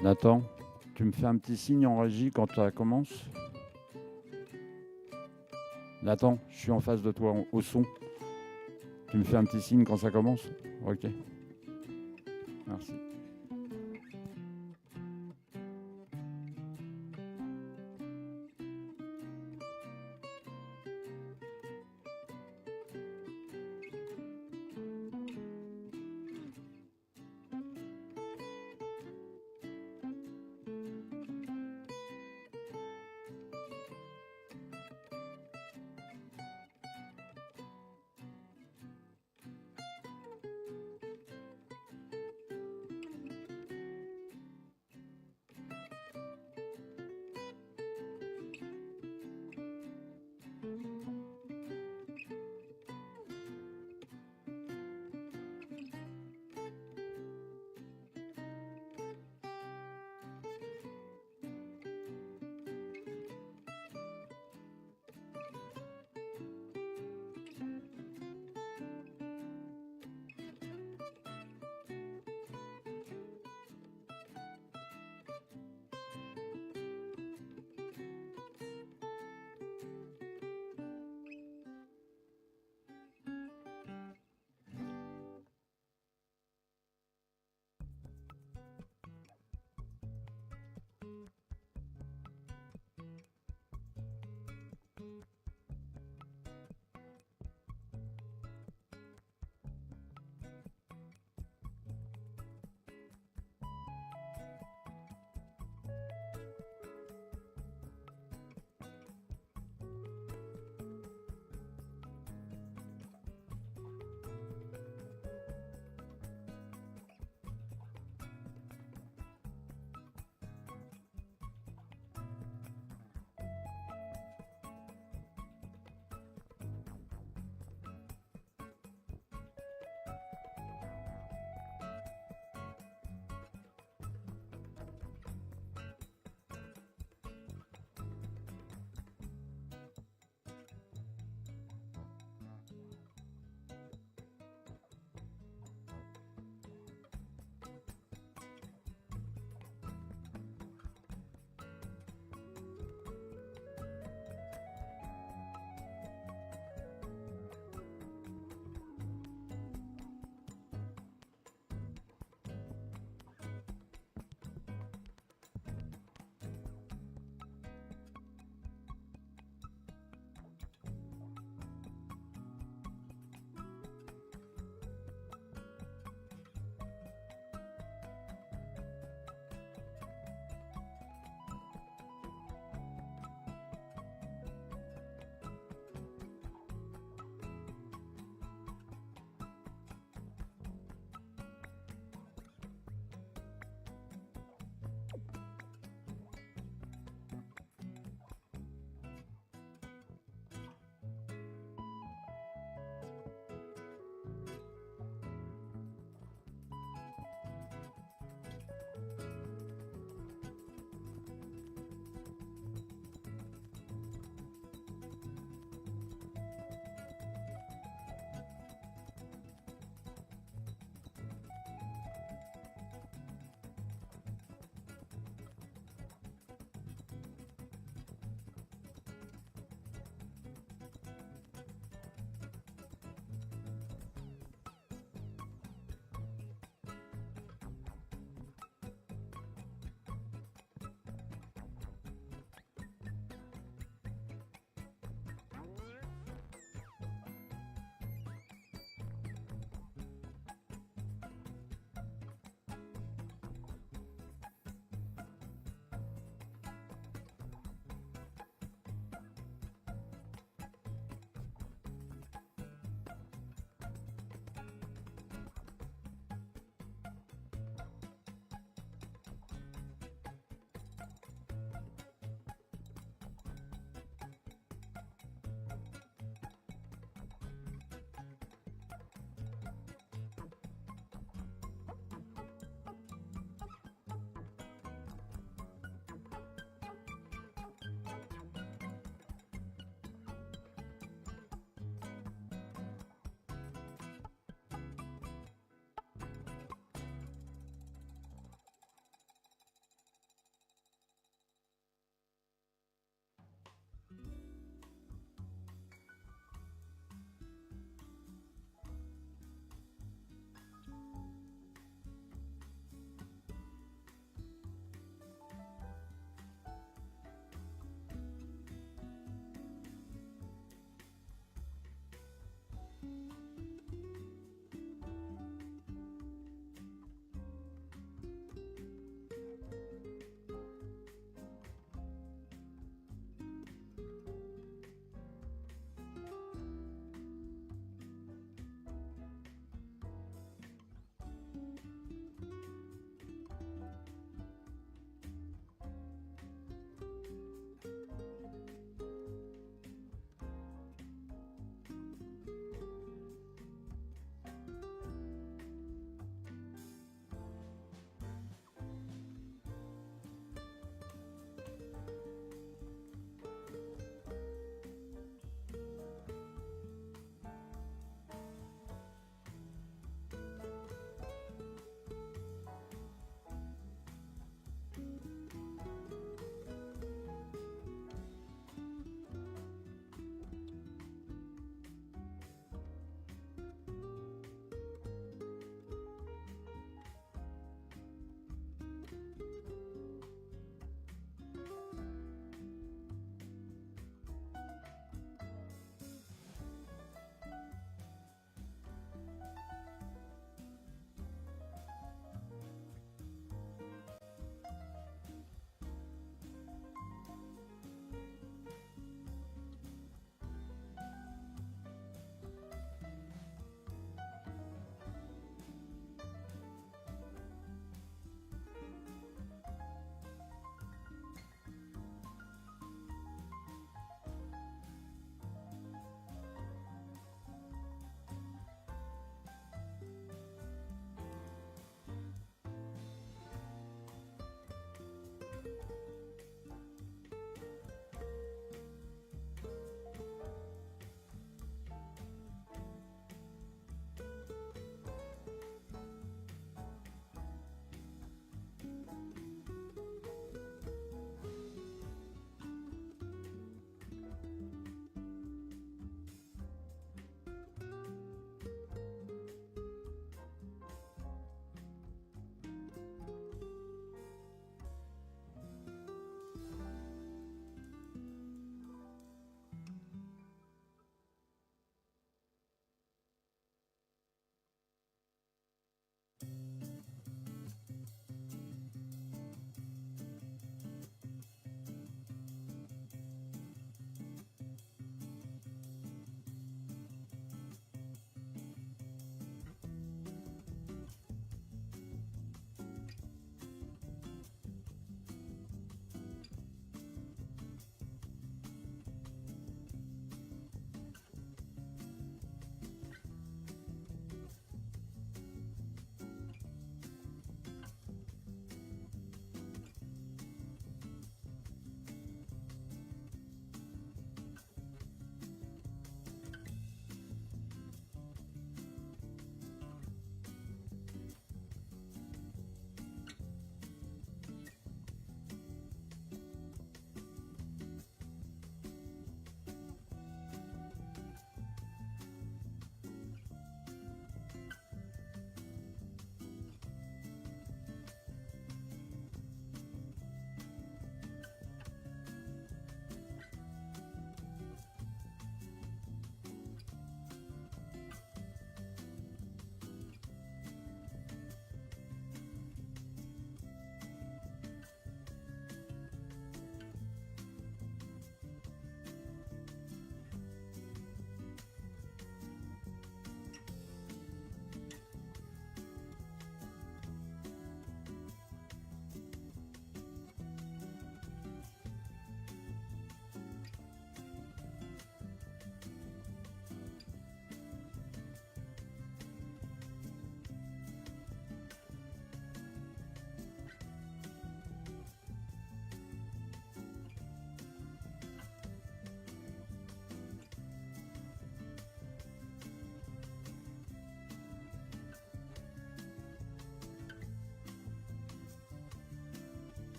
Nathan, tu me fais un petit signe en régie quand ça commence? Nathan, je suis en face de toi au son. Tu me fais un petit signe quand ça commence? Ok. Merci.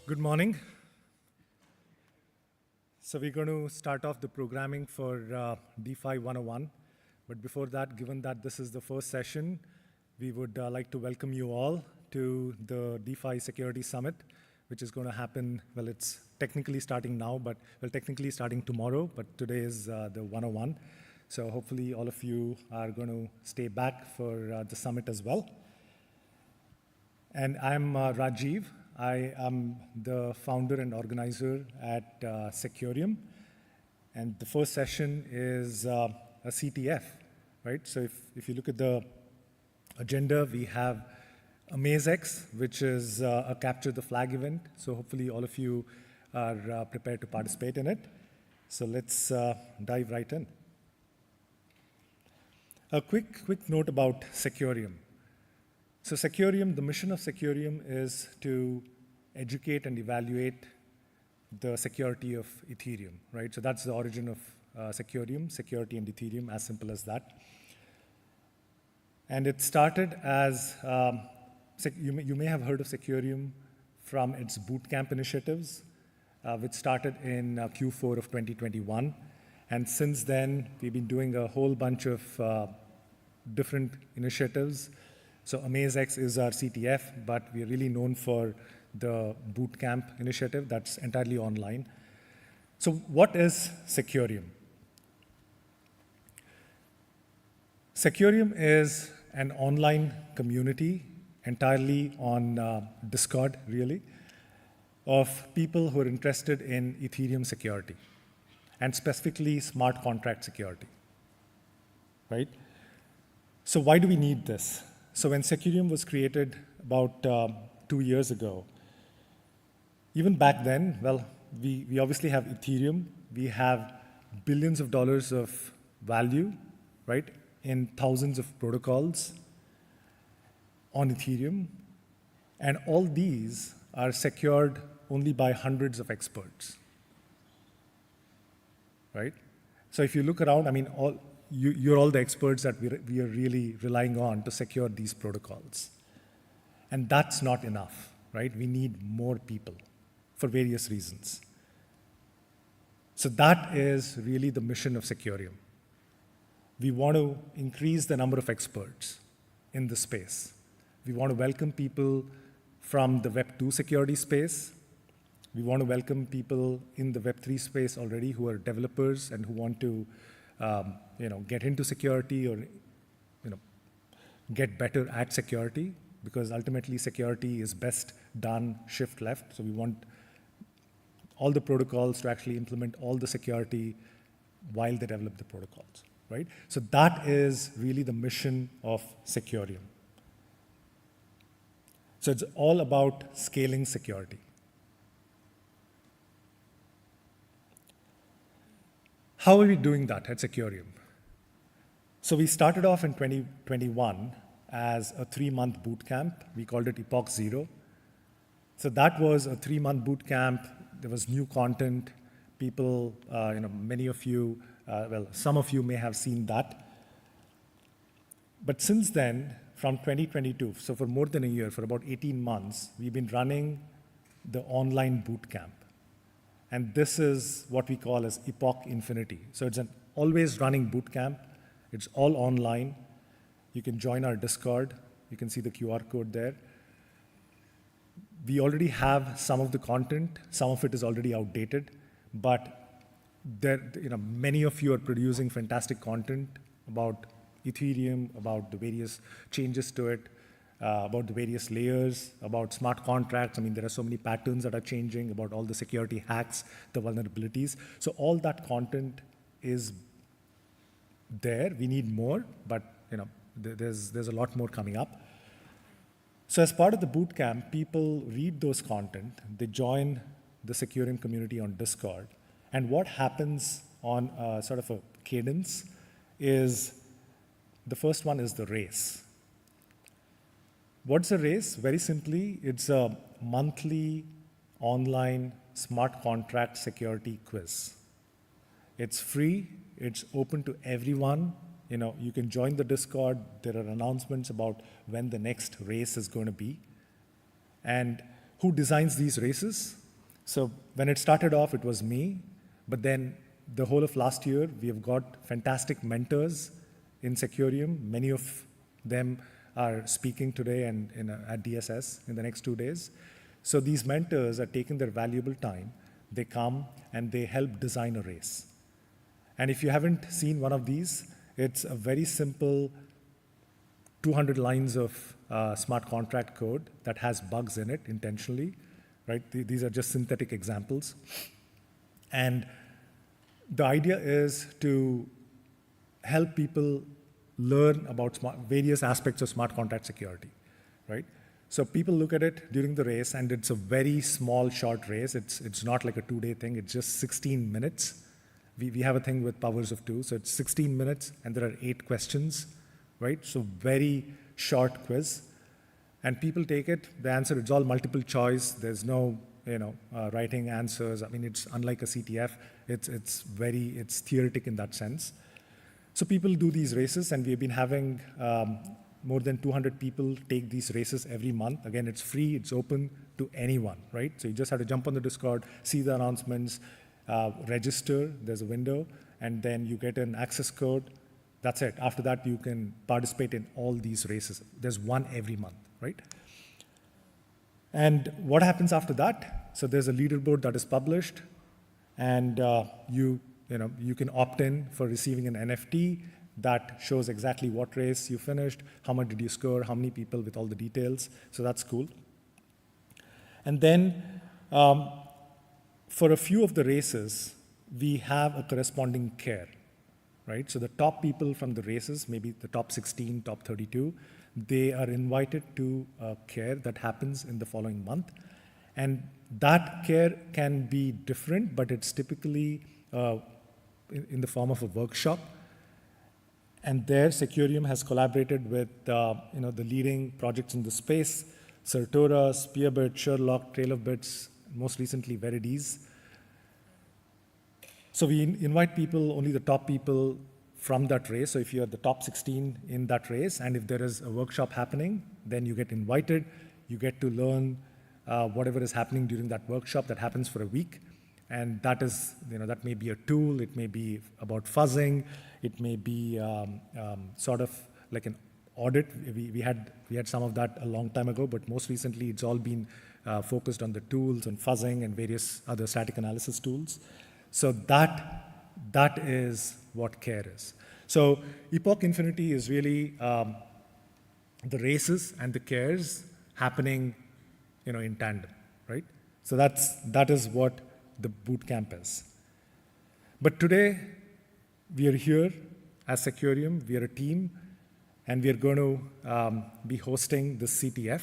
Good morning. So we're going to start off the programming for DeFi 101. But before that, given that this is the first session, we would like to welcome you all to the DeFi Security Summit, which is going to happen, well, it's technically starting now, but, well, technically starting tomorrow, but today is the 101. So hopefully all of you are going to stay back for the summit as well. And I'm Rajiv. I am the founder and organizer at Securium. And the first session is a CTF, right? So if you look at the agenda, we have AmazeX, which is a capture the flag event. So hopefully all of you are prepared to participate in it. So let's dive right in. A quick note about Securium. So Securium, the mission of Securium is to educate and evaluate the security of Ethereum, right? So that's the origin of Securium, security and Ethereum, as simple as that. And it started as, you may have heard of Securium from its bootcamp initiatives, which started in Q4 of 2021. And since then, we've been doing a whole bunch of different initiatives. So AmazeX is our CTF, but we're really known for the bootcamp initiative that's entirely online. So what is Securium? Securium is an online community entirely on Discord, really, of people who are interested in Ethereum security, and specifically smart contract security, right? So why do we need this? So when Securium was created about 2 years ago, even back then, well, we obviously have Ethereum. We have billions of dollars of value, right, in thousands of protocols on Ethereum. And all these are secured only by hundreds of experts, right? So if you look around, I mean, you're all the experts that we are really relying on to secure these protocols. And that's not enough, right? We need more people for various reasons. So that is really the mission of Securium. We want to increase the number of experts in the space. We want to welcome people from the Web2 security space. We want to welcome people in the Web3 space already who are developers and who want to get into security or get better at security, because ultimately security is best done shift left. So we want all the protocols to actually implement all the security while they develop the protocols, right? So that is really the mission of Securium. So it's all about scaling security. How are we doing that at Securium? So we started off in 2021 as a 3-month boot camp. We called it Epoch Zero. So that was a 3-month boot camp. There was new content. People, many of you, well, some of you may have seen that. But since then, from 2022, so for more than a year, for about 18 months, we've been running the online boot camp. And this is what we call as Epoch Infinity. So it's an always running boot camp. It's all online. You can join our Discord. You can see the QR code there. We already have some of the content. Some of it is already outdated, but many of you are producing fantastic content about Ethereum, about the various changes to it, about the various layers, about smart contracts. I mean, there are so many patterns that are changing, about all the security hacks, the vulnerabilities. So all that content is there. We need more, but there's a lot more coming up. So as part of the bootcamp, people read those content, they join the Securium community on Discord, and what happens on sort of a cadence is, the first one is the race. What's a race? Very simply, it's a monthly online smart contract security quiz. It's free, it's open to everyone. You can join the Discord. There are announcements about when the next race is going to be. And who designs these races? So when it started off, it was me, but then the whole of last year, we have got fantastic mentors in Securium. Many of them are speaking today and at DSS in the next 2 days. So these mentors are taking their valuable time. They come and they help design a race. And if you haven't seen one of these, it's a very simple 200 lines of smart contract code that has bugs in it intentionally, right? These are just synthetic examples. And the idea is to help people learn about various aspects of smart contract security, right? So people look at it during the race, and it's a very small, short race. It's not like a 2-day thing. It's just 16 minutes. We have a thing with powers of 2, so it's 16 minutes, and there are 8 questions, right? So very short quiz. And people take it, the answer, it's all multiple choice. There's no writing answers. I mean, it's unlike a CTF. It's theoretic in that sense. So people do these races, and we've been having more than 200 people take these races every month. Again, it's free, it's open to anyone, right? So you just have to jump on the Discord, see the announcements, register, there's a window, and then you get an access code. That's it. After that, you can participate in all these races. There's one every month, right? And what happens after that? So there's a leaderboard that is published, and you can opt in for receiving an NFT that shows exactly what race you finished, how much did you score, how many people, with all the details. So that's cool. And then for a few of the races, we have a corresponding care, right? So the top people from the races, maybe the top 16, top 32, they are invited to a care that happens in the following month. And that care can be different, but it's typically in the form of a workshop. And there, Securium has collaborated with the leading projects in the space: Certora, Spearbit, Sherlock, Trail of Bits, most recently Verides. So we invite people, only the top people from that race. So if you're the top 16 in that race, and if there is a workshop happening, then you get invited. You get to learn whatever is happening during that workshop that happens for a week. And that is, that may be a tool, it may be about fuzzing, it may be sort of like an audit. We had some of that a long time ago, but most recently it's all been focused on the tools and fuzzing and various other static analysis tools. So that is what care is. So Epoch Infinity is really the races and the cares happening in tandem, right? So that is what the bootcamp is. But today, we are here as Securium, we are a team, and we are going to be hosting the CTF.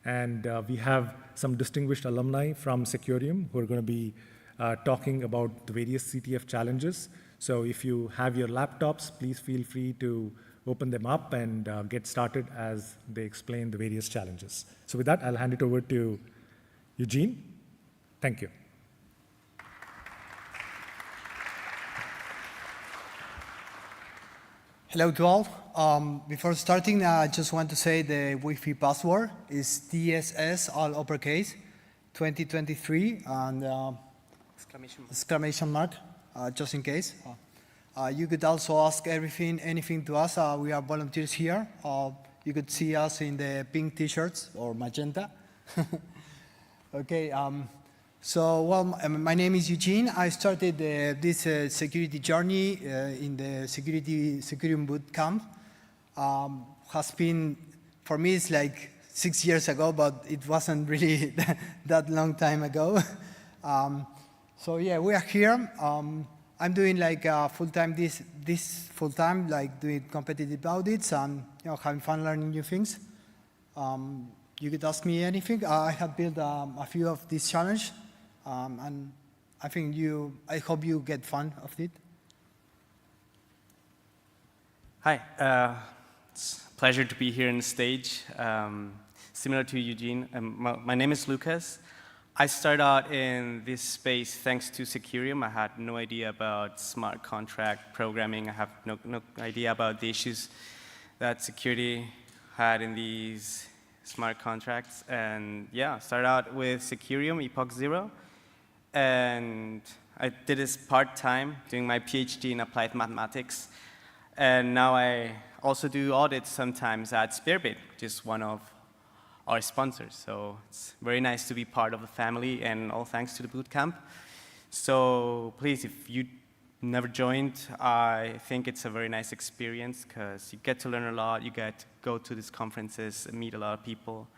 And we have some distinguished alumni from Securium who are going to be talking about the various CTF challenges. So if you have your laptops, please feel free to open them up and get started as they explain the various challenges. So with that, I'll hand it over to Eugene. Thank you. Hello to all. Before starting, I just want to say the Wi-Fi password is DSS, all uppercase, 2023, and exclamation mark, just in case. You could also ask anything to us. We are volunteers here. You could see us in the pink t-shirts or magenta. Okay. My name is Eugene. I started this security journey in the Securium Bootcamp. Has been, for me, it's like 6 years ago, but it wasn't really that long time ago. We are here. I'm doing like full-time this full-time, like doing competitive audits and having fun learning new things. You could ask me anything. I have built a few of these challenges. And I hope you get fun of it. Hi, it's a pleasure to be here on stage. Similar to Eugene, my name is Lucas. I started out in this space thanks to Securium. I had no idea about smart contract programming. I have no idea about the issues that security had in these smart contracts. And yeah, started out with Securium, Epoch Zero. And I did this part-time, doing my PhD in applied mathematics. And now I also do audits sometimes at Spearbit, which is one of our sponsors. So it's very nice to be part of the family, and all thanks to the bootcamp. So please, if you never joined, I think it's a very nice experience because you get to learn a lot, you get to go to these conferences and meet a lot of people.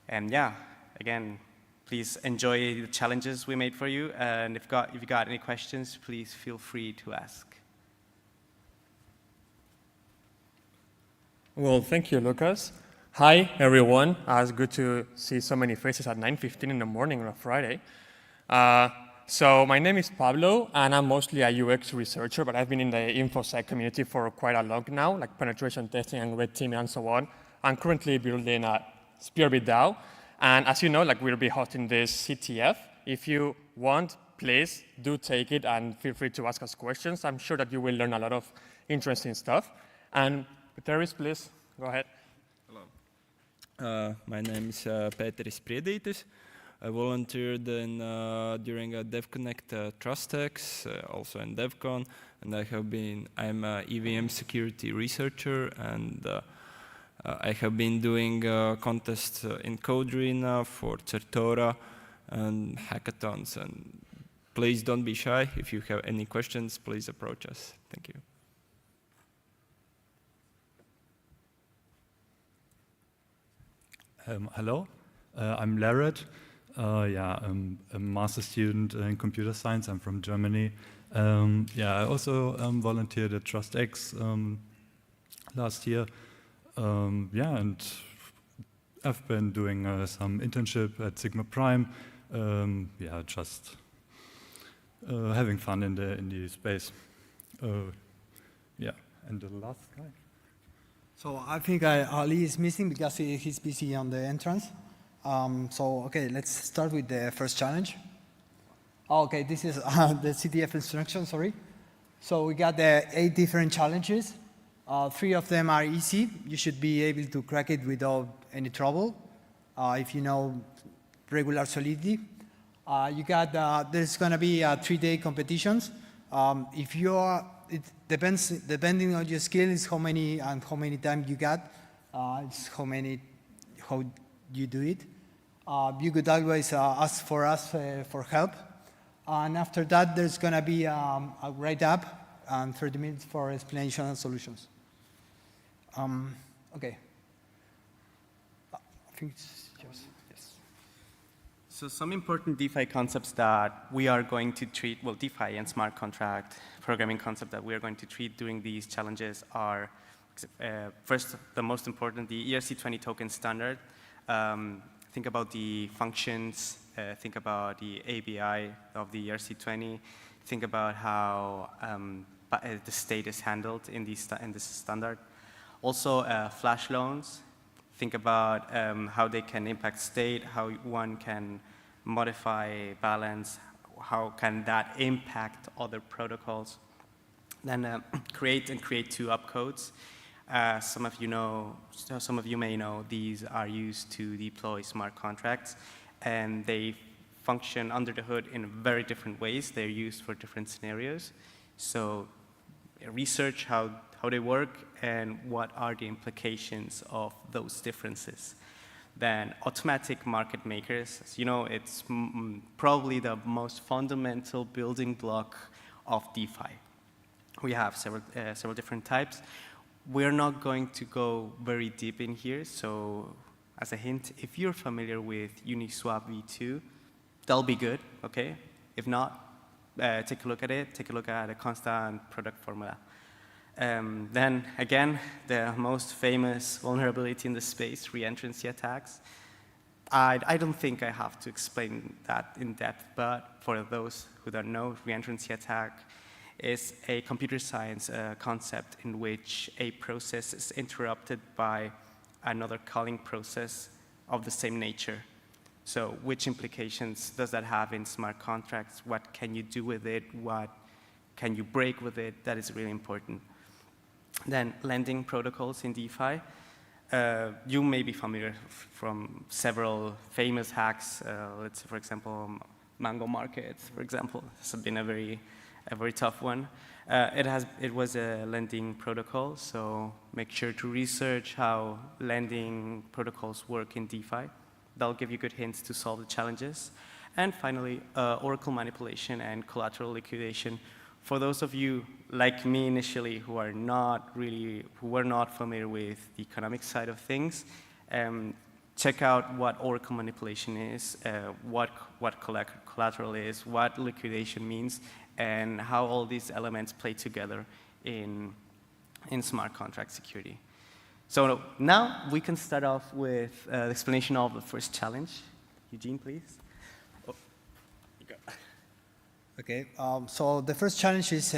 And yeah, again, please enjoy the challenges we made for you. And if you got any questions, please feel free to ask. Well, thank you, Lucas. Hi, everyone. It's good to see so many faces at 9:15 in the morning on a Friday. So my name is Pablo, and I'm mostly a UX researcher, but I've been in the InfoSec community for quite a long now, like penetration testing and red teaming and so on. I'm currently building a Spearbit DAO, and as you know, like we'll be hosting this CTF. If you want, please do take it and feel free to ask us questions. I'm sure that you will learn a lot of interesting stuff. And Peteris, please, go ahead. Hello. My name is Pēteris Priedītis. I volunteered during a DevConnect TrustX, also in DevCon, and I'm a EVM security researcher, and I have been doing contests in Codrina for Certora and hackathons. And please don't be shy. If you have any questions, please approach us. Thank you. Hello, I'm Laret. I'm a master student in computer science. I'm from Germany. I also volunteered at TrustX last year. And I've been doing some internship at Sigma Prime. Just having fun in the space. And the last guy. So I think Ali is missing because he's busy on the entrance. Okay, let's start with the first challenge. Okay, this is the CTF instruction, sorry. So we got the 8 different challenges. 3 of them are easy. You should be able to crack it without any trouble if you know regular Solidity. There's going to be 3-day competitions. It depends, depending on your skill, is how many times you got. It's how you do it. You could always ask for us for help. And after that, there's going to be a write-up and 30 minutes for explanation and solutions. Okay. I think it's yours. Yes. So some important DeFi concepts that we are going to treat, well, DeFi and smart contract programming concept that we are going to treat during these challenges are, first, the most important, the ERC20 token standard. Think about the functions, think about the ABI of the ERC20, think about how the state is handled in this standard. Also, flash loans, think about how they can impact state, how one can modify balance, how can that impact other protocols. Then create 2 opcodes. Some of you may know these are used to deploy smart contracts, and they function under the hood in very different ways. They're used for different scenarios. So research how they work and what are the implications of those differences. Then automatic market makers, as you know, it's probably the most fundamental building block of DeFi. We have several different types. We're not going to go very deep in here, so as a hint, if you're familiar with Uniswap v2, that'll be good, okay? If not, take a look at it, take a look at a constant product formula. Then again, the most famous vulnerability in the space, reentrancy attacks. I don't think I have to explain that in depth, but for those who don't know, reentrancy attack is a computer science concept in which a process is interrupted by another calling process of the same nature. So which implications does that have in smart contracts? What can you do with it? What can you break with it? That is really important. Then lending protocols in DeFi. You may be familiar from several famous hacks. Let's say, for example, Mango Markets, for example. This has been a very tough one. It was a lending protocol, so make sure to research how lending protocols work in DeFi. That'll give you good hints to solve the challenges. And finally, Oracle manipulation and collateral liquidation. For those of you like me initially who were not familiar with the economic side of things, check out what Oracle manipulation is, what collateral is, what liquidation means, and how all these elements play together in smart contract security. So now we can start off with the explanation of the first challenge. Eugene, please. Oh, you go. Okay, so the first challenge is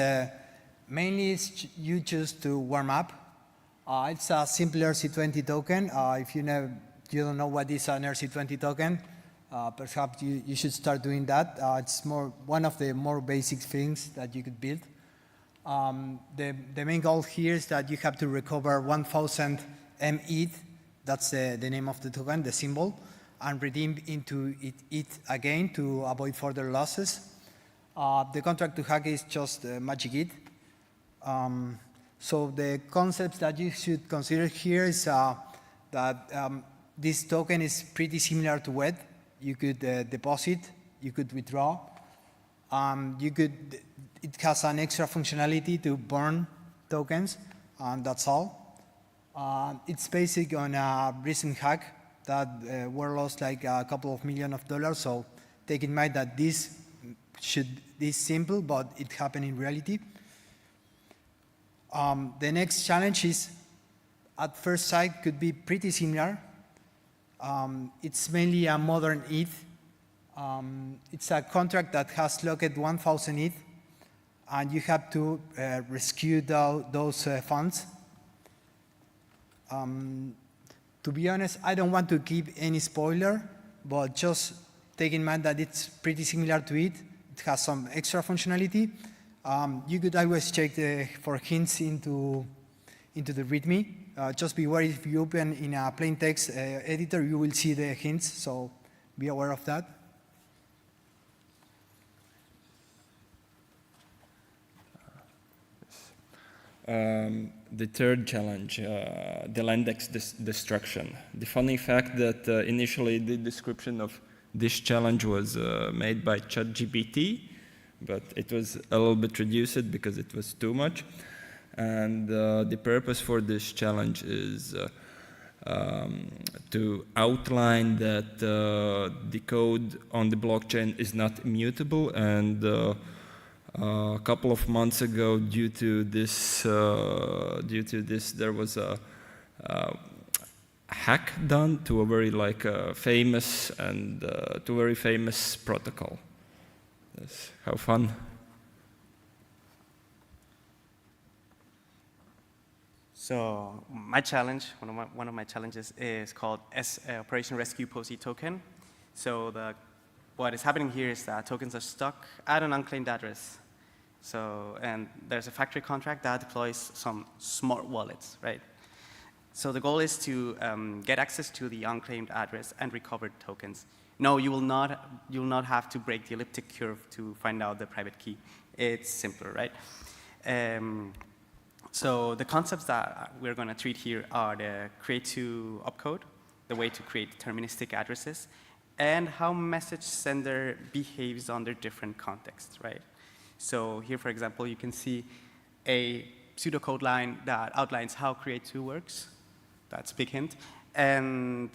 mainly you choose to warm up. It's a simple ERC20 token. If you don't know what is an ERC20 token, perhaps you should start doing that. It's one of the more basic things that you could build. The main goal here is that you have to recover 1,000 ETH, that's the name of the token, the symbol, and redeem into it again to avoid further losses. The contract to hack is just magic ETH. So the concepts that you should consider here is that this token is pretty similar to WED. You could deposit, you could withdraw, it has an extra functionality to burn tokens, and that's all. It's basic on a recent hack that were lost like a couple of million of dollars, so take in mind that this is simple, but it happened in reality. The next challenge is, at first sight, could be pretty similar. It's mainly a modern ETH. It's a contract that has locked 1,000 ETH, and you have to rescue those funds. To be honest, I don't want to give any spoiler, but just take in mind that it's pretty similar to it. It has some extra functionality. You could always check for hints into the README. Just be aware if you open in a plain text editor, you will see the hints, so be aware of that. The third challenge, the Landex destruction. The funny fact that initially the description of this challenge was made by ChatGPT, but it was a little bit reduced because it was too much. And the purpose for this challenge is to outline that the code on the blockchain is not immutable, and a couple of months ago, due to this, there was a hack done to a very famous and to a very famous protocol. Yes, how fun! So my challenge, one of my challenges, is called Operation Rescue POSI token. So what is happening here is that tokens are stuck at an unclaimed address. So, and there's a factory contract that deploys some smart wallets, right? So the goal is to get access to the unclaimed address and recover tokens. No, you will not have to break the elliptic curve to find out the private key. It's simpler, right? So the concepts that we're going to treat here are the create to opcode, the way to create deterministic addresses, and how message sender behaves under different contexts, right? So here, for example, you can see a pseudocode line that outlines how create2 works. That's a big hint. And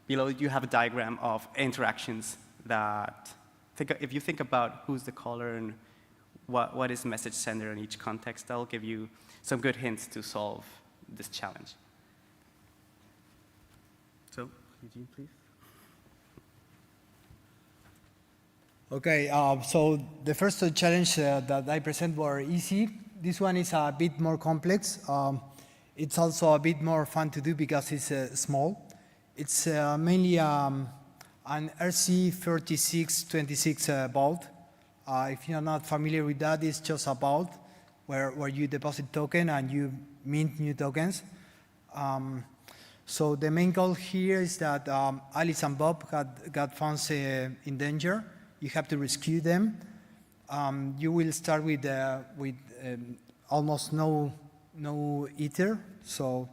below you have a diagram of interactions that, if you think about who's the caller and what is message sender in each context, that'll give you some good hints to solve this challenge. So, Eugene, please. Okay, so the first challenge that I present were easy. This one is a bit more complex. It's also a bit more fun to do because it's small. It's mainly an RC3626 vault. If you're not familiar with that, it's just a vault where you deposit token and you mint new tokens. So the main goal here is that Alice and Bob got found in danger. You have to rescue them. You will start with almost no ether, so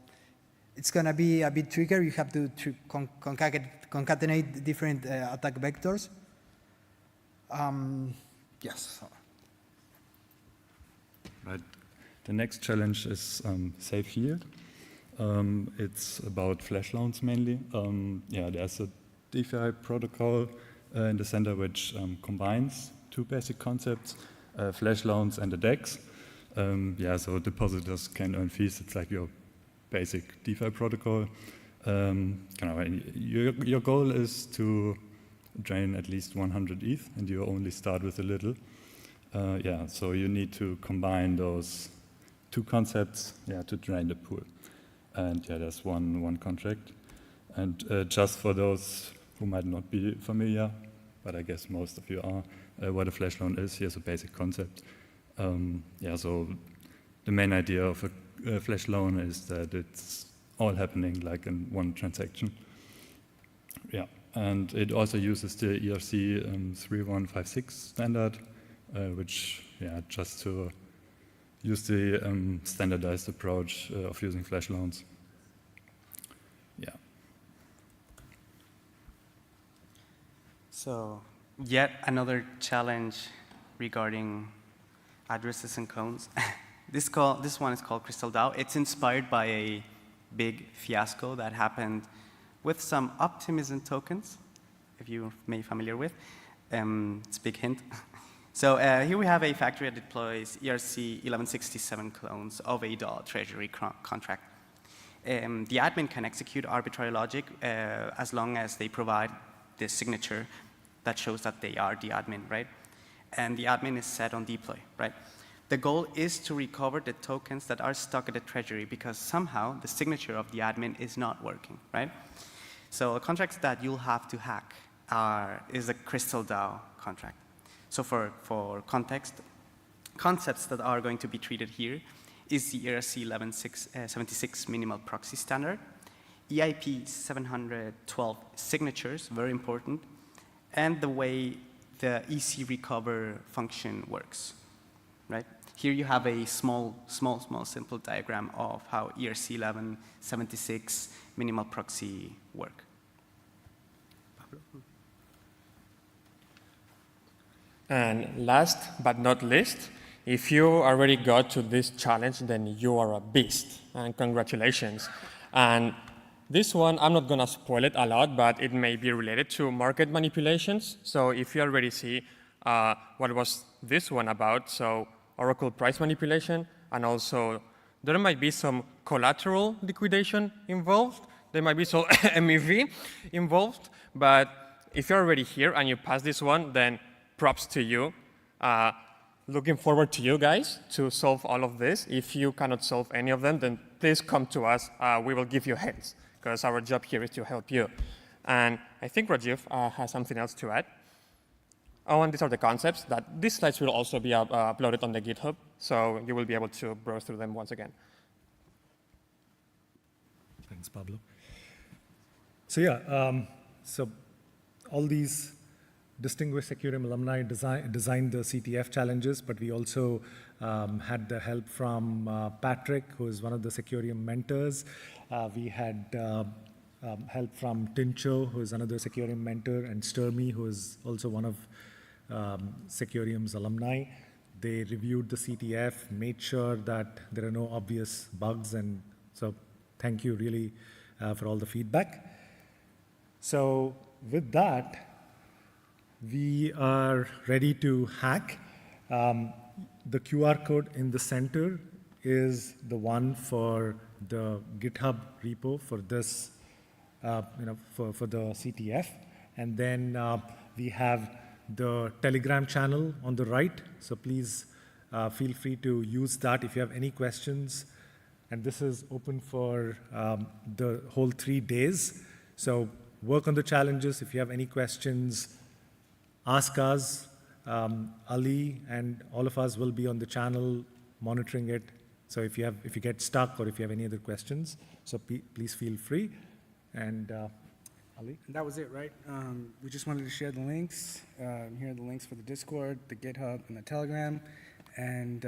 it's going to be a bit trickier. You have to concatenate different attack vectors. Yes. Right. The next challenge is safe yield. It's about flash loans mainly. There's a DeFi protocol in the center which combines two basic concepts, flash loans and the DEX. So depositors can earn fees. It's like your basic DeFi protocol. Your goal is to drain at least 100 ETH, and you only start with a little. So you need to combine those two concepts to drain the pool. And there's one contract. And just for those who might not be familiar, but I guess most of you are, what a flash loan is, here's a basic concept. So the main idea of a flash loan is that it's all happening like in one transaction. And it also uses the ERC 3156 standard, which, just to use the standardized approach of using flash loans. So yet another challenge regarding addresses and clones. This one is called Crystal DAO. It's inspired by a big fiasco that happened with some optimism tokens, if you may be familiar with. It's a big hint. So here we have a factory that deploys ERC 1167 clones of a DAO treasury contract. The admin can execute arbitrary logic as long as they provide the signature that shows that they are the admin, right? And the admin is set on deploy, right? The goal is to recover the tokens that are stuck at the treasury because somehow the signature of the admin is not working, right? So contracts that you'll have to hack is a Crystal DAO contract. So for context, concepts that are going to be treated here is the ERC 1176 minimal proxy standard, EIP 712 signatures, very important, and the way the EC recover function works, right? Here you have a small, simple diagram of how ERC 1176 minimal proxy work. And last but not least, if you already got to this challenge, then you are a beast, and congratulations. And this one, I'm not gonna spoil it a lot, but it may be related to market manipulations. So if you already see what was this one about, so Oracle price manipulation, and also there might be some collateral liquidation involved. There might be some MEV involved, but if you're already here and you pass this one, then props to you. Looking forward to you guys to solve all of this. If you cannot solve any of them, then please come to us. We will give you hints, because our job here is to help you. And I think Rajiv has something else to add. Oh, and these are the concepts. These slides will also be uploaded on the GitHub, so you will be able to browse through them once again. Thanks, Pablo. So so all these distinguished Securium alumni designed the CTF challenges, but we also had the help from Patrick, who is one of the Securium mentors. We had help from Tincho, who is another Securium mentor, and Sturmy, who is also one of Securium's alumni. They reviewed the CTF, made sure that there are no obvious bugs, and so thank you really for all the feedback. So with that, we are ready to hack. The QR code in the center is the one for the GitHub repo for this, for the CTF. And then we have the Telegram channel on the right. So please feel free to use that if you have any questions. And this is open for the whole 3 days. So work on the challenges. If you have any questions, ask us. Ali and all of us will be on the channel monitoring it. So if you get stuck or if you have any other questions, so please feel free. And Ali? That was it, right? We just wanted to share the links. Here are the links for the Discord, the GitHub, and the Telegram. And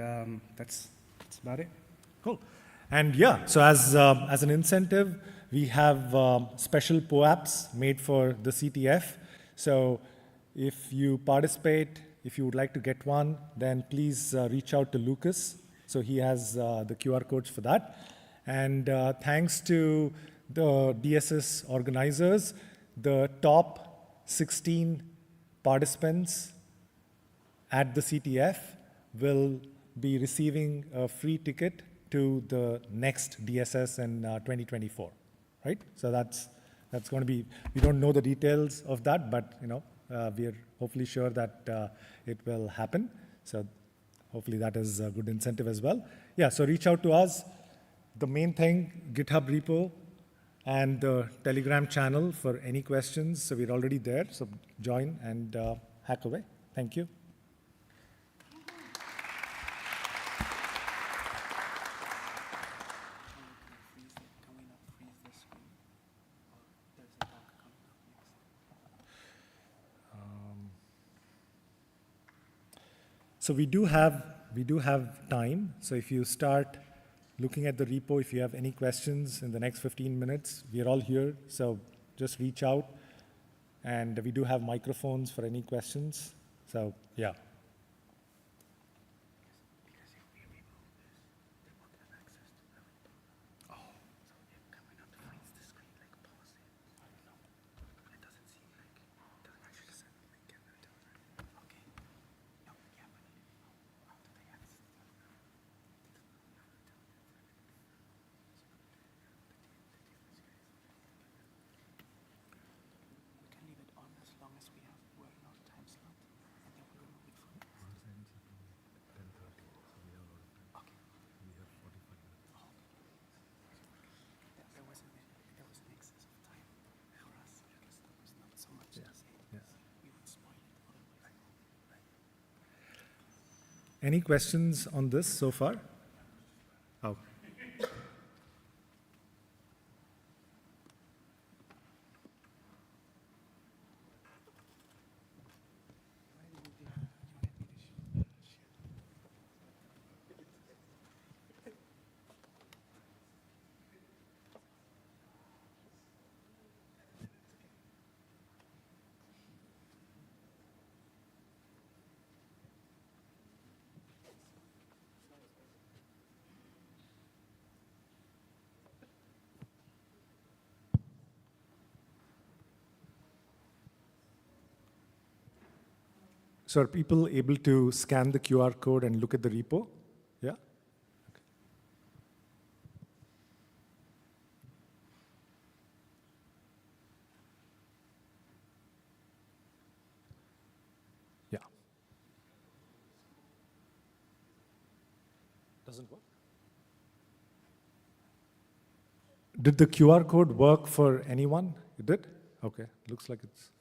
that's about it. Cool. And yeah, so as an incentive, we have special POAPs made for the CTF. So if you participate, if you would like to get one, then please reach out to Lucas. So he has the QR codes for that. And thanks to the DSS organizers, the top 16 participants at the CTF will be receiving a free ticket to the next DSS in 2024, right? So that's going to be, we don't know the details of that, but we are hopefully sure that it will happen. So hopefully that is a good incentive as well. Yeah, so reach out to us. The main thing, GitHub repo and the Telegram channel for any questions. So we're already there, so join and hack away. Thank you. So we do have time. So if you start looking at the repo, if you have any questions in the next 15 minutes, we are all here. So just reach out, and we do have microphones for any questions. So yeah. Any questions on this so far? Oh. So are people able to scan the QR code and look at the repo? Yeah? Okay. Yeah. Doesn't work? Did the QR code work for anyone? It did? Okay, looks like it's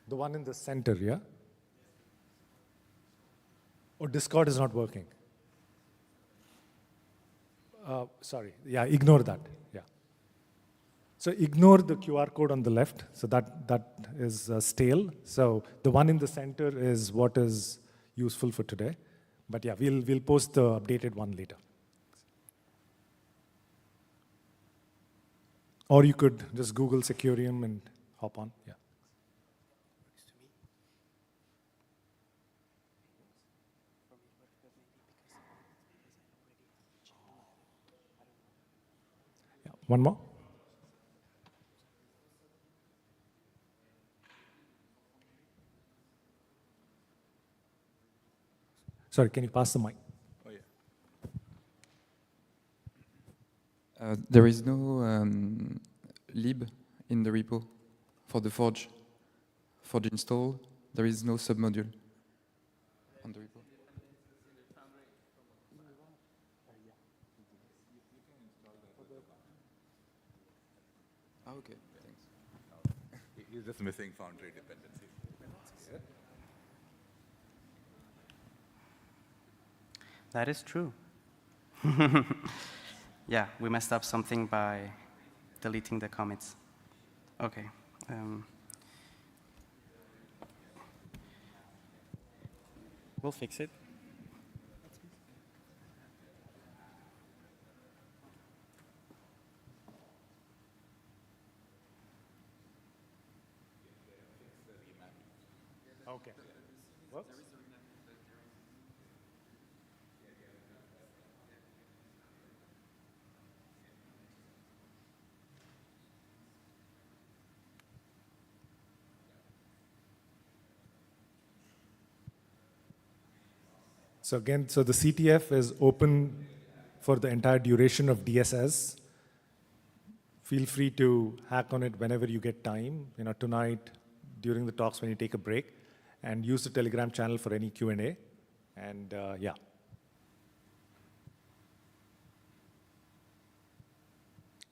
the one in the center, yeah? Or Discord is not working? Sorry, yeah, ignore that, yeah. So ignore the QR code on the left, so that is stale. So the one in the center is what is useful for today. But yeah, we'll post the updated one later. Or you could just Google Securium and hop on, yeah. One more? Sorry, can you pass the mic? Oh, yeah. There is no lib in the repo for the Forge install. There is no submodule on the repo. Okay, thanks. You're just missing Foundry dependencies. That is true. Yeah, we messed up something by deleting the commits. Okay. We'll fix it. Okay. Works? So again, so the CTF is open for the entire duration of DSS. Feel free to hack on it whenever you get time, tonight, during the talks when you take a break, and use the Telegram channel for any Q&A. And yeah.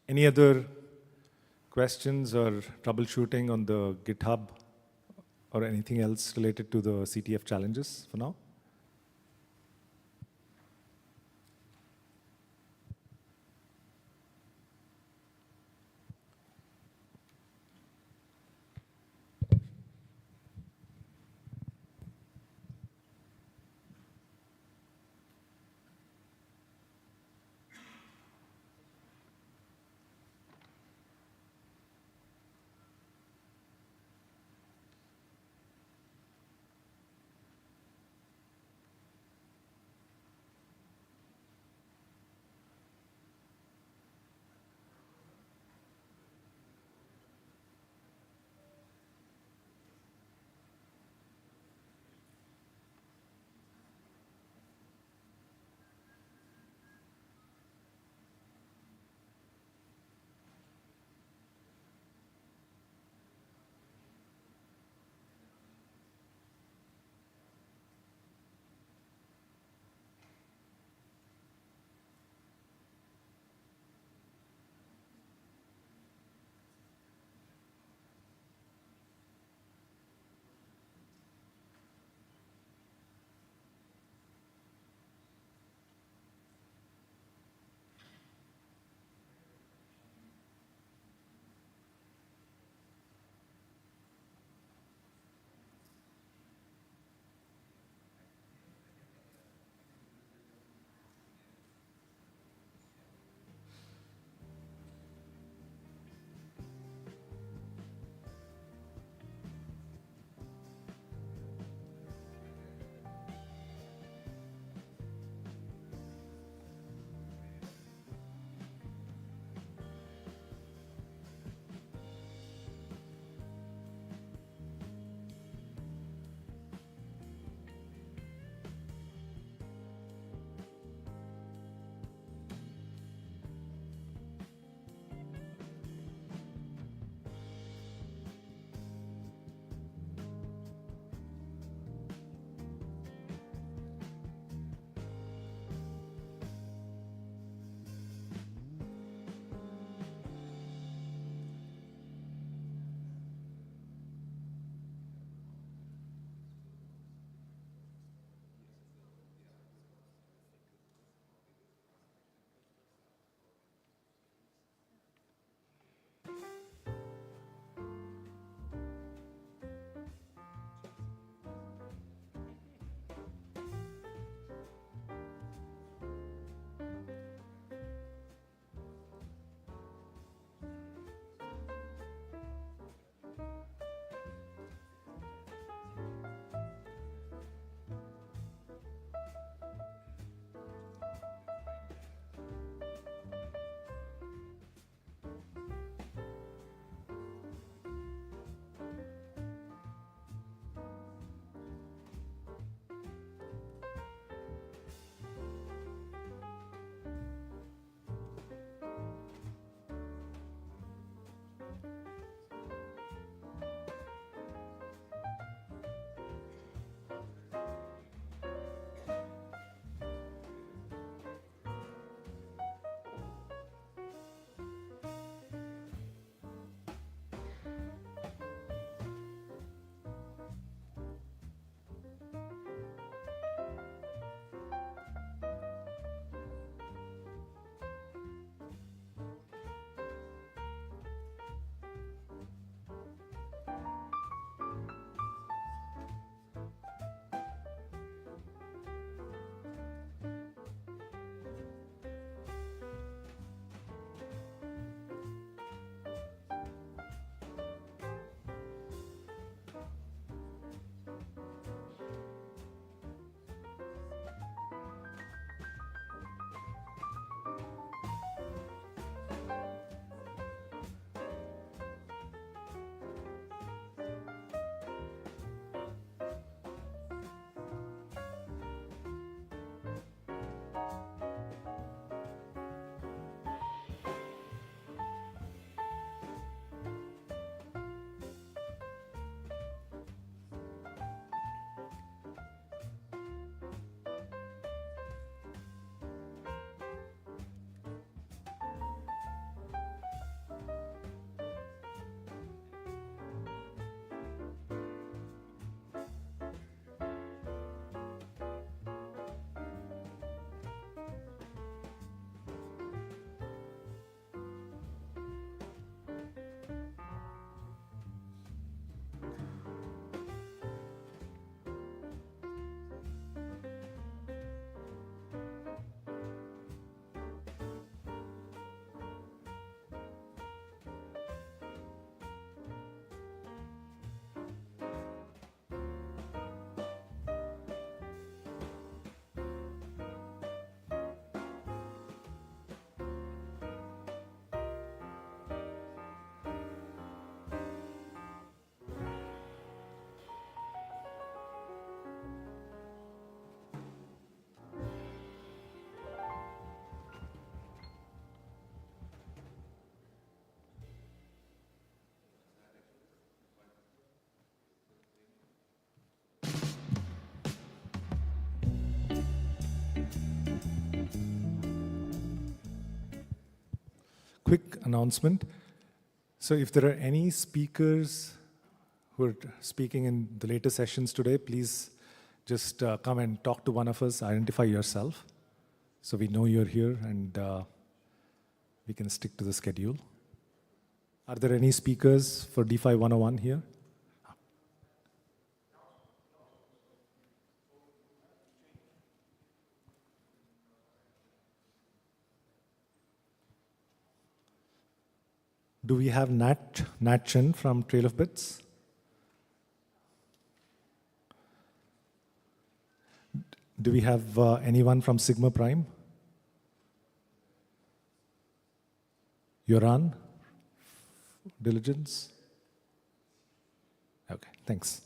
Any other questions or troubleshooting on the GitHub or anything else related to the CTF challenges for now? Quick announcement. So if there are any speakers who are speaking in the later sessions today, please just come and talk to one of us, identify yourself, so we know you're here and we can stick to the schedule. Are there any speakers for DeFi 101 here? Do we have Nat Chen from Trail of Bits? Do we have anyone from Sigma Prime? Yoran? Diligence? Okay, thanks.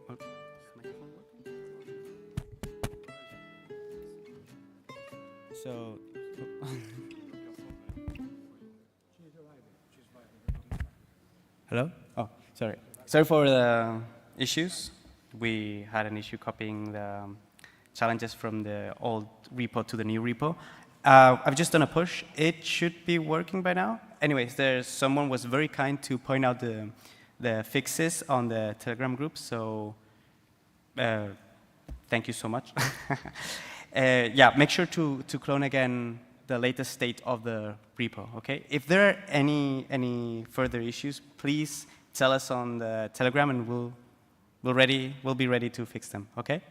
Well, microphone working? So, hello? Oh, sorry. Sorry for the issues. We had an issue copying the challenges from the old repo to the new repo. I've just done a push. It should be working by now. Anyways, someone was very kind to point out the fixes on the Telegram group, so thank you so much. Yeah, make sure to clone again the latest state of the repo, okay? If there are any further issues, please tell us on the Telegram and we'll be ready to fix them, okay?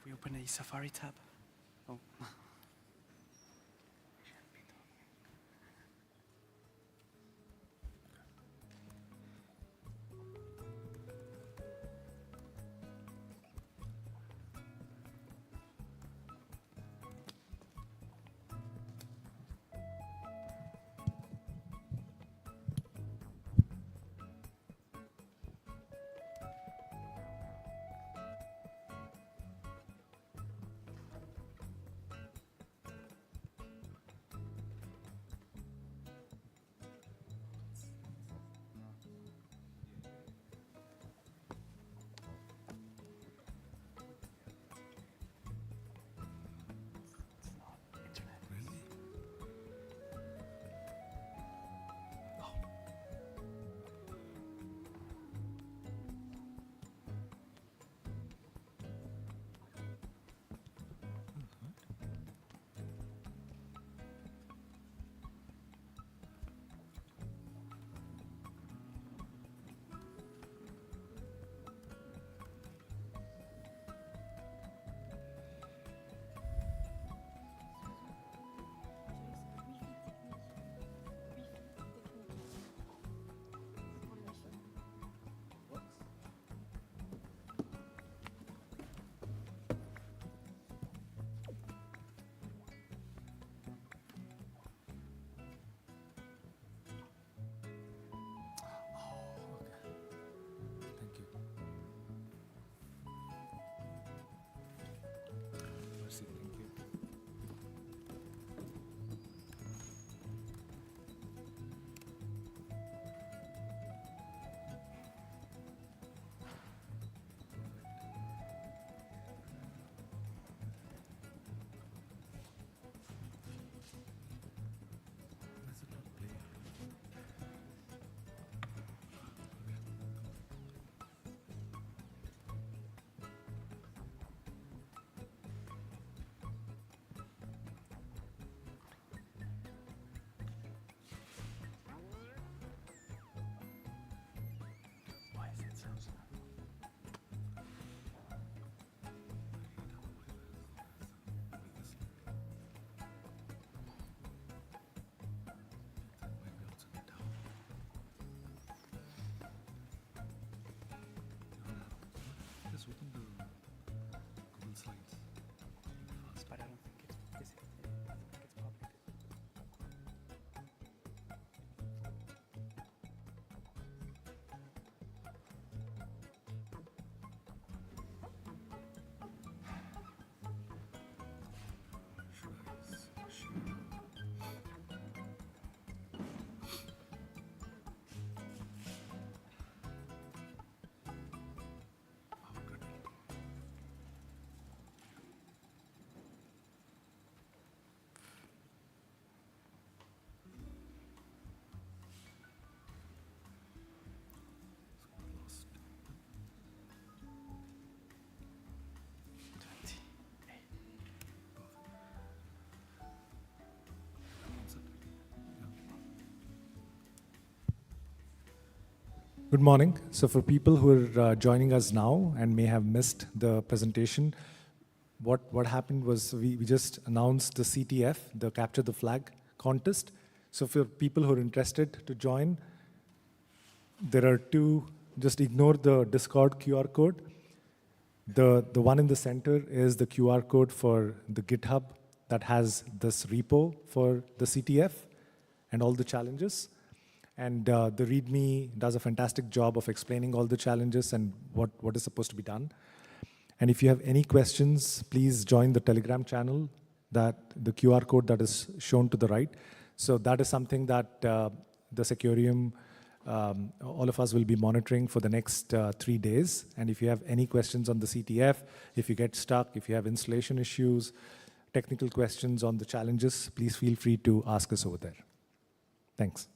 we open a Safari tab? Oh. Good morning. So for people who are joining us now and may have missed the presentation, what happened was we just announced the CTF, the Capture the Flag contest. So for people who are interested to join, there are two, just ignore the Discord QR code. The one in the center is the QR code for the GitHub that has this repo for the CTF and all the challenges. And the README does a fantastic job of explaining all the challenges and what is supposed to be done. And if you have any questions, please join the Telegram channel, that the QR code that is shown to the right. So that is something that the Securium, all of us will be monitoring for the next 3 days. And if you have any questions on the CTF, if you get stuck, if you have installation issues, technical questions on the challenges, please feel free to ask us over there. Thanks.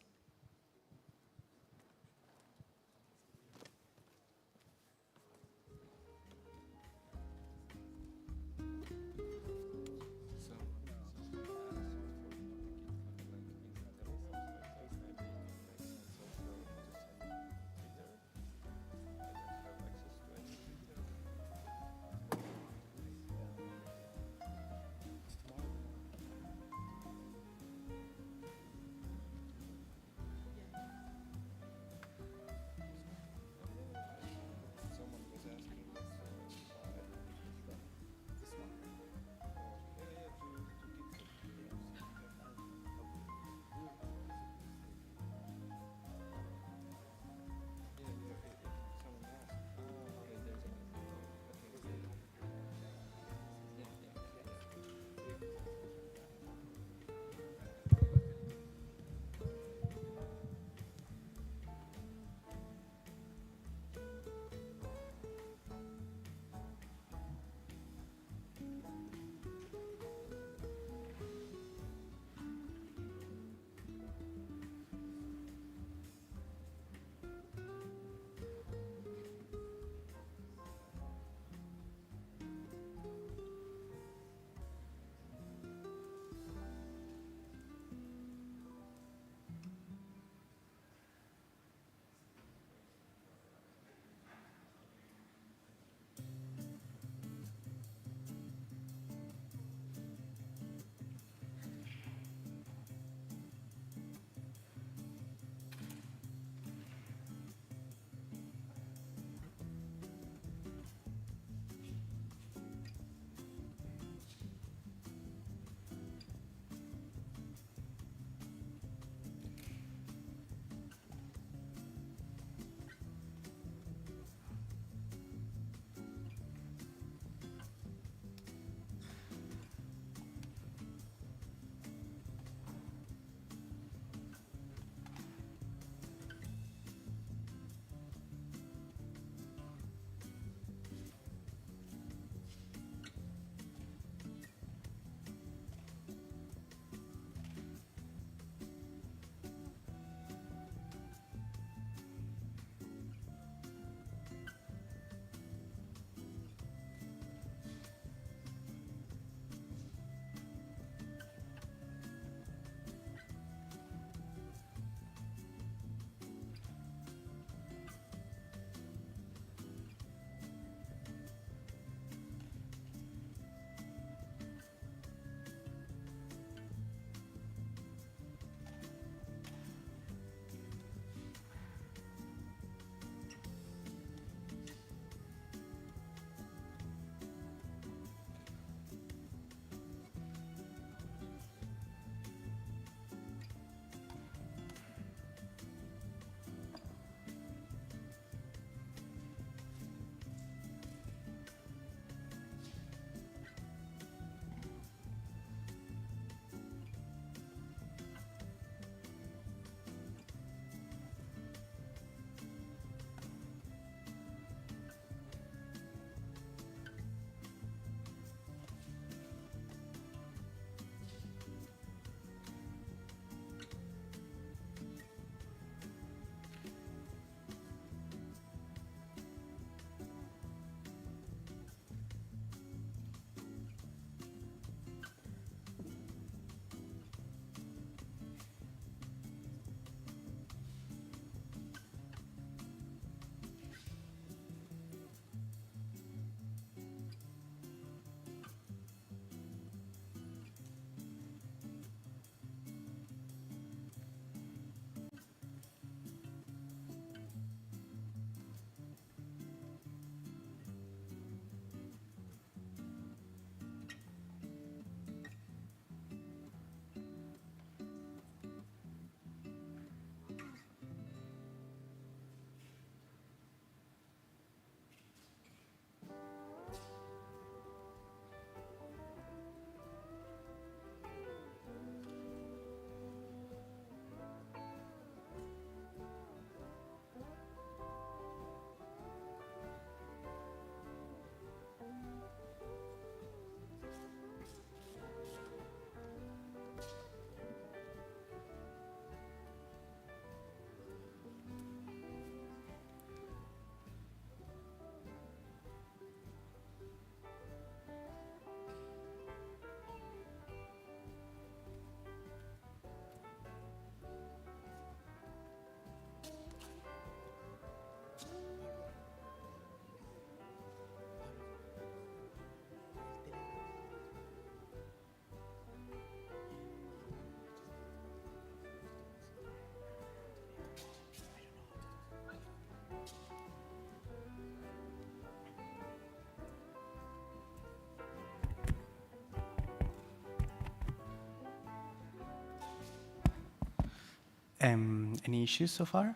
Any issues so far?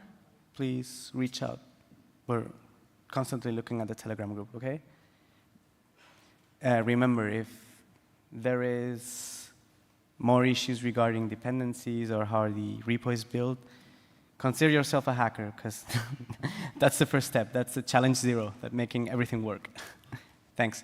Please reach out. We're constantly looking at the Telegram group, okay? Remember, if there is more issues regarding dependencies or how the repo is built, consider yourself a hacker, because that's the first step. That's the challenge 0, that making everything work. Thanks.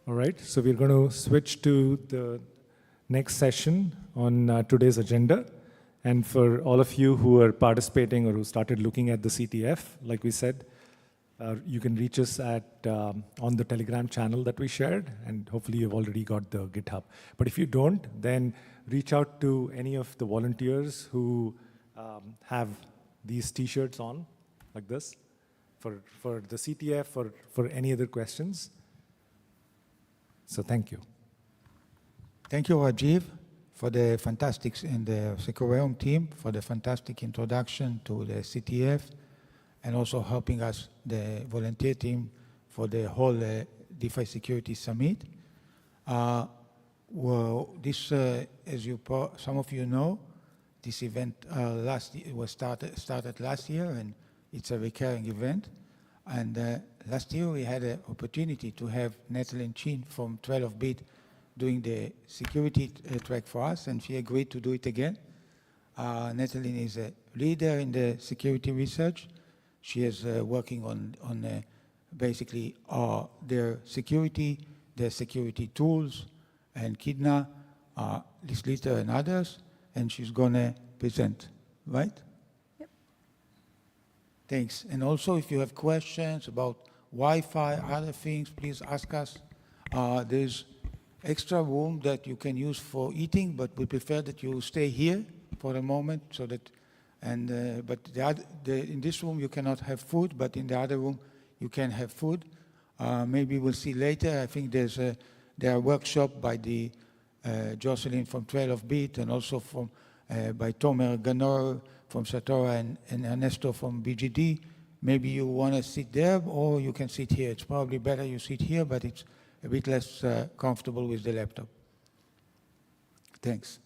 All right, so we're going to switch to the next session on today's agenda. And for all of you who are participating or who started looking at the CTF, like we said, you can reach us at on the Telegram channel that we shared, and hopefully you've already got the GitHub. But if you don't, then reach out to any of the volunteers who have these T-shirts on, like this, for the CTF or for any other questions. So thank you. Thank you, Rajiv, for the fantastic, and the Secureum team for the fantastic introduction to the CTF, and also helping us, the volunteer team, for the whole DeFi Security Summit. Well, this, as some of you know, this event last year was started last year, and it's a recurring event. And last year we had an opportunity to have Natalie Chin from 12-bit doing the security track for us, and she agreed to do it again. Natalie is a leader in the security research. She is working on basically their security tools, and Kidna, this leader and others, and she's gonna present, right? Yep. Thanks. And also, if you have questions about Wi-Fi, other things, please ask us. There's extra room that you can use for eating, but we prefer that you stay here for a moment, so that, and but in this room you cannot have food, but in the other room you can have food. Maybe we'll see later. I think there are workshop by the Jocelyn from 12-bit, and also from by Tomer Ganor from Satora, and Ernesto from BGD. Maybe you want to sit there, or you can sit here. It's probably better you sit here, but it's a bit less comfortable with the laptop. Thanks.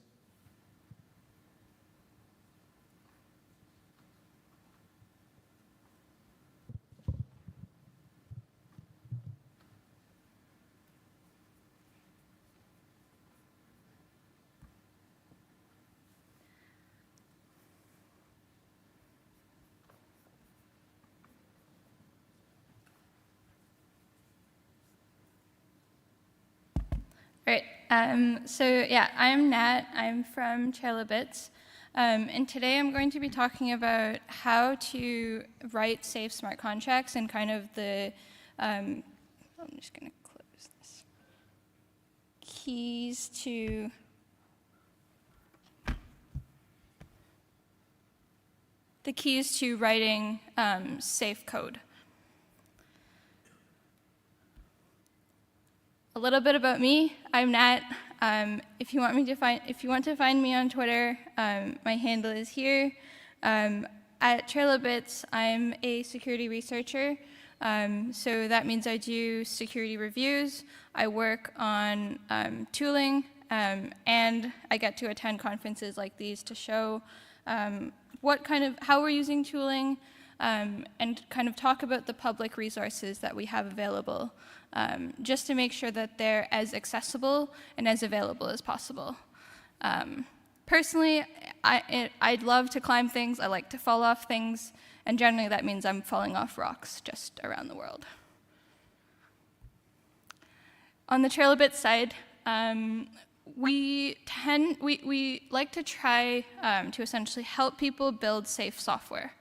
Right. So yeah, I'm Nat. I'm from Chairlabits. And today I'm going to be talking about how to write safe smart contracts and kind of the, I'm just going to close this, keys to writing safe code. A little bit about me. I'm Nat. If you want to find me on Twitter, my handle is here. At Trailabits, I'm a security researcher. So that means I do security reviews. I work on tooling, and I get to attend conferences like these to show how we're using tooling, and kind of talk about the public resources that we have available. Just to make sure that they're as accessible and as available as possible. Personally, I'd love to climb things, I like to fall off things, and generally that means I'm falling off rocks just around the world. On the Trailabit side, we like to try to essentially help people build safe software.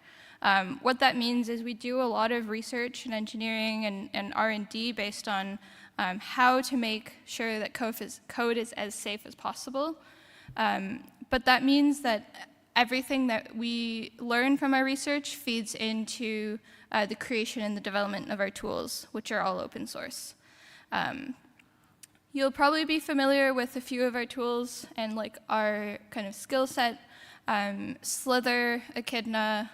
What that means is we do a lot of research and engineering and R&D based on how to make sure that code is as safe as possible. But that means that everything that we learn from our research feeds into the creation and the development of our tools, which are all open source. You'll probably be familiar with a few of our tools and like our kind of skill set. Slither, Echidna,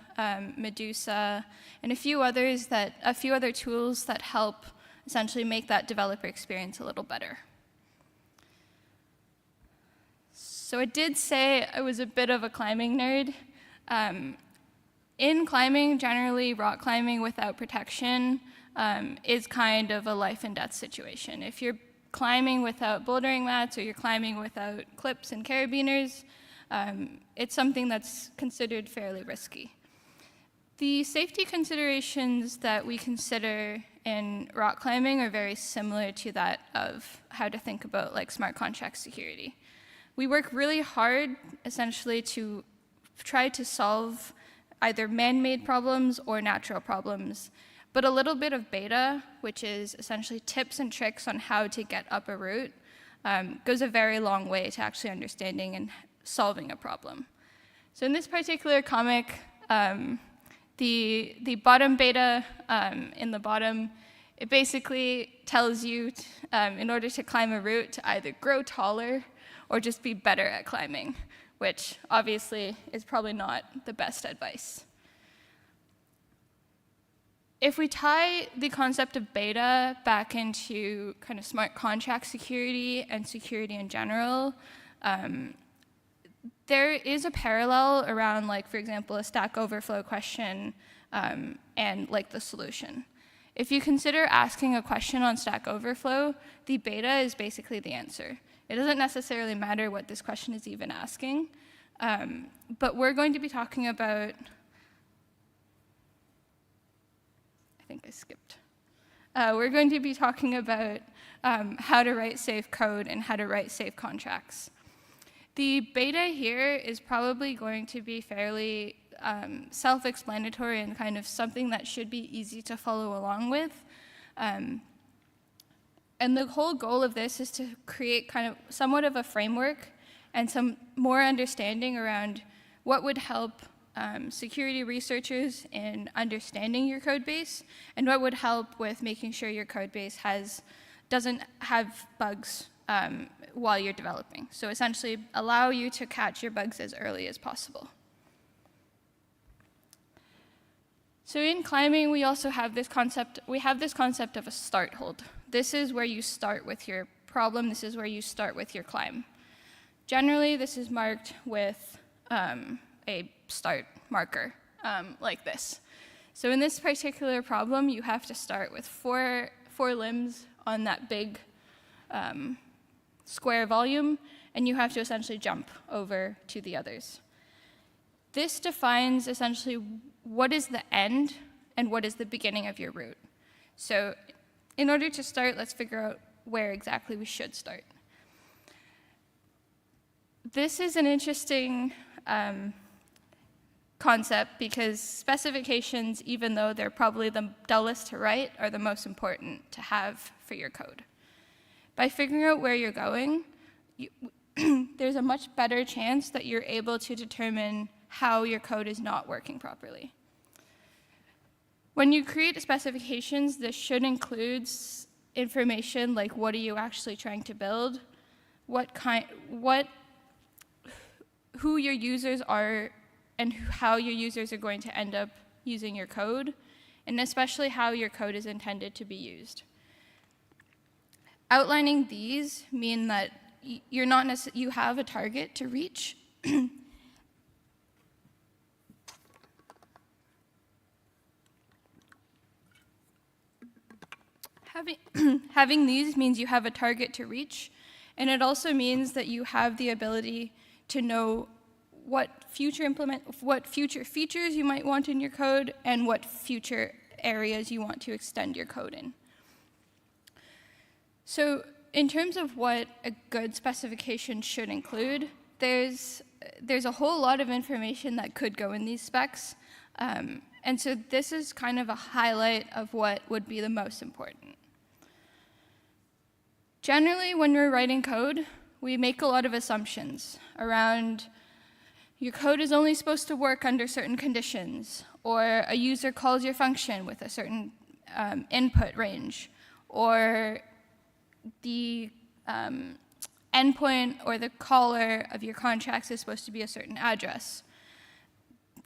Medusa, and a few other tools that help essentially make that developer experience a little better. So I did say I was a bit of a climbing nerd. In climbing, generally rock climbing without protection is kind of a life and death situation. If you're climbing without bouldering mats or you're climbing without clips and carabiners, it's something that's considered fairly risky. The safety considerations that we consider in rock climbing are very similar to that of how to think about like smart contract security. We work really hard essentially to try to solve either man-made problems or natural problems, but a little bit of beta, which is essentially tips and tricks on how to get up a route, goes a very long way to actually understanding and solving a problem. So in this particular comic, the bottom beta in the bottom, it basically tells you in order to climb a route to either grow taller or just be better at climbing, which obviously is probably not the best advice. If we tie the concept of beta back into kind of smart contract security and security in general, there is a parallel around, like, for example, a Stack Overflow question and like the solution. If you consider asking a question on Stack Overflow, the beta is basically the answer. It doesn't necessarily matter what this question is even asking, but we're going to be talking about, I think I skipped. We're going to be talking about how to write safe code and how to write safe contracts. The beta here is probably going to be fairly self-explanatory and kind of something that should be easy to follow along with. And the whole goal of this is to create kind of somewhat of a framework and some more understanding around what would help security researchers in understanding your code base and what would help with making sure your code base doesn't have bugs while you're developing. So essentially allow you to catch your bugs as early as possible. So in climbing, we also have this concept of a start hold. This is where you start with your problem. This is where you start with your climb. Generally, this is marked with a start marker like this. So in this particular problem, you have to start with four limbs on that big square volume, and you have to essentially jump over to the others. This defines essentially what is the end and what is the beginning of your route. So in order to start, let's figure out where exactly we should start. This is an interesting concept because specifications, even though they're probably the dullest to write, are the most important to have for your code. By figuring out where you're going, there's a much better chance that you're able to determine how your code is not working properly. When you create specifications, this should include information like what are you actually trying to build, who your users are, and how your users are going to end up using your code, and especially how your code is intended to be used. Outlining these mean that you have a target to reach. Having these means you have a target to reach, and it also means that you have the ability to know what future features you might want in your code and what future areas you want to extend your code in. So in terms of what a good specification should include, there's a whole lot of information that could go in these specs. And so this is kind of a highlight of what would be the most important. Generally, when we're writing code, we make a lot of assumptions around your code is only supposed to work under certain conditions, or a user calls your function with a certain input range, or the endpoint or the caller of your contracts is supposed to be a certain address.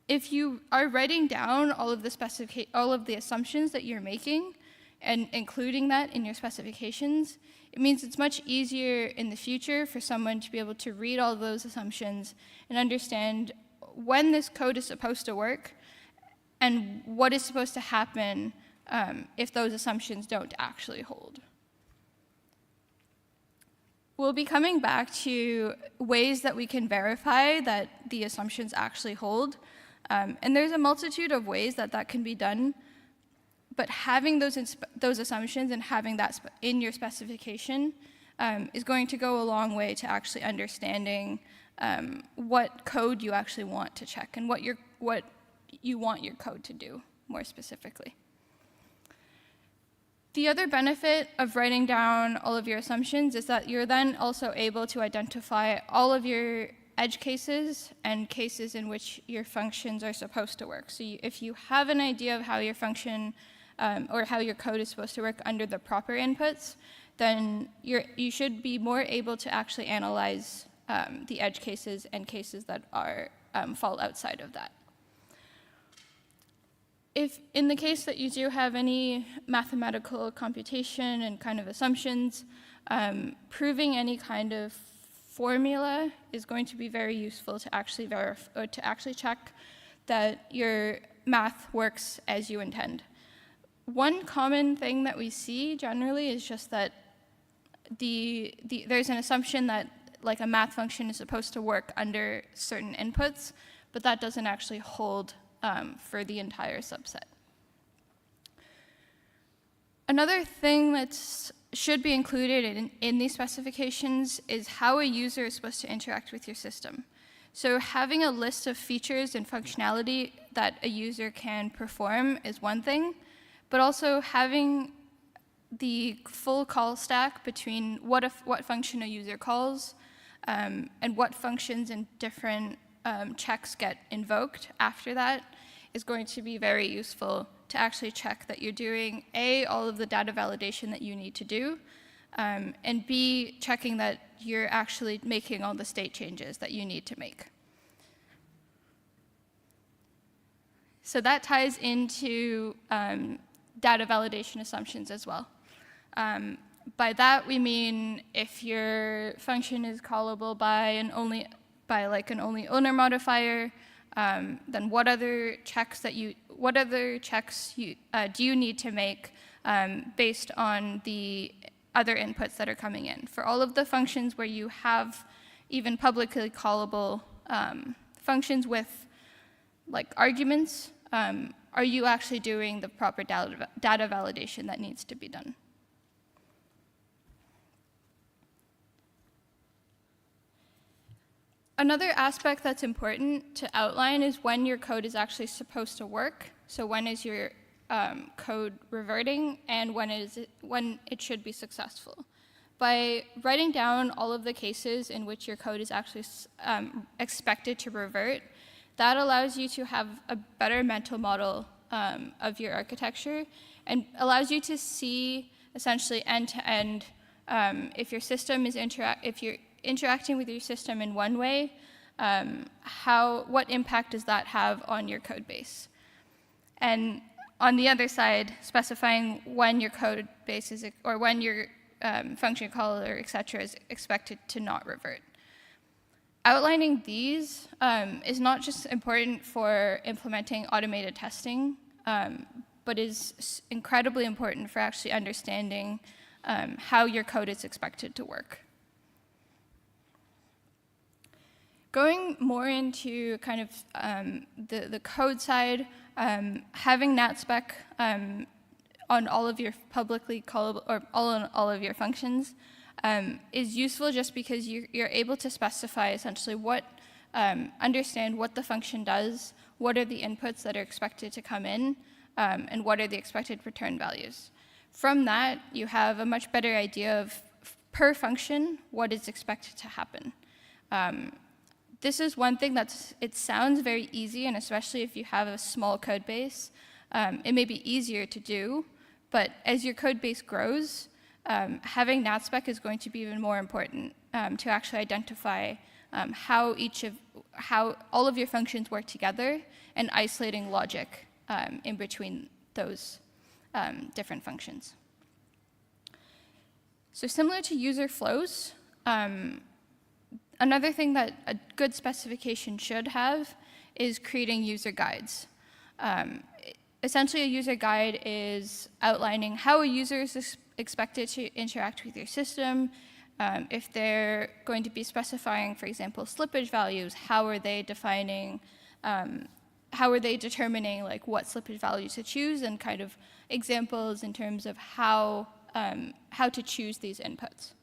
If you are writing down all of the assumptions that you're making and including that in your specifications, it means it's much easier in the future for someone to be able to read all those assumptions and understand when this code is supposed to work and what is supposed to happen if those assumptions don't actually hold. We'll be coming back to ways that we can verify that the assumptions actually hold. And there's a multitude of ways that that can be done, but having those assumptions and having that in your specification is going to go a long way to actually understanding what code you actually want to check and what you want your code to do more specifically. The other benefit of writing down all of your assumptions is that you're then also able to identify all of your edge cases and cases in which your functions are supposed to work. So if you have an idea of how your function or how your code is supposed to work under the proper inputs, then you should be more able to actually analyze the edge cases and cases that fall outside of that. If in the case that you do have any mathematical computation and kind of assumptions, proving any kind of formula is going to be very useful to actually check that your math works as you intend. One common thing that we see generally is just that there's an assumption that like a math function is supposed to work under certain inputs, but that doesn't actually hold for the entire subset. Another thing that should be included in these specifications is how a user is supposed to interact with your system. So having a list of features and functionality that a user can perform is one thing, but also having the full call stack between what function a user calls and what functions and different checks get invoked after that is going to be very useful to actually check that you're doing A, all of the data validation that you need to do, and B, checking that you're actually making all the state changes that you need to make. So that ties into data validation assumptions as well. By that we mean if your function is callable by an only owner modifier, then what other checks do you need to make based on the other inputs that are coming in? For all of the functions where you have even publicly callable functions with like arguments, are you actually doing the proper data validation that needs to be done? Another aspect that's important to outline is when your code is actually supposed to work. So when is your code reverting and when it should be successful. By writing down all of the cases in which your code is actually expected to revert, that allows you to have a better mental model of your architecture and allows you to see essentially end to end if your system is interacting with your system in one way, what impact does that have on your code base? And on the other side, specifying when your code base is, or when your function call or et cetera is expected to not revert. Outlining these is not just important for implementing automated testing, but is incredibly important for actually understanding how your code is expected to work. Going more into kind of the code side, having NatSpec on all of your publicly callable, or on all of your functions is useful just because you're able to specify essentially understand what the function does, what are the inputs that are expected to come in, and what are the expected return values. From that, you have a much better idea of, per function, what is expected to happen. This is one thing it sounds very easy, and especially if you have a small code base, it may be easier to do, but as your code base grows, having NatSpec is going to be even more important to actually identify how all of your functions work together and isolating logic in between those different functions. So similar to user flows, another thing that a good specification should have is creating user guides. Essentially, a user guide is outlining how a user is expected to interact with your system. If they're going to be specifying, for example, slippage values, how are they defining how are they determining like what slippage value to choose, and kind of examples in terms of how to choose these inputs.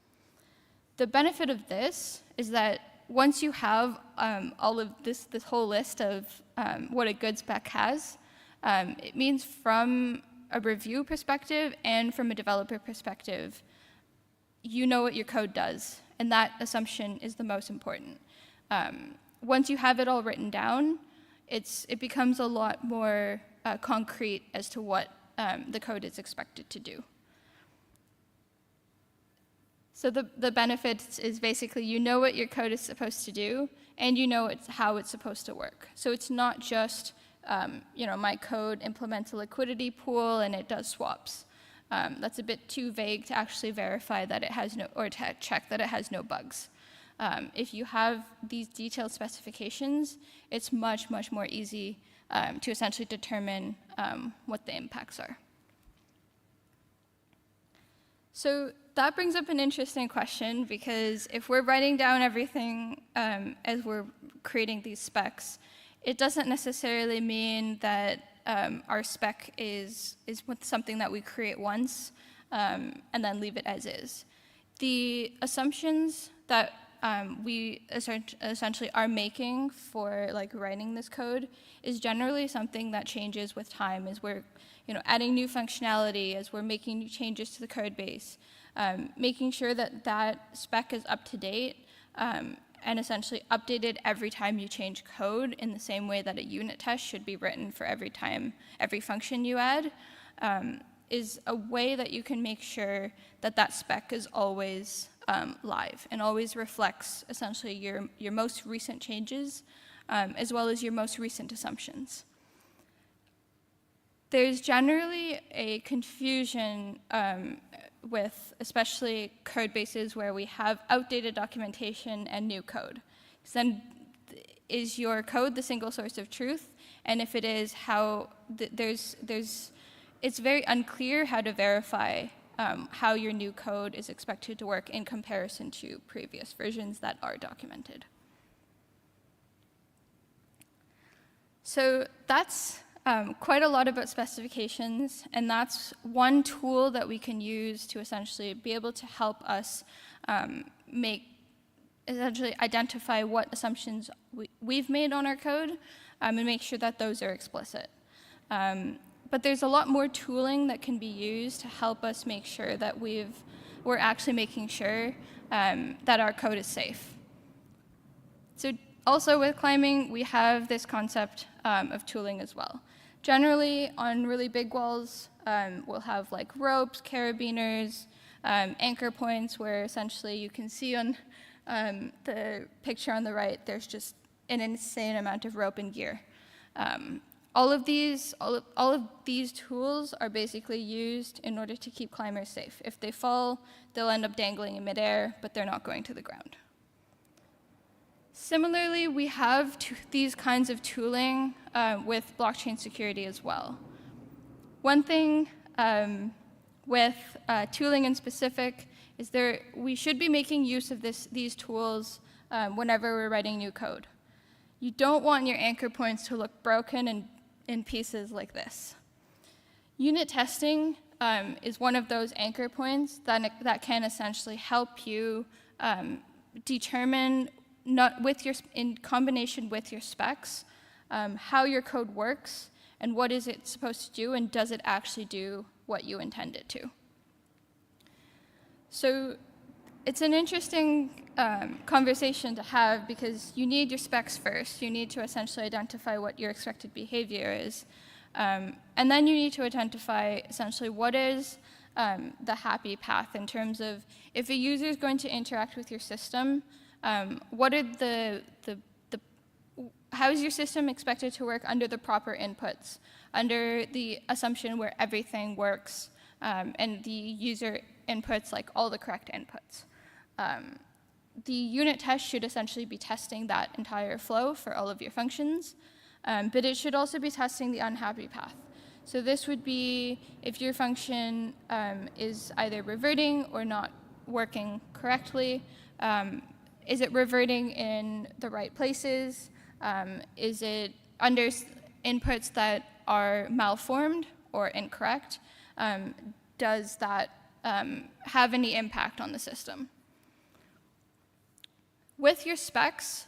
The benefit of this is that once you have all of this whole list of what a good spec has, it means from a review perspective and from a developer perspective, you know what your code does, and that assumption is the most important. Once you have it all written down, it becomes a lot more concrete as to what the code is expected to do. So the benefits is basically you know what your code is supposed to do, and you know how it's supposed to work. So it's not just, my code implements a liquidity pool and it does swaps. That's a bit too vague to actually verify that it has or to check that it has no bugs. If you have these detailed specifications, it's much, much more easy to essentially determine what the impacts are. So that brings up an interesting question, because if we're writing down everything as we're creating these specs, it doesn't necessarily mean that our spec is something that we create once and then leave it as is. The assumptions that we essentially are making for like writing this code is generally something that changes with time as we're adding new functionality, as we're making new changes to the code base, making sure that that spec is up to date and essentially updated every time you change code, in the same way that a unit test should be written for every function you add, is a way that you can make sure that that spec is always live and always reflects essentially your most recent changes as well as your most recent assumptions. There's generally a confusion with especially code bases where we have outdated documentation and new code. So then is your code the single source of truth? And if it is, how it's very unclear how to verify how your new code is expected to work in comparison to previous versions that are documented. So that's quite a lot about specifications, and that's one tool that we can use to essentially be able to help us essentially identify what assumptions we've made on our code and make sure that those are explicit. But there's a lot more tooling that can be used to help us make sure that we're actually making sure that our code is safe. So also with climbing, we have this concept of tooling as well. Generally, on really big walls, we'll have like ropes, carabiners, anchor points, where essentially you can see on the picture on the right, there's just an insane amount of rope and gear. All of these tools are basically used in order to keep climbers safe. If they fall, they'll end up dangling in midair, but they're not going to the ground. Similarly, we have these kinds of tooling with blockchain security as well. One thing with tooling in specific is we should be making use of these tools whenever we're writing new code. You don't want your anchor points to look broken and in pieces like this. Unit testing is one of those anchor points that can essentially help you determine, in combination with your specs, how your code works and what is it supposed to do, and does it actually do what you intend it to. So it's an interesting conversation to have, because you need your specs first. You need to essentially identify what your expected behavior is. And then you need to identify essentially what is the happy path in terms of if a user is going to interact with your system, what are how is your system expected to work under the proper inputs, under the assumption where everything works, and the user inputs like all the correct inputs. The unit test should essentially be testing that entire flow for all of your functions, but it should also be testing the unhappy path. So this would be if your function is either reverting or not working correctly. Is it reverting in the right places? Is it inputs that are malformed or incorrect, does that have any impact on the system? With your specs,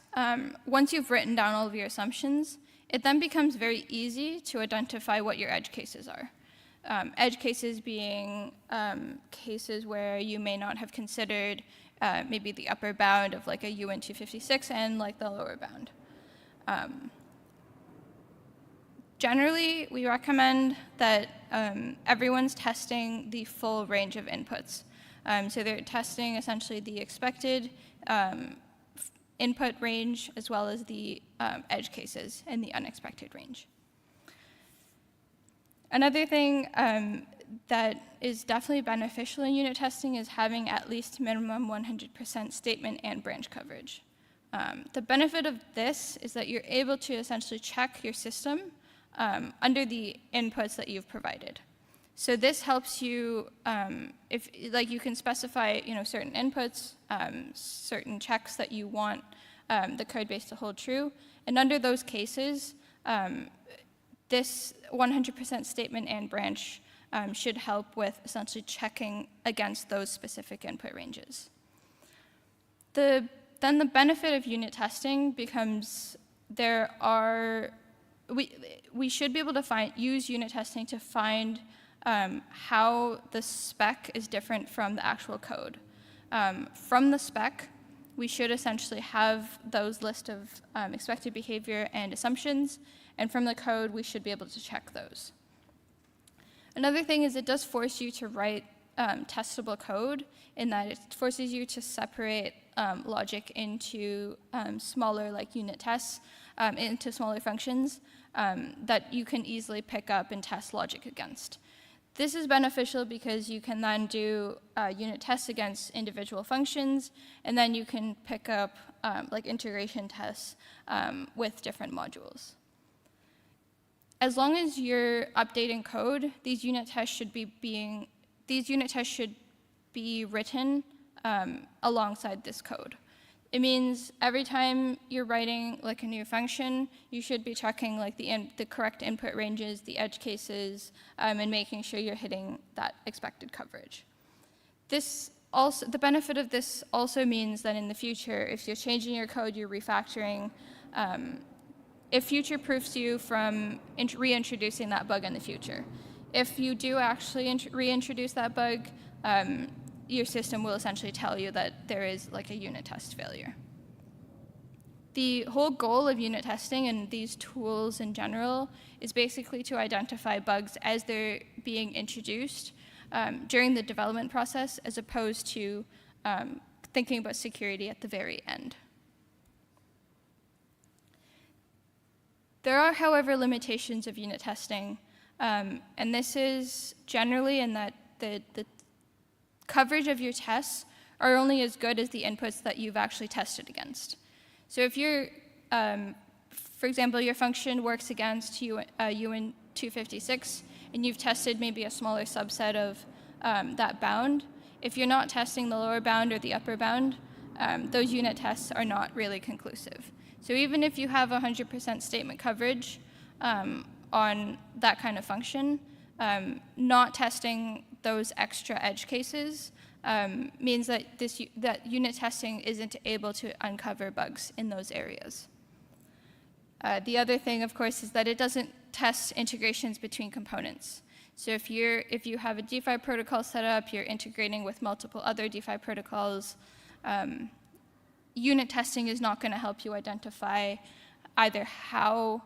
once you've written down all of your assumptions, it then becomes very easy to identify what your edge cases are. Edge cases being cases where you may not have considered maybe the upper bound of like a UN 256 and like the lower bound. Generally, we recommend that everyone's testing the full range of inputs. So they're testing essentially the expected input range as well as the edge cases in the unexpected range. Another thing that is definitely beneficial in unit testing is having at least minimum 100% statement and branch coverage. The benefit of this is that you're able to essentially check your system under the inputs that you've provided. So this helps you, if like you can specify, certain inputs, certain checks that you want the code base to hold true, and under those cases, this 100% statement and branch should help with essentially checking against those specific input ranges. Then the benefit of unit testing becomes we should be able to use unit testing to find how the spec is different from the actual code. From the spec, we should essentially have those list of expected behavior and assumptions, and from the code, we should be able to check those. Another thing is it does force you to write testable code in that it forces you to separate logic into smaller like unit tests, into smaller functions that you can easily pick up and test logic against. This is beneficial because you can then do unit tests against individual functions, and then you can pick up like integration tests with different modules. As long as you're updating code, these unit tests should be written alongside this code. It means every time you're writing like a new function, you should be checking like the correct input ranges, the edge cases, and making sure you're hitting that expected coverage. The benefit of this also means that in the future, if you're changing your code, you're refactoring, it future-proofs you from reintroducing that bug in the future. If you do actually reintroduce that bug, your system will essentially tell you that there is like a unit test failure. The whole goal of unit testing and these tools in general is basically to identify bugs as they're being introduced during the development process, as opposed to thinking about security at the very end. There are, however, limitations of unit testing, and this is generally in that the coverage of your tests are only as good as the inputs that you've actually tested against. So if you're, for example, your function works against UN 256, and you've tested maybe a smaller subset of that bound, if you're not testing the lower bound or the upper bound, those unit tests are not really conclusive. So even if you have 100% statement coverage on that kind of function, not testing those extra edge cases means that that unit testing isn't able to uncover bugs in those areas. The other thing, of course, is that it doesn't test integrations between components. So if you have a DeFi protocol set up, you're integrating with multiple other DeFi protocols, unit testing is not going to help you identify either how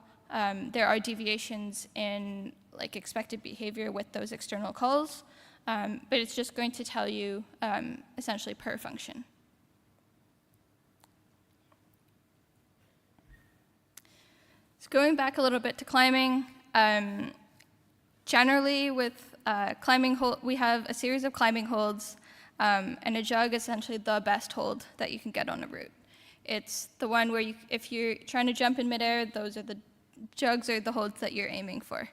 there are deviations in like expected behavior with those external calls, but it's just going to tell you essentially per function. So going back a little bit to climbing, generally with climbing hold, we have a series of climbing holds, and a jug is essentially the best hold that you can get on a route. It's the one where if you're trying to jump in midair, jugs are the holds that you're aiming for.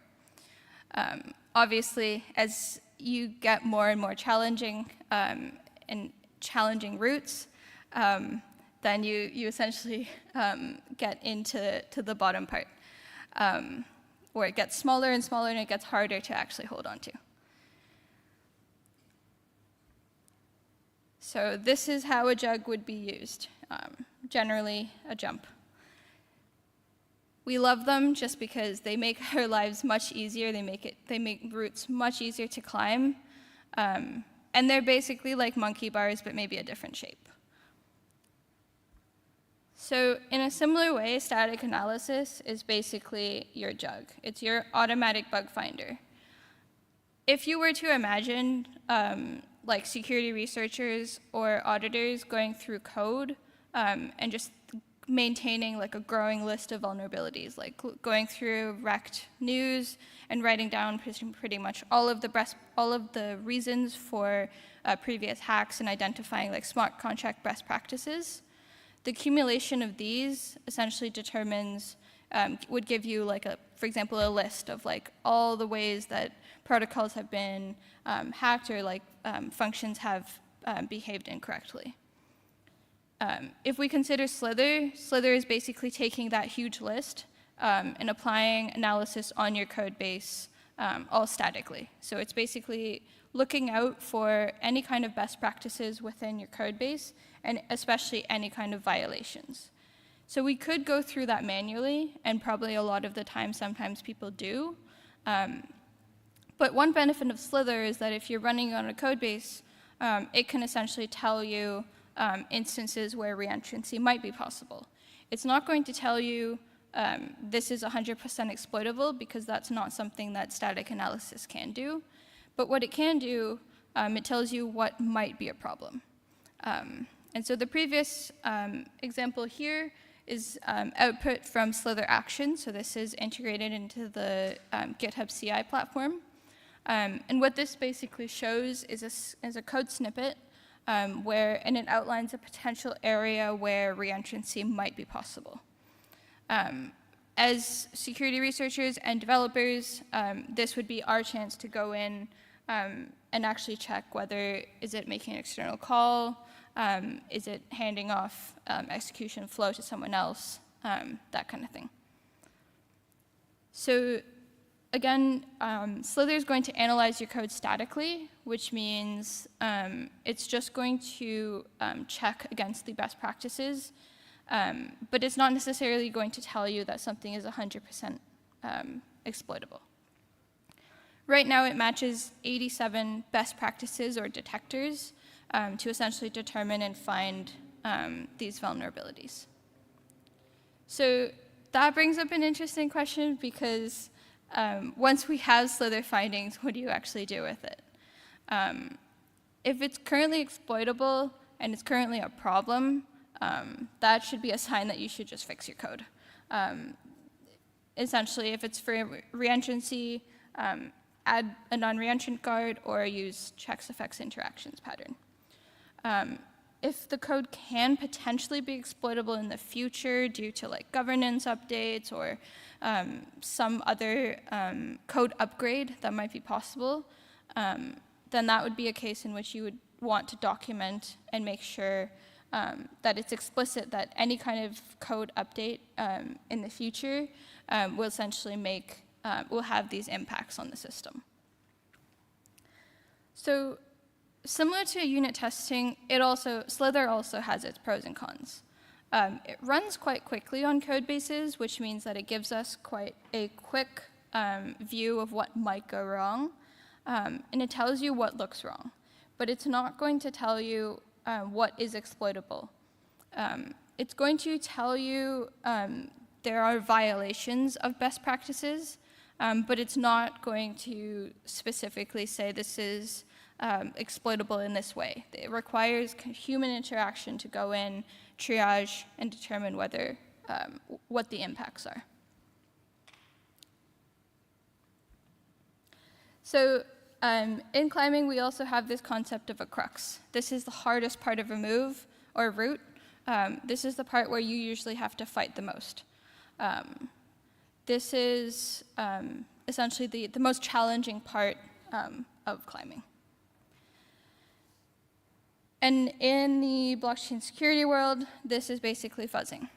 Obviously, as you get more and more challenging and challenging routes, then you essentially get into the bottom part. where it gets smaller and smaller and it gets harder to actually hold on to. So this is how a jug would be used, generally a jump. We love them just because they make our lives much easier. They make routes much easier to climb. And they're basically like monkey bars, but maybe a different shape. So in a similar way, static analysis is basically your jug. It's your automatic bug finder. If you were to imagine like security researchers or auditors going through code and just maintaining like a growing list of vulnerabilities, like going through wrecked news and writing down pretty much all of the reasons for previous hacks and identifying like smart contract best practices. The accumulation of these essentially determines, would give you like for example, a list of like all the ways that protocols have been hacked or like functions have behaved incorrectly. If we consider Slither, Slither is basically taking that huge list and applying analysis on your code base all statically. So it's basically looking out for any kind of best practices within your code base, and especially any kind of violations. So we could go through that manually, and probably a lot of the time, sometimes people do. But one benefit of Slither is that if you're running on a code base, it can essentially tell you instances where reentrancy might be possible. It's not going to tell you this is 100% exploitable, because that's not something that static analysis can do. But what it can do, it tells you what might be a problem. And so the previous example here is output from Slither Action. So this is integrated into the GitHub CI platform. And what this basically shows is a code snippet and it outlines a potential area where reentrancy might be possible. As security researchers and developers, this would be our chance to go in and actually check whether is it making an external call, is it handing off execution flow to someone else, that kind of thing. So again, Slither is going to analyze your code statically, which means it's just going to check against the best practices, but it's not necessarily going to tell you that something is 100% exploitable. Right now, it matches 87 best practices or detectors to essentially determine and find these vulnerabilities. So that brings up an interesting question, because once we have Slither findings, what do you actually do with it? If it's currently exploitable and it's currently a problem, that should be a sign that you should just fix your code. Essentially, if it's for reentrancy, add a non-reentrant guard or use checks effects interactions pattern. If the code can potentially be exploitable in the future due to like governance updates or some other code upgrade that might be possible, then that would be a case in which you would want to document and make sure that it's explicit that any kind of code update in the future will essentially will have these impacts on the system. So similar to unit testing, Slither also has its pros and cons. It runs quite quickly on code bases, which means that it gives us quite a quick view of what might go wrong, and it tells you what looks wrong, but it's not going to tell you what is exploitable. It's going to tell you there are violations of best practices, but it's not going to specifically say this is exploitable in this way. It requires human interaction to go in, triage, and determine what the impacts are. So in climbing, we also have this concept of a crux. This is the hardest part of a move or route. This is the part where you usually have to fight the most. This is essentially the most challenging part of climbing. And in the blockchain security world, this is basically fuzzing.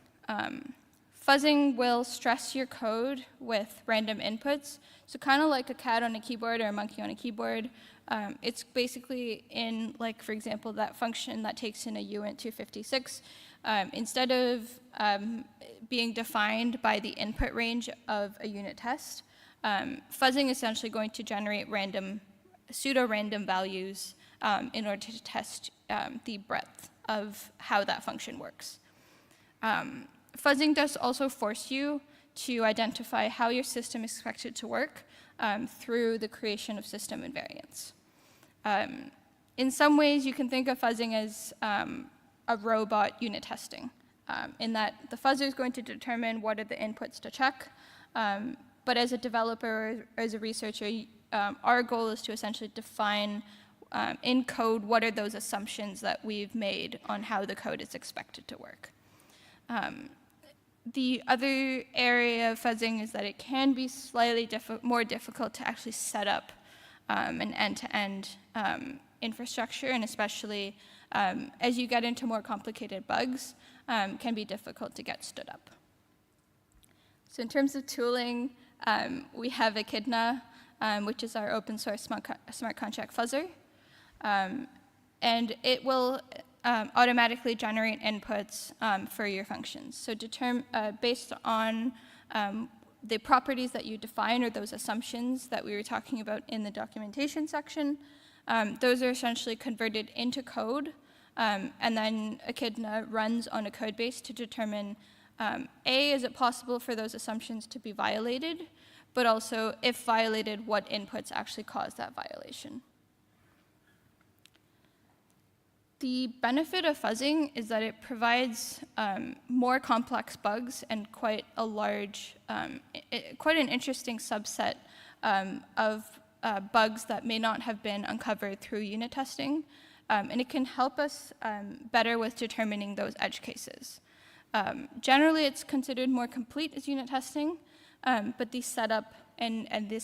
Fuzzing will stress your code with random inputs. So kind of like a cat on a keyboard or a monkey on a keyboard. It's basically in, like, for example, that function that takes in a uint 256. Instead of being defined by the input range of a unit test, fuzzing is essentially going to generate pseudo-random values in order to test the breadth of how that function works. Fuzzing does also force you to identify how your system is expected to work through the creation of system invariants. In some ways, you can think of fuzzing as a robot unit testing, in that the fuzzer is going to determine what are the inputs to check, but as a developer or as a researcher, our goal is to essentially define in code what are those assumptions that we've made on how the code is expected to work. The other area of fuzzing is that it can be slightly more difficult to actually set up an end-to-end infrastructure, and especially as you get into more complicated bugs, can be difficult to get stood up. So in terms of tooling, we have Echidna, which is our open source smart contract fuzzer. And it will automatically generate inputs for your functions. So based on the properties that you define, or those assumptions that we were talking about in the documentation section, those are essentially converted into code, and then Echidna runs on a code base to determine, A, is it possible for those assumptions to be violated, but also, if violated, what inputs actually cause that violation. The benefit of fuzzing is that it provides more complex bugs and quite a large, quite an interesting subset of bugs that may not have been uncovered through unit testing. And it can help us better with determining those edge cases. Generally, it's considered more complete as unit testing, but the setup and the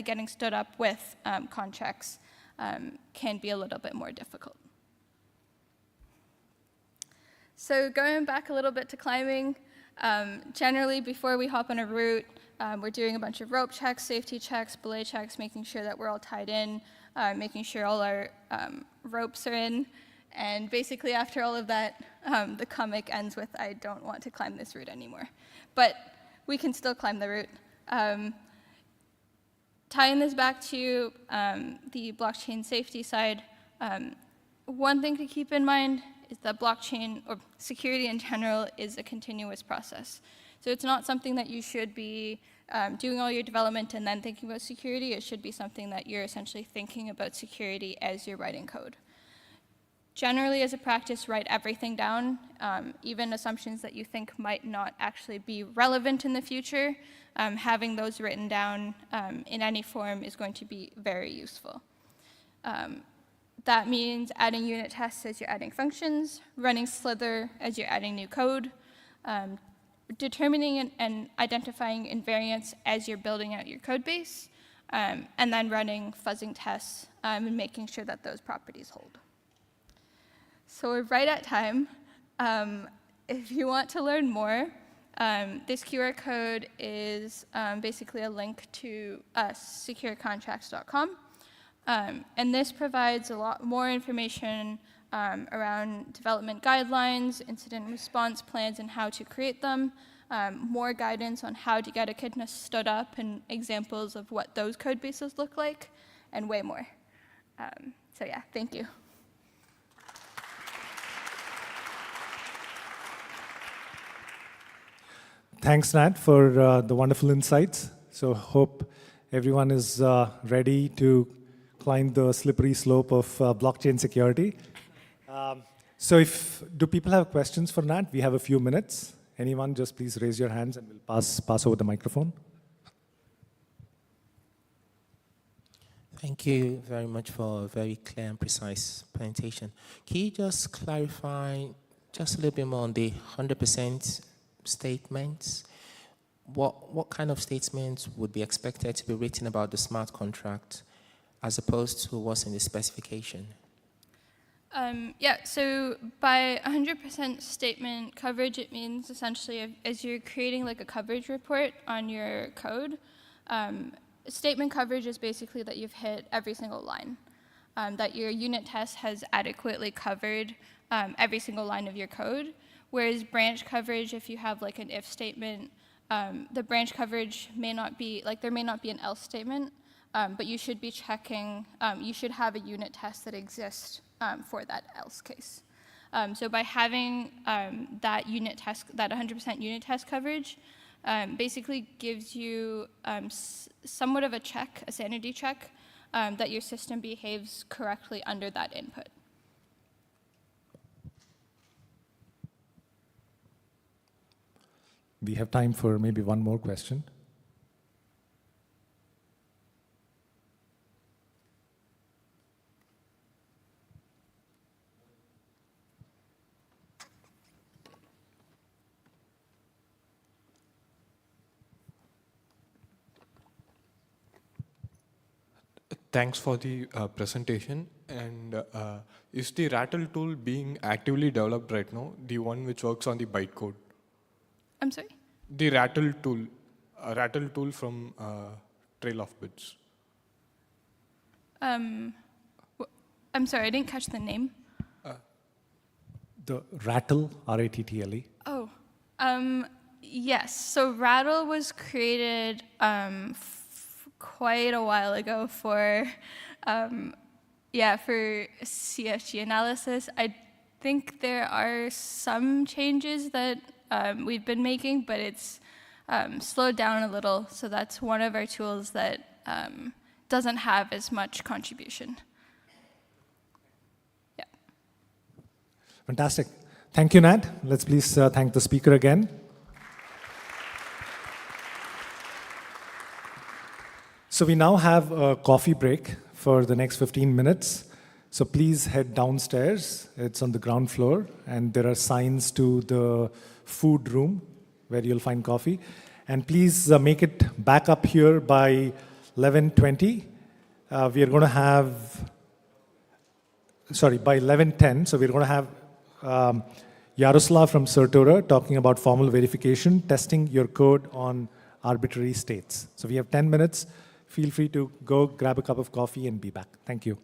getting stood up with contracts can be a little bit more difficult. So going back a little bit to climbing, generally before we hop on a route, we're doing a bunch of rope checks, safety checks, belay checks, making sure that we're all tied in, making sure all our ropes are in. And basically after all of that, the comic ends with, I don't want to climb this route anymore. But we can still climb the route. Tying this back to the blockchain safety side, one thing to keep in mind is that blockchain, or security in general, is a continuous process. So it's not something that you should be doing all your development and then thinking about security. It should be something that you're essentially thinking about security as you're writing code. Generally, as a practice, write everything down, even assumptions that you think might not actually be relevant in the future. Having those written down in any form is going to be very useful. That means adding unit tests as you're adding functions, running Slither as you're adding new code, determining and identifying invariants as you're building out your code base, and then running fuzzing tests and making sure that those properties hold. So we're right at time. If you want to learn more, this QR code is basically a link to securecontracts.com. And this provides a lot more information around development guidelines, incident response plans, and how to create them, more guidance on how to get Echidna stood up and examples of what those code bases look like, and way more. So yeah, thank you. Thanks, Nat, for the wonderful insights. So hope everyone is ready to climb the slippery slope of blockchain security. So do people have questions for Nat? We have a few minutes. Anyone, just please raise your hands and we'll pass over the microphone. Thank you very much for a very clear and precise presentation. Can you just clarify just a little bit more on the 100% statements? What kind of statements would be expected to be written about the smart contract as opposed to what's in the specification? Yeah, so by 100% statement coverage, it means essentially as you're creating like a coverage report on your code, statement coverage is basically that you've hit every single line, that your unit test has adequately covered every single line of your code, whereas branch coverage, if you have like an if statement, the branch coverage may not be, like there may not be an else statement, but you should be checking, you should have a unit test that exists for that else case. So by having that unit test, that 100% unit test coverage, basically gives you somewhat of a check, a sanity check, that your system behaves correctly under that input. We have time for maybe one more question. Thanks for the presentation. And is the Rattle tool being actively developed right now, the one which works on the bytecode? I'm sorry? The Rattle tool from Trail of Bits. I'm sorry, I didn't catch the name. The Rattle, R-A-T-T-L-E. Oh, yes. So Rattle was created quite a while ago for, for CFG analysis. I think there are some changes that we've been making, but it's slowed down a little. So that's one of our tools that doesn't have as much contribution. Yeah. Fantastic. Thank you, Nat. Let's please thank the speaker again. So we now have a coffee break for the next 15 minutes. So please head downstairs. It's on the ground floor, and there are signs to the food room where you'll find coffee. And please make it back up here by 11:20. We are going to have, by 11:10. So we're going to have Yaroslav from Certora talking about formal verification, testing your code on arbitrary states. So we have 10 minutes. Feel free to go grab a cup of coffee and be back. Thank you.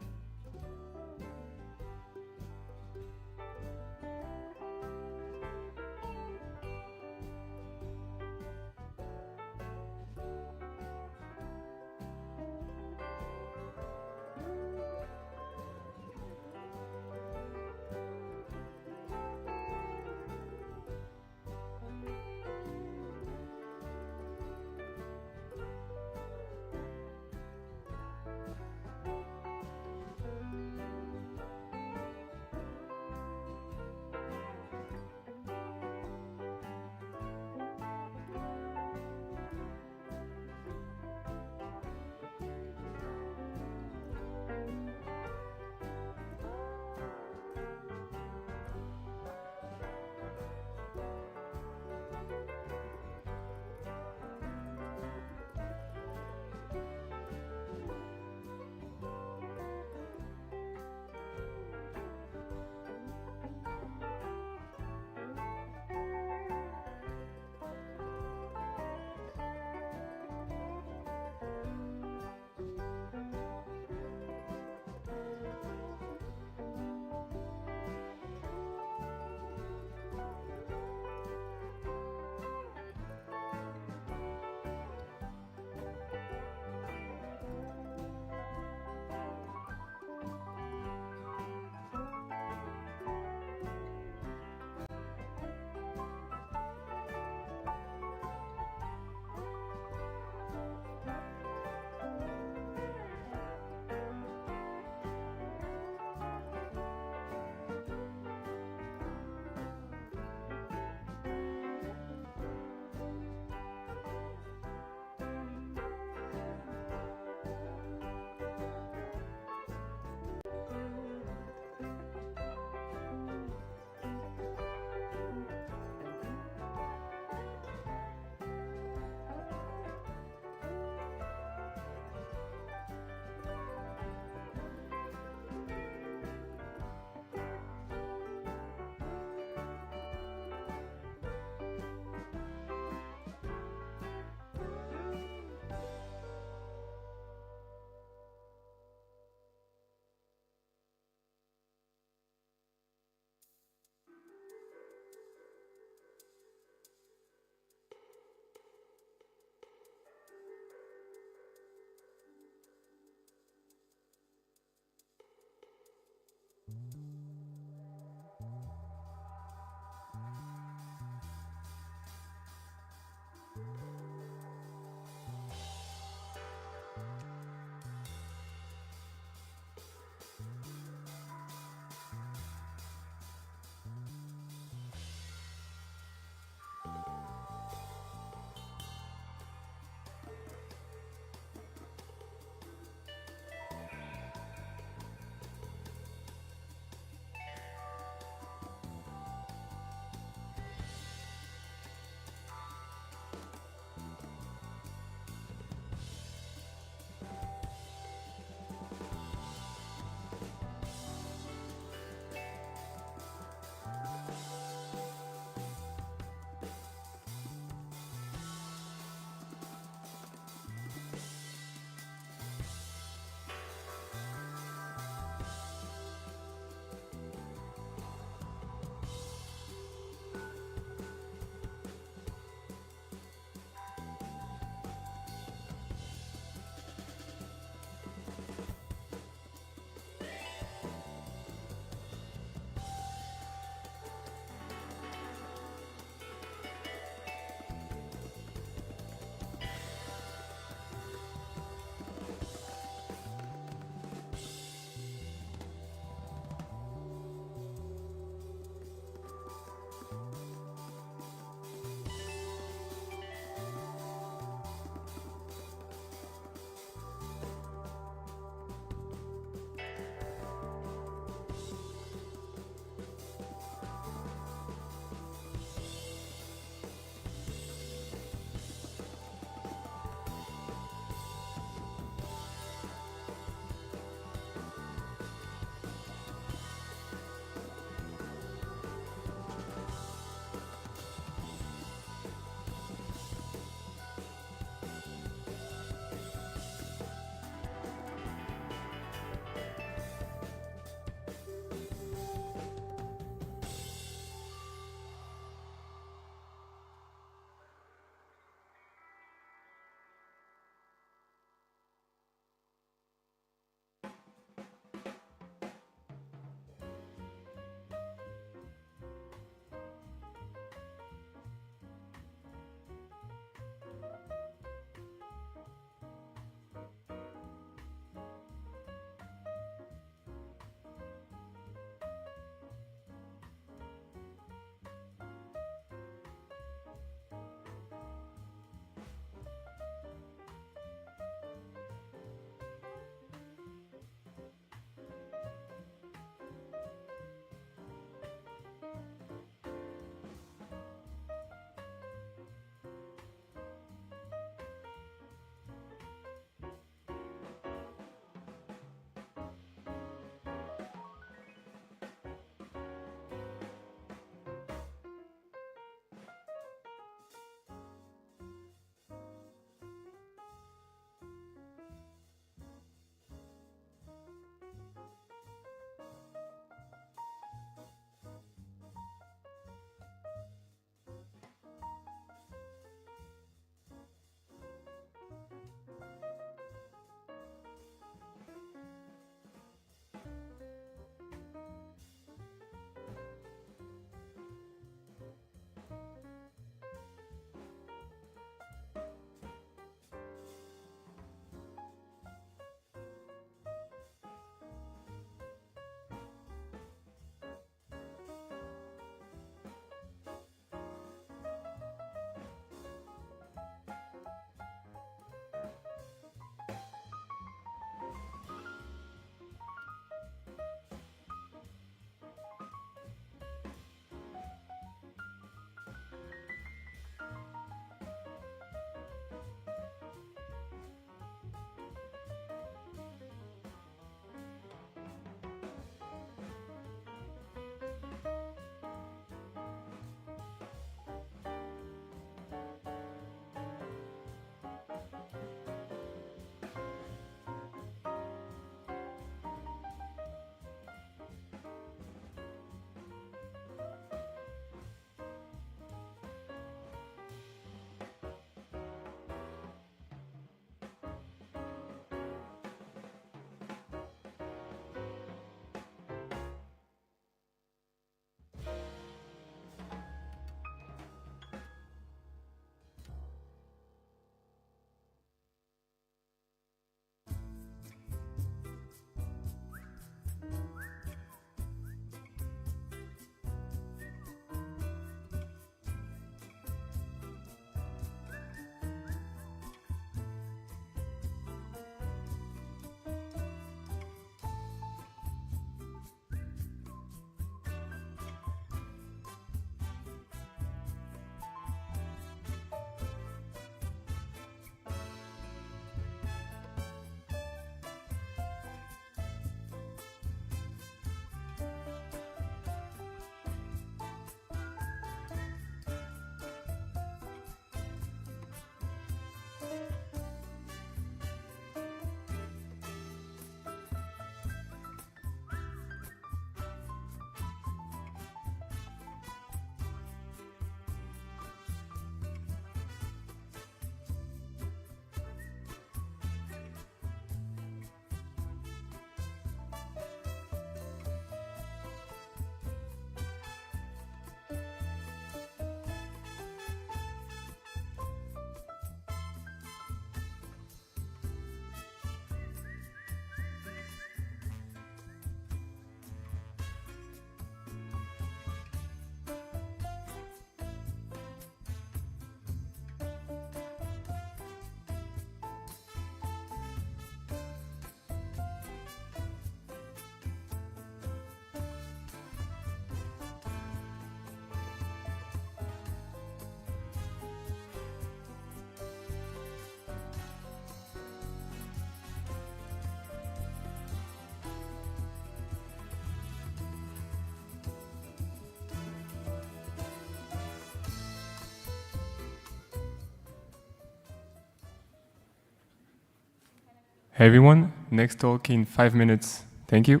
Hey everyone, next talk in 5 minutes. Thank you.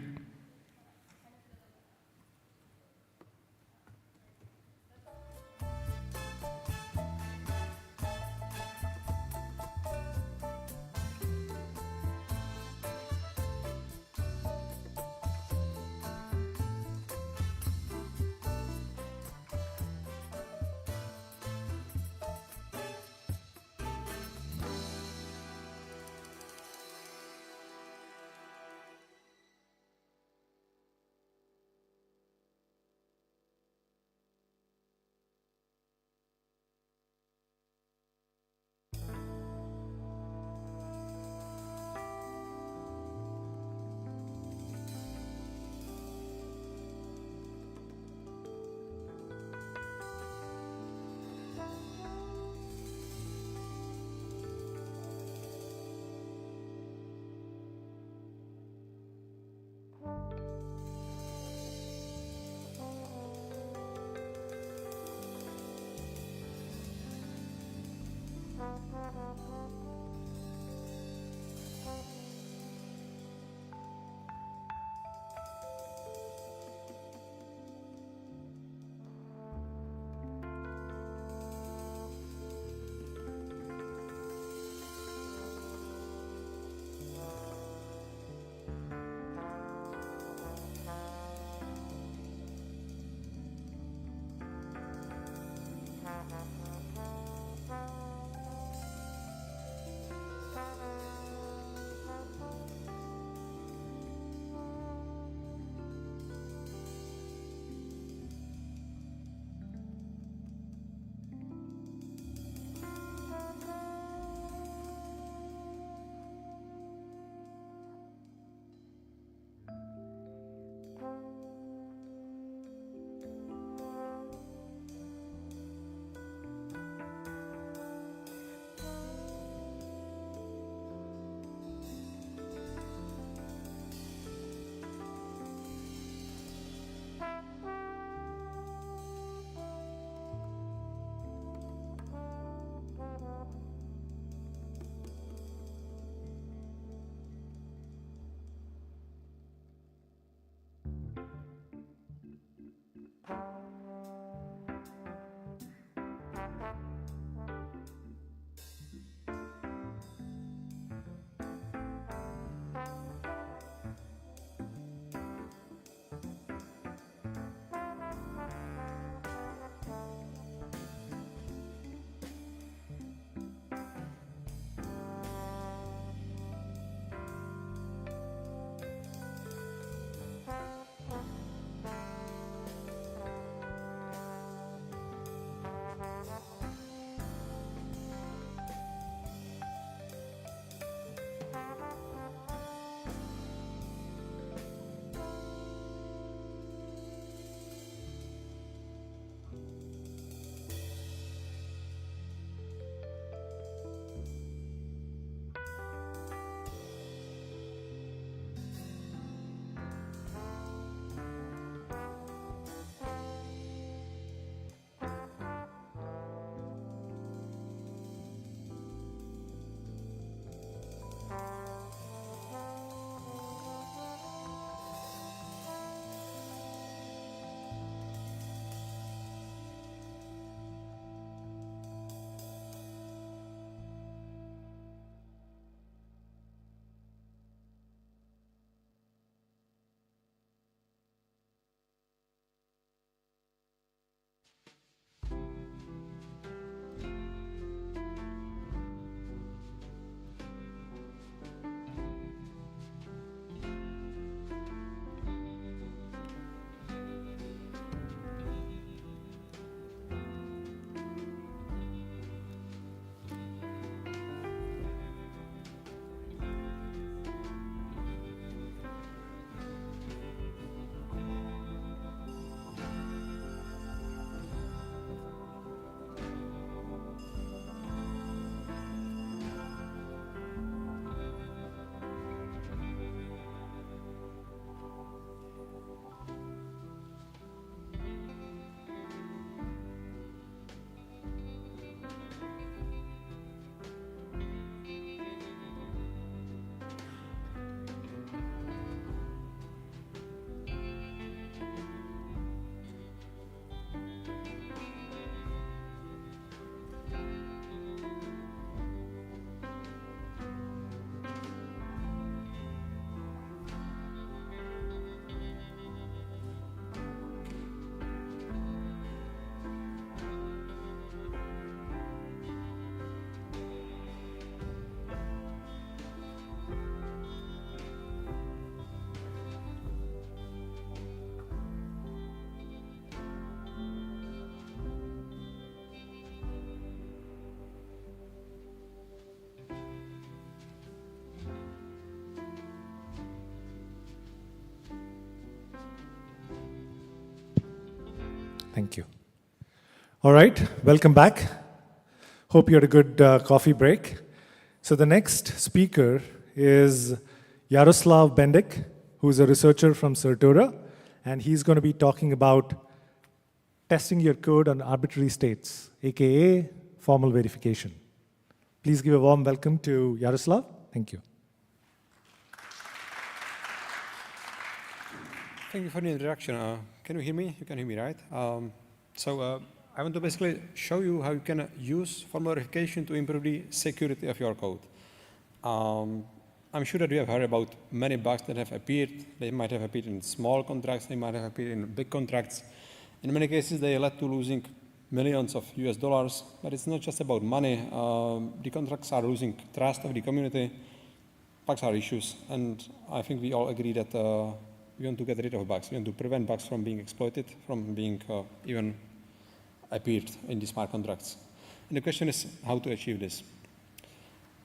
Thank you. All right, welcome back. Hope you had a good coffee break. So the next speaker is Yaroslav Bendik, who is a researcher from Certora, and he's going to be talking about testing your code on arbitrary states, aka formal verification. Please give a warm welcome to Yaroslav. Thank you. Thank you for the introduction. Can you hear me? You can hear me, right? I want to basically show you how you can use formal verification to improve the security of your code. I'm sure that you have heard about many bugs that have appeared. They might have appeared in small contracts, they might have appeared in big contracts. In many cases, they led to losing millions of US dollars, but it's not just about money. The contracts are losing trust of the community. Bugs are issues, and I think we all agree that we want to get rid of bugs. We want to prevent bugs from being exploited, from being even appeared in the smart contracts. And the question is how to achieve this.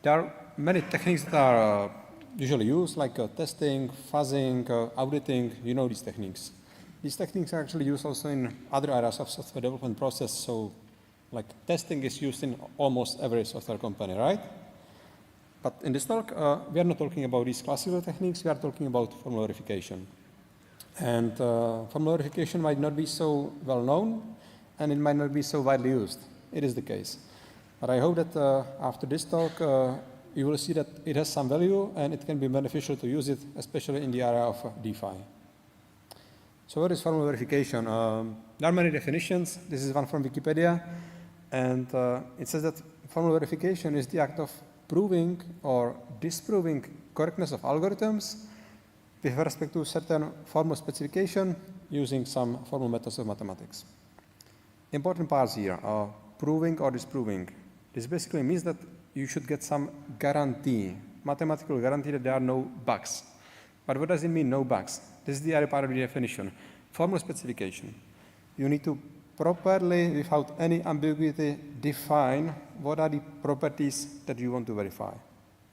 There are many techniques that are usually used, like testing, fuzzing, auditing. You know these techniques. These techniques are actually used also in other areas of software development process. So, like testing is used in almost every software company, right? But in this talk, we are not talking about these classical techniques. We are talking about formal verification. And formal verification might not be so well known, and it might not be so widely used. It is the case. But I hope that after this talk, you will see that it has some value and it can be beneficial to use it, especially in the area of DeFi. So what is formal verification? There are many definitions. This is one from Wikipedia. And it says that formal verification is the act of proving or disproving correctness of algorithms with respect to certain formal specification using some formal methods of mathematics. Important parts here are proving or disproving. This basically means that you should get some guarantee, mathematical guarantee that there are no bugs. But what does it mean, no bugs? This is the other part of the definition. Formal specification. You need to properly, without any ambiguity, define what are the properties that you want to verify.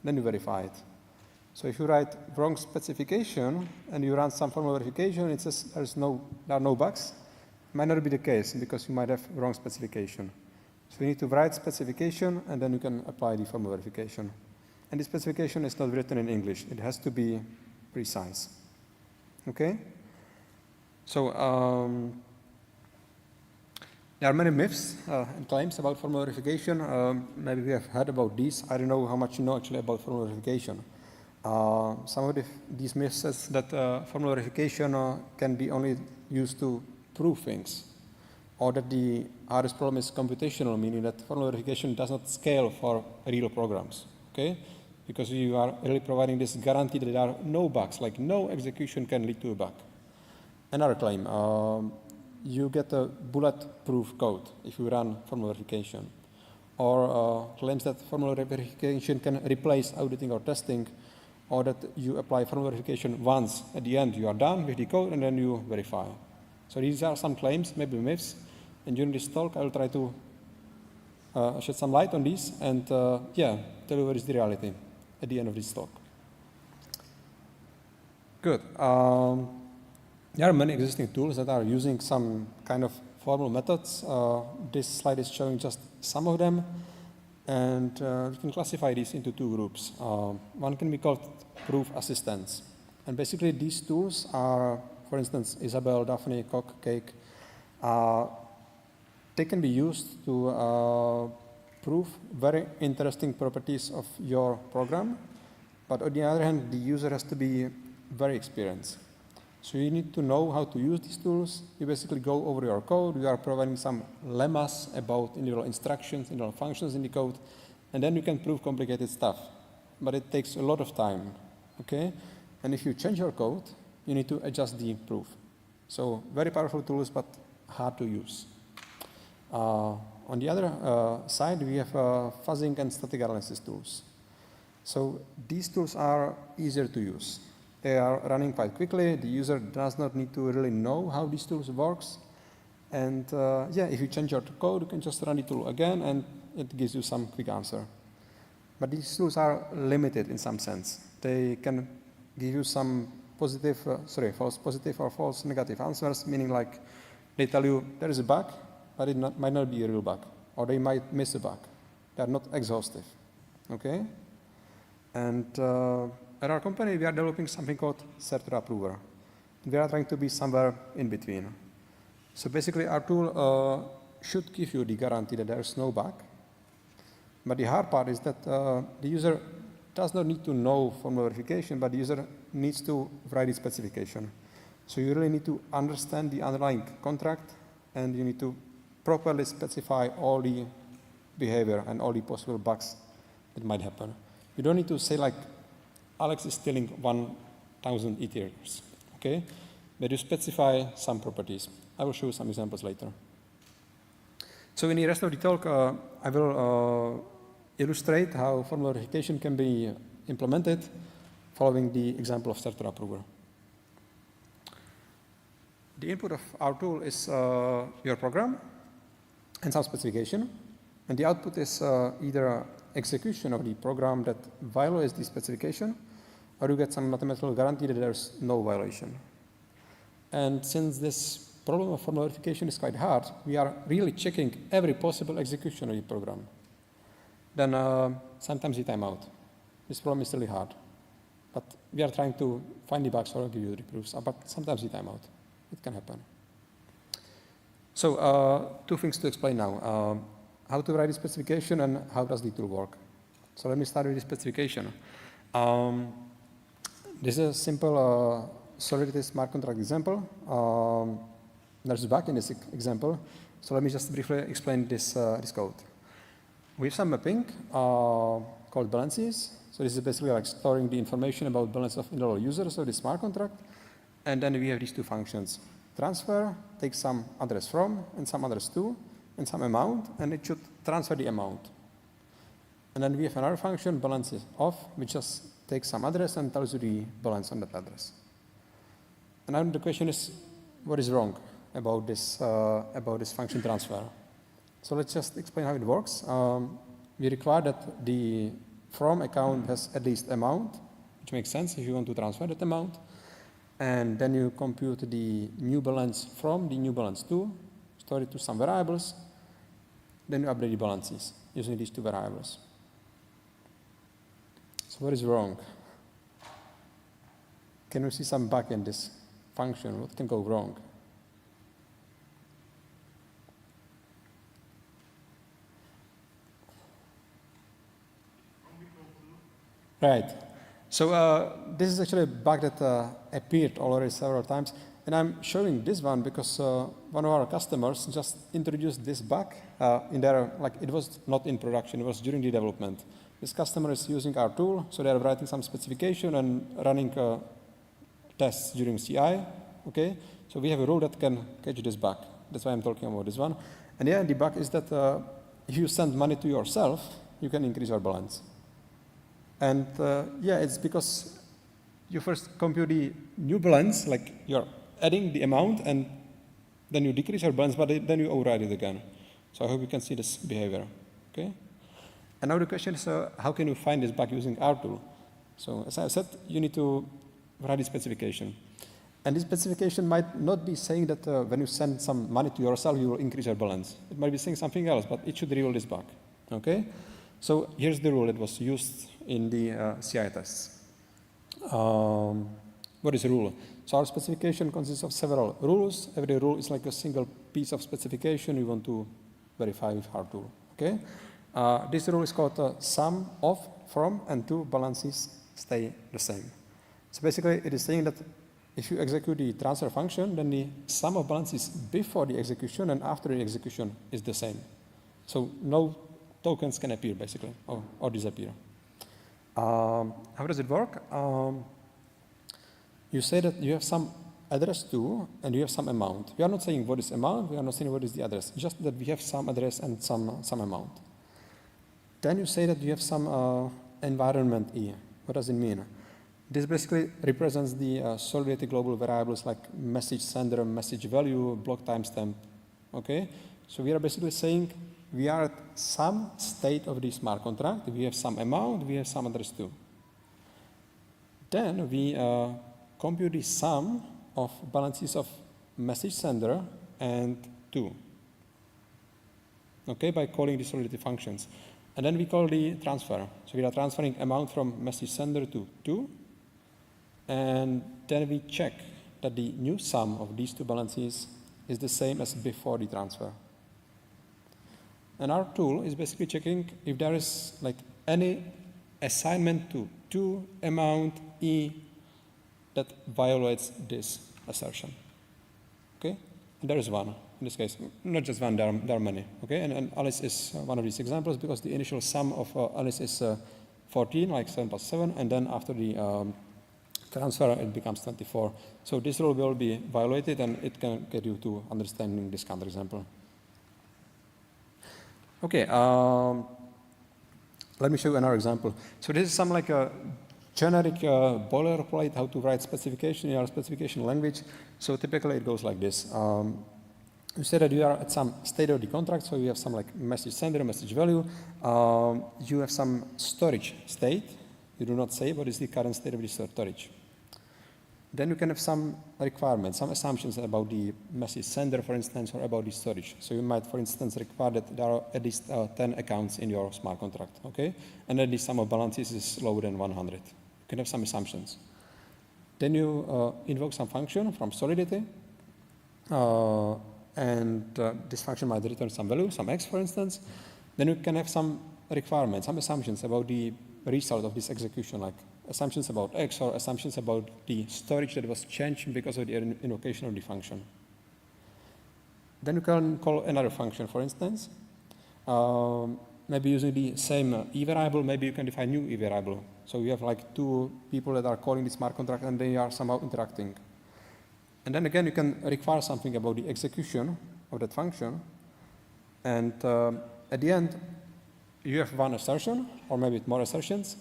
Then you verify it. So if you write wrong specification and you run some formal verification, it says there are no bugs. It might not be the case because you might have wrong specification. So you need to write specification and then you can apply the formal verification. And the specification is not written in English. It has to be precise. Okay? So there are many myths and claims about formal verification. Maybe we have heard about these. I don't know how much you know actually about formal verification. Some of these myths says that formal verification can be only used to prove things, or that the hardest problem is computational, meaning that formal verification does not scale for real programs, okay? Because you are really providing this guarantee that there are no bugs, like no execution can lead to a bug. Another claim, you get a bulletproof code if you run formal verification, or claims that formal verification can replace auditing or testing, or that you apply formal verification once, at the end you are done with the code and then you verify. So these are some claims, maybe myths, and during this talk I will try to shed some light on these and tell you what is the reality at the end of this talk. Good. There are many existing tools that are using some kind of formal methods. This slide is showing just some of them, and we can classify these into two groups. One can be called proof assistants, and basically these tools are, for instance, Isabel, Daphne, Coq, Cake. They can be used to prove very interesting properties of your program, but on the other hand, the user has to be very experienced. So you need to know how to use these tools. You basically go over your code. You are providing some lemmas about individual instructions, individual functions in the code, and then you can prove complicated stuff. But it takes a lot of time, okay? And if you change your code, you need to adjust the proof. So very powerful tools, but hard to use. On the other side, we have fuzzing and static analysis tools. So these tools are easier to use. They are running quite quickly. The user does not need to really know how these tools works. And if you change your code, you can just run the tool again, and it gives you some quick answer. But these tools are limited in some sense. They can give you some false positive or false negative answers, meaning like They tell you there is a bug, but it might not be a real bug, or they might miss a bug. They are not exhaustive, okay? And at our company, we are developing something called Certificate Approver. We are trying to be somewhere in between. So basically, our tool should give you the guarantee that there is no bug. But the hard part is that the user does not need to know formal verification, but the user needs to write the specification. So you really need to understand the underlying contract, and you need to properly specify all the behavior and all the possible bugs that might happen. You don't need to say like, Alex is stealing 1,000 Ethereums, okay? But you specify some properties. I will show you some examples later. So in the rest of the talk, I will illustrate how formal verification can be implemented following the example of Certificate Approver. The input of our tool is your program and some specification, and the output is either execution of the program that violates the specification, or you get some mathematical guarantee that there's no violation. And since this problem of formal verification is quite hard, we are really checking every possible execution of the program. Then sometimes we time out. This problem is really hard. But we are trying to find the bugs or give you the proofs, but sometimes we time out. It can happen. So two things to explain now. How to write the specification and how does the tool work. So let me start with the specification. This is a simple Solidity smart contract example. There's a bug in this example. So let me just briefly explain this code. We have some mapping called balances. So this is basically like storing the information about balance of individual users of the smart contract. And then we have these two functions. Transfer takes some address from and some address to and some amount, and it should transfer the amount. And then we have another function, balances of, which just takes some address and tells you the balance on that address. And now the question is, what is wrong about this function transfer? So let's just explain how it works. We require that the from account has at least amount, which makes sense if you want to transfer that amount. And then you compute the new balance from, the new balance to, store it to some variables. Then you update the balances using these two variables. So what is wrong? Can we see some bug in this function? What can go wrong? Right. So this is actually a bug that appeared already several times. And I'm showing this one because one of our customers just introduced this bug in their, like it was not in production, it was during the development. This customer is using our tool, so they're writing some specification and running tests during CI, okay? So we have a rule that can catch this bug. That's why I'm talking about this one. And yeah, the bug is that if you send money to yourself, you can increase your balance. And yeah, it's because you first compute the new balance, like you're adding the amount, and then you decrease your balance, but then you override it again. So I hope you can see this behavior, okay? And now the question is, how can you find this bug using our tool? So as I said, you need to write the specification. And this specification might not be saying that when you send some money to yourself, you will increase your balance. It might be saying something else, but it should reveal this bug, okay? So here's the rule that was used in the CI tests. What is a rule? So our specification consists of several rules. Every rule is like a single piece of specification you want to verify with our tool, okay? This rule is called sum of, from, and to balances stay the same. So basically it is saying that if you execute the transfer function, then the sum of balances before the execution and after the execution is the same. So no tokens can appear basically, or disappear. How does it work? You say that you have some address to, and you have some amount. We are not saying what is amount, we are not saying what is the address, just that we have some address and some amount. Then you say that you have some environment E. What does it mean? This basically represents the Solidity global variables like message sender, message value, block timestamp, okay? So we are basically saying we are at some state of the smart contract, we have some amount, we have some address too. Then we compute the sum of balances of message sender and 2. Okay, by calling the solidity functions. And then we call the transfer. So we are transferring amount from message sender to 2. And then we check that the new sum of these two balances is the same as before the transfer. And our tool is basically checking if there is like any assignment to 2 amount E that violates this assertion. Okay? And there is one. In this case, not just one, there are many. Okay? And Alice is one of these examples because the initial sum of Alice is 14, like 7 plus 7, and then after the transfer, it becomes 24. So this rule will be violated, and it can get you to understanding this counterexample. Okay, let me show you another example. So this is some like a generic boilerplate, how to write specification in our specification language. So typically it goes like this. You say that you are at some state of the contract, so you have some like message sender, message value. You have some storage state. You do not say what is the current state of the storage. Then you can have some requirements, some assumptions about the message sender, for instance, or about the storage. So you might, for instance, require that there are at least 10 accounts in your smart contract, okay? And then the sum of balances is lower than 100. You can have some assumptions. Then you invoke some function from Solidity, and this function might return some value, some x, for instance. Then you can have some requirements, some assumptions about the result of this execution, like assumptions about x or assumptions about the storage that was changed because of the invocation of the function. Then you can call another function, for instance. Maybe using the same E variable, maybe you can define new E variable. So you have like two people that are calling the smart contract and they are somehow interacting. And then again, you can require something about the execution of that function. And at the end, you have one assertion, or maybe more assertions,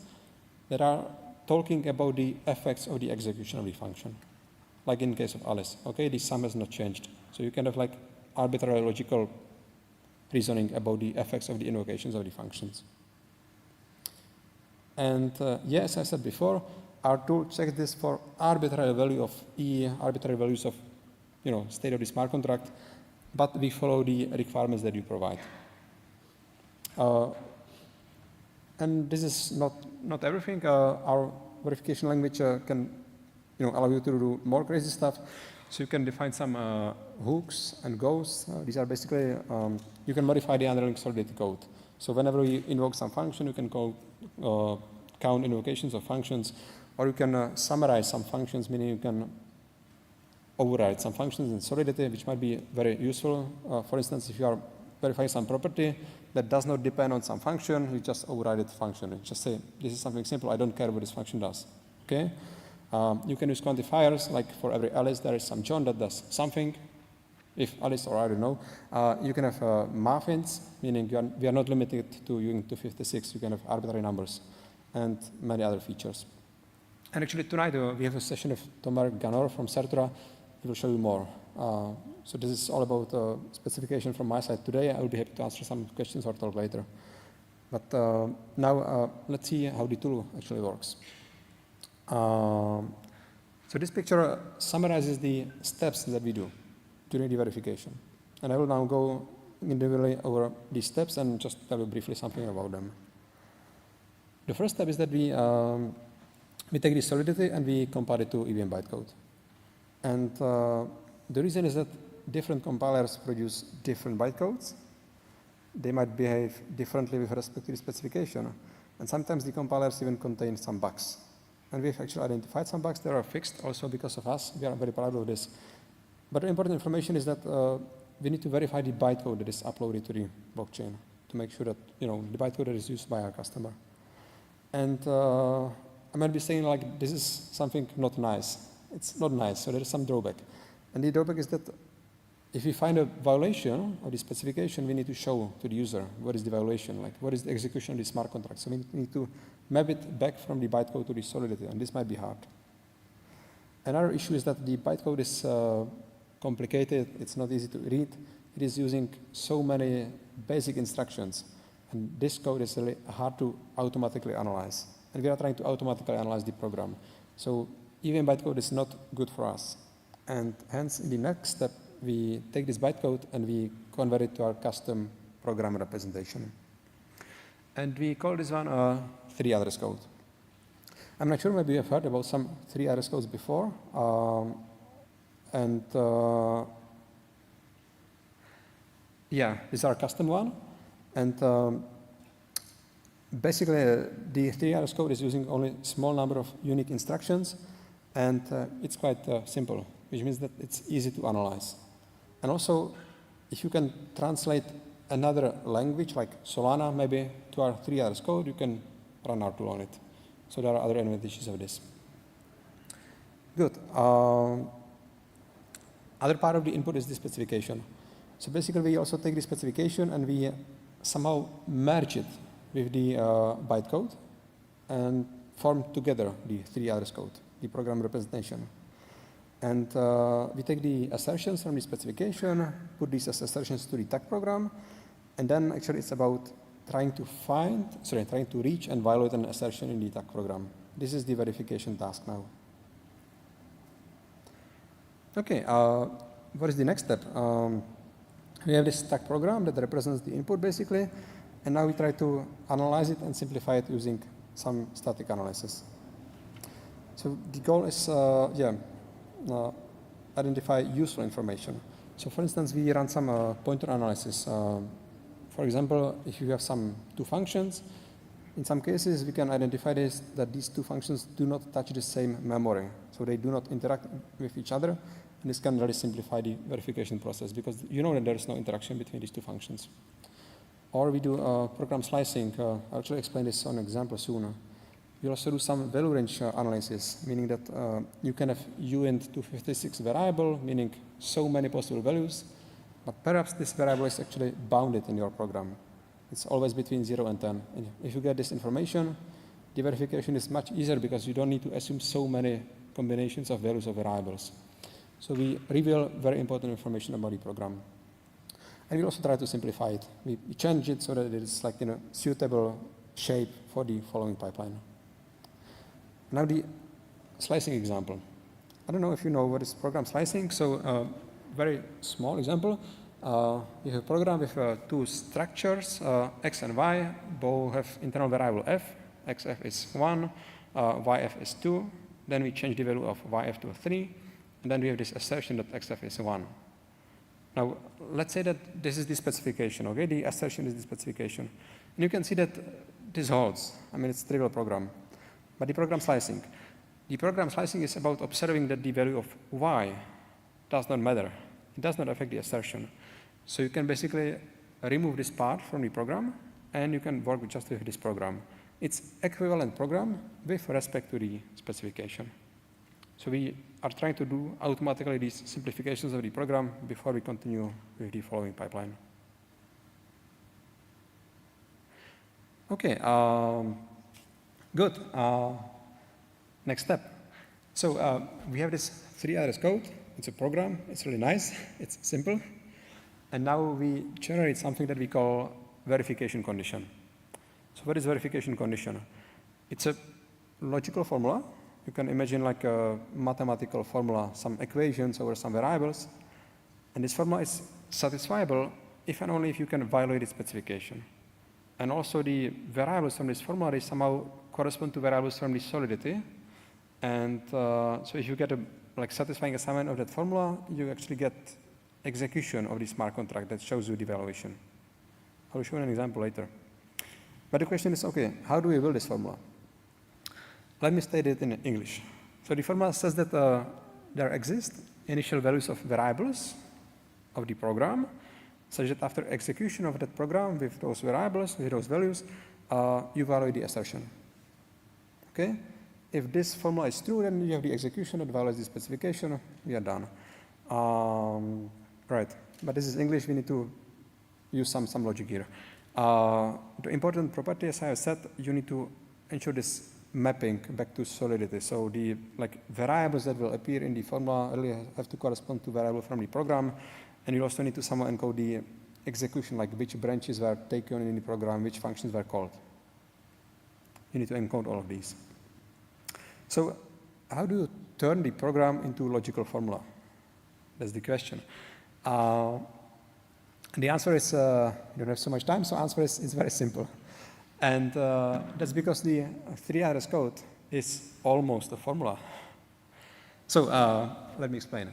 that are talking about the effects of the execution of the function. Like in the case of Alice, okay, the sum has not changed. So you can have like arbitrary logical reasoning about the effects of the invocations of the functions. And yes, as I said before, our tool checks this for arbitrary value of E, arbitrary values of, state of the smart contract, but we follow the requirements that you provide. And this is not everything. Our verification language can, allow you to do more crazy stuff. So you can define some hooks and goes. These are basically, you can modify the underlying Solidity code. So whenever you invoke some function, you can count invocations of functions, or you can summarize some functions, meaning you can override some functions in Solidity, which might be very useful. For instance, if you are verifying some property that does not depend on some function, you just override the function. You just say, this is something simple, I don't care what this function does, okay? You can use quantifiers, like for every Alice, there is some John that does something. If Alice, or I don't know, you can have muffins, meaning we are not limited to using 256, you can have arbitrary numbers, and many other features. And actually tonight we have a session of Tomer Ganor from Certura. He will show you more. So this is all about specification from my side today. I will be happy to answer some questions or talk later. But now let's see how the tool actually works. So this picture summarizes the steps that we do during the verification. And I will now go individually over these steps and just tell you briefly something about them. The first step is that we take the Solidity and we compile it to EVM bytecode. And the reason is that different compilers produce different bytecodes. They might behave differently with respect to the specification. And sometimes the compilers even contain some bugs. And we've actually identified some bugs that are fixed also because of us. We are very proud of this. But the important information is that we need to verify the bytecode that is uploaded to the blockchain to make sure that, the bytecode that is used by our customer. And I might be saying like, this is something not nice. It's not nice, so there is some drawback. And the drawback is that if we find a violation of the specification, we need to show to the user what is the violation, like what is the execution of the smart contract. So we need to map it back from the bytecode to the Solidity, and this might be hard. Another issue is that the bytecode is complicated, it's not easy to read. It is using so many basic instructions, and this code is really hard to automatically analyze. And we are trying to automatically analyze the program. So even bytecode is not good for us. And hence, in the next step, we take this bytecode and we convert it to our custom program representation. And we call this one a 3-address code. I'm not sure, maybe you have heard about some 3-address codes before. Yeah, this is our custom one. And basically, the 3-address code is using only a small number of unique instructions, and it's quite simple, which means that it's easy to analyze. And also, if you can translate another language, like Solana, maybe, to our 3-address code, you can run our tool on it. So there are other advantages of this. Good. Other part of the input is the specification. So basically, we also take the specification and we somehow merge it with the bytecode and form together the 3-address code, the program representation. And we take the assertions from the specification, put these as assertions to the tag program, and then actually it's about trying to reach and violate an assertion in the tag program. This is the verification task now. Okay, what is the next step? We have this tag program that represents the input basically, and now we try to analyze it and simplify it using some static analysis. So the goal is, identify useful information. So for instance, we run some pointer analysis. For example, if you have some 2 functions, in some cases we can identify that these 2 functions do not touch the same memory. So they do not interact with each other. And this can really simplify the verification process because you know that there is no interaction between these 2 functions. Or we do program slicing. I'll actually explain this on an example soon. We also do some value range analysis, meaning that you can have uint 256 variable, meaning so many possible values, but perhaps this variable is actually bounded in your program. It's always between 0 and 10. And if you get this information, the verification is much easier because you don't need to assume so many combinations of values of variables. So we reveal very important information about the program. And we also try to simplify it. We change it so that it is like in a suitable shape for the following pipeline. Now the slicing example. I don't know if you know what is program slicing. So very small example. You have a program with 2 structures, x and y. Both have internal variable f. xf is 1, yf is 2. Then we change the value of yf to 3. And then we have this assertion that xf is 1. Now, let's say that this is the specification, okay? The assertion is the specification. And you can see that this holds. I mean, it's a trivial program. But the program slicing. The program slicing is about observing that the value of y does not matter. It does not affect the assertion. So you can basically remove this part from the program, and you can work just with this program. It's equivalent program with respect to the specification. So we are trying to do automatically these simplifications of the program before we continue with the following pipeline. Okay, good. Next step. So we have this 3-address code. It's a program. It's really nice. It's simple. And now we generate something that we call verification condition. So what is verification condition? It's a logical formula. You can imagine like a mathematical formula, some equations over some variables. And this formula is satisfiable if and only if you can violate its specification. And also the variables from this formula, they somehow correspond to variables from the solidity. And so if you get a satisfying assignment of that formula, you actually get execution of the smart contract that shows you the valuation. I will show you an example later. But the question is, okay, how do we build this formula? Let me state it in English. So the formula says that there exist initial values of variables of the program, such that after execution of that program with those variables, with those values, you evaluate the assertion. Okay? If this formula is true, then you have the execution that violates the specification. We are done. Right. But this is English. We need to use some logic here. The important property, as I have said, you need to ensure this mapping back to solidity. So the variables that will appear in the formula really have to correspond to variables from the program, and you also need to somehow encode the execution, like which branches were taken in the program, which functions were called. You need to encode all of these. So how do you turn the program into a logical formula? That's the question. The answer is, we don't have so much time, so answer is very simple. And that's because the 3 address code is almost a formula. So let me explain.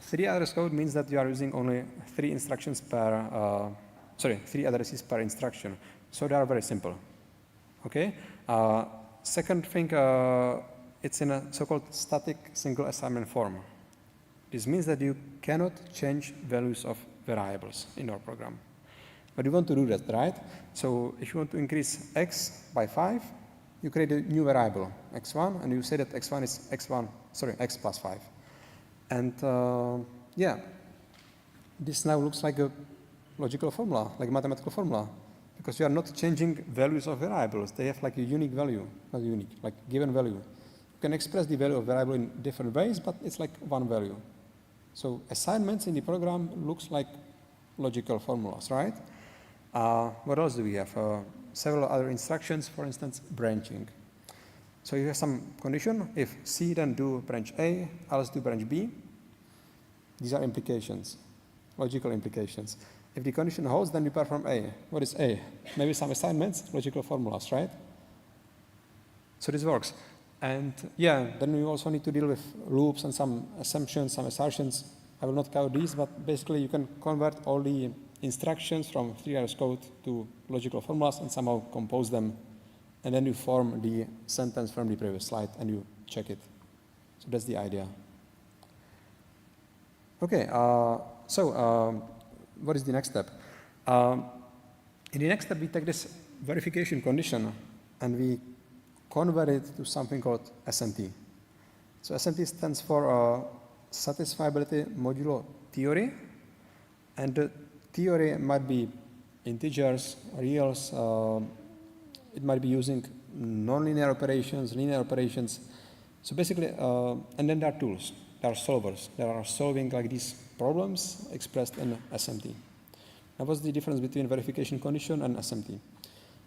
3 address code means that you are using only 3 instructions per, 3 addresses per instruction. So they are very simple. Okay. Second thing, it's in a so-called static single assignment form. This means that you cannot change values of variables in your program. But you want to do that, right? So if you want to increase x by 5, you create a new variable, x1, and you say that x1 is x plus 5. And yeah, this now looks like a logical formula, like a mathematical formula, because you are not changing values of variables. They have like a unique value, not unique, like given value. You can express the value of variable in different ways, but it's like one value. So assignments in the program looks like logical formulas, right? What else do we have? Several other instructions, for instance, branching. So you have some condition. If C, then do branch A, else do branch B. These are implications, logical implications. If the condition holds, then you perform A. What is A? Maybe some assignments, logical formulas, right? So this works. And yeah, then you also need to deal with loops and some assumptions, some assertions. I will not cover these, but basically you can convert all the instructions from 3-address code to logical formulas and somehow compose them. And then you form the sentence from the previous slide and you check it. So that's the idea. Okay, what is the next step? In the next step, we take this verification condition and we convert it to something called SMT. So SMT stands for Satisfiability Modulo Theory. And the theory might be integers, reals, it might be using nonlinear operations, linear operations. So basically, and then there are tools, there are solvers that are solving like these problems expressed in SMT. Now what's the difference between verification condition and SMT?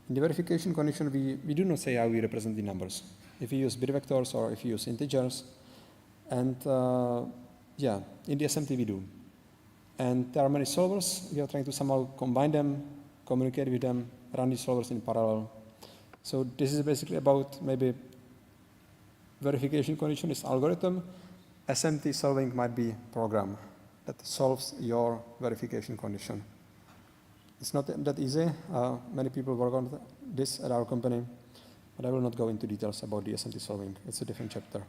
In the verification condition, we do not say how we represent the numbers. If we use bit vectors or if we use integers. And yeah, in the SMT we do. And there are many solvers. We are trying to somehow combine them, communicate with them, run these solvers in parallel. So this is basically about maybe verification condition is algorithm. SMT solving might be program that solves your verification condition. It's not that easy. Many people work on this at our company, but I will not go into details about the SMT solving. It's a different chapter.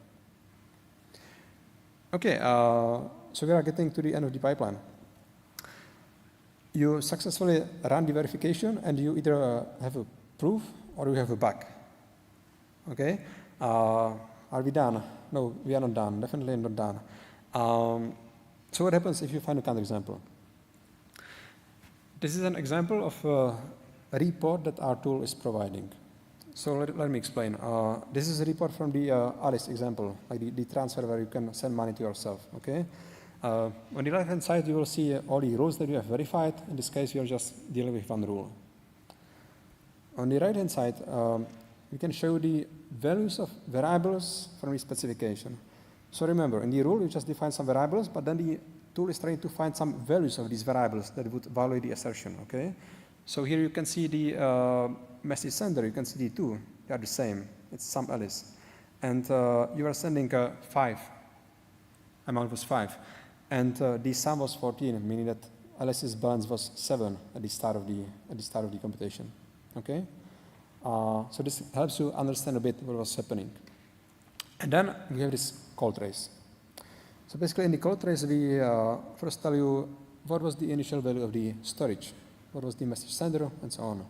Okay, so we are getting to the end of the pipeline. You successfully run the verification and you either have a proof or you have a bug. Okay, are we done? No, we are not done, definitely not done. So what happens if you find a counterexample? This is an example of a report that our tool is providing. So let me explain. This is a report from the Alice example, like the transfer where you can send money to yourself, okay? On the right-hand side, you will see all the rules that you have verified. In this case, we are just dealing with one rule. On the right-hand side, we can show the values of variables from the specification. So remember, in the rule, you just define some variables, but then the tool is trying to find some values of these variables that would validate the assertion, okay? So here you can see the message sender, you can see the two, they are the same, it's some Alice. And you are sending 5, amount was 5. And the sum was 14, meaning that Alice's balance was 7 at the start of the computation, okay? So this helps you understand a bit what was happening. And then we have this call trace. So basically in the call trace, we first tell you what was the initial value of the storage, what was the message sender, and so on.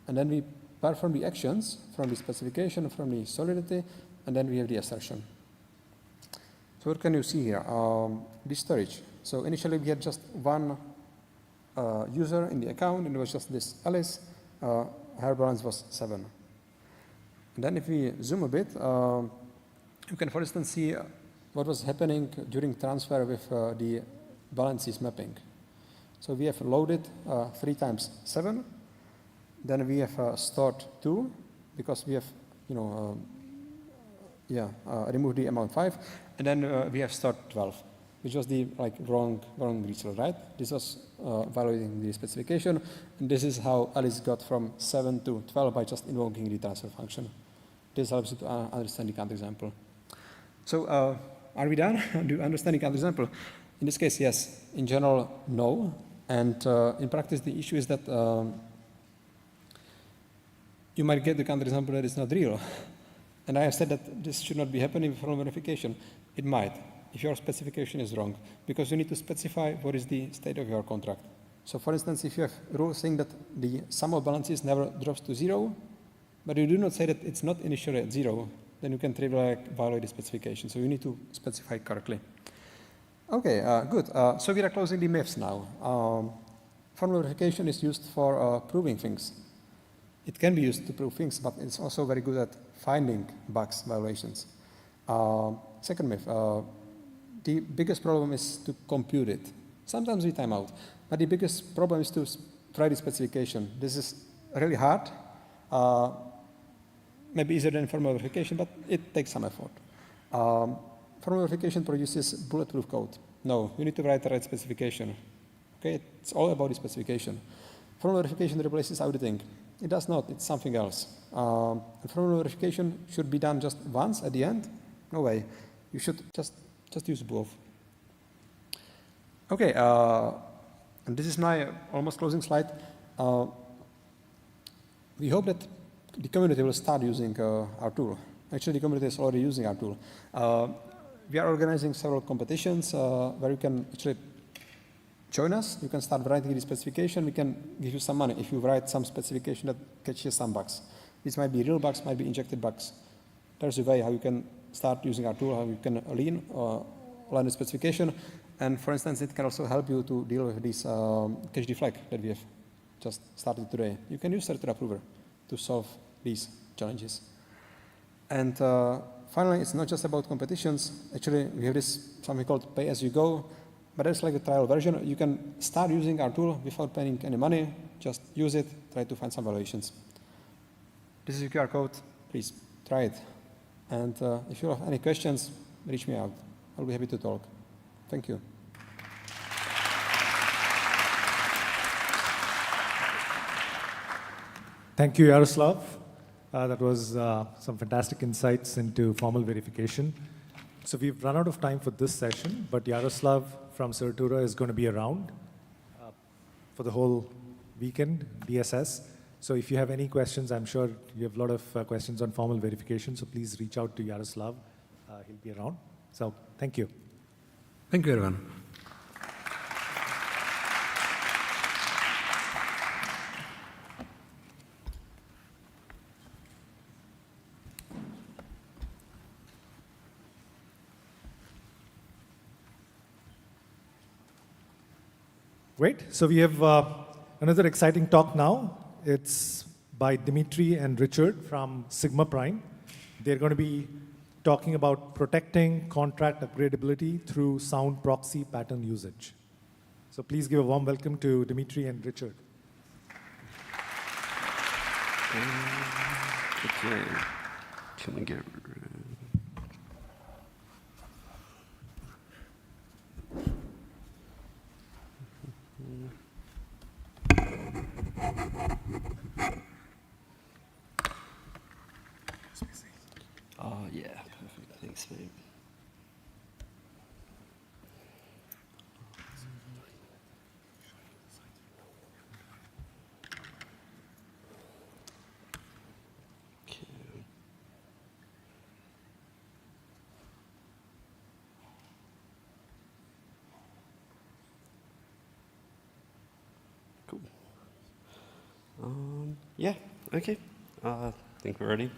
And then we perform the actions from the specification, from the solidity, and then we have the assertion. So what can you see here? The storage. So initially we had just one user in the account, and it was just this Alice. Her balance was 7. And then if we zoom a bit, you can, for instance, see what was happening during transfer with the balances mapping. So we have loaded 3 times 7. Then we have stored 2 because we have, removed the amount 5. And then we have stored 12. which was the wrong result, right? This was violating the specification, and this is how Alice got from 7 to 12 by just invoking the transfer function. This helps you to understand the counterexample. So are we done? Do you understand the counterexample? In this case, yes. In general, no. And in practice, the issue is that you might get the counterexample that is not real. And I have said that this should not be happening before verification. It might, if your specification is wrong, because you need to specify what is the state of your contract. So for instance, if you have rules saying that the sum of balances never drops to 0, but you do not say that it's not initially at 0, then you can trivially violate the specification. So you need to specify it correctly. Okay, good. So we are closing the myths now. Formal verification is used for proving things. It can be used to prove things, but it's also very good at finding bugs, violations. Second myth, the biggest problem is to compute it. Sometimes we time out, but the biggest problem is to write the specification. This is really hard. Maybe easier than formal verification, but it takes some effort. Formal verification produces bulletproof code. No, you need to write the right specification. Okay, it's all about the specification. Formal verification replaces auditing. It does not, it's something else. Formal verification should be done just once at the end? No way. You should just use both. Okay, and this is my almost closing slide. We hope that the community will start using our tool. Actually, the community is already using our tool. We are organizing several competitions where you can actually join us. You can start writing the specification. We can give you some money if you write some specification that catches some bugs. These might be real bugs, might be injected bugs. There's a way how you can start using our tool, how you can learn the specification. And for instance, it can also help you to deal with this catch the flag that we have just started today. You can use Certificate Approver to solve these challenges. And finally, it's not just about competitions. Actually, we have this something called pay as you go, but that's like a trial version. You can start using our tool without paying any money. Just use it, try to find some valuations. This is a QR code. Please try it. And if you have any questions, reach me out. I'll be happy to talk. Thank you. Thank you, Yaroslav. That was some fantastic insights into formal verification. So we've run out of time for this session, but Yaroslav from Certura is going to be around for the whole weekend, DSS. So if you have any questions, I'm sure you have a lot of questions on formal verification, so please reach out to Yaroslav. He'll be around. So thank you. Thank you, everyone. Great. So we have another exciting talk now. It's by Dimitri and Richard from Sigma Prime. They're going to be talking about protecting contract upgradability through sound proxy pattern usage. So please give a warm welcome to Dimitri and Richard. Okay. Can we get Oh, yeah, perfect. Thanks, mate. Okay. Cool. Yeah, okay. I think we're ready.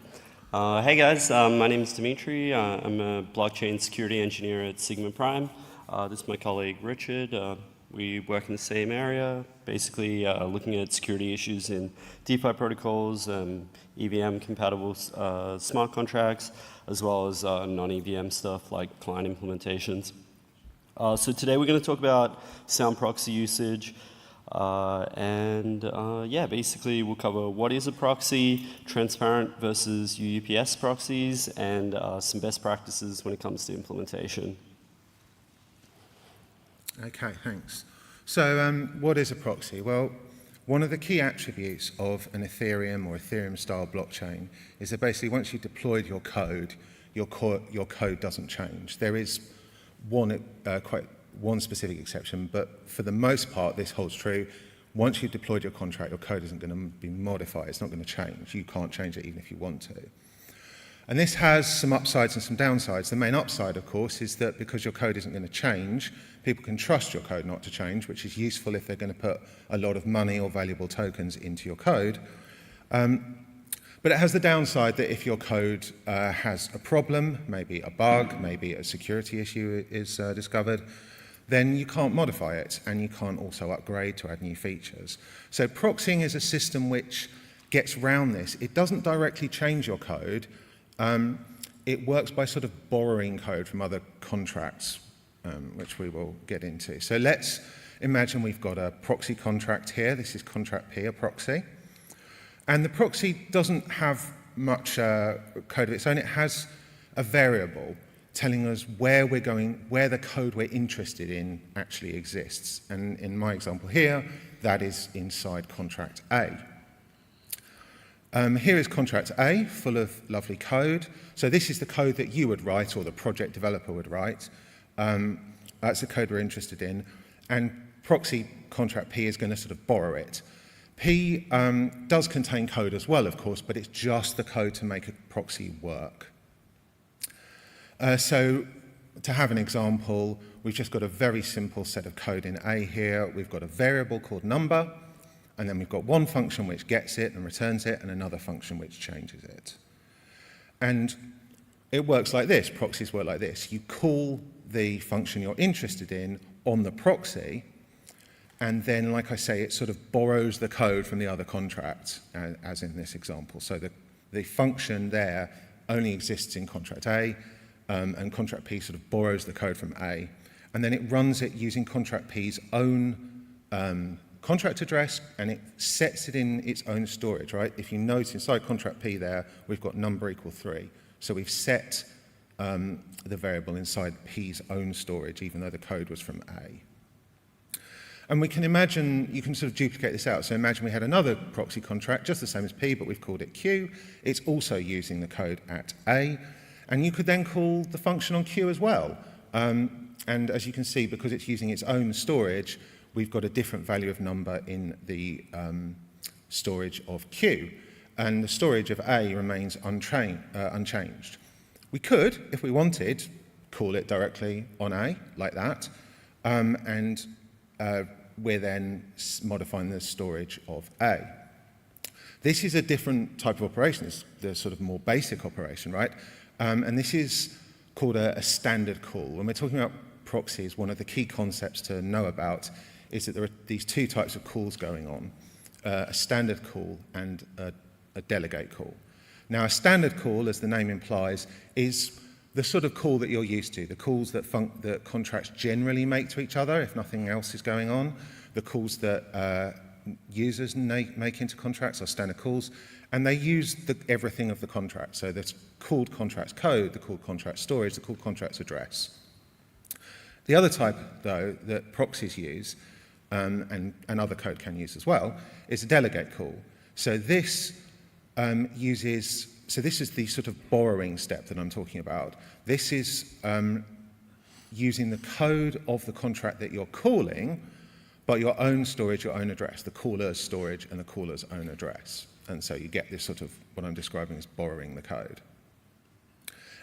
Hey guys, my name is Dimitri. I'm a blockchain security engineer at Sigma Prime. This is my colleague Richard. We work in the same area, basically looking at security issues in DeFi protocols, EVM compatible smart contracts, as well as non-EVM stuff like client implementations. So today we're going to talk about sound proxy usage. Yeah, basically we'll cover what is a proxy, transparent versus UUPS proxies, and some best practices when it comes to implementation. Okay, thanks. So what is a proxy? Well, one of the key attributes of an Ethereum or Ethereum-style blockchain is that basically once you've deployed your code, your code doesn't change. There is one specific exception, but for the most part, this holds true. Once you've deployed your contract, your code isn't going to be modified. It's not going to change. You can't change it even if you want to. And this has some upsides and some downsides. The main upside, of course, is that because your code isn't going to change, people can trust your code not to change, which is useful if they're going to put a lot of money or valuable tokens into your code. But it has the downside that if your code has a problem, maybe a bug, maybe a security issue is discovered, then you can't modify it, and you can't also upgrade to add new features. So proxying is a system which gets around this. It doesn't directly change your code. It works by sort of borrowing code from other contracts, which we will get into. So let's imagine we've got a proxy contract here. This is contract P, a proxy. And the proxy doesn't have much code of its own. It has a variable telling us where we're going, where the code we're interested in actually exists. And in my example here, that is inside contract A. Here is contract A, full of lovely code. So this is the code that you would write or the project developer would write. That's the code we're interested in. And proxy contract P is going to sort of borrow it. P does contain code as well, of course, but it's just the code to make a proxy work. So to have an example, we've just got a very simple set of code in A here. We've got a variable called number. And then we've got one function which gets it and returns it, and another function which changes it. And it works like this. Proxies work like this. You call the function you're interested in on the proxy, and then, like I say, it sort of borrows the code from the other contract, as in this example. So the function there only exists in contract A, and contract P sort of borrows the code from A, and then it runs it using contract P's own contract address, and it sets it in its own storage, right? If you notice inside contract P there, we've got number equal 3. So we've set the variable inside P's own storage, even though the code was from A. And we can imagine, you can sort of duplicate this out. So imagine we had another proxy contract, just the same as P, but we've called it Q. It's also using the code at A. And you could then call the function on Q as well. And as you can see, because it's using its own storage, we've got a different value of number in the storage of Q. And the storage of A remains unchanged. We could, if we wanted, call it directly on A, like that. And we're then modifying the storage of A. This is a different type of operation. It's the sort of more basic operation, right? And this is called a standard call. When we're talking about proxies, one of the key concepts to know about is that there are these two types of calls going on, a standard call and a delegate call. Now, a standard call, as the name implies, is the sort of call that you're used to, the calls that contracts generally make to each other if nothing else is going on, the calls that users make into contracts are standard calls, and they use everything of the contract. So there's called contracts code, the called contract storage, the called contracts address. The other type, though, that proxies use, and other code can use as well, is a delegate call. So this this is the sort of borrowing step that I'm talking about. This is using the code of the contract that you're calling, but your own storage, your own address, the caller's storage and the caller's own address. And so you get this sort of, what I'm describing as borrowing the code.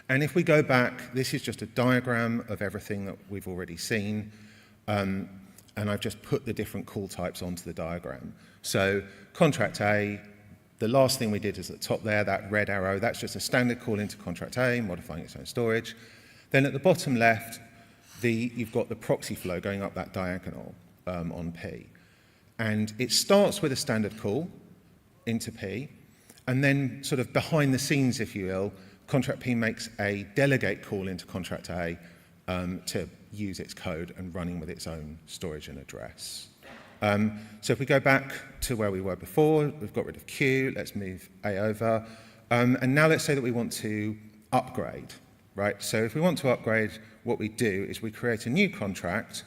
And if we go back, this is just a diagram of everything that we've already seen. And I've just put the different call types onto the diagram. So contract A, the last thing we did is at the top there, that red arrow, that's just a standard call into contract A, modifying its own storage. Then at the bottom left, you've got the proxy flow going up that diagonal on P. And it starts with a standard call into P, and then sort of behind the scenes, if you will, contract P makes a delegate call into contract A to use its code and running with its own storage and address. So if we go back to where we were before, we've got rid of Q, let's move A over. And now let's say that we want to upgrade, right? So if we want to upgrade, what we do is we create a new contract,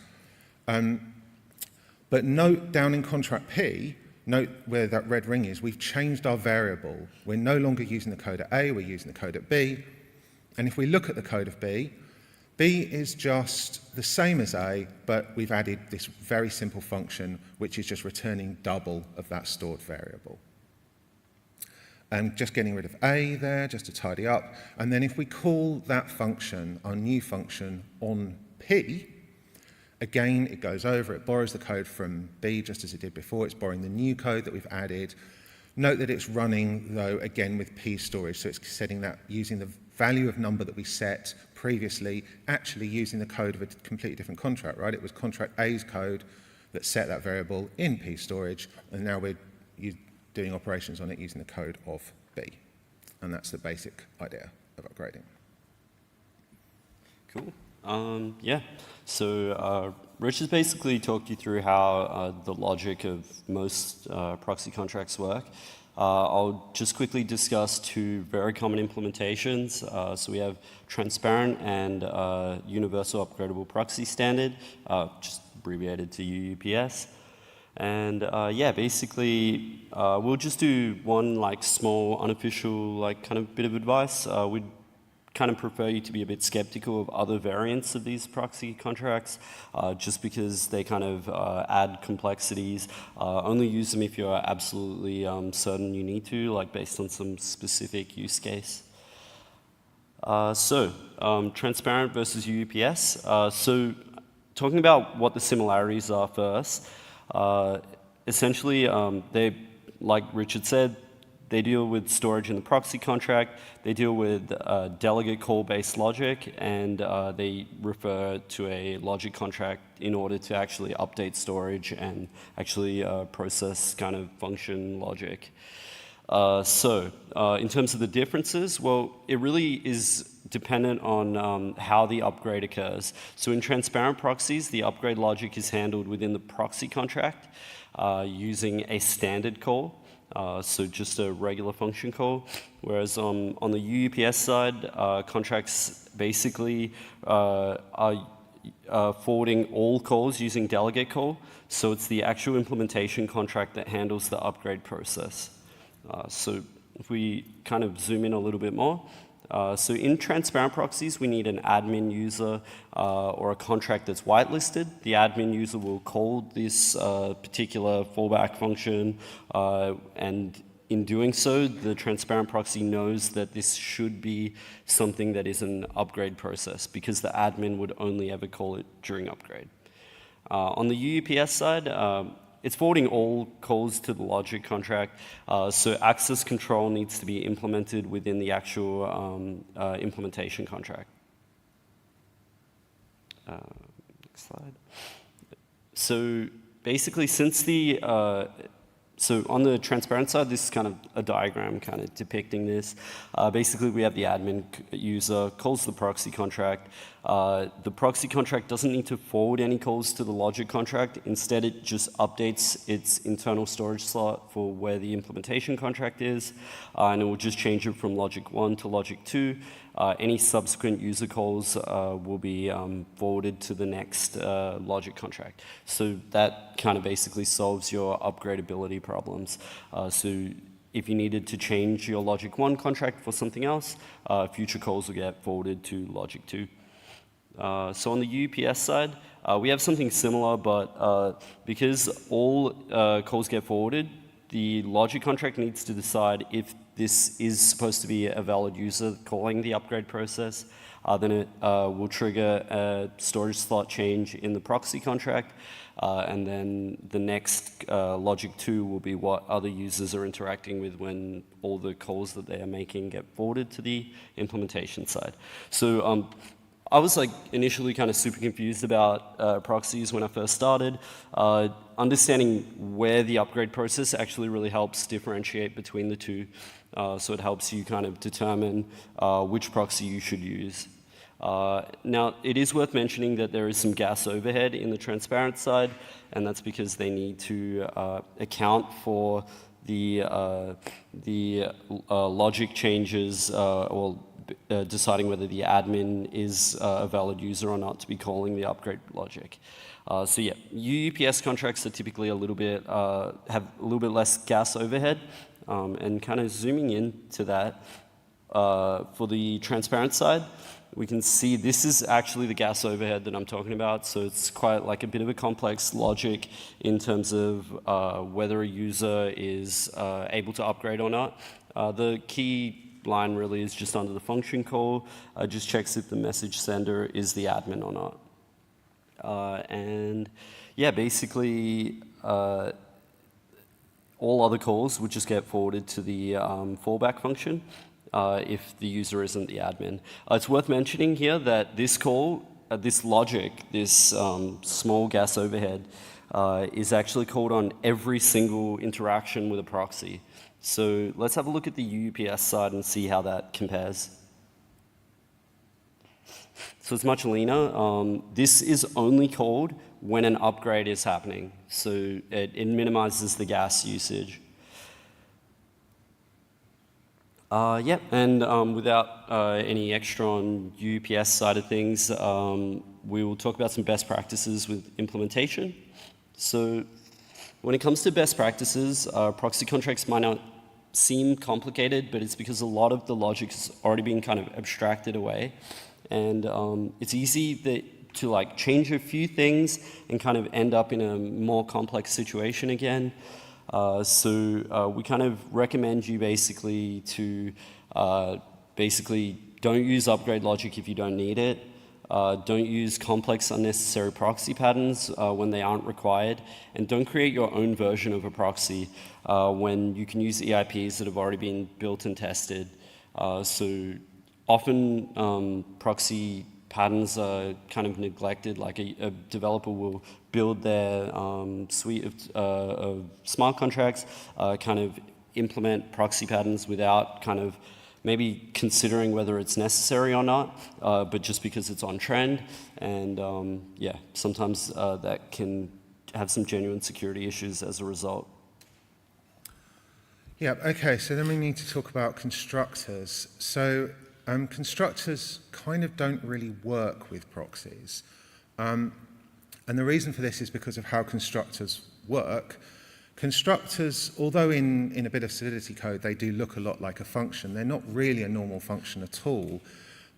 But note down in contract P, note where that red ring is, we've changed our variable. We're no longer using the code at A, we're using the code at B. And if we look at the code of B, B is just the same as A, but we've added this very simple function, which is just returning double of that stored variable. And just getting rid of A there, just to tidy up. And then if we call that function, our new function, on P, again, it goes over, it borrows the code from B just as it did before. It's borrowing the new code that we've added. Note that it's running, though, again with P storage. So it's setting that using the value of number that we set previously, actually using the code of a completely different contract, right? It was contract A's code that set that variable in P storage, and now we're doing operations on it using the code of B. And that's the basic idea of upgrading. Cool. Yeah, so Rich has basically talked you through how the logic of most proxy contracts work. I'll just quickly discuss two very common implementations. So we have transparent and universal upgradable proxy standard, just abbreviated to UUPS. And yeah, basically, we'll just do one like small, unofficial, like kind of bit of advice. We'd kind of prefer you to be a bit skeptical of other variants of these proxy contracts, just because they kind of add complexities. Only use them if you're absolutely certain you need to, like based on some specific use case. Transparent versus UUPS. So talking about what the similarities are first, essentially they, like Richard said, they deal with storage in the proxy contract, they deal with delegate call-based logic, and they refer to a logic contract in order to actually update storage and actually process kind of function logic. In terms of the differences, well, it really is dependent on how the upgrade occurs. So in transparent proxies, the upgrade logic is handled within the proxy contract using a standard call. So just a regular function call, whereas on the UUPS side, contracts basically are forwarding all calls using delegate call, so it's the actual implementation contract that handles the upgrade process. So if we kind of zoom in a little bit more, so in transparent proxies, we need an admin user or a contract that's whitelisted. The admin user will call this particular fallback function, and in doing so, the transparent proxy knows that this should be something that is an upgrade process, because the admin would only ever call it during upgrade. On the UUPS side, it's forwarding all calls to the logic contract, so access control needs to be implemented within the actual implementation contract. Next slide. So basically, since the so on the transparent side, this is kind of a diagram kind of depicting this. Basically, we have the admin user calls the proxy contract. The proxy contract doesn't need to forward any calls to the logic contract. Instead, it just updates its internal storage slot for where the implementation contract is, and it will just change it from logic 1 to logic 2. Any subsequent user calls will be forwarded to the next logic contract. So that kind of basically solves your upgradability problems. So if you needed to change your logic 1 contract for something else, future calls will get forwarded to logic 2. So on the UPS side, we have something similar, but because all calls get forwarded, the logic contract needs to decide if this is supposed to be a valid user calling the upgrade process. Then it will trigger a storage slot change in the proxy contract, and then the next logic 2 will be what other users are interacting with when all the calls that they are making get forwarded to the implementation side. So I was like initially kind of super confused about proxies when I first started. Understanding where the upgrade process actually really helps differentiate between the two. So it helps you kind of determine which proxy you should use. Now, it is worth mentioning that there is some gas overhead in the transparent side, and that's because they need to account for the logic changes or deciding whether the admin is a valid user or not to be calling the upgrade logic. So yeah, UUPS contracts are typically a little bit, have a little bit less gas overhead, and kind of zooming into that, for the transparent side, we can see this is actually the gas overhead that I'm talking about. So it's quite like a bit of a complex logic in terms of whether a user is able to upgrade or not. The key line really is just under the function call. Just checks if the message sender is the admin or not. And yeah, basically all other calls would just get forwarded to the fallback function. If the user isn't the admin. It's worth mentioning here that this call, this logic, this small gas overhead, is actually called on every single interaction with a proxy. So let's have a look at the UUPS side and see how that compares. So it's much leaner. This is only called when an upgrade is happening. So it minimizes the gas usage. Yeah, and without any extra on UPS side of things, we will talk about some best practices with implementation. So when it comes to best practices, proxy contracts might not seem complicated, but it's because a lot of the logic has already been kind of abstracted away. And it's easy to like change a few things and kind of end up in a more complex situation again. So we kind of recommend you basically to basically don't use upgrade logic if you don't need it. Don't use complex unnecessary proxy patterns when they aren't required. And don't create your own version of a proxy when you can use EIPs that have already been built and tested. So often proxy patterns are kind of neglected, like a developer will build their suite of smart contracts, kind of implement proxy patterns without kind of maybe considering whether it's necessary or not, but just because it's on trend. And yeah, sometimes that can have some genuine security issues as a result. Yeah, okay, so then we need to talk about constructors. So constructors kind of don't really work with proxies. And the reason for this is because of how constructors work. Constructors, although in a bit of Solidity code, they do look a lot like a function, they're not really a normal function at all.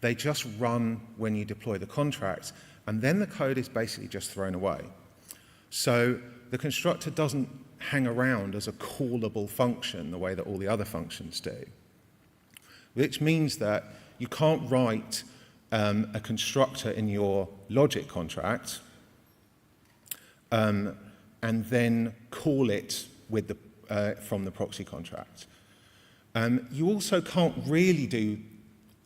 They just run when you deploy the contract, and then the code is basically just thrown away. So the constructor doesn't hang around as a callable function the way that all the other functions do. Which means that you can't write a constructor in your logic contract and then call it with from the proxy contract. You also can't really do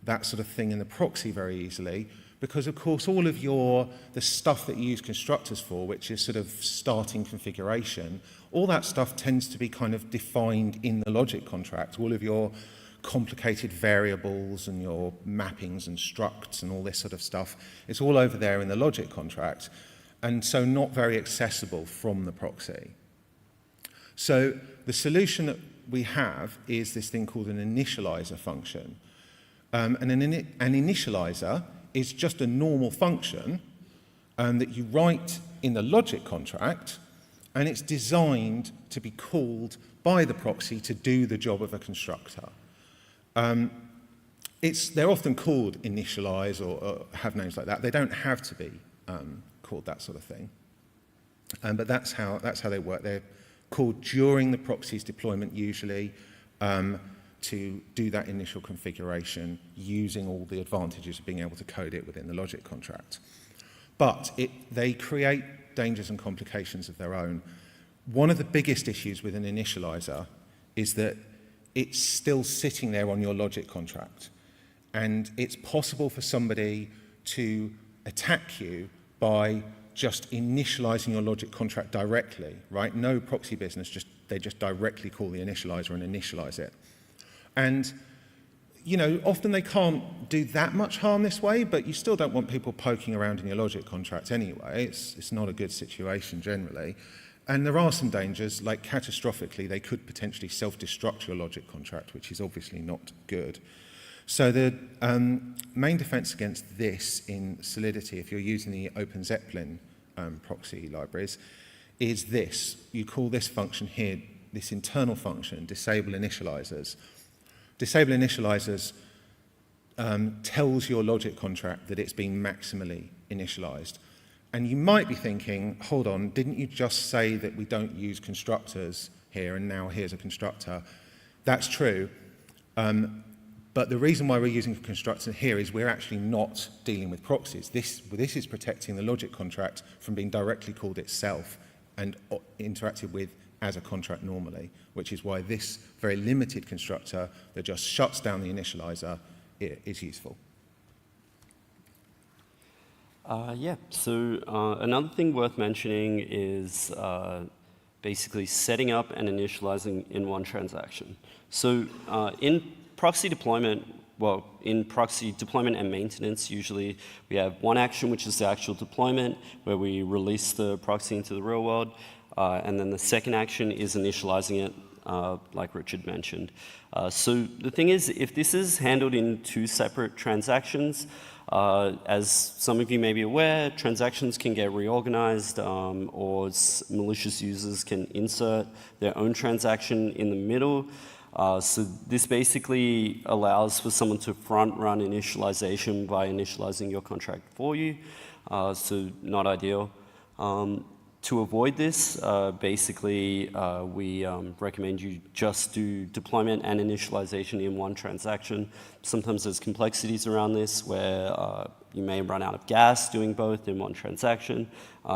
that sort of thing in the proxy very easily because, of course, all of the stuff that you use constructors for, which is sort of starting configuration, all that stuff tends to be kind of defined in the logic contract. All of your complicated variables and your mappings and structs and all this sort of stuff, it's all over there in the logic contract, and so not very accessible from the proxy. So the solution that we have is this thing called an initializer function. And an initializer is just a normal function that you write in the logic contract, and it's designed to be called by the proxy to do the job of a constructor. They're often called initialize or have names like that. They don't have to be called that sort of thing. But that's how they work. They're called during the proxy's deployment usually to do that initial configuration using all the advantages of being able to code it within the logic contract. But they create dangers and complications of their own. One of the biggest issues with an initializer is that it's still sitting there on your logic contract. And it's possible for somebody to attack you by just initializing your logic contract directly, right? No proxy business, they just directly call the initializer and initialize it. And, you know, often they can't do that much harm this way, but you still don't want people poking around in your logic contract anyway. It's not a good situation generally. And there are some dangers, like catastrophically, they could potentially self-destruct your logic contract, which is obviously not good. So the main defense against this in Solidity, if you're using the Open Zeppelin proxy libraries, is this. You call this function here, this internal function, disable initializers. Disable initializers tells your logic contract that it's been maximally initialized. And you might be thinking, hold on, didn't you just say that we don't use constructors here, and now here's a constructor? That's true. But the reason why we're using a constructor here is we're actually not dealing with proxies. This is protecting the logic contract from being directly called itself and interacted with as a contract normally, which is why this very limited constructor that just shuts down the initializer is useful. So another thing worth mentioning is basically setting up and initializing in one transaction. So in proxy deployment, well, in proxy deployment and maintenance, usually we have one action, which is the actual deployment, where we release the proxy into the real world, and then the second action is initializing it, like Richard mentioned. So the thing is, if this is handled in two separate transactions, as some of you may be aware, transactions can get reorganized, or malicious users can insert their own transaction in the middle. So this basically allows for someone to front-run initialization by initializing your contract for you, so not ideal. To avoid this, basically, we recommend you just do deployment and initialization in one transaction. Sometimes there's complexities around this where you may run out of gas doing both in one transaction.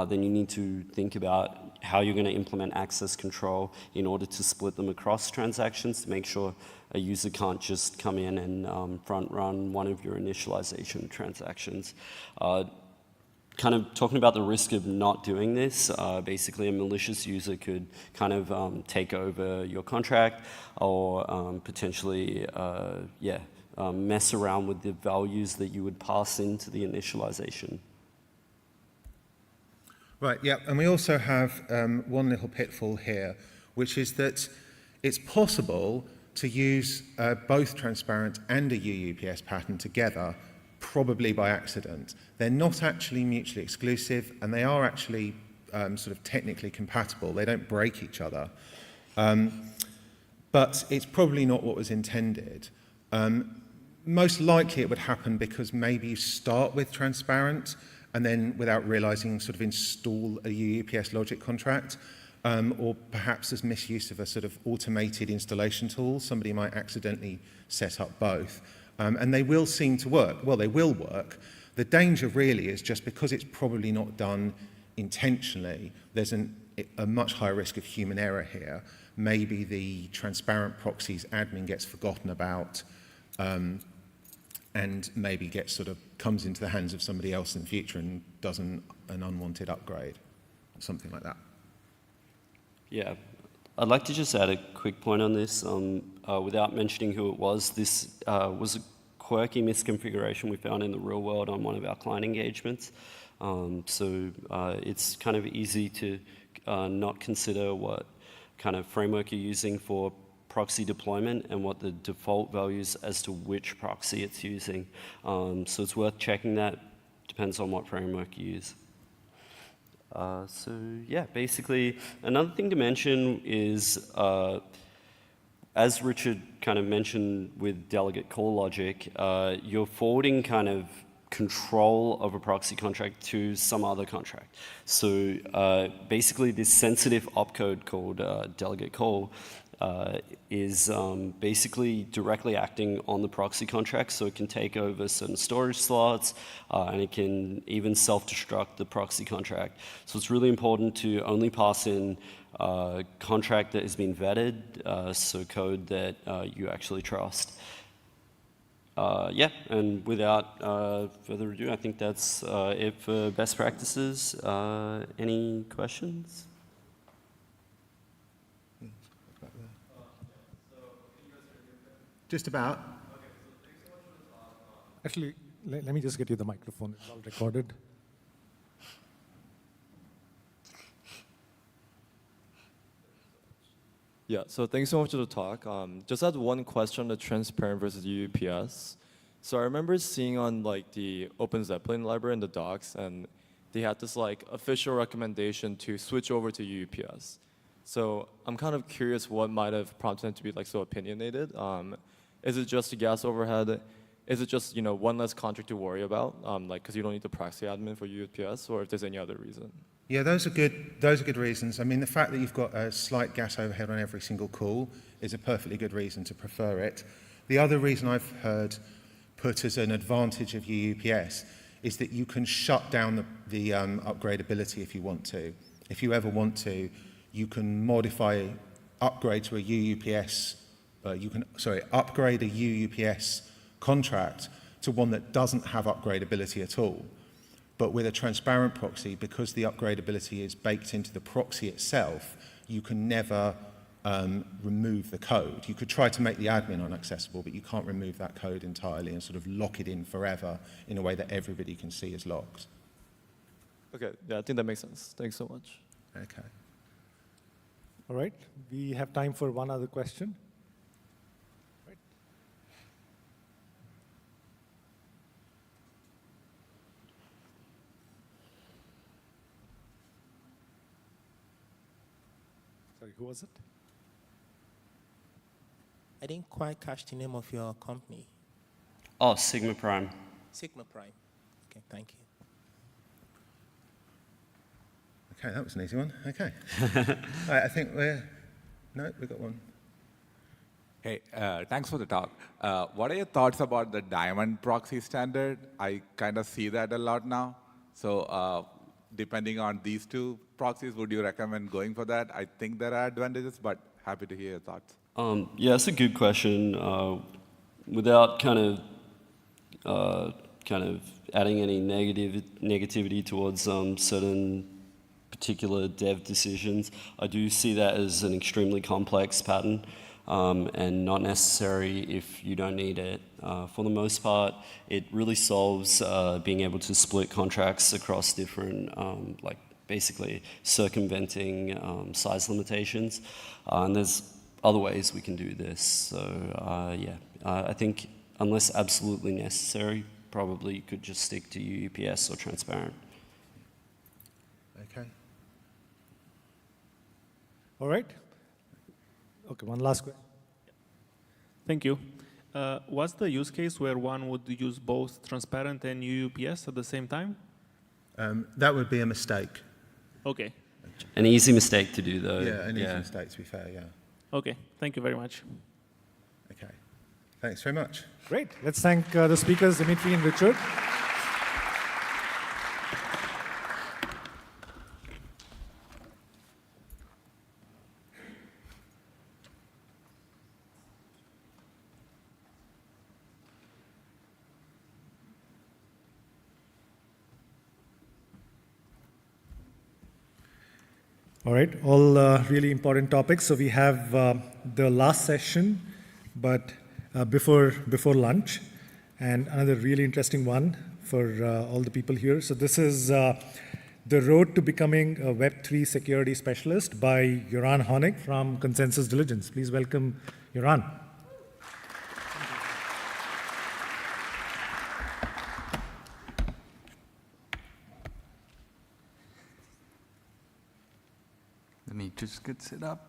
Then you need to think about how you're going to implement access control in order to split them across transactions to make sure a user can't just come in and front-run one of your initialization transactions. Kind of talking about the risk of not doing this, basically a malicious user could kind of take over your contract or potentially, mess around with the values that you would pass into the initialization. Right, yeah, and we also have one little pitfall here, which is that it's possible to use both transparent and a UUPS pattern together, probably by accident. They're not actually mutually exclusive, and they are actually sort of technically compatible. They don't break each other. But it's probably not what was intended. Most likely it would happen because maybe you start with transparent and then without realizing sort of install a UUPS logic contract, or perhaps there's misuse of a sort of automated installation tool. Somebody might accidentally set up both. And they will seem to work. Well, they will work. The danger really is just because it's probably not done intentionally, there's a much higher risk of human error here. Maybe the transparent proxies admin gets forgotten about, and maybe comes into the hands of somebody else in the future and does an unwanted upgrade, something like that. Yeah, I'd like to just add a quick point on this. Without mentioning who it was, this was a quirky misconfiguration we found in the real world on one of our client engagements. So it's kind of easy to not consider what kind of framework you're using for proxy deployment and what the default values as to which proxy it's using. So it's worth checking that. Depends on what framework you use. So yeah, basically, another thing to mention is, as Richard kind of mentioned with delegate call logic, you're forwarding kind of control of a proxy contract to some other contract. So basically this sensitive opcode called delegate call is basically directly acting on the proxy contract, so it can take over certain storage slots, and it can even self-destruct the proxy contract. So it's really important to only pass in contract that has been vetted, so code that you actually trust. Yeah, and without further ado, I think that's it for best practices. Any questions? Just about. Actually, let me just get you the microphone. It's all recorded. Yeah, so thanks so much for the talk. Just had one question on the transparent versus UUPS. So I remember seeing on like the Open Zeppelin library in the docs, and they had this like official recommendation to switch over to UUPS. So I'm kind of curious what might have prompted them to be like so opinionated. Is it just the gas overhead? Is it just one less contract to worry about, like because you don't need the proxy admin for UUPS, or if there's any other reason? Yeah, those are good reasons. I mean, the fact that you've got a slight gas overhead on every single call is a perfectly good reason to prefer it. The other reason I've heard put as an advantage of UUPS is that you can shut down the upgradability if you want to. If you ever want to, you can upgrade to a UUPS, upgrade a UUPS contract to one that doesn't have upgradability at all. But with a transparent proxy, because the upgradability is baked into the proxy itself, you can never remove the code. You could try to make the admin inaccessible, but you can't remove that code entirely and sort of lock it in forever in a way that everybody can see as logs. Okay, yeah, I think that makes sense. Thanks so much. Okay. All right, we have time for one other question. Right. Sorry, who was it? I didn't quite catch the name of your company. Oh, Sigma Prime. Sigma Prime. Okay, thank you. Okay, that was an easy one. Okay. All right, I think we've got one. Hey, thanks for the talk. What are your thoughts about the diamond proxy standard? I kind of see that a lot now. So depending on these two proxies, would you recommend going for that? I think there are advantages, but happy to hear your thoughts. Yeah, it's a good question. Without kind of adding any negativity towards certain particular dev decisions, I do see that as an extremely complex pattern and not necessary if you don't need it. For the most part, it really solves being able to split contracts across different, like basically circumventing size limitations. And there's other ways we can do this. So yeah, I think unless absolutely necessary, probably you could just stick to UUPS or transparent. Okay. All right. Okay, one last question. Thank you. What's the use case where one would use both transparent and UUPS at the same time? That would be a mistake. Okay. An easy mistake to do, though. Yeah, an easy mistake, to be fair, yeah. Okay, thank you very much. Okay, thanks very much. Great. Let's thank the speakers, Dimitri and Richard. All right, all really important topics. So we have the last session, but before lunch, and another really interesting one for all the people here. So this is The Road to Becoming a Web3 Security Specialist by Joran Honig from Consensus Diligence. Please welcome Joran. Let me just get set up.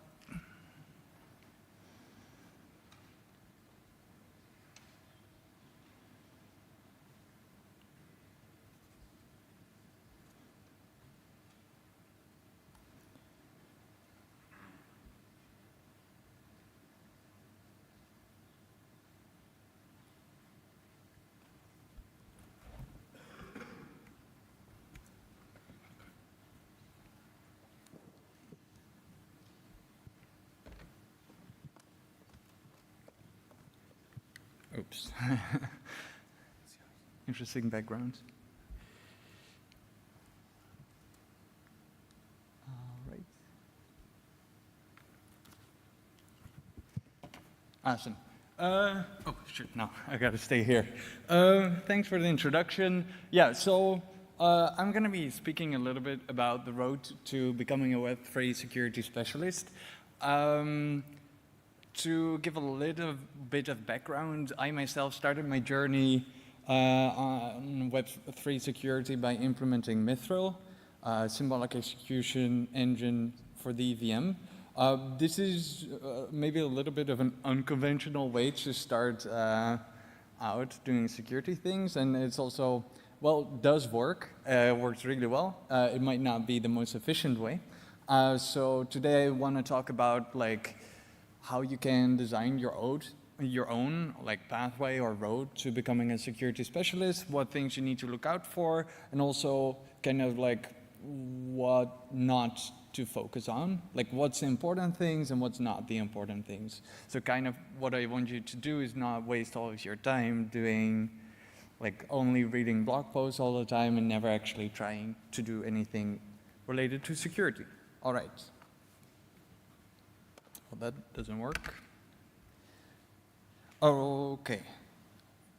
Oops. Interesting background. All right. Awesome. Oh, shit, no, I gotta stay here. Thanks for the introduction. Yeah, so I'm gonna be speaking a little bit about the road to becoming a Web3 security specialist. to give a little bit of background, I myself started my journey on Web3 security by implementing Mithril, symbolic execution engine for the EVM. This is maybe a little bit of an unconventional way to start out doing security things, and it's also, well, does work, works really well. It might not be the most efficient way. So today I want to talk about like how you can design your own like pathway or road to becoming a security specialist, what things you need to look out for, and also kind of like what not to focus on, like what's the important things and what's not the important things. So kind of what I want you to do is not waste all of your time doing like only reading blog posts all the time and never actually trying to do anything related to security. All right. Well, that doesn't work. Okay.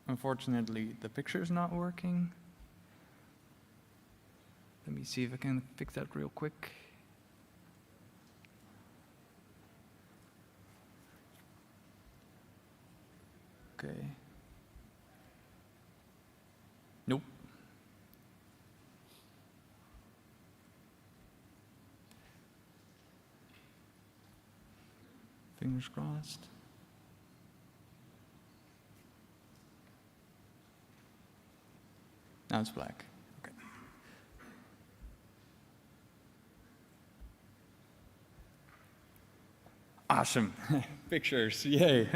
Unfortunately, the picture is not working. Let me see if I can fix that real quick. Okay. Nope. Fingers crossed. Now it's black. Okay. Awesome. Pictures. Yay.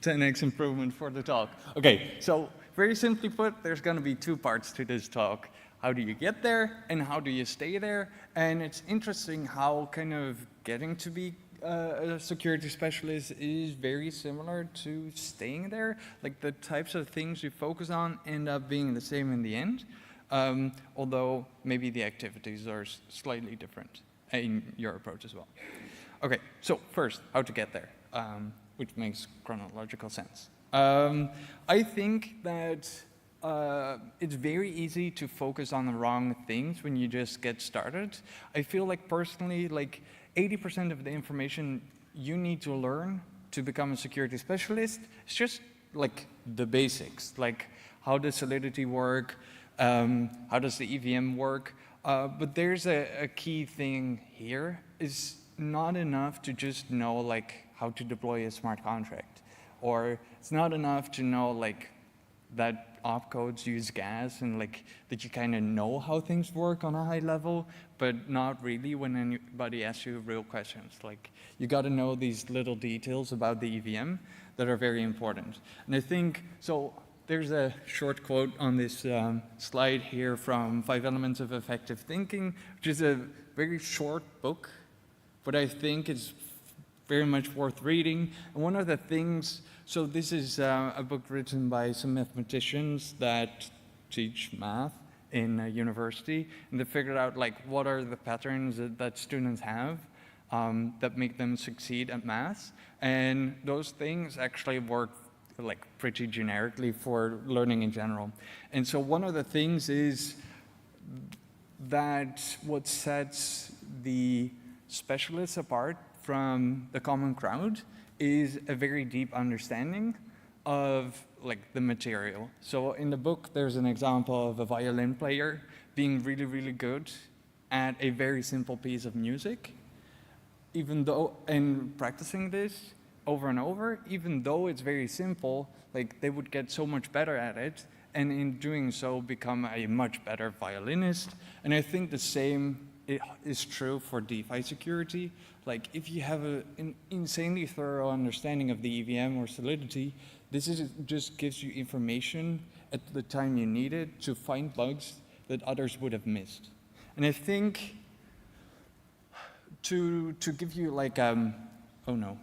10x improvement for the talk. Okay, so very simply put, there's going to be two parts to this talk. How do you get there and how do you stay there? And it's interesting how kind of getting to be a security specialist is very similar to staying there. Like the types of things you focus on end up being the same in the end, although maybe the activities are slightly different in your approach as well. Okay, so first, how to get there, which makes chronological sense. I think that it's very easy to focus on the wrong things when you just get started. I feel like personally, like 80% of the information you need to learn to become a security specialist is just like the basics, like how does Solidity work, how does the EVM work, but there's a key thing here is not enough to just know like how to deploy a smart contract, or it's not enough to know like that opcodes use gas and like that you kind of know how things work on a high level, but not really when anybody asks you real questions. Like you got to know these little details about the EVM that are very important. And I think, so there's a short quote on this slide here from 5 Elements of Effective Thinking, which is a very short book, but I think it's very much worth reading. And one of the things, so this is a book written by some mathematicians that teach math in a university, and they figured out like what are the patterns that students have that make them succeed at math, and those things actually work like pretty generically for learning in general. And so one of the things is that what sets the specialists apart from the common crowd is a very deep understanding of like the material. So in the book, there's an example of a violin player being really, really good at a very simple piece of music, even though, and practicing this over and over, even though it's very simple, like they would get so much better at it, and in doing so become a much better violinist. And I think the same is true for DeFi security. Like if you have an insanely thorough understanding of the EVM or Solidity, this just gives you information at the time you need it to find bugs that others would have missed. And I think to give you like, oh no.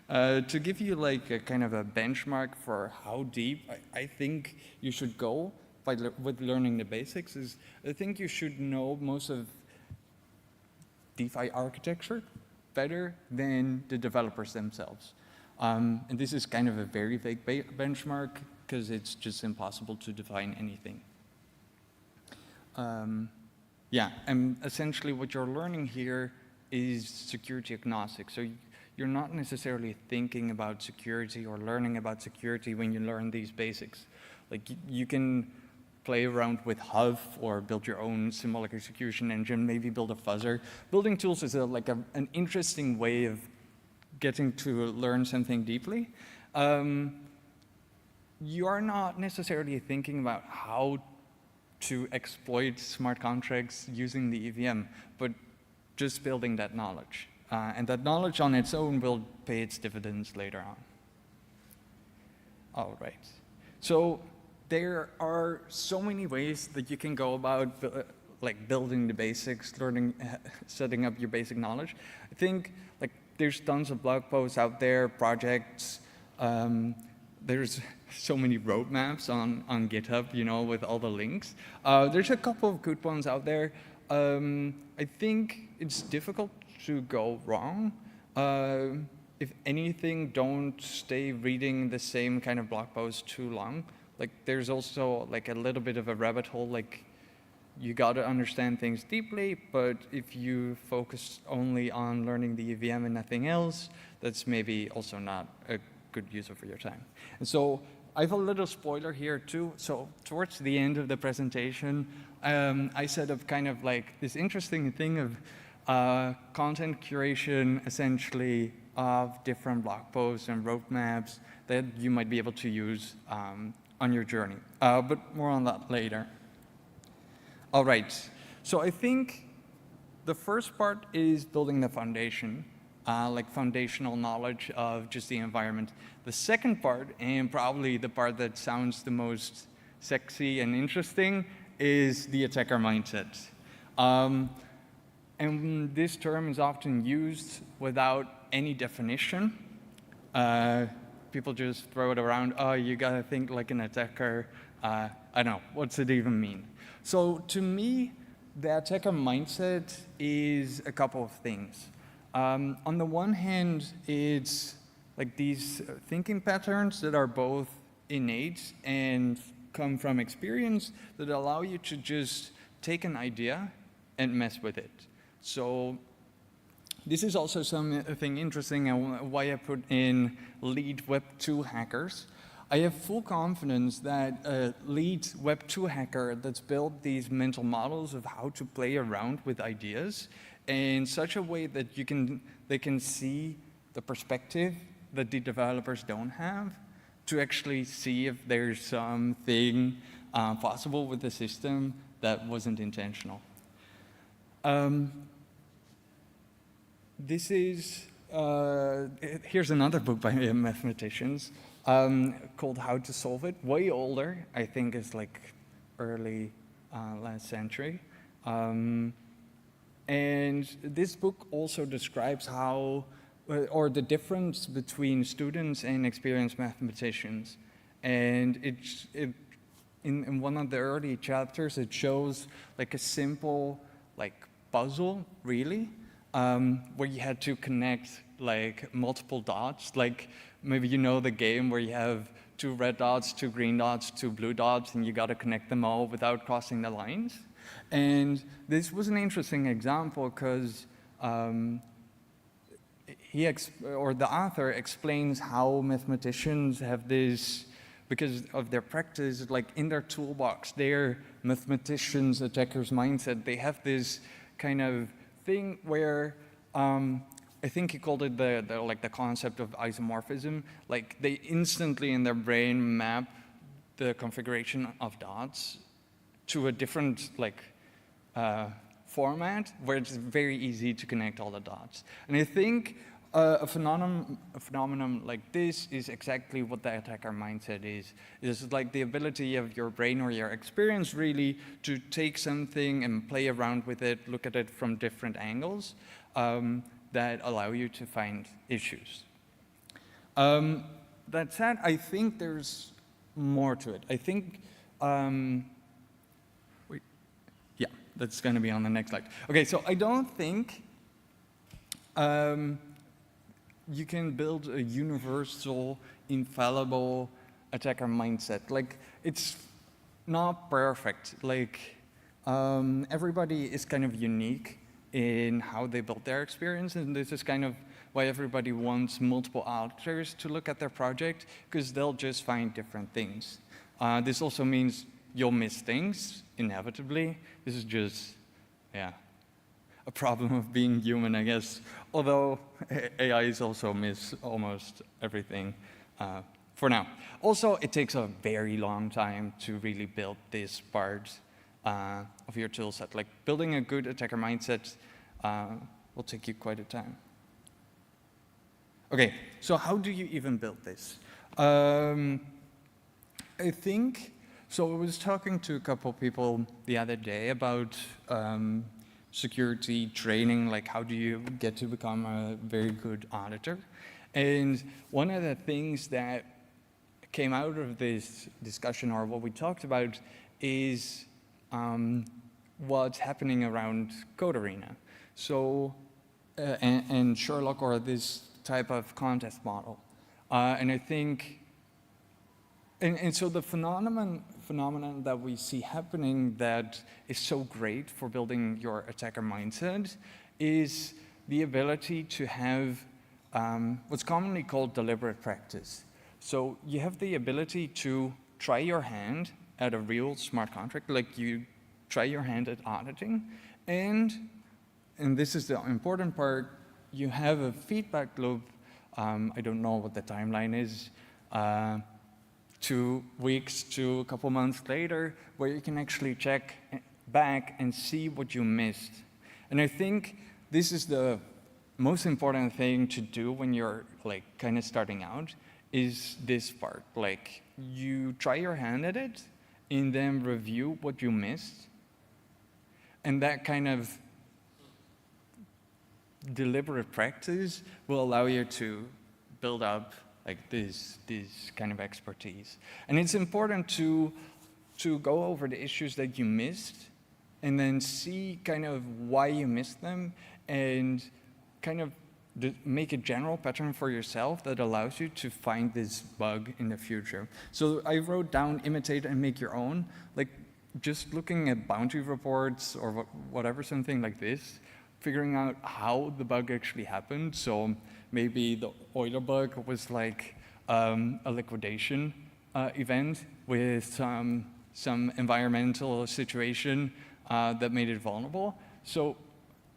To give you like a kind of a benchmark for how deep I think you should go with learning the basics is, I think you should know most of DeFi architecture better than the developers themselves. And this is kind of a very vague benchmark because it's just impossible to define anything. Yeah, and essentially what you're learning here is security agnostic. So you're not necessarily thinking about security or learning about security when you learn these basics. Like you can play around with Huff or build your own symbolic execution engine, maybe build a fuzzer. Building tools is an interesting way of getting to learn something deeply. You are not necessarily thinking about how to exploit smart contracts using the EVM, but just building that knowledge. And that knowledge on its own will pay its dividends later on. All right. So there are so many ways that you can go about like building the basics, learning, setting up your basic knowledge. I think like there's tons of blog posts out there, projects. There's so many roadmaps on GitHub, you know, with all the links. There's a couple of good ones out there. I think it's difficult to go wrong. If anything, don't stay reading the same kind of blog posts too long. Like there's also like a little bit of a rabbit hole, like you gotta understand things deeply, but if you focus only on learning the EVM and nothing else, that's maybe also not a good use of your time. And so I have a little spoiler here too. So towards the end of the presentation, I set up kind of like this interesting thing of content curation, essentially, of different blog posts and roadmaps that you might be able to use on your journey. But more on that later. All right, so I think the first part is building the foundation, like foundational knowledge of just the environment. The second part, and probably the part that sounds the most sexy and interesting, is the attacker mindset. And this term is often used without any definition. People just throw it around, oh, you gotta think like an attacker. I don't know, what's it even mean? So to me, the attacker mindset is a couple of things. On the one hand, it's like these thinking patterns that are both innate and come from experience that allow you to just take an idea and mess with it. So this is also something interesting and why I put in lead Web 2 hackers. I have full confidence that a lead Web 2 hacker that's built these mental models of how to play around with ideas in such a way that they can see the perspective that the developers don't have to actually see if there's something possible with the system that wasn't intentional. This is, here's another book by mathematicians called How to Solve It, way older, I think it's like early last century. And this book also describes how, or the difference between students and experienced mathematicians. And in one of the early chapters, it shows like a simple like puzzle, really, where you had to connect like multiple dots. Like maybe you know the game where you have 2 red dots, 2 green dots, 2 blue dots, and you got to connect them all without crossing the lines. And this was an interesting example because the author explains how mathematicians have this, because of their practice, like in their toolbox, their mathematicians, attackers mindset, they have this kind of thing where I think he called it the concept of isomorphism. Like they instantly in their brain map the configuration of dots to a different format where it's very easy to connect all the dots. And I think a phenomenon like this is exactly what the attacker mindset is. It's like the ability of your brain or your experience really to take something and play around with it, look at it from different angles that allow you to find issues. That said, I think there's more to it. I think, yeah, that's going to be on the next slide. Okay, so I don't think you can build a universal, infallible attacker mindset. Like, it's not perfect. Like, everybody is kind of unique, in how they built their experience, and this is kind of why everybody wants multiple auditors to look at their project, because they'll just find different things. This also means you'll miss things, inevitably. This is just, yeah, a problem of being human, I guess. Although AIs also miss almost everything for now. Also, it takes a very long time to really build this part of your tool set. Like building a good attacker mindset will take you quite a time. Okay, so how do you even build this? I think, so I was talking to a couple people the other day about security training, like how do you get to become a very good auditor? And one of the things that came out of this discussion, or what we talked about, is what's happening around Code Arena. So, and Sherlock, or this type of contest model. And I think, and so the phenomenon that we see happening that is so great for building your attacker mindset is the ability to have what's commonly called deliberate practice. So you have the ability to try your hand at a real smart contract, like you try your hand at auditing, and this is the important part, you have a feedback loop, I don't know what the timeline is, 2 weeks to a couple months later, where you can actually check back and see what you missed. And I think this is the most important thing to do when you're like kind of starting out, is this part. Like you try your hand at it and then review what you missed. And that kind of deliberate practice will allow you to build up like this kind of expertise. And it's important to go over the issues that you missed and then see kind of why you missed them and kind of make a general pattern for yourself that allows you to find this bug in the future. So I wrote down imitate and make your own, like just looking at bounty reports or whatever, something like this, figuring out how the bug actually happened. So maybe the Euler bug was like a liquidation event with some environmental situation that made it vulnerable. So,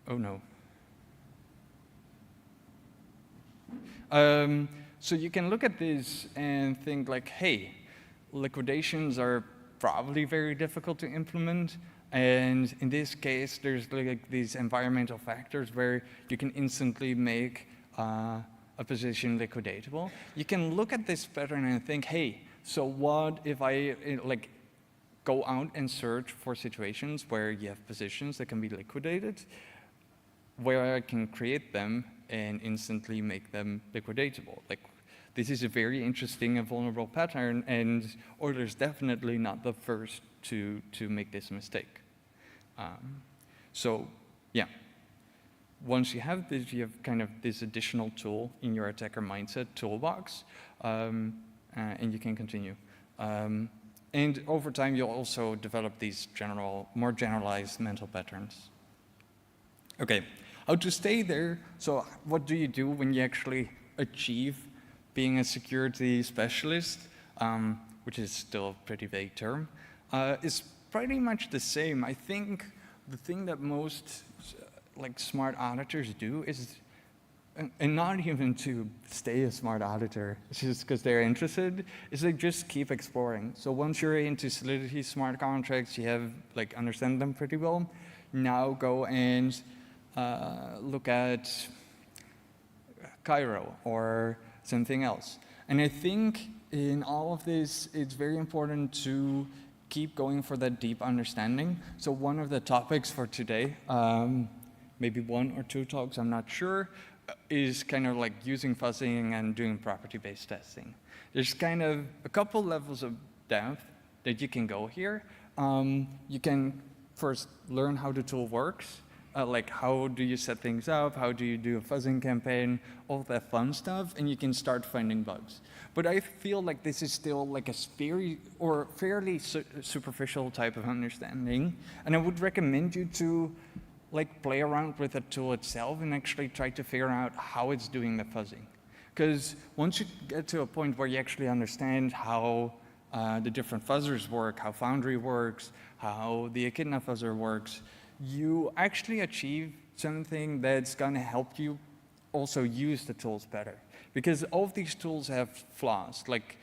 oh no. So you can look at this and think like, hey, liquidations are probably very difficult to implement. And in this case, there's like these environmental factors where you can instantly make a position liquidatable. You can look at this pattern and think, hey, so what if I like go out and search for situations where you have positions that can be liquidated, where I can create them and instantly make them liquidatable. Like, this is a very interesting and vulnerable pattern, and Euler's definitely not the first to make this mistake. So, yeah. Once you have this, you have kind of this additional tool in your attacker mindset toolbox, and you can continue. And over time, you'll also develop these more generalized mental patterns. Okay, how to stay there? So what do you do when you actually achieve being a security specialist, which is still a pretty vague term, is pretty much the same. I think the thing that most like smart auditors do is, and not even to stay a smart auditor, it's just because they're interested, is they just keep exploring. So once you're into Solidity smart contracts, you have like understand them pretty well. Now go and look at Cairo or something else. And I think in all of this, it's very important to keep going for that deep understanding. So one of the topics for today, maybe 1 or 2 talks, I'm not sure, is kind of like using fuzzing and doing property-based testing. There's kind of a couple levels of depth that you can go here. You can first learn how the tool works, like how do you set things up, how do you do a fuzzing campaign, all that fun stuff, and you can start finding bugs. But I feel like this is still like a fairly superficial type of understanding, and I would recommend you to like play around with the tool itself and actually try to figure out how it's doing the fuzzing. Because once you get to a point where you actually understand how the different fuzzers work, how Foundry works, how the Echidna fuzzer works, you actually achieve something that's going to help you also use the tools better. Because all of these tools have flaws. Like,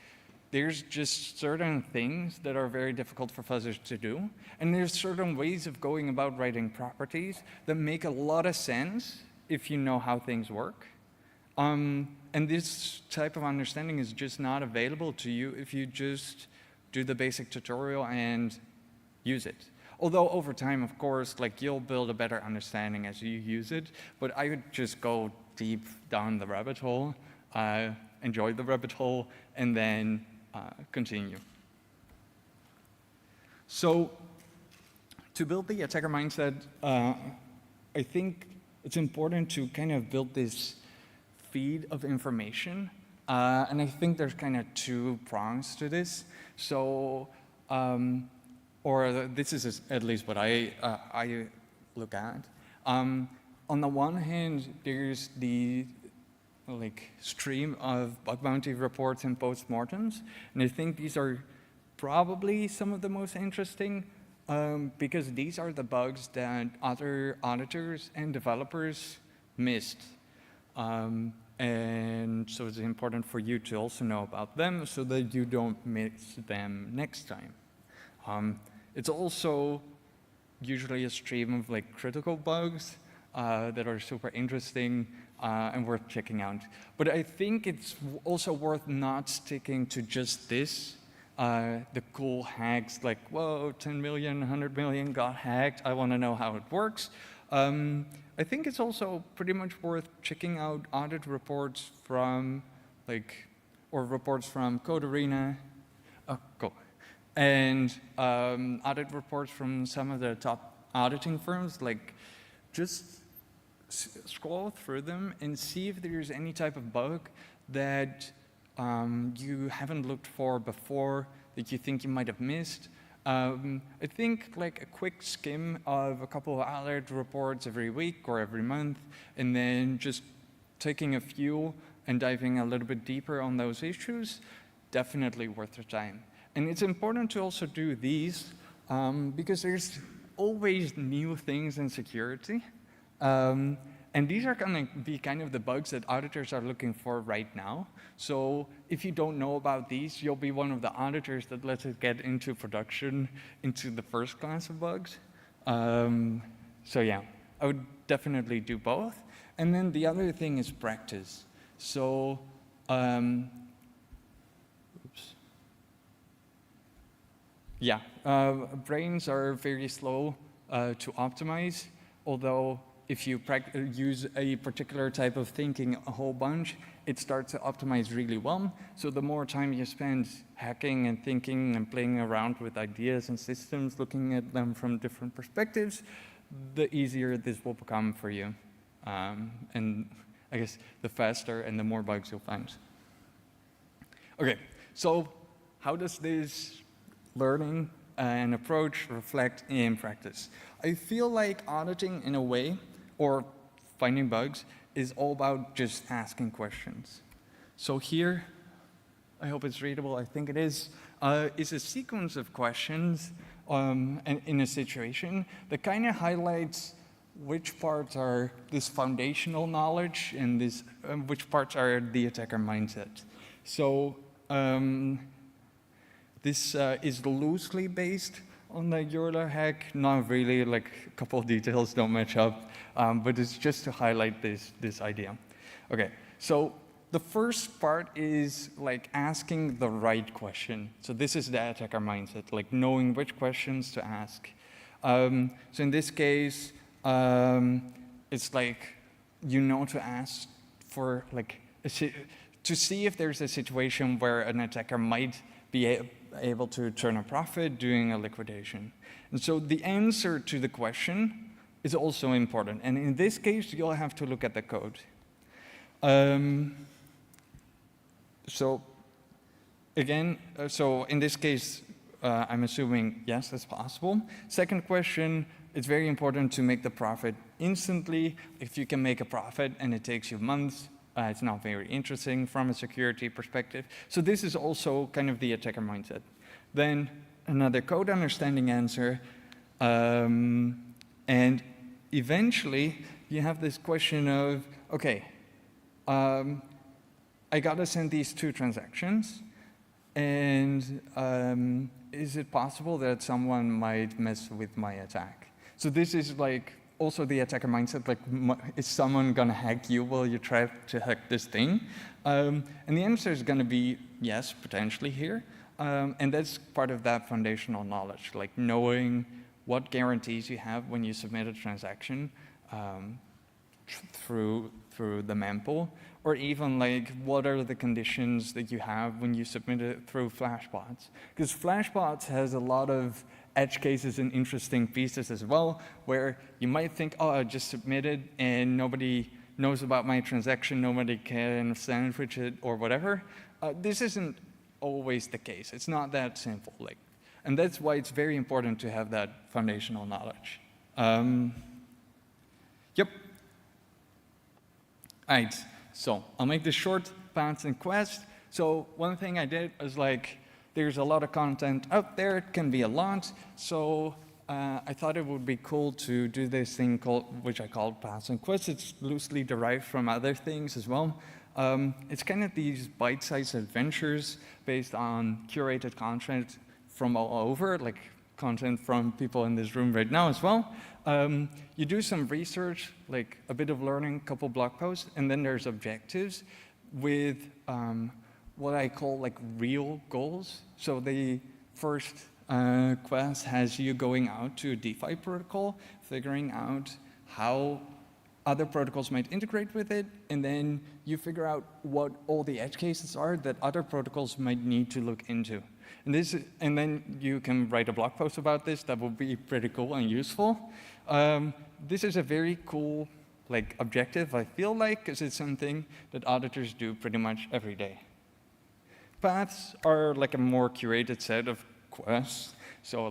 there's just certain things that are very difficult for fuzzers to do, and there's certain ways of going about writing properties that make a lot of sense if you know how things work. And this type of understanding is just not available to you if you just do the basic tutorial and use it. Although over time, of course, like you'll build a better understanding as you use it, but I would just go deep down the rabbit hole, enjoy the rabbit hole, and then continue. So to build the attacker mindset, I think it's important to kind of build this feed of information. And I think there's kind of two prongs to this. So, or this is at least what I look at. On the one hand, there's the stream of bug bounty reports and postmortems, and I think these are probably some of the most interesting because these are the bugs that other auditors and developers missed. And so it's important for you to also know about them so that you don't miss them next time. It's also usually a stream of critical bugs that are super interesting and worth checking out. But I think it's also worth not sticking to just this, the cool hacks like, whoa, 10 million, 100 million got hacked, I want to know how it works. I think it's also pretty much worth checking out audit reports from or reports from Code Arena, cool. And audit reports from some of the top auditing firms, just scroll through them and see if there's any type of bug that you haven't looked for before that you think you might have missed. I think a quick skim of a couple of alert reports every week or every month, and then just taking a few and diving a little bit deeper on those issues, definitely worth your time. And it's important to also do these because there's always new things in security. And these are going to be kind of the bugs that auditors are looking for right now. So if you don't know about these, you'll be one of the auditors that lets it get into production, into the first class of bugs. So yeah, I would definitely do both. And then the other thing is practice. So, yeah, brains are very slow to optimize, although if you use a particular type of thinking a whole bunch, it starts to optimize really well. So the more time you spend hacking and thinking and playing around with ideas and systems, looking at them from different perspectives, the easier this will become for you. And I guess the faster and the more bugs you'll find. Okay, so how does this learning and approach reflect in practice? I feel like auditing in a way, or finding bugs, is all about just asking questions. So here, I hope it's readable, I think it is a sequence of questions and in a situation that kind of highlights which parts are this foundational knowledge and this, which parts are the attacker mindset. So this is loosely based on the Euler hack, not really, a couple of details don't match up, but it's just to highlight this idea. Okay, so the first part is asking the right question. So this is the attacker mindset, knowing which questions to ask. So in this case, it's you know to ask for to see if there's a situation where an attacker might be able to turn a profit doing a liquidation. And so the answer to the question is also important. And in this case, you'll have to look at the code. So again, so in this case, I'm assuming yes, it's possible. Second question, it's very important to make the profit instantly. If you can make a profit and it takes you months, it's not very interesting from a security perspective. So this is also kind of the attacker mindset. Then another code understanding answer. And eventually you have this question of, okay, I gotta send these 2 transactions, and is it possible that someone might mess with my attack? So this is like also the attacker mindset, like, is someone gonna hack you while you try to hack this thing? And the answer is gonna be yes, potentially here. And that's part of that foundational knowledge, like knowing what guarantees you have when you submit a transaction through the mempool, or even like what are the conditions that you have when you submit it through Flashbots. Because Flashbots has a lot of edge cases and interesting pieces as well, where you might think, oh, I just submitted and nobody knows about my transaction, nobody can sandwich it or whatever. This isn't always the case. It's not that simple. And that's why it's very important to have that foundational knowledge. Yep. All right, so I'll make this short, Paths and Quest. So one thing I did was like, there's a lot of content out there, it can be a lot. So I thought it would be cool to do this thing which I call Paths and Quests. It's loosely derived from other things as well. It's kind of these bite-sized adventures based on curated content from all over, like content from people in this room right now as well. You do some research, like a bit of learning, a couple blog posts, and then there's objectives with what I call like real goals. So the first quest has you going out to a DeFi protocol, figuring out how other protocols might integrate with it, and then you figure out what all the edge cases are that other protocols might need to look into. And then you can write a blog post about this. That will be pretty cool and useful. This is a very cool objective, I feel like, because it's something that auditors do pretty much every day. Paths are like a more curated set of quests. So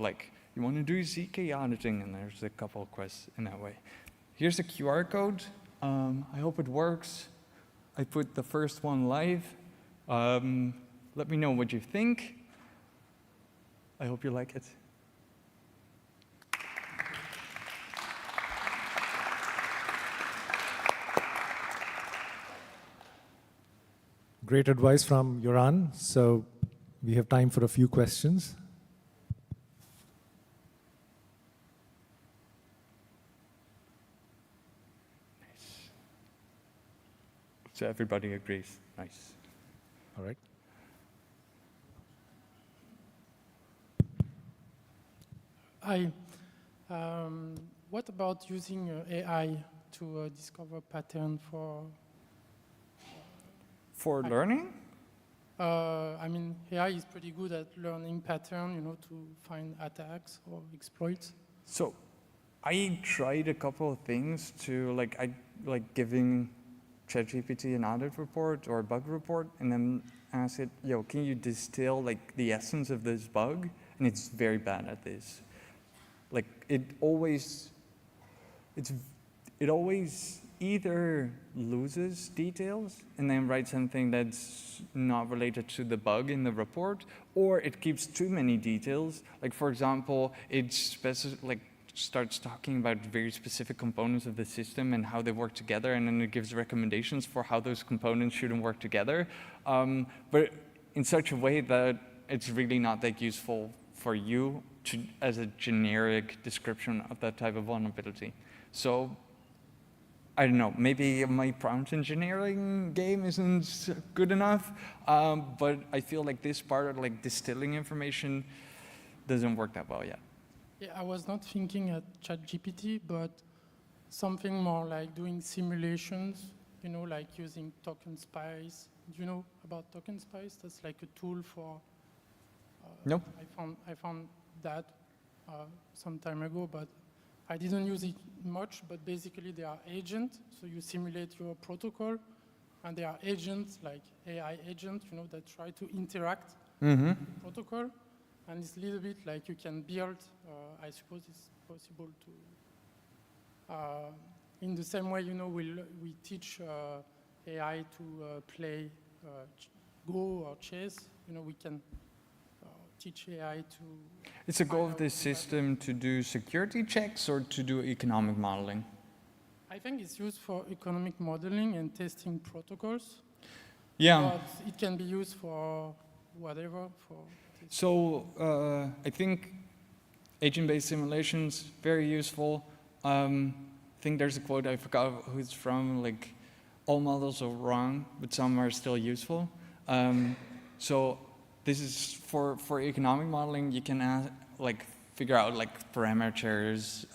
you want to do ZK auditing, and there's a couple of quests in that way. Here's a QR code. I hope it works. I put the first one live. Let me know what you think. I hope you like it. Great advice from Yoran. So we have time for a few questions. Nice. So everybody agrees. Nice. All right. Hi. What about using AI to discover pattern for learning? I mean, AI is pretty good at learning pattern, to find attacks or exploits. So I tried a couple of things to giving ChatGPT an audit report or a bug report, and then ask it, yo, can you distill the essence of this bug? And it's very bad at this. It always either loses details and then writes something that's not related to the bug in the report, or it keeps too many details. For example, it starts talking about very specific components of the system and how they work together, and then it gives recommendations for how those components shouldn't work together, but in such a way that it's really not that useful for you as a generic description of that type of vulnerability. So I don't know, maybe my prompt engineering game isn't good enough, but I feel like this part of distilling information doesn't work that well yet. Yeah, I was not thinking at ChatGPT, but something more like doing simulations, like using Token Spice. Do you know about Token Spice? That's like a tool for... Nope. I found that some time ago, but I didn't use it much. But basically, they are agents, so you simulate your protocol, and there are agents like AI agents, that try to interact with the protocol. And it's a little bit like you can build, I suppose it's possible to, in the same way, we teach AI to play Go or chess, we can teach AI to... It's a goal of this system to do security checks or to do economic modeling? I think it's used for economic modeling and testing protocols. Yeah. But it can be used for whatever. So I think agent-based simulations, very useful. I think there's a quote, I forgot who it's from, like, all models are wrong, but some are still useful. So this is for economic modeling, you can figure out parameters,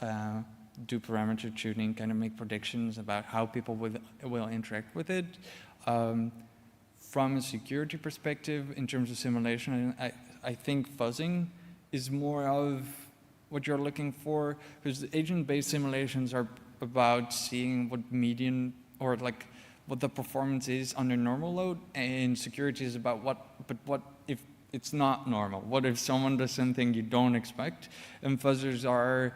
do parameter tuning, kind of make predictions about how people will interact with it. From a security perspective, in terms of simulation, I think fuzzing is more of what you're looking for, because agent-based simulations are about seeing what median or what the performance is under normal load, and security is about what if it's not normal? What if someone does something you don't expect? And fuzzers are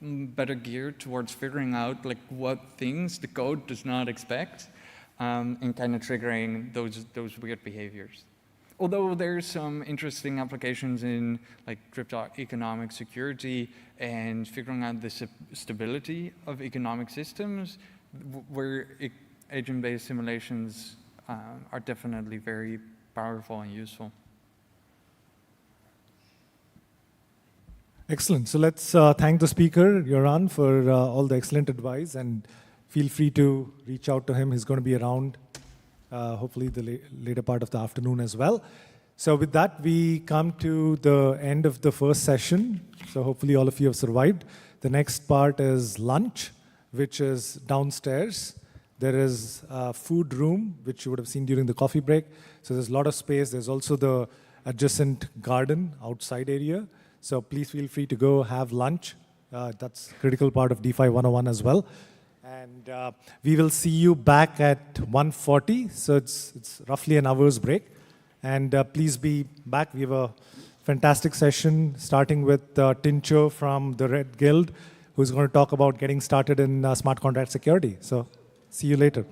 better geared towards figuring out what things the code does not expect, and kind of triggering those weird behaviors. Although there's some interesting applications in cryptoeconomic security and figuring out the stability of economic systems, where agent-based simulations are definitely very powerful and useful. Excellent. So let's thank the speaker, Joran, for all the excellent advice, and feel free to reach out to him. He's going to be around hopefully the later part of the afternoon as well. So with that, we come to the end of the first session. So hopefully all of you have survived. The next part is lunch, which is downstairs. There is a food room, which you would have seen during the coffee break. So there's a lot of space. There's also the adjacent garden outside area. So please feel free to go have lunch. That's a critical part of DeFi 101 as well. And we will see you back at 1:40. So it's roughly an hour's break. And please be back. We have a fantastic session starting with Tincho from the Red Guild, who's going to talk about getting started in smart contract security. So see you later.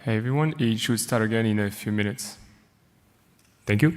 Hey everyone, it should start again in a few minutes. Thank you.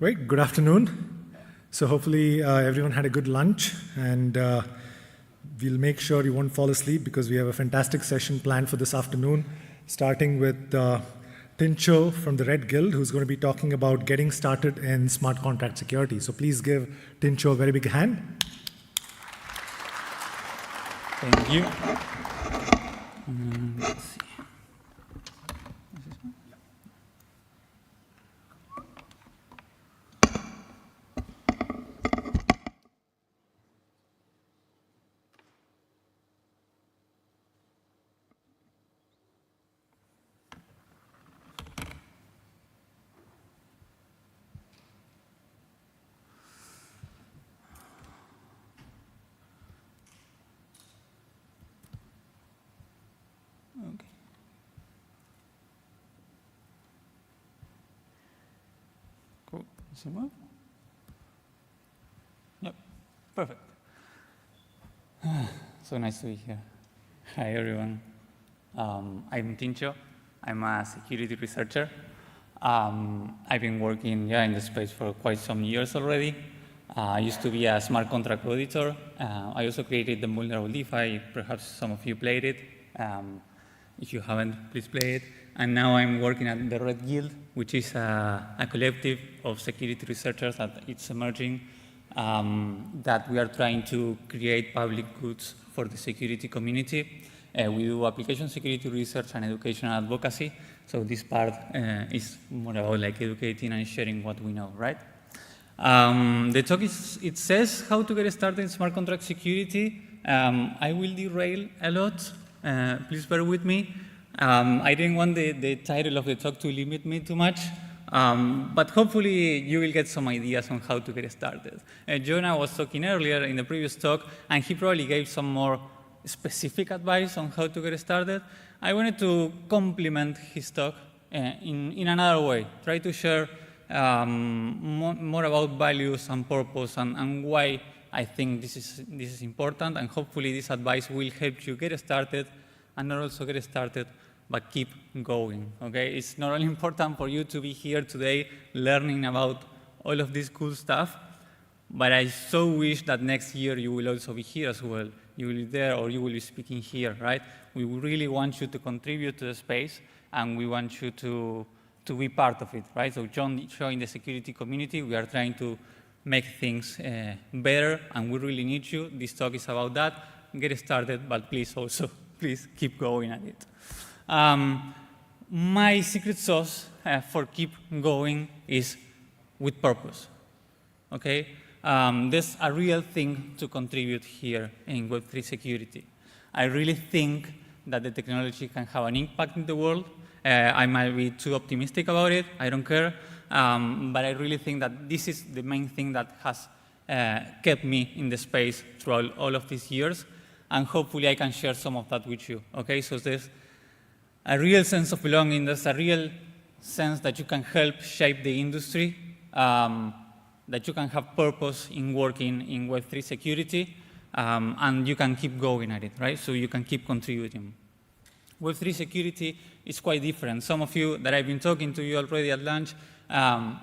Great, good afternoon. So hopefully everyone had a good lunch, and we'll make sure you won't fall asleep because we have a fantastic session planned for this afternoon, starting with Tincho from the Red Guild, who's going to be talking about getting started in smart contract security. So please give Tincho a very big hand. Thank you. Let's see. Okay. Cool. Does it move? Yep. Perfect. So nice to be here. Hi, everyone. I'm Tincho. I'm a security researcher. I've been working in the space for quite some years already. I used to be a smart contract auditor. I also created the vulnerable DeFi. Perhaps some of you played it. If you haven't, please play it. And now I'm working at the Red Guild, which is a collective of security researchers that it's emerging, that we are trying to create public goods for the security community. We do application security research and educational advocacy. So this part is more about like educating and sharing what we know, right? The talk it says how to get started in smart contract security. I will derail a lot. Please bear with me. I didn't want the title of the talk to limit me too much, but hopefully you will get some ideas on how to get started. Jonah was talking earlier in the previous talk, and he probably gave some more specific advice on how to get started. I wanted to complement his talk in another way, try to share more about values and purpose and why I think this is important, and hopefully this advice will help you get started, and not also get started, but keep going, okay? It's not only important for you to be here today learning about all of this cool stuff, but I so wish that next year you will also be here as well. You will be there, or you will be speaking here, right? We really want you to contribute to the space, and we want you to be part of it, right? So join the security community. We are trying to make things better, and we really need you. This talk is about that. Get started, but please also, please keep going at it. My secret sauce for keep going is with purpose, okay? There's a real thing to contribute here in Web3 security. I really think that the technology can have an impact in the world. I might be too optimistic about it, I don't care, but I really think that this is the main thing that has kept me in the space throughout all of these years, and hopefully I can share some of that with you, okay? So there's a real sense of belonging, there's a real sense that you can help shape the industry, that you can have purpose in working in Web3 security, and you can keep going at it, right? So you can keep contributing. Web3 security is quite different. Some of you that I've been talking to you already at lunch,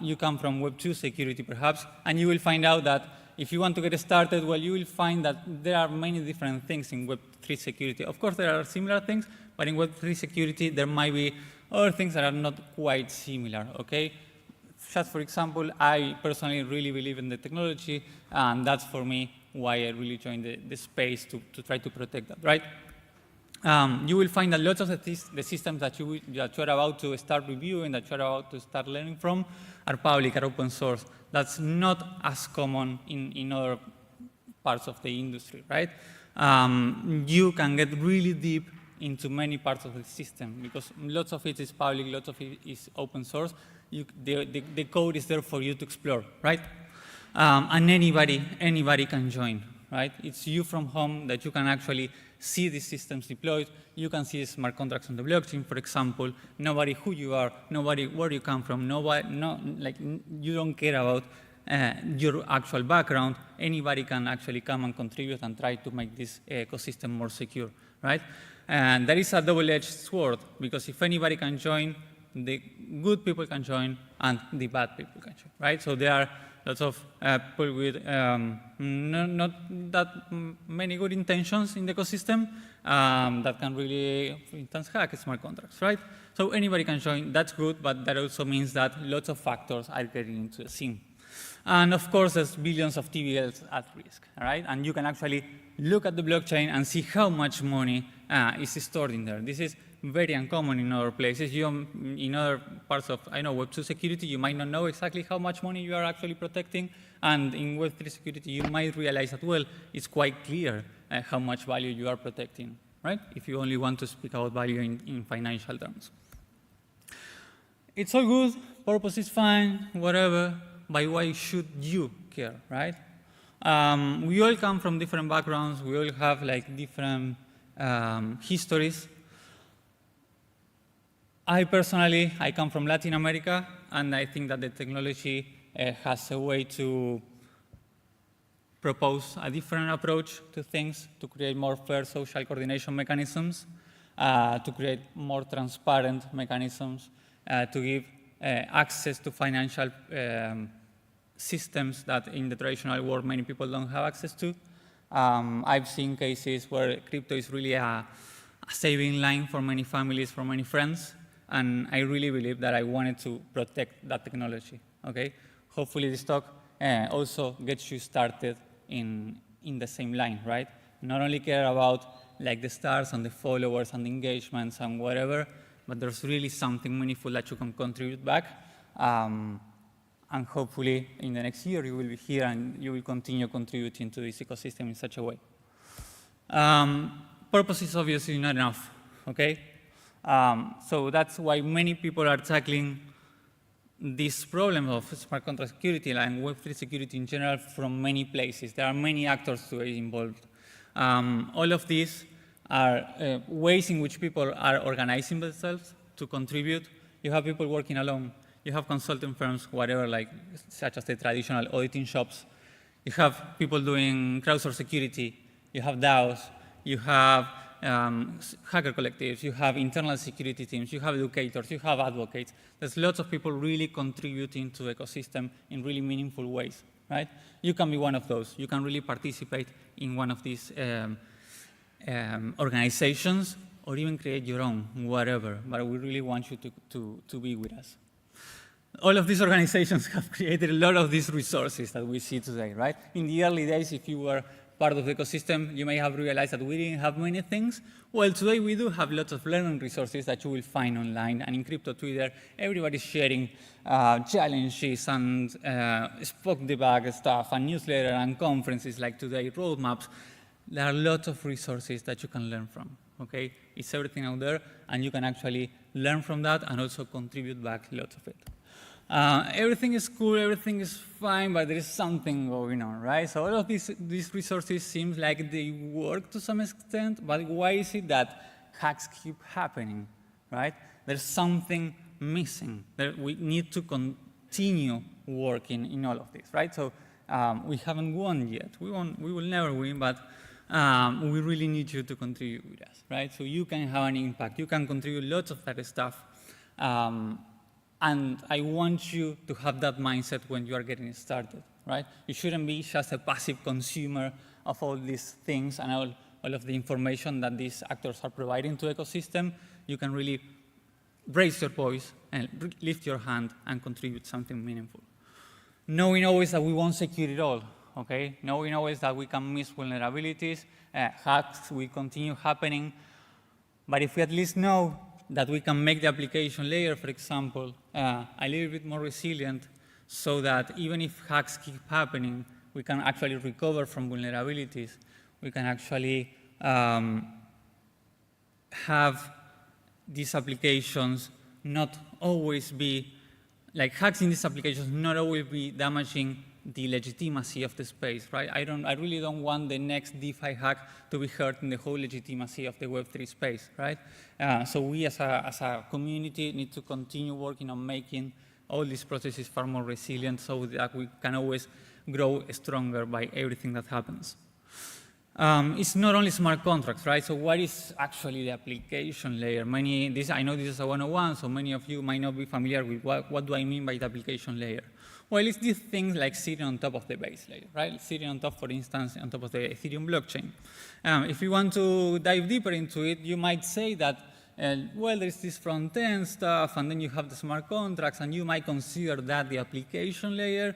you come from Web2 security perhaps, and you will find out that if you want to get started, well, you will find that there are many different things in Web3 security. Of course, there are similar things, but in Web3 security, there might be other things that are not quite similar, okay? Just for example, I personally really believe in the technology, and that's for me why I really joined the space to try to protect that, right? You will find that lots of the systems that you're about to start reviewing, that you're about to start learning from, are public, are open source. That's not as common in other parts of the industry, right? You can get really deep into many parts of the system because lots of it is public, lots of it is open source. The code is there for you to explore, right? And anybody can join, right? It's you from home that you can actually see these systems deployed. You can see smart contracts on the blockchain, for example. Nobody who you are, nobody where you come from, you don't care about your actual background. Anybody can actually come and contribute and try to make this ecosystem more secure, right? And that is a double-edged sword because if anybody can join, the good people can join and the bad people can join, right? So there are lots of people with not that many good intentions in the ecosystem that can really, for instance, hack smart contracts, right? So anybody can join, that's good, but that also means that lots of factors are getting into the scene. And of course, there's billions of TVLs at risk, all right? And you can actually look at the blockchain and see how much money is stored in there. This is very uncommon in other places. In other parts of, Web2 security, you might not know exactly how much money you are actually protecting. And in Web3 security, you might realize that, well, it's quite clear how much value you are protecting, right? If you only want to speak about value in financial terms. It's all good, purpose is fine, whatever, but why should you care, right? We all come from different backgrounds. We all have like different histories. I personally come from Latin America, and I think that the technology has a way to propose a different approach to things, to create more fair social coordination mechanisms, to create more transparent mechanisms, to give access to financial systems that in the traditional world many people don't have access to. I've seen cases where crypto is really a saving line for many families, for many friends, and I really believe that I wanted to protect that technology, okay? Hopefully this talk also gets you started in the same line, right? Not only care about like the stars and the followers and the engagements and whatever, but there's really something meaningful that you can contribute back. And hopefully in the next year you will be here and you will continue contributing to this ecosystem in such a way. Purpose is obviously not enough, okay? So that's why many people are tackling this problem of smart contract security and Web3 security in general from many places. There are many actors today involved. All of these are ways in which people are organizing themselves to contribute. You have people working alone. You have consulting firms, whatever, like such as the traditional auditing shops. You have people doing crowdsourced security. You have DAOs. You have hacker collectives. You have internal security teams. You have educators. You have advocates. There's lots of people really contributing to the ecosystem in really meaningful ways, right? You can be one of those. You can really participate in one of these organizations or even create your own, whatever. But we really want you to be with us. All of these organizations have created a lot of these resources that we see today, right? In the early days, if you were part of the ecosystem, you may have realized that we didn't have many things. Well, today we do have lots of learning resources that you will find online. And in crypto Twitter, everybody's sharing challenges and Spock debug stuff and newsletter and conferences like today, roadmaps. There are lots of resources that you can learn from, okay? It's everything out there, and you can actually learn from that and also contribute back lots of it. Everything is cool, everything is fine, but there is something going on, right? So all of these resources seem like they work to some extent, but why is it that hacks keep happening, right? There's something missing. We need to continue working in all of this, right? So we haven't won yet. We will never win, but we really need you to contribute with us, right? So you can have an impact. You can contribute lots of that stuff. And I want you to have that mindset when you are getting started, right? You shouldn't be just a passive consumer of all these things and all of the information that these actors are providing to the ecosystem. You can really raise your voice and lift your hand and contribute something meaningful. Knowing always that we won't secure it all, okay? Knowing always that we can miss vulnerabilities, hacks will continue happening. But if we at least know that we can make the application layer, for example, a little bit more resilient so that even if hacks keep happening, we can actually recover from vulnerabilities. We can actually have these applications not always be, like hacks in these applications not always be damaging the legitimacy of the space, right? I really don't want the next DeFi hack to be hurting the whole legitimacy of the Web3 space, right? So we as a community need to continue working on making all these processes far more resilient so that we can always grow stronger by everything that happens. It's not only smart contracts, right? So what is actually the application layer? I know this is a 101, so many of you might not be familiar with what do I mean by the application layer. Well, it's these things like sitting on top of the base layer, right? Sitting on top, for instance, on top of the Ethereum blockchain. If you want to dive deeper into it, you might say that, well, there's this front-end stuff, and then you have the smart contracts, and you might consider that the application layer.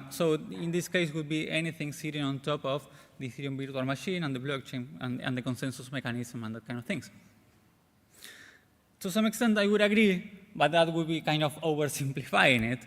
So in this case, would be anything sitting on top of the Ethereum virtual machine and the blockchain and the consensus mechanism and that kind of things. To some extent, I would agree, but that would be kind of oversimplifying it,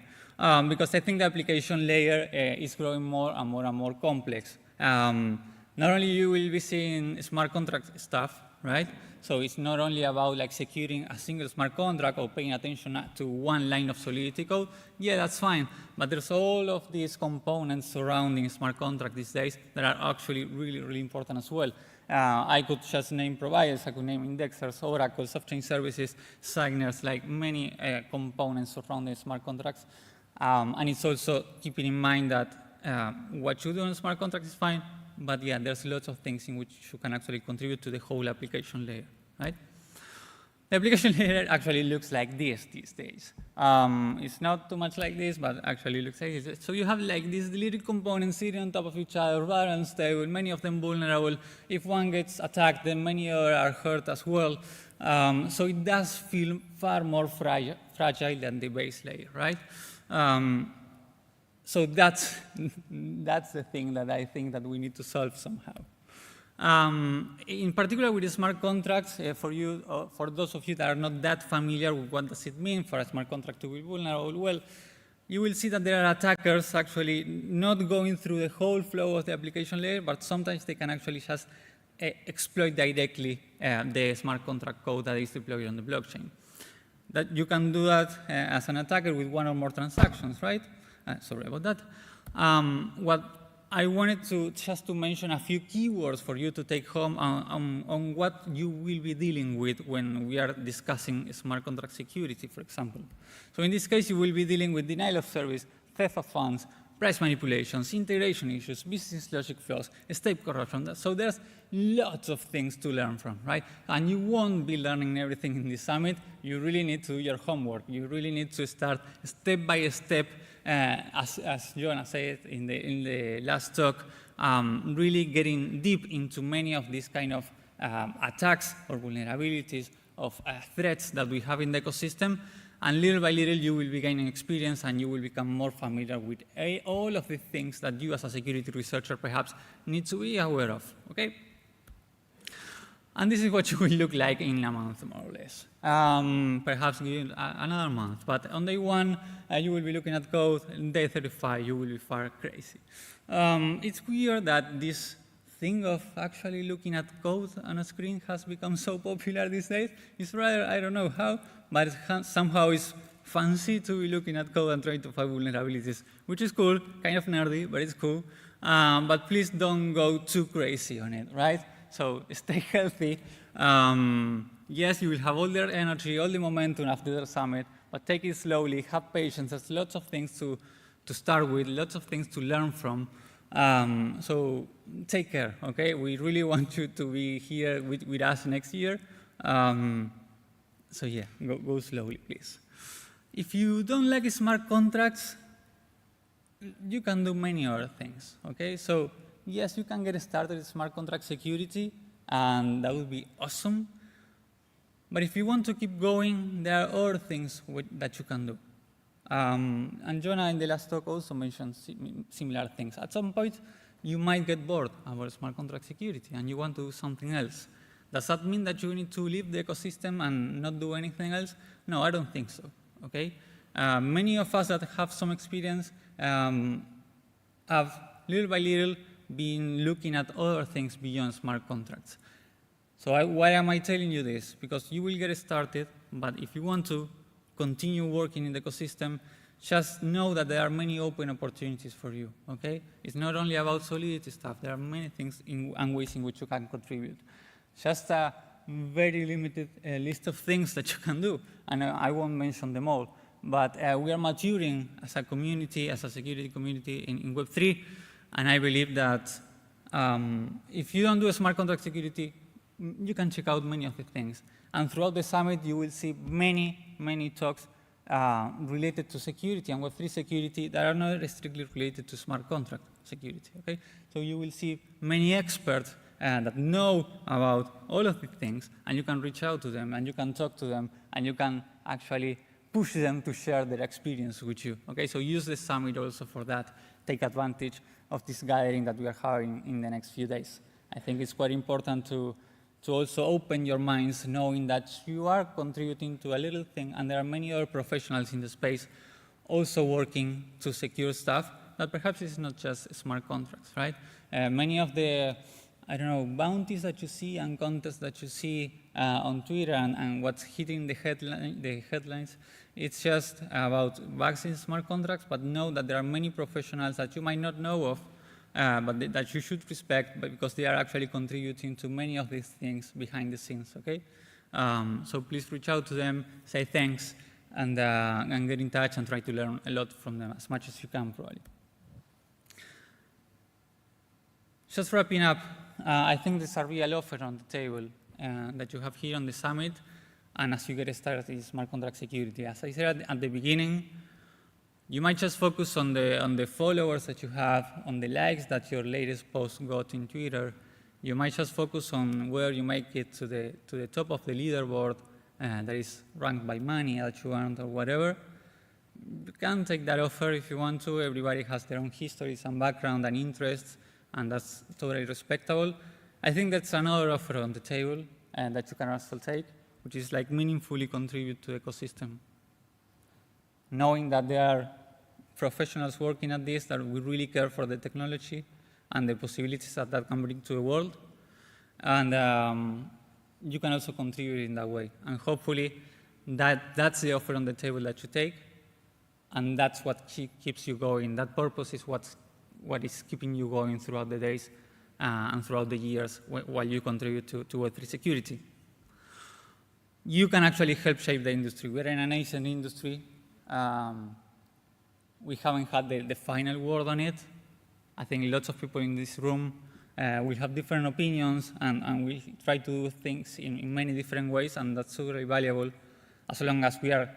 because I think the application layer is growing more and more and more complex. Not only you will be seeing smart contract stuff, right? So it's not only about like securing a single smart contract or paying attention to one line of Solidity code. Yeah, that's fine. But there's all of these components surrounding smart contract these days that are actually really, really important as well. I could just name providers, I could name indexers, oracles, off-chain services, signers, like many components surrounding smart contracts. And it's also keeping in mind that what you do on smart contracts is fine, but yeah, there's lots of things in which you can actually contribute to the whole application layer, right? The application layer actually looks like this these days. It's not too much like this, but actually looks like this. So you have like these deleted components sitting on top of each other, rather unstable, many of them vulnerable. If one gets attacked, then many others are hurt as well. So it does feel far more fragile than the base layer, right? So that's the thing that I think that we need to solve somehow. In particular with the smart contracts, for those of you that are not that familiar with what does it mean for a smart contract to be vulnerable, well, you will see that there are attackers actually not going through the whole flow of the application layer, but sometimes they can actually just exploit directly the smart contract code that is deployed on the blockchain. That you can do that as an attacker with one or more transactions, right? Sorry about that. What I wanted just to mention a few keywords for you to take home on what you will be dealing with when we are discussing smart contract security, for example. So in this case, you will be dealing with denial of service, theft of funds, price manipulations, integration issues, business logic flaws, step corruption. So there's lots of things to learn from, right? And you won't be learning everything in this summit. You really need to do your homework. You really need to start step by step, as Jonah said in the last talk, really getting deep into many of these kind of attacks or vulnerabilities of threats that we have in the ecosystem. And little by little, you will be gaining experience and you will become more familiar with all of the things that you as a security researcher perhaps need to be aware of, okay? And this is what you will look like in a month, more or less. Perhaps another month. But on day one, you will be looking at code. On day 35, you will be far crazy. It's weird that this thing of actually looking at code on a screen has become so popular these days. It's rather, I don't know how, but somehow it's fancy to be looking at code and trying to find vulnerabilities, which is cool, kind of nerdy, but it's cool. But please don't go too crazy on it, right? So stay healthy. Yes, you will have all their energy, all the momentum after the summit, but take it slowly, have patience. There's lots of things to start with, lots of things to learn from. So take care, okay? We really want you to be here with us next year. So yeah, go slowly, please. If you don't like smart contracts, you can do many other things, okay? So yes, you can get started with smart contract security, and that would be awesome. But if you want to keep going, there are other things that you can do. And Jonah in the last talk also mentioned similar things. At some point, you might get bored about smart contract security and you want to do something else. Does that mean that you need to leave the ecosystem and not do anything else? No, I don't think so, okay? Many of us that have some experience have little by little been looking at other things beyond smart contracts. So why am I telling you this? Because you will get started, but if you want to continue working in the ecosystem, just know that there are many open opportunities for you, okay? It's not only about Solidity stuff. There are many things and ways in which you can contribute. Just a very limited list of things that you can do, and I won't mention them all. But we are maturing as a community, as a security community in Web3, and I believe that if you don't do a smart contract security, you can check out many of the things. And throughout the summit, you will see many talks related to security and Web3 security that are not strictly related to smart contract security. Okay? So you will see many experts that know about all of these things, and you can reach out to them, and you can talk to them, and you can actually push them to share their experience with you. Okay? So use the summit also for that. Take advantage of this gathering that we are having in the next few days. I think it's quite important to also open your minds, knowing that you are contributing to a little thing, and there are many other professionals in the space also working to secure stuff that perhaps is not just smart contracts, right? Many of the, I don't know, bounties that you see and contests that you see on Twitter and what's hitting the headlines, it's just about bugs in smart contracts, but know that there are many professionals that you might not know of, but that you should respect, because they are actually contributing to many of these things behind the scenes, okay? So please reach out to them, say thanks, and get in touch and try to learn a lot from them, as much as you can, probably. Just wrapping up, I think there's a real offer on the table that you have here on the summit, and as you get started in smart contract security. As I said at the beginning, you might just focus on the followers that you have, on the likes that your latest post got in Twitter. You might just focus on where you make it to the top of the leaderboard that is ranked by money that you want or whatever. You can take that offer if you want to. Everybody has their own histories and background and interests, and that's totally respectable. I think that's another offer on the table that you can also take, which is like meaningfully contribute to the ecosystem. Knowing that there are professionals working at this that we really care for the technology and the possibilities that can bring to the world. And you can also contribute in that way. And hopefully that's the offer on the table that you take, and that's what keeps you going. That purpose is what is keeping you going throughout the days and throughout the years while you contribute to Web3 security. You can actually help shape the industry. We're in a nascent industry. We haven't had the final word on it. I think lots of people in this room will have different opinions, and we try to do things in many different ways, and that's really valuable as long as we are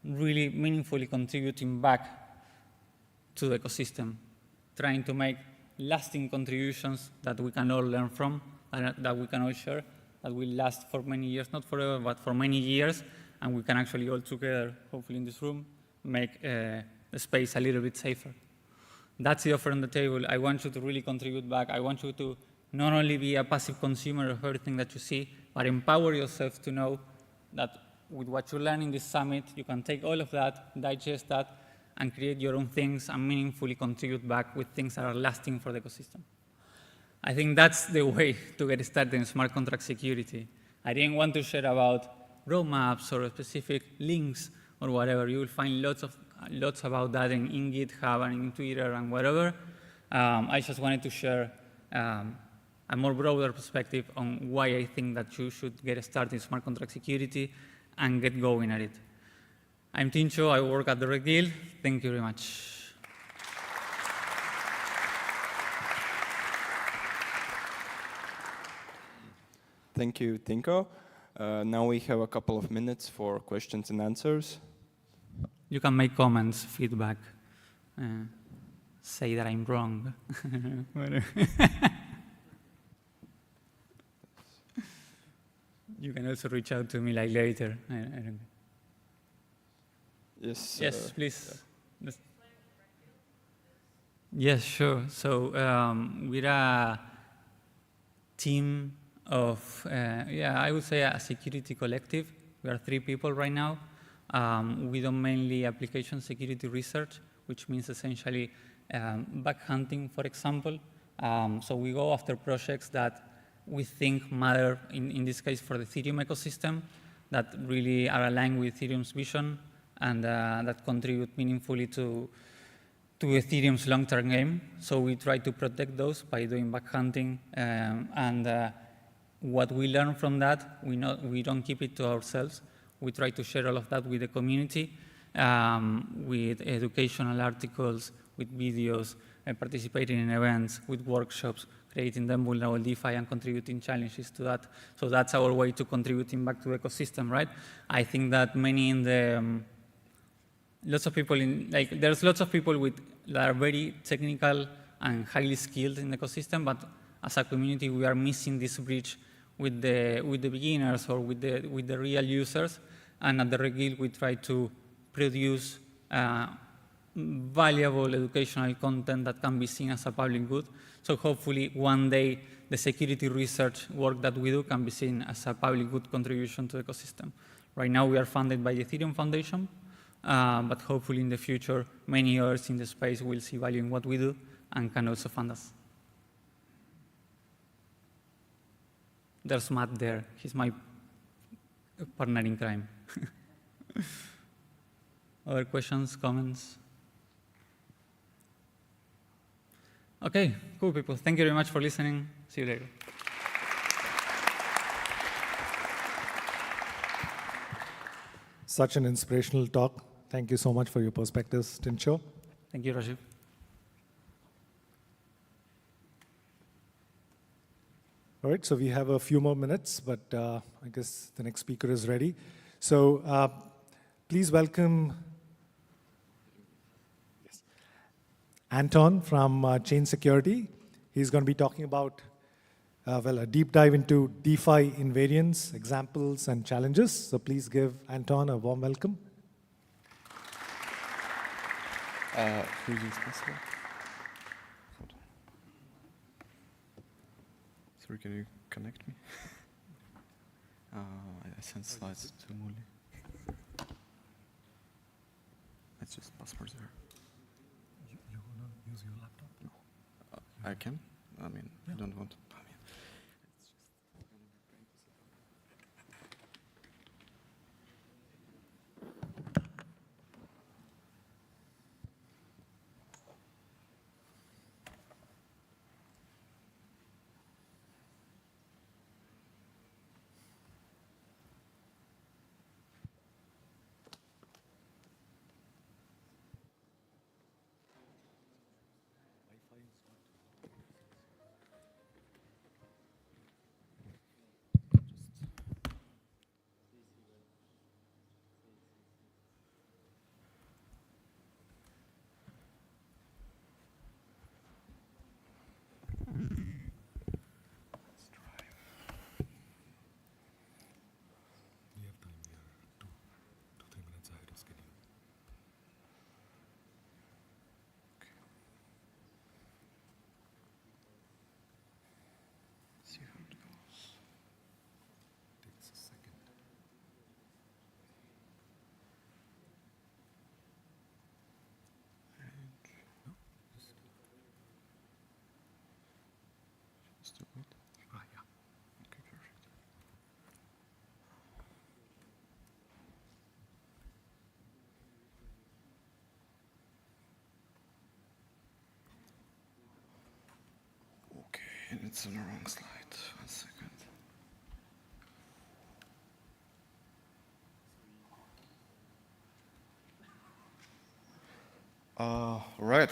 really meaningfully contributing back to the ecosystem, trying to make lasting contributions that we can all learn from, and that we can all share, that will last for many years, not forever, but for many years, and we can actually all together, hopefully in this room, make the space a little bit safer. That's the offer on the table. I want you to really contribute back. I want you to not only be a passive consumer of everything that you see, but empower yourself to know that with what you learn in this summit, you can take all of that, digest that, and create your own things and meaningfully contribute back with things that are lasting for the ecosystem. I think that's the way to get started in smart contract security. I didn't want to share about roadmaps or specific links or whatever. You will find lots about that in GitHub and in Twitter and whatever. I just wanted to share a more broader perspective on why I think that you should get started in smart contract security and get going at it. I'm Tincho. I work at the Red Deal. Thank you very much. Thank you, Tinko. Now we have a couple of minutes for questions and answers. You can make comments, feedback, say that I'm wrong. You can also reach out to me like later. I don't. Yes. Yes, please. Yeah. Yes, sure. So we're a team of, I would say a security collective. We are 3 people right now. We do mainly application security research, which means essentially bug hunting, for example. So we go after projects that we think matter, in this case for the Ethereum ecosystem, that really are aligned with Ethereum's vision and that contribute meaningfully to Ethereum's long-term game. So we try to protect those by doing bug hunting, and what we learn from that, we don't keep it to ourselves. We try to share all of that with the community, with educational articles, with videos, participating in events, with workshops, creating them vulnerable DeFi and contributing challenges to that. So that's our way to contributing back to the ecosystem, right? I think that many in the, lots of people in, like, there's lots of people that are very technical and highly skilled in the ecosystem, but as a community, we are missing this bridge with the beginners or with the real users. And at the Red Guild, we try to produce valuable educational content that can be seen as a public good. So hopefully one day the security research work that we do can be seen as a public good contribution to the ecosystem. Right now we are funded by the Ethereum Foundation, but hopefully in the future many others in the space will see value in what we do and can also fund us. There's Matt there. He's my partner in crime. Other questions, comments? Okay, cool people. Thank you very much for listening. See you later. Such an inspirational talk. Thank you so much for your perspectives, Tincho. Thank you, Rajiv. All right, so we have a few more minutes, but I guess the next speaker is ready. So please welcome Anton from Chain Security. He's going to be talking about, well, a deep dive into DeFi invariants, examples, and challenges. So please give Anton a warm welcome. Sorry, can you connect me? I sent slides to Muli. It's just password there. You want to use your laptop? No. I can? I mean, I don't want to. I mean, it's on the wrong slide. 1 second. Right.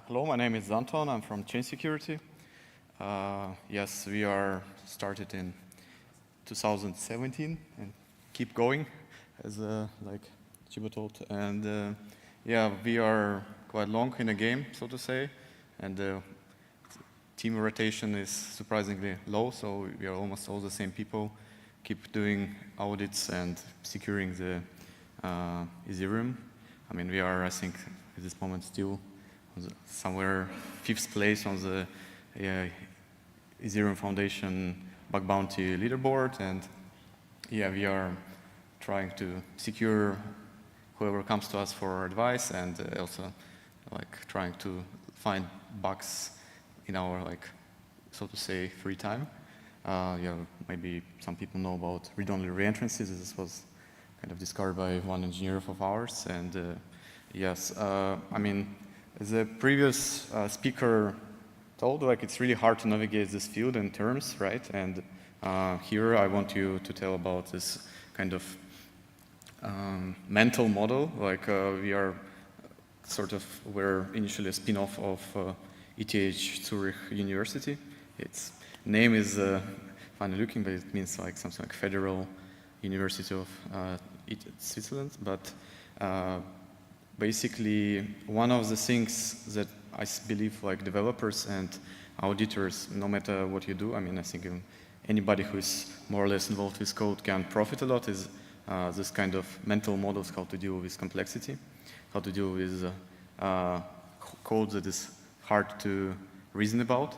Hello, my name is Anton. I'm from Chain Security. Yes, we are started in 2017 and keep going, as like Chiba told. And yeah, we are quite long in the game, so to say. And team rotation is surprisingly low, so we are almost all the same people, keep doing audits and securing the Ethereum. I mean, we are, I think, at this moment still somewhere 5th place on the Ethereum Foundation bug bounty leaderboard, and yeah, we are trying to secure whoever comes to us for advice, and also like trying to find bugs in our, like, so to say, free time. Yeah, maybe some people know about read-only reentrances. This was kind of discovered by one engineer of ours. And yes, I mean, as the previous speaker told, like, it's really hard to navigate this field in terms, right? And here I want you to tell about this kind of mental model. Like we are sort of were initially a spin-off of ETH Zurich University. Its name is funny looking, but it means like something like Federal University of Switzerland. But basically, one of the things that I believe like developers and auditors, no matter what you do, I mean, I think anybody who is more or less involved with code can profit a lot, is this kind of mental models, how to deal with complexity, how to deal with code that is hard to reason about.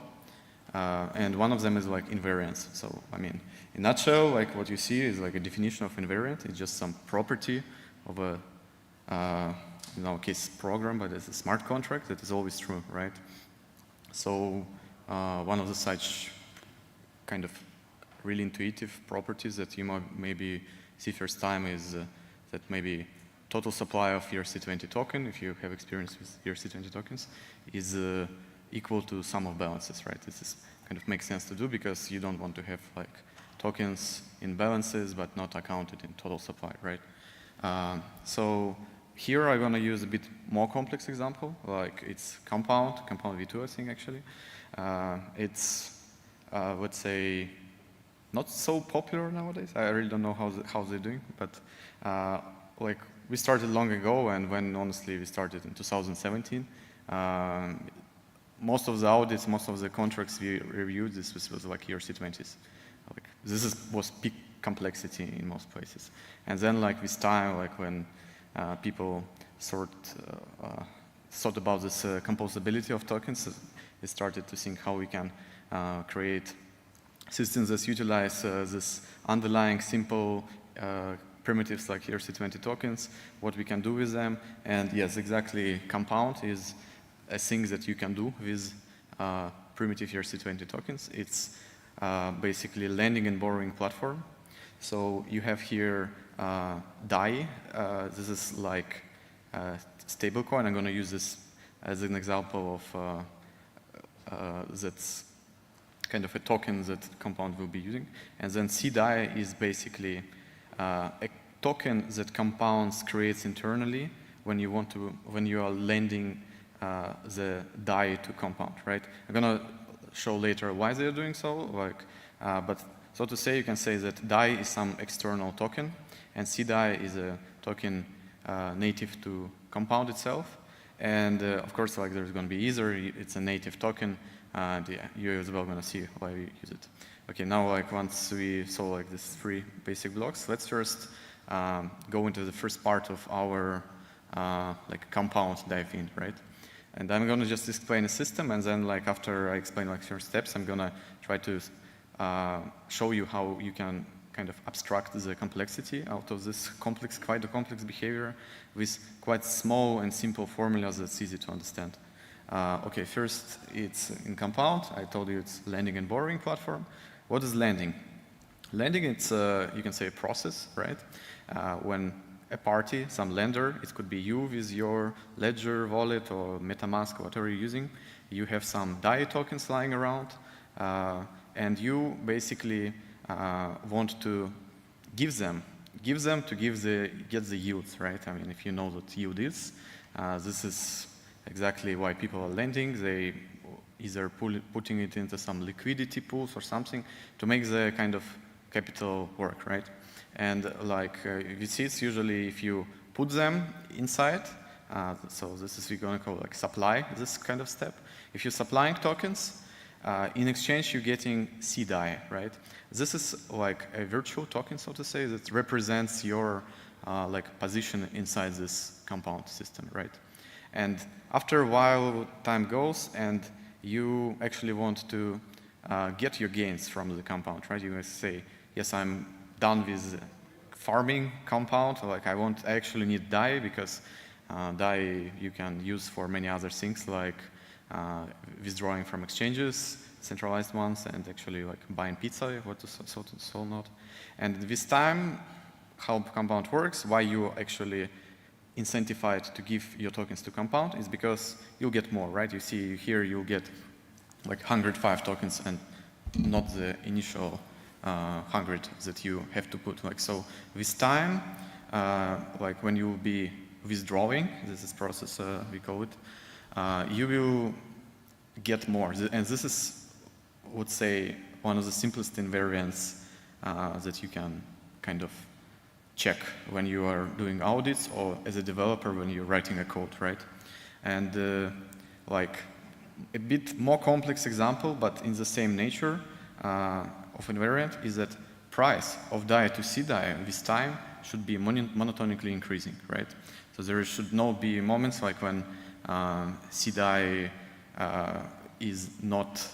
And one of them is like invariance. So, I mean, in a nutshell, like what you see is like a definition of invariant. It's just some property of a, in our case, program, but it's a smart contract that is always true, right? So, one of the such kind of really intuitive properties that you might maybe see first time is that maybe total supply of ERC20 token, if you have experience with ERC20 tokens, is equal to sum of balances, right? This is kind of makes sense to do because you don't want to have like tokens in balances but not accounted in total supply, right? So here I'm going to use a bit more complex example, like it's compound V2 I think actually. It's let's say not so popular nowadays. I really don't know how they're doing, but like we started long ago, and when honestly we started in 2017, most of the audits, most of the contracts we reviewed, this was like ERC20s. Like, this was peak complexity in most places. And then like with time, like when people thought about this composability of tokens, we started to think how we can create systems that utilize this underlying simple primitives like ERC20 tokens, what we can do with them. And yes, exactly, compound is a thing that you can do with primitive ERC20 tokens. It's basically lending and borrowing platform. So you have here DAI. This is like a stablecoin. I'm going to use this as an example of that's kind of a token that Compound will be using. And then CDAI is basically a token that Compound creates internally when you are lending the DAI to Compound, right? I'm gonna show later why they're doing so. Like, but so to say, you can say that DAI is some external token, and CDAI is a token native to Compound itself. And of course, like there's going to be either it's a native token. Yeah, you're as well going to see why we use it. Okay, now like once we saw like these three basic blocks, let's first go into the first part of our like Compound dive in, right? And I'm going to just explain a system, and then like after I explain like first steps, I'm going to try to show you how you can kind of abstract the complexity out of this complex, quite a complex behavior with quite small and simple formulas that's easy to understand. Okay, first it's in Compound. I told you it's lending and borrowing platform. What is lending? Lending, it's you can say a process, right? When a party, some lender, it could be you with your Ledger wallet or MetaMask, whatever you're using. You have some DAI tokens lying around, and you basically want to give them to get the yields, right? I mean, if you know what yield is, this is exactly why people are lending. They either putting it into some liquidity pools or something to make the kind of capital work, right? And like you see, it's usually if you put them inside, so this is we're going to call like supply, this kind of step. If you're supplying tokens, in exchange you're getting CDAI, right? This is like a virtual token, so to say, that represents your like position inside this Compound system, right? And after a while, time goes, and you actually want to get your gains from the Compound, right? You say, yes, I'm done with farming Compound, like I actually need DAI, because DAI you can use for many other things, like withdrawing from exchanges, centralized ones, and actually like buying pizza, what to so not. And with time, how Compound works, why you actually incentivized to give your tokens to Compound is because you'll get more, right? You see here you'll get like 105 tokens and not the initial 100 that you have to put. Like, so with time, like when you'll be withdrawing, this is process we call it, you will get more. And this is, I would say, one of the simplest invariants that you can kind of check when you are doing audits or as a developer when you're writing a code, right? And like a bit more complex example, but in the same nature of invariant is that price of die to C die with time should be monotonically increasing, right? So there should not be moments like when C die is not,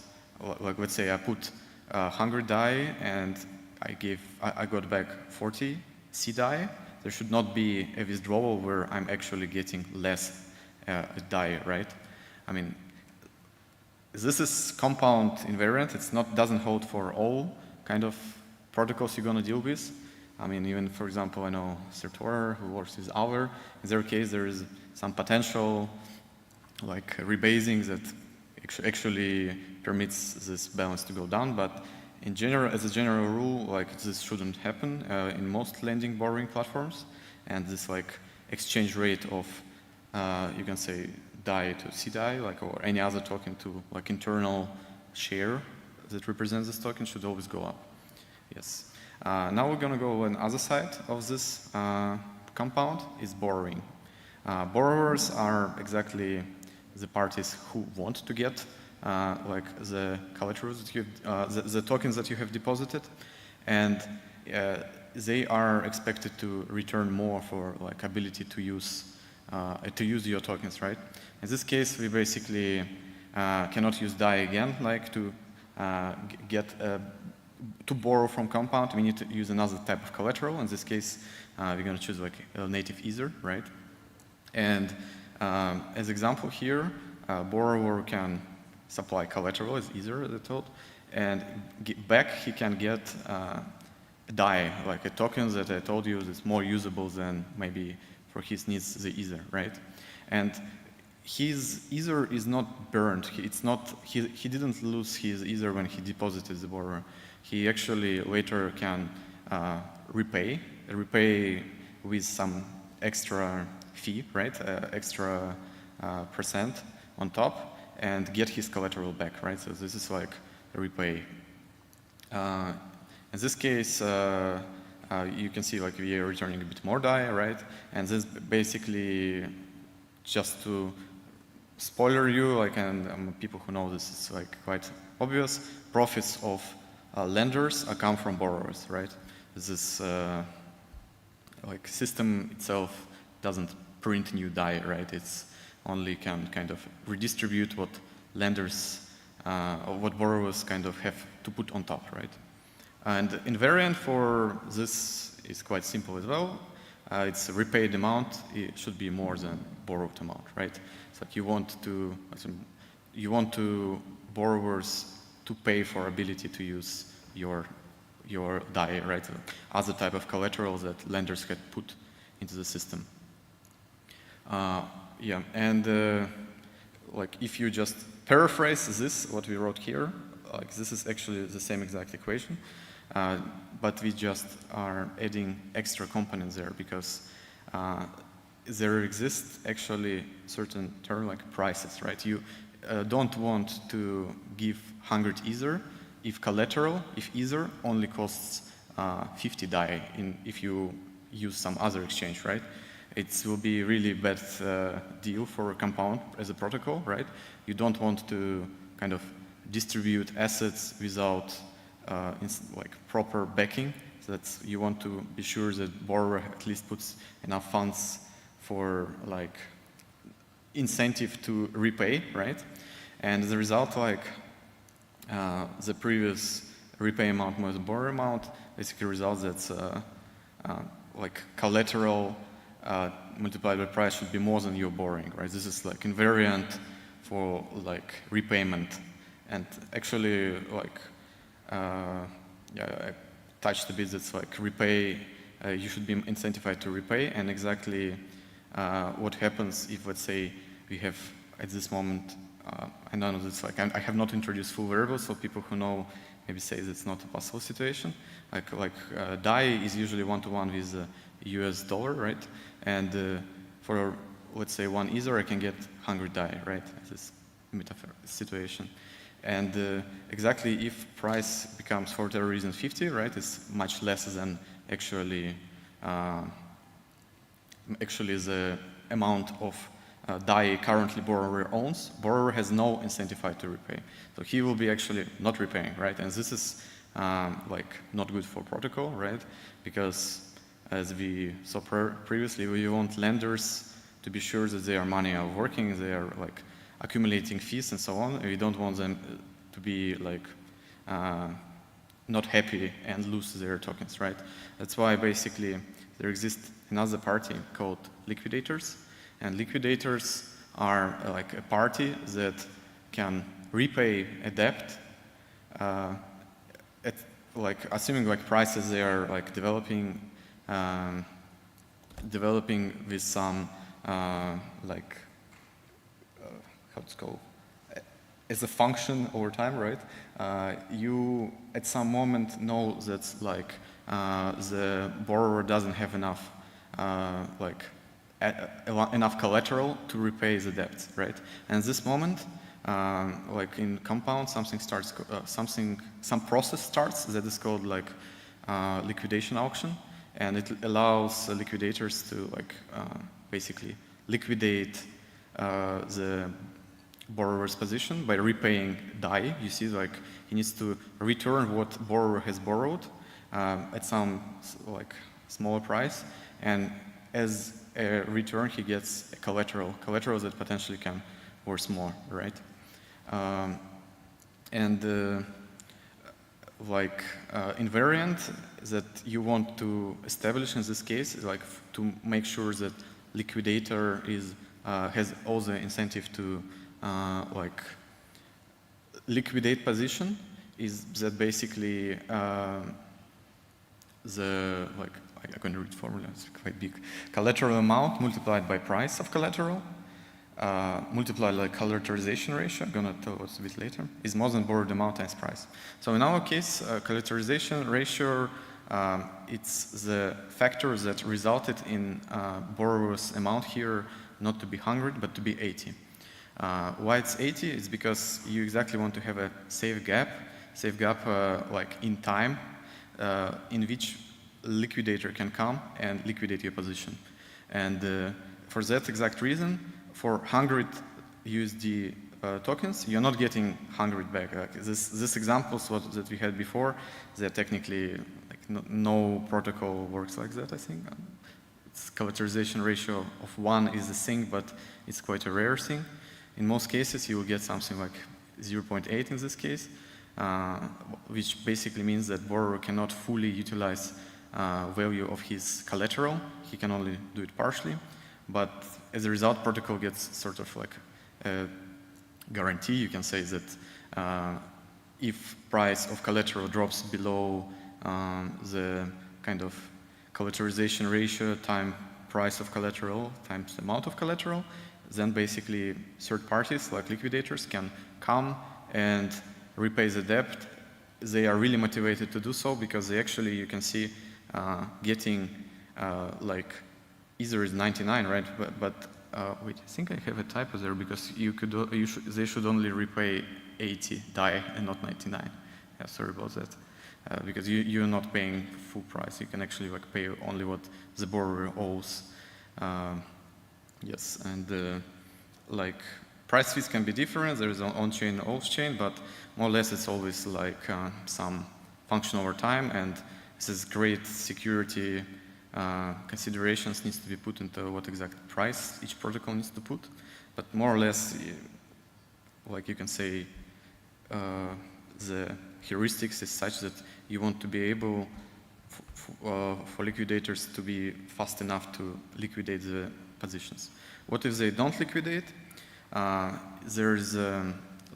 like let's say I put 100 die and I got back 40 C die. There should not be a withdrawal where I'm actually getting less die, right? I mean, this is compound invariant. It's not doesn't hold for all kind of protocols you're going to deal with. I mean, even for example, I know Sertor who works with Auer. In their case, there is some potential like rebasing that actually permits this balance to go down. But in general, as a general rule, like this shouldn't happen in most lending borrowing platforms. And this like exchange rate of you can say DAI to CDAI, like or any other token to like internal share that represents this token should always go up. Yes. Now we're going to go on the other side of this compound is borrowing. Borrowers are exactly the parties who want to get like the collaterals that you the tokens that you have deposited, and they are expected to return more for like ability to use your tokens, right? In this case, we basically cannot use DAI again, like to to borrow from compound. We need to use another type of collateral. In this case, we're going to choose like a native Ether, right? And as example here, borrower can supply collateral as Ether, as I told, and back he can get DAI, like a token that I told you is more usable than maybe for his needs the Ether, right? And his Ether is not burned. He didn't lose his Ether when he deposited the borrower. He actually later can repay with some extra fee, right? Extra percent on top, and get his collateral back, right? So this is like a repay. In this case, you can see like we are returning a bit more DAI, right? And this basically, just to spoiler you, like, and people who know this is like quite obvious, profits of lenders come from borrowers, right? This like system itself doesn't print new DAI, right? It's only can kind of redistribute what lenders or what borrowers kind of have to put on top, right? And invariant for this is quite simple as well. It's a repaid amount. It should be more than borrowed amount, right? So you want borrowers to pay for ability to use your DAI, right? Other type of collateral that lenders had put into the system. Yeah, and like if you just paraphrase this, what we wrote here, like this is actually the same exact equation, but we just are adding extra components there because there exists actually certain term like prices, right? You don't want to give 100 Ether if Ether only costs 50 DAI if you use some other exchange, right? It will be really bad deal for a compound as a protocol, right? You don't want to kind of distribute assets without like proper backing. So that's, you want to be sure that borrower at least puts enough funds for like incentive to repay, right? And as a result, like the previous repay amount more the borrower amount basically results that like collateral multiplied by price should be more than your borrowing, right? This is like invariant for like repayment, and actually like yeah, I touched a bit. That's like repay. You should be incentivized to repay, and exactly what happens if, let's say, we have at this moment. I don't know. It's like I have not introduced full variables, so people who know maybe say it's not a possible situation. Like DAI is usually one-to-one with the US dollar, right? And for let's say 1 Ether, I can get 100 DAI, right? This metaphor situation. And exactly if price becomes for whatever reason 50, right, it's much less than actually the amount of DAI currently borrower owns. Borrower has no incentive to repay. So he will be actually not repaying, right? And this is like not good for protocol, right? Because as we saw previously, we want lenders to be sure that their money are working, they are like accumulating fees and so on. We don't want them to be like not happy and lose their tokens, right? That's why basically there exists another party called liquidators, and liquidators are like a party that can repay a debt at like assuming like prices they are like developing with some like how it's called as a function over time, right? You at some moment know that like the borrower doesn't have enough like enough collateral to repay the debt, right? And at this moment, like in Compound, something starts, some process starts that is called like liquidation auction, and it allows liquidators to like basically liquidate the borrower's position by repaying DAI. You see, like he needs to return what borrower has borrowed at some like smaller price, and as a return he gets a collateral that potentially can worth more, right? Like invariant that you want to establish in this case is like to make sure that liquidator is has all the incentive to like liquidate position is that basically the like I'm going to read formula, it's quite big. Collateral amount multiplied by price of collateral multiplied by collateralization ratio, I'm going to tell us a bit later, is more than borrowed amount times price. So in our case, collateralization ratio, it's the factor that resulted in borrower's amount here not to be 100 but to be 80. Why it's 80 is because you exactly want to have a safe gap like in time in which liquidator can come and liquidate your position. And for that exact reason, for 100 USD tokens, you're not getting 100 back. Like this examples that we had before, they're technically like no protocol works like that, I think. It's collateralization ratio of 1 is a thing, but it's quite a rare thing. In most cases, you will get something like 0.8 in this case, which basically means that borrower cannot fully utilize value of his collateral. He can only do it partially. But as a result, protocol gets sort of like a guarantee. You can say that if price of collateral drops below the kind of collateralization ratio times price of collateral times the amount of collateral, then basically third parties like liquidators can come and repay the debt. They are really motivated to do so because they actually, you can see, getting like Ether is 99, right? But wait, I think I have a typo there because they should only repay 80 DAI and not 99. Yeah, sorry about that. Because you're not paying full price. You can actually like pay only what the borrower owes. Yes, and like price fees can be different. There is an on-chain, off-chain, but more or less it's always like some function over time, and this is great security considerations needs to be put into what exact price each protocol needs to put. But more or less, like you can say, the heuristics is such that you want to be able for liquidators to be fast enough to liquidate the positions. What if they don't liquidate? There's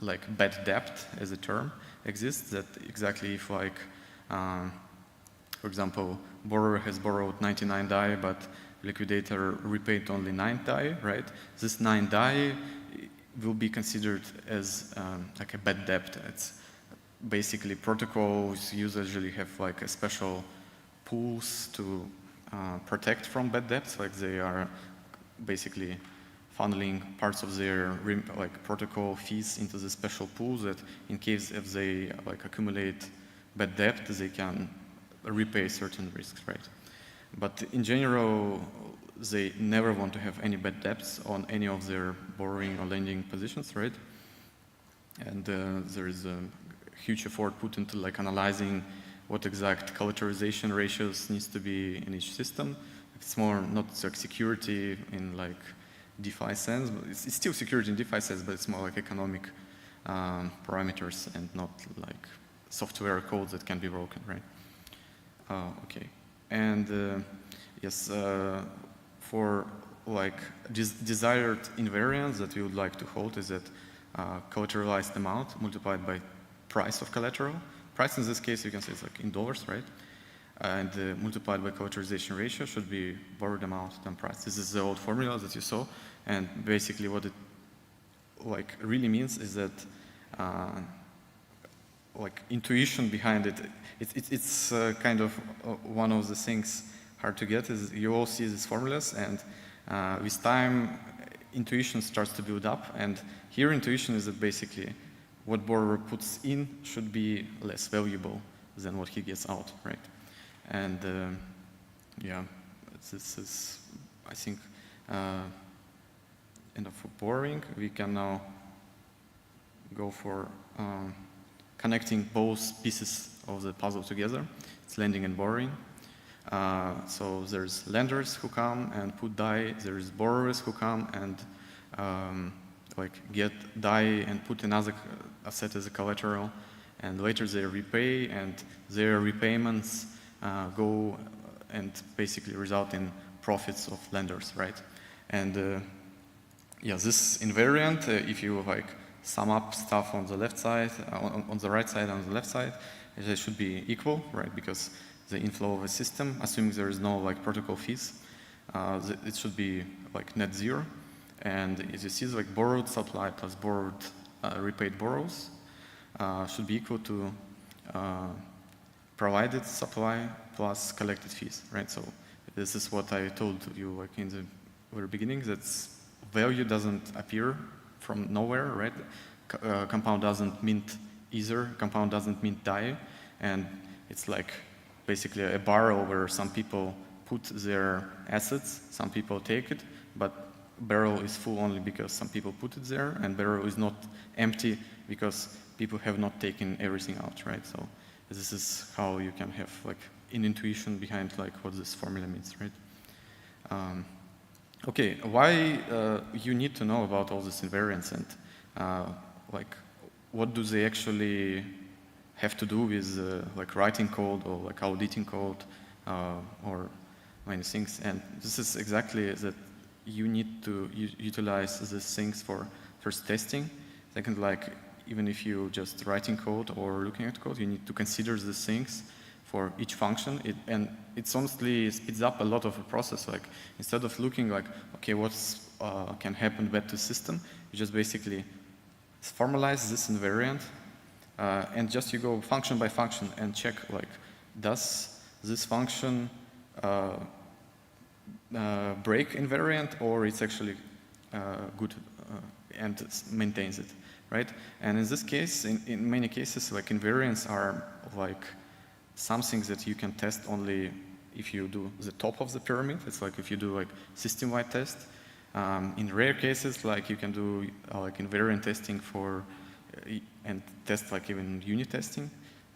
like bad debt as a term exists that exactly if like for example, borrower has borrowed 99 DAI, but liquidator repaid only 9 DAI, right? This 9 DAI will be considered as like a bad debt. It's basically protocols usually have like a special pools to protect from bad debts, like they are basically funneling parts of their protocol fees into the special pool that in case if they accumulate bad debt, they can repay certain risks, right? But in general, they never want to have any bad debts on any of their borrowing or lending positions, right? And there is a huge effort put into analyzing what exact collateralization ratios needs to be in each system. It's more not security in DeFi sense, but it's still security in DeFi sense, but it's more economic parameters and not software code that can be broken, right? Okay, and yes, for desired invariance that we would like to hold is that collateralized amount multiplied by price of collateral. Price in this case, you can say it's in dollars, right? And multiplied by collateralization ratio should be borrowed amount times price. This is the old formula that you saw, and basically what it really means is that intuition behind it. It's kind of one of the things hard to get is you all see these formulas, and with time intuition starts to build up, and here intuition is that basically what borrower puts in should be less valuable than what he gets out, right? And yeah, this is, I think, enough for borrowing. We can now go for connecting both pieces of the puzzle together. It's lending and borrowing. So there's lenders who come and put DAI, there's borrowers who come and get DAI and put another asset as a collateral, and later they repay, and their repayments go and basically result in profits of lenders, right? And yeah, this invariant, if you sum up stuff on the left side, on the right side and on the left side, they should be equal, right? Because the inflow of a system, assuming there is no protocol fees, it should be net zero. And as you see, borrowed supply plus borrowed repaid borrows should be equal to provided supply plus collected fees, right? So this is what I told you in the very beginning, that value doesn't appear from nowhere, right? Compound doesn't mint Ether, compound doesn't mint DAI, and it's basically a barrel where some people put their assets, some people take it, but barrel is full only because some people put it there, and barrel is not empty because people have not taken everything out, right? So this is how you can have an intuition behind what this formula means, right? Okay, why you need to know about all this invariance, and what do they actually have to do with writing code or auditing code or many things? And this is exactly that you need to utilize these things for first testing. Second, even if you just writing code or looking at code, you need to consider these things for each function. And it honestly speeds up a lot of the process. Instead of looking okay, what's can happen bad to system, you just basically formalize this invariant, and just you go function by function and check does this function break invariant, or it's actually good and maintains it, right? And in this case, in many cases, invariants are something that you can test only if you do the top of the pyramid. It's if you do system-wide test. In rare cases, you can do invariant testing for and test even unit testing.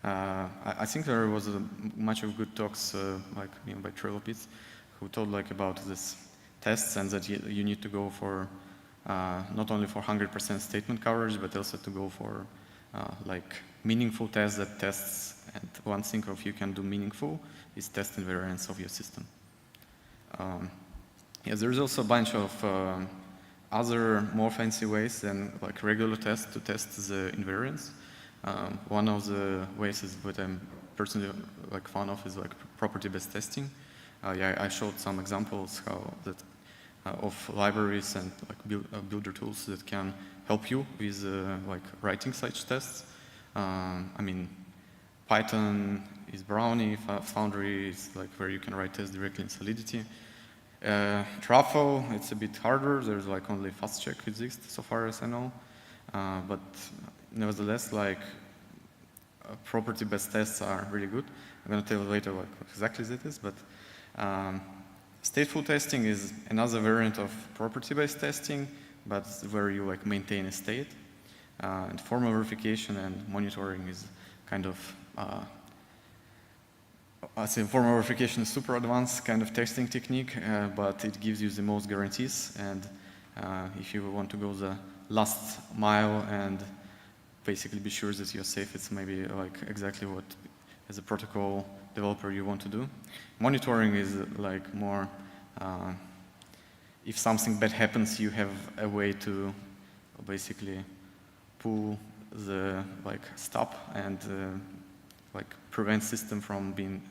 I think there was much of good talks by Trilobits, who told about this tests, and that you need to go for not only for 100% statement coverage, but also to go for meaningful tests that tests. And one thing of you can do meaningful is test invariance of your system. Yeah, there's also a bunch of other more fancy ways than regular tests to test the invariance. One of the ways is what I'm personally fan of is property-based testing. Yeah, I showed some examples how that of libraries and builder tools that can help you with writing such tests. I mean, Python is Brownie, Foundry is where you can write tests directly in Solidity. Truffle, it's a bit harder. There's like only fast check exists so far as I know. But nevertheless, like property-based tests are really good. I'm going to tell you later what exactly that is, but stateful testing is another variant of property-based testing, but where you like maintain a state. And formal verification and monitoring is kind of, I say formal verification is super advanced kind of testing technique, but it gives you the most guarantees. And if you want to go the last mile and basically be sure that you're safe, it's maybe like exactly what as a protocol developer you want to do. Monitoring is like more, if something bad happens, you have a way to basically pull the like stop and like prevent system from being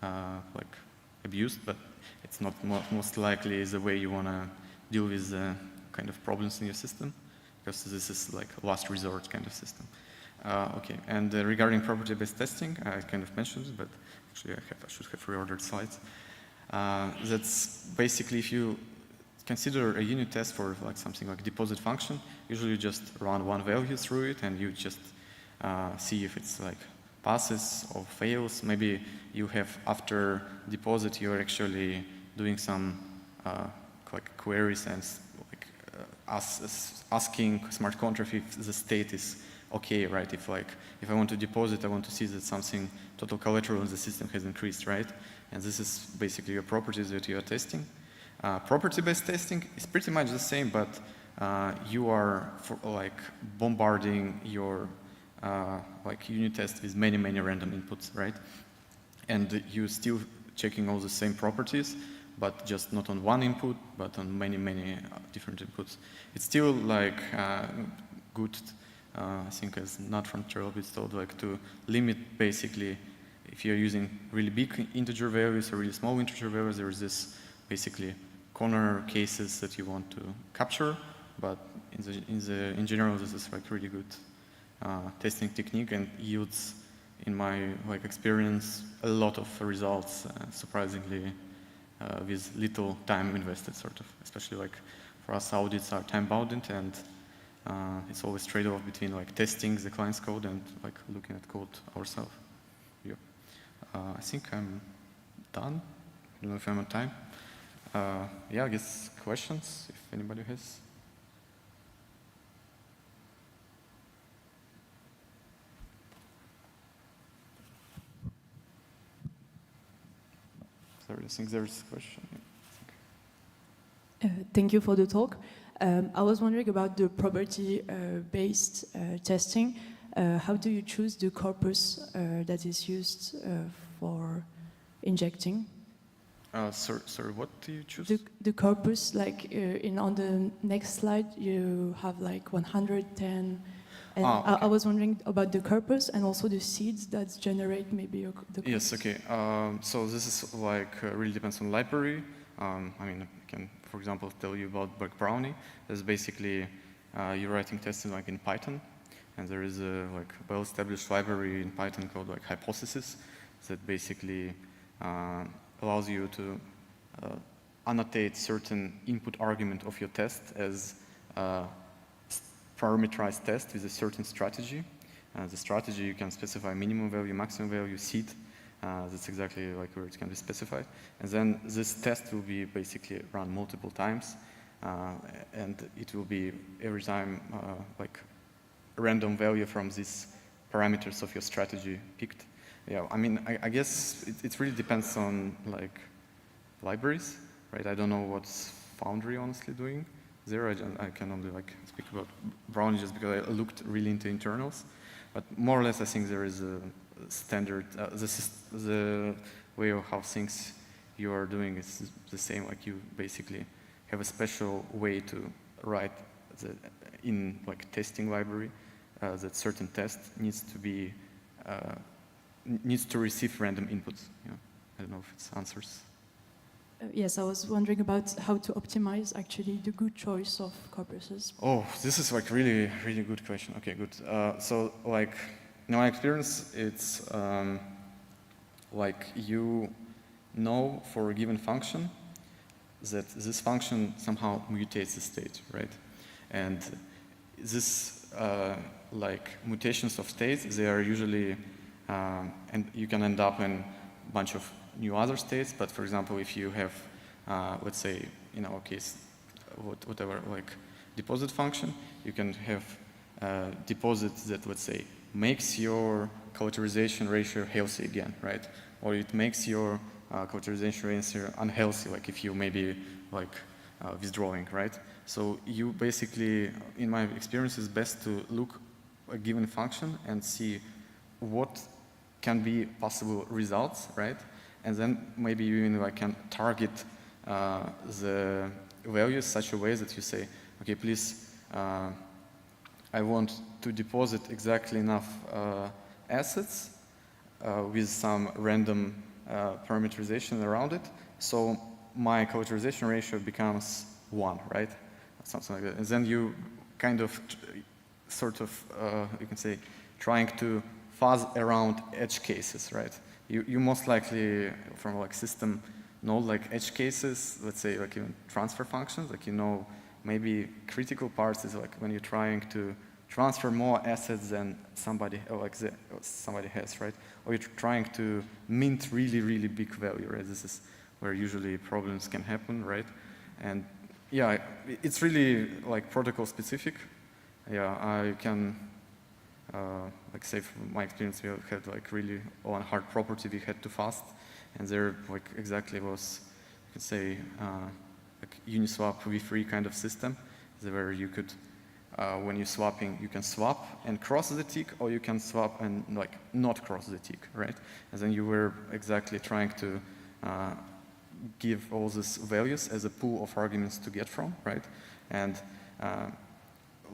like abused, but it's not most likely the way you want to deal with the kind of problems in your system, because this is like a last resort kind of system. Okay, and regarding property-based testing, I kind of mentioned it, but actually I should have reordered slides. That's basically if you consider a unit test for like something like deposit function, usually you just run one value through it and you just see if it's like passes or fails. Maybe you have after deposit you're actually doing some like queries and like asking smart contract if the state is okay, right? If I want to deposit, I want to see that something total collateral in the system has increased, right? And this is basically your properties that you are testing. Property-based testing is pretty much the same, but you are like bombarding your like unit test with many random inputs, right? And you still checking all the same properties, but just not on one input, but on many different inputs. It's still like good, I think as Nat from Cherylbits told, like to limit basically, if you're using really big integer values or really small integer values, there is this basically corner cases that you want to capture, but in general, this is like really good testing technique and yields, in my like experience, a lot of results, surprisingly, with little time invested, sort of. Especially like for us, audits are time-bounded, and it's always trade-off between like testing the client's code and like looking at code ourselves. Yeah. I think I'm done. I don't know if I'm on time. Yeah, I guess questions, if anybody has. Sorry, I think there's a question. Thank you for the talk. I was wondering about the property-based testing. How do you choose the corpus that is used for injecting? Sorry, what do you choose? The corpus, like on the next slide, you have like 110. And okay. I was wondering about the corpus and also the seeds that generate maybe the corpus. Yes, okay. So this is like really depends on library. I mean, I can, for example, tell you about Bug Brownie. There's basically you're writing testing like in Python, and there is a like well-established library in Python called like Hypothesis that basically allows you to annotate certain input argument of your test as parameterized test with a certain strategy. The strategy you can specify minimum value, maximum value, seed. That's exactly like where it can be specified. And then this test will be basically run multiple times, and it will be every time like a random value from these parameters of your strategy picked. Yeah, I mean, I guess it really depends on like libraries, right? I don't know what's Foundry honestly doing there. I can only like speak about Brownie just because I looked really into internals, but more or less I think there is a standard, the way of how things you are doing is the same. Like you basically have a special way to write in like testing library that certain test needs to be needs to receive random inputs. Yeah. I don't know if it answers. Yes, I was wondering about how to optimize actually the good choice of corpuses. Oh, this is like really good question. Okay, good. So like in my experience, it's like you know for a given function that this function somehow mutates the state, right? And this like mutations of states, they are usually, and you can end up in a bunch of new other states. But for example, if you have, let's say, in our case, whatever, like deposit function, you can have deposit that, let's say, makes your collateralization ratio healthy again, right? Or it makes your collateralization ratio unhealthy, like if you maybe like withdrawing, right? So you basically, in my experience, it's best to look a given function and see what can be possible results, right? And then maybe you even like can target the values such a way that you say, okay, please, I want to deposit exactly enough assets with some random parameterization around it, so my collateralization ratio becomes 1, right? Something like that. And then you kind of, sort of, you can say, trying to fuzz around edge cases, right? You most likely, from like system, know like edge cases, let's say like even transfer functions, like you know maybe critical parts is like when you're trying to transfer more assets than somebody somebody has, right? Or you're trying to mint really, really big value, right? This is where usually problems can happen, right? And yeah, it's really like protocol specific. Yeah, I can like say from my experience, we had like really one hard property we had to fast, and there like exactly was, you could say, like Uniswap v3 kind of system, where you could, when you're swapping, you can swap and cross the tick, or you can swap and like not cross the tick, right? And then you were exactly trying to give all these values as a pool of arguments to get from, right? And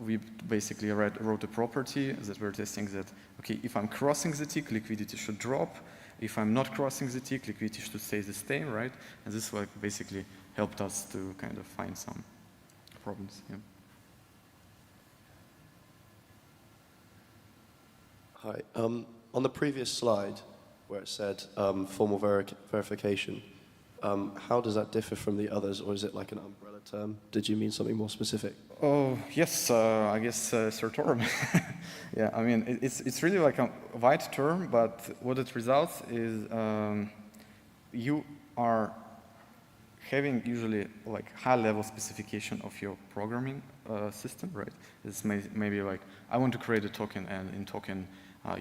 we basically wrote a property that we're testing that, okay, if I'm crossing the tick, liquidity should drop. If I'm not crossing the tick, liquidity should stay the same, right? And this like basically helped us to kind of find some problems. Yeah. Hi. On the previous slide where it said formal verification, how does that differ from the others, or is it like an umbrella term? Did you mean something more specific? Oh, yes, I guess Certorum. Yeah, I mean, it's really like a wide term, but what it results is you are having usually like high-level specification of your programming system, right? It's maybe like, I want to create a token, and in token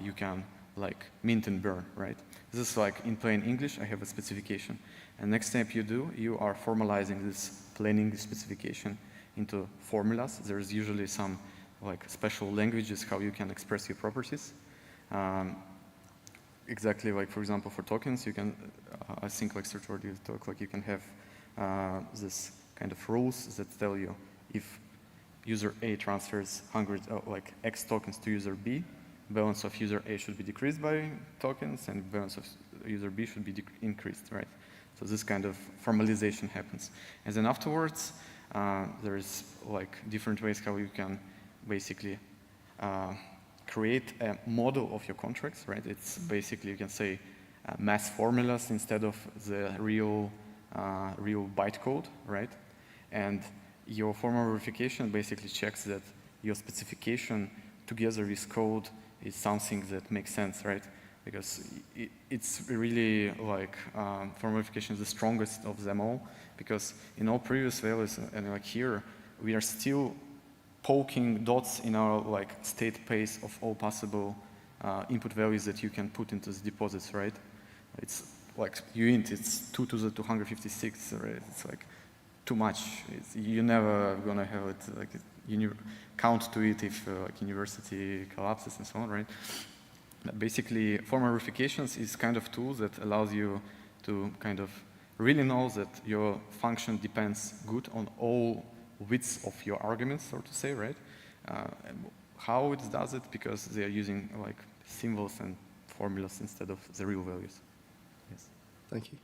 you can like mint and burn, right? This is like in plain English, I have a specification. And next step you do, you are formalizing this plain English specification into formulas. There's usually some like special languages how you can express your properties. Exactly like, for example, for tokens, you can, I think like Sertor did talk, like you can have this kind of rules that tell you if user A transfers 100, like X tokens to user B, balance of user A should be decreased by tokens, and balance of user B should be increased, right? So this kind of formalization happens. And then afterwards, there's like different ways how you can basically create a model of your contracts, right? It's basically, you can say, math formulas instead of the real bytecode, right? And your formal verification basically checks that your specification together with code is something that makes sense, right? Because it's really like formal verification is the strongest of them all, because in all previous values and like here, we are still poking dots in our like state space of all possible input values that you can put into the deposits, right? It's like uint, it's 2 to the 256, right? It's like too much. You're never gonna have it like count to it if like university collapses and so on, right? Basically, formal verifications is kind of tool that allows you to kind of really know that your function depends good on all widths of your arguments, so to say, right? How it does it? Because they are using like symbols and formulas instead of the real values. Yes. Thank you.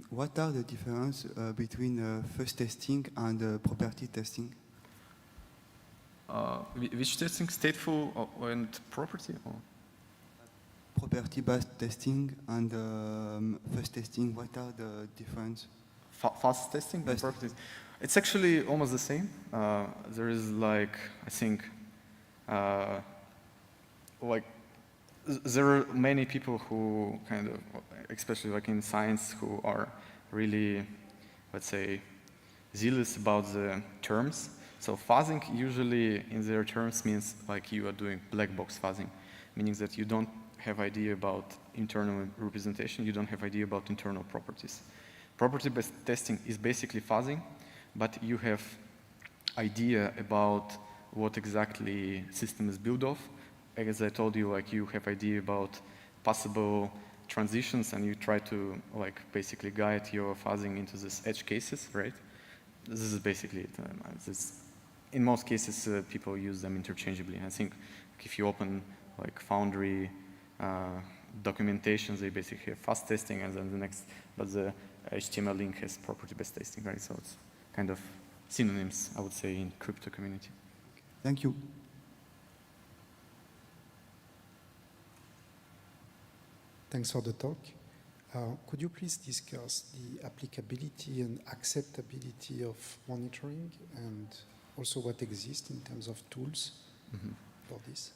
What are the differences between fuzz testing and property testing? Which testing, stateful and property? Or? property-based testing and fuzz testing? What are the difference? Fuzz testing and properties. It's actually almost the same. There is like, I think, like, there are many people who kind of, especially like in science, who are really, let's say, zealous about the terms. So fuzzing usually in their terms means like you are doing black box fuzzing, meaning that you don't have idea about internal representation, you don't have idea about internal properties. Property-based testing is basically fuzzing, but you have idea about what exactly system is built of. As I told you, like you have idea about possible transitions and you try to like basically guide your fuzzing into these edge cases, right? This is basically it. In most cases, people use them interchangeably. I think if you open like Foundry documentation, they basically have fuzz testing and then the next, but the HTML link has property-based testing, right? So it's kind of synonyms, I would say, in crypto community. Thank you. Thanks for the talk. Could you please discuss the applicability and acceptability of monitoring and also what exists in terms of tools for this?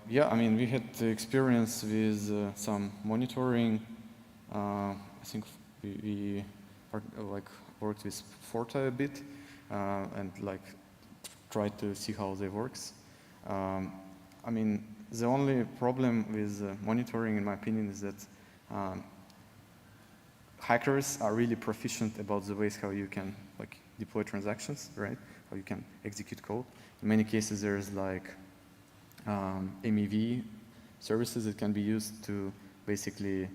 Yeah, I mean, we had the experience with some monitoring. I think we like worked with Forte a bit and like tried to see how they works. I mean, the only problem with monitoring, in my opinion, is that hackers are really proficient about the ways how you can like deploy transactions, right? How you can execute code. In many cases, there's like MEV services that can be used to basically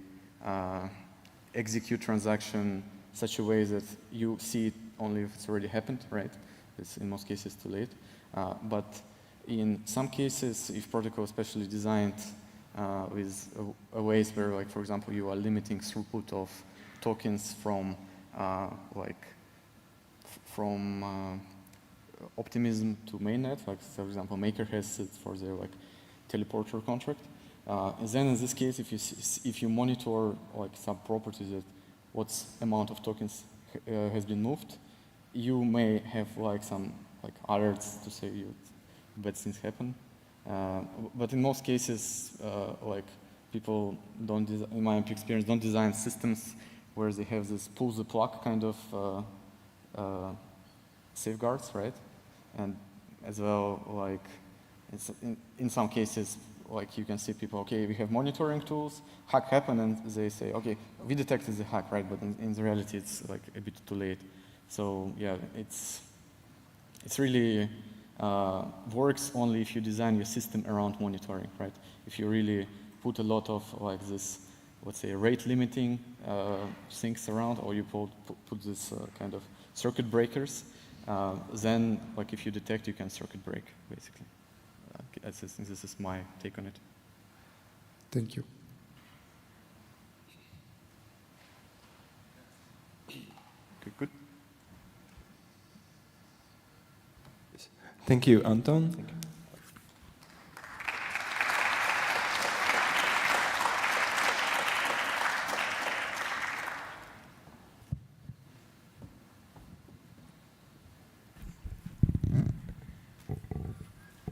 execute transaction such a way that you see it only if it's already happened, right? It's in most cases too late. But in some cases, if protocol is specially designed with ways where, like, for example, you are limiting throughput of tokens from Optimism to mainnet, like for example, Maker has it for their like teleporter contract. And then in this case, if you monitor like some properties that what amount of tokens has been moved, you may have like some like alerts to say you bad things happen. But in most cases, like people don't, in my experience, don't design systems where they have this pull the plug kind of safeguards, right? And as well, like it's in some cases, like you can see people, okay, we have monitoring tools, hack happened, and they say, okay, we detected the hack, right? But in the reality, it's like a bit too late. So yeah, it's really works only if you design your system around monitoring, right? If you really put a lot of like this, let's say, rate limiting things around, or you put this kind of circuit breakers, then like if you detect, you can circuit break, basically. This is my take on it. Thank you. Okay, good. Thank you, Anton. Thank you.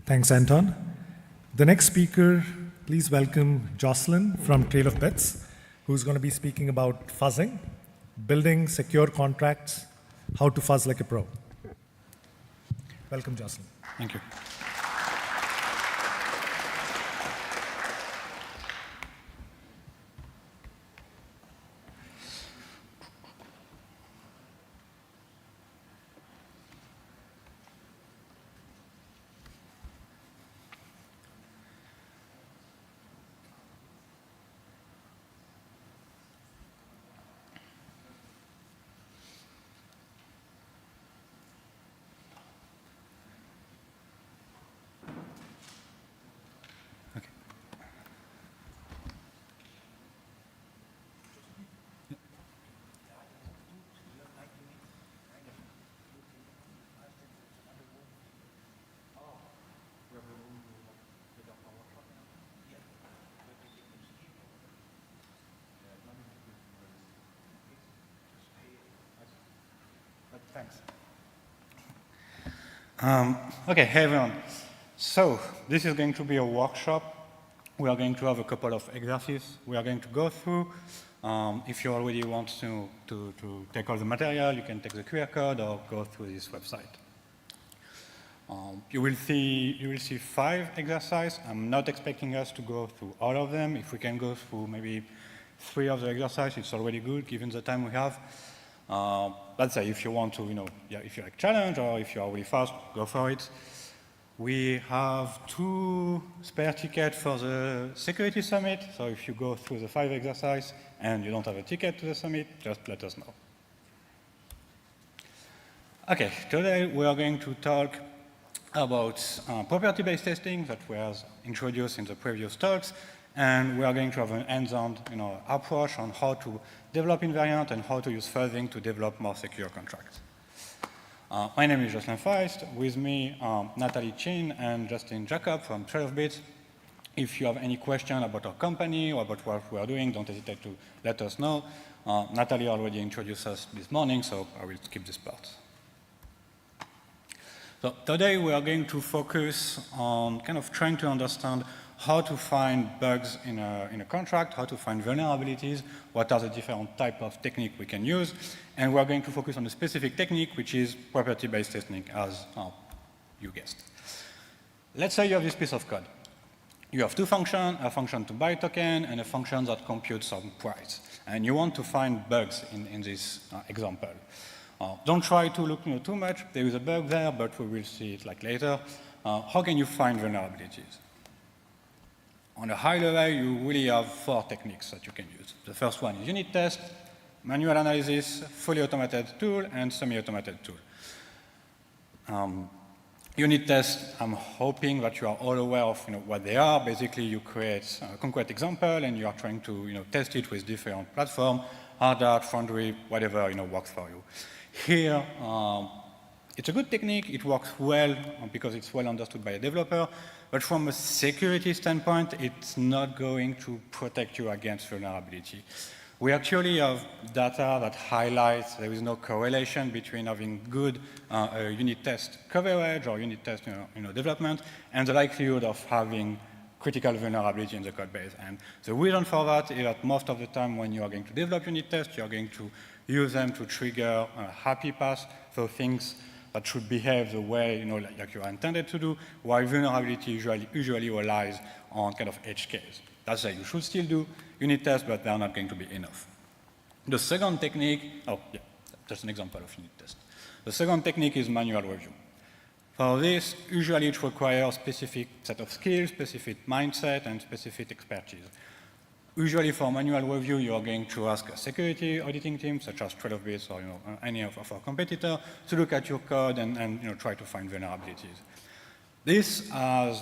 Thanks, Anton. The next speaker, please welcome Jocelyn from Trail of Bits, who's going to be speaking about fuzzing, building secure contracts, how to fuzz like a pro. Welcome, Jocelyn. Thank you. thanks. Okay, hey everyone. So this is going to be a workshop. We are going to have a couple of exercises we are going to go through. If you already want to take all the material, you can take the QR code or go through this website. You will see 5 exercises. I'm not expecting us to go through all of them. If we can go through maybe 3 of the exercises, it's already good given the time we have. Let's say if you want to, if you like challenge or if you are really fast, go for it. We have 2 spare tickets for the security summit. So if you go through the 5 exercises and you don't have a ticket to the summit, just let us know. Okay, today we are going to talk about property-based testing that was introduced in the previous talks, and we are going to have an hands-on approach on how to develop invariant and how to use fuzzing to develop more secure contracts. My name is Jocelyn Feist. With me, Natalie Chin and Justin Jacob from Trail of Bits. If you have any question about our company or about what we are doing, don't hesitate to let us know. Natalie already introduced us this morning, so I will skip this part. So today we are going to focus on kind of trying to understand how to find bugs in a contract, how to find vulnerabilities, what are the different types of techniques we can use, and we are going to focus on a specific technique, which is property-based testing, as you guessed. Let's say you have this piece of code. You have 2 functions, a function to buy token and a function that computes some price, and you want to find bugs in this example. Don't try to look too much. There is a bug there, but we will see it later. How can you find vulnerabilities? On a high level, you really have 4 techniques that you can use. The first one is unit test, manual analysis, fully automated tool, and semi-automated tool. Unit test, I'm hoping that you are all aware of what they are. Basically, you create a concrete example, and you are trying to test it with different platforms, hard hat, Foundry, whatever works for you. Here, it's a good technique. It works well because it's well understood by a developer. But from a security standpoint, it's not going to protect you against vulnerability. We actually have data that highlights there is no correlation between having good unit test coverage or unit test development and the likelihood of having critical vulnerability in the code base. And the reason for that is that most of the time when you are going to develop unit tests, you are going to use them to trigger a happy path, so things that should behave the way like you are intended to do, while vulnerability usually relies on kind of edge case. That's why you should still do unit tests, but they are not going to be enough. The second technique, just an example of unit test. The second technique is manual review. For this, usually it requires specific set of skills, specific mindset, and specific expertise. Usually for manual review, you are going to ask a security auditing team, such as Trail of Bits or any of our competitors, to look at your code and try to find vulnerabilities. This has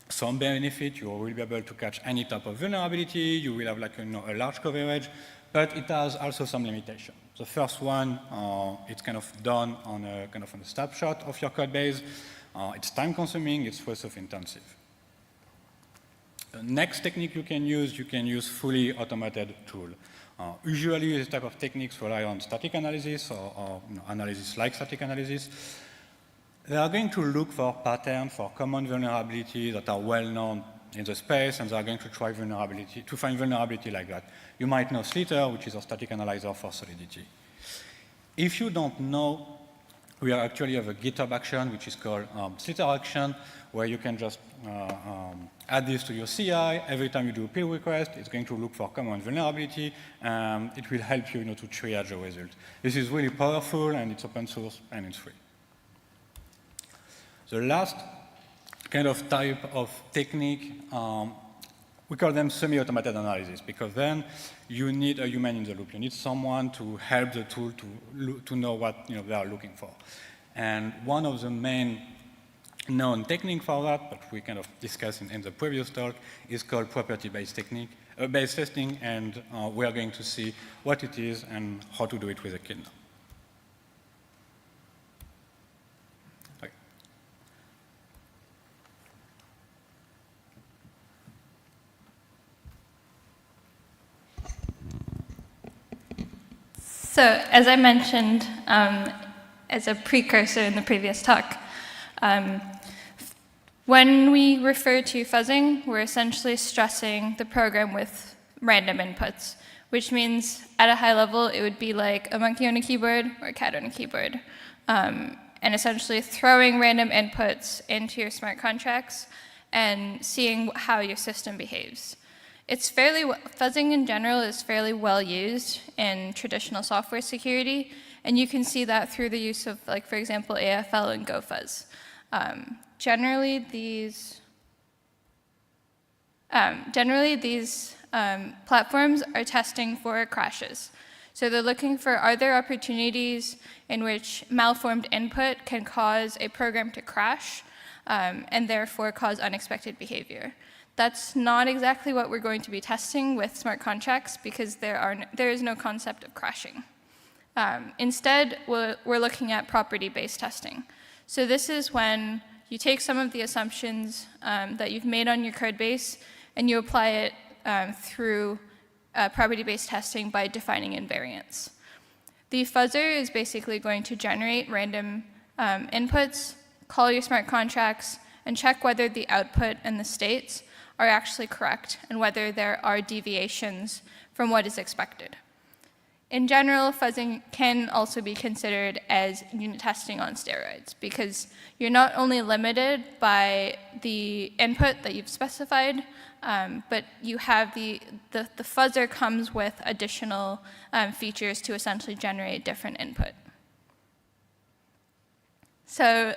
some benefit. You will be able to catch any type of vulnerability. You will have a large coverage, but it has also some limitation. The first one, it's kind of done on a snapshot of your code base. It's time consuming, it's resource intensive. The next technique you can use fully automated tool. Usually this type of techniques rely on static analysis or analysis like static analysis. They are going to look for patterns, for common vulnerabilities that are well known in the space, and they are going to try to find vulnerability like that. You might know Slither, which is a static analyzer for Solidity. If you don't know, we actually have a GitHub action, which is called Slither action, where you can just add this to your CI. Every time you do a pull request, it's going to look for common vulnerability, and it will help you to triage the result. This is really powerful, and it's open source, and it's free. The last kind of type of technique, we call them semi-automated analysis, because then you need a human in the loop. You need someone to help the tool to know what they are looking for. And one of the main known technique for that, but we kind of discussed in the previous talk, is called property-based based testing, and we are going to see what it is and how to do it with a kid now. So as I mentioned, as a precursor in the previous talk. When we refer to fuzzing, we're essentially stressing the program with random inputs, which means at a high level, it would be like a monkey on a keyboard or a cat on a keyboard. And essentially throwing random inputs into your smart contracts and seeing how your system behaves. Fuzzing in general is fairly well used in traditional software security, and you can see that through the use of, like, for example, AFL and GoFuzz. Generally, these platforms are testing for crashes. So they're looking for, are there opportunities in which malformed input can cause a program to crash and therefore cause unexpected behavior. That's not exactly what we're going to be testing with smart contracts because there is no concept of crashing. Instead, we're looking at property-based testing. So this is when you take some of the assumptions that you've made on your code base and you apply it through property-based testing by defining invariants. The fuzzer is basically going to generate random inputs, call your smart contracts, and check whether the output and the states are actually correct and whether there are deviations from what is expected. In general, fuzzing can also be considered as unit testing on steroids because you're not only limited by the input that you've specified, but you have the fuzzer comes with additional features to essentially generate different input. So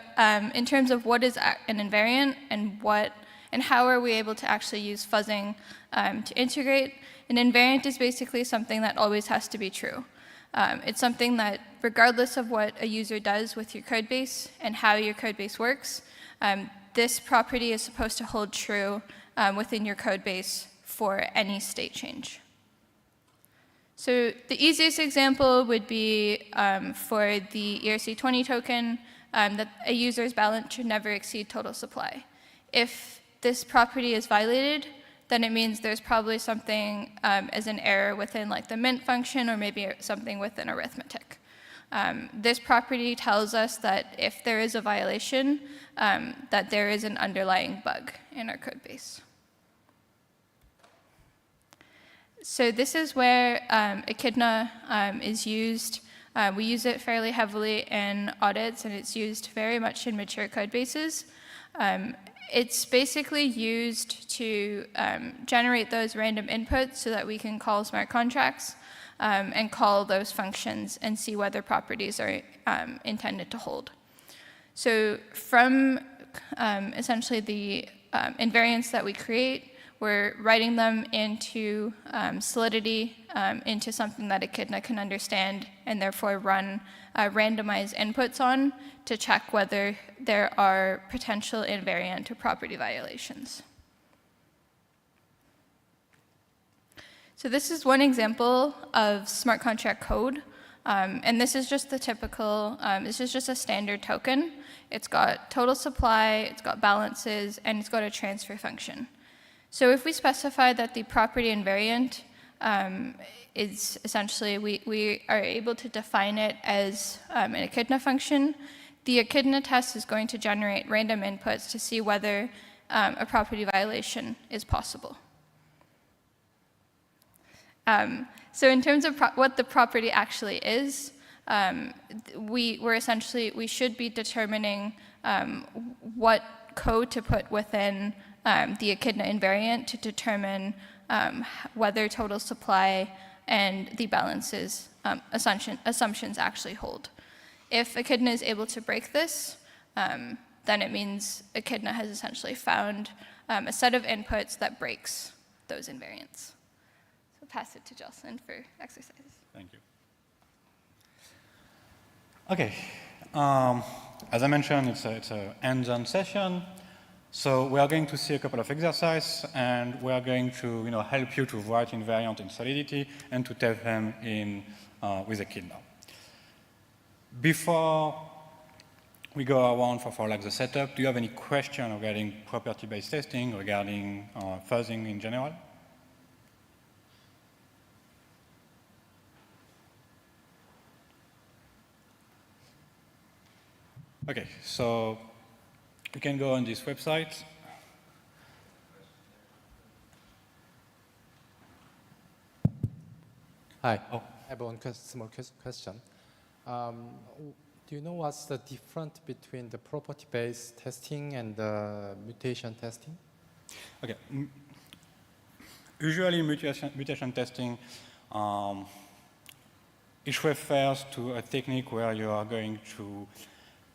in terms of what is an invariant and how are we able to actually use fuzzing to integrate, an invariant is basically something that always has to be true. It's something that regardless of what a user does with your code base and how your code base works, this property is supposed to hold true within your code base for any state change. So the easiest example would be for the ERC20 token, that a user's balance should never exceed total supply. If this property is violated, then it means there's probably something as an error within like the mint function or maybe something within arithmetic. This property tells us that if there is a violation, that there is an underlying bug in our code base. So this is where Echidna is used. We use it fairly heavily in audits, and it's used very much in mature code bases. It's basically used to generate those random inputs so that we can call smart contracts and call those functions and see whether properties are intended to hold. So from essentially the invariants that we create, we're writing them into Solidity, into something that Echidna can understand and therefore run randomized inputs on to check whether there are potential invariant or property violations. So this is one example of smart contract code. And this is just the typical, this is just a standard token. It's got total supply, it's got balances, and it's got a transfer function. So if we specify that the property invariant is essentially, we are able to define it as an Echidna function, the Echidna test is going to generate random inputs to see whether a property violation is possible. So in terms of what the property actually is, we should be determining what code to put within the Echidna invariant to determine whether total supply and the balances assumptions actually hold. If Echidna is able to break this, then it means Echidna has essentially found a set of inputs that breaks those invariants. So pass it to Jocelyn for exercises. Thank you. Okay. As I mentioned, it's a hands-on session. So we are going to see a couple of exercises, and we are going to help you to write invariant in Solidity and to test them with Echidna. Before we go around for like the setup, do you have any question regarding property-based testing, regarding fuzzing in general? Okay, so you can go on this website. Hi. Oh. I have one small question. Do you know what's the difference between the property-based testing and the mutation testing? Okay. Usually mutation testing, it refers to a technique where you are going to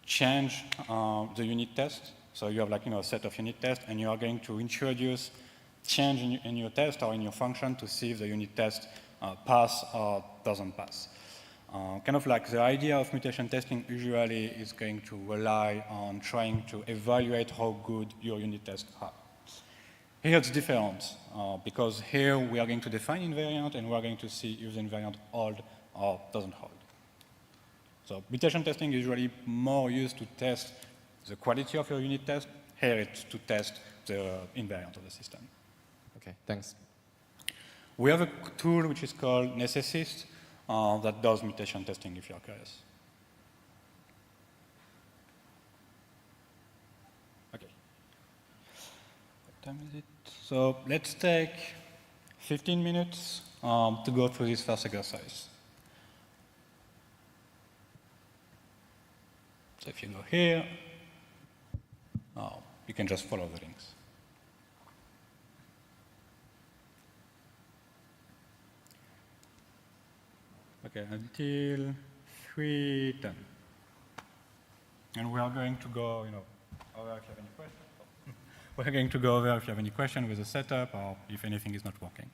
change the unit test. So you have a set of unit tests, and you are going to introduce change in your test or in your function to see if the unit test pass or doesn't pass. Kind of like the idea of mutation testing usually is going to rely on trying to evaluate how good your unit tests are. Here it's different because here we are going to define invariant and we are going to see if the invariant holds or doesn't hold. So mutation testing is usually more used to test the quality of your unit test. Here it's to test the invariant of the system. Okay, thanks. We have a tool which is called Necessist that does mutation testing if you're curious. Okay. What time is it? So let's take 15 minutes to go through this first exercise. So if you go here, you can just follow the links. Okay, until 3:10. And we are going to go, over if you have any questions. We're going to go over if you have any question with the setup or if anything is not working.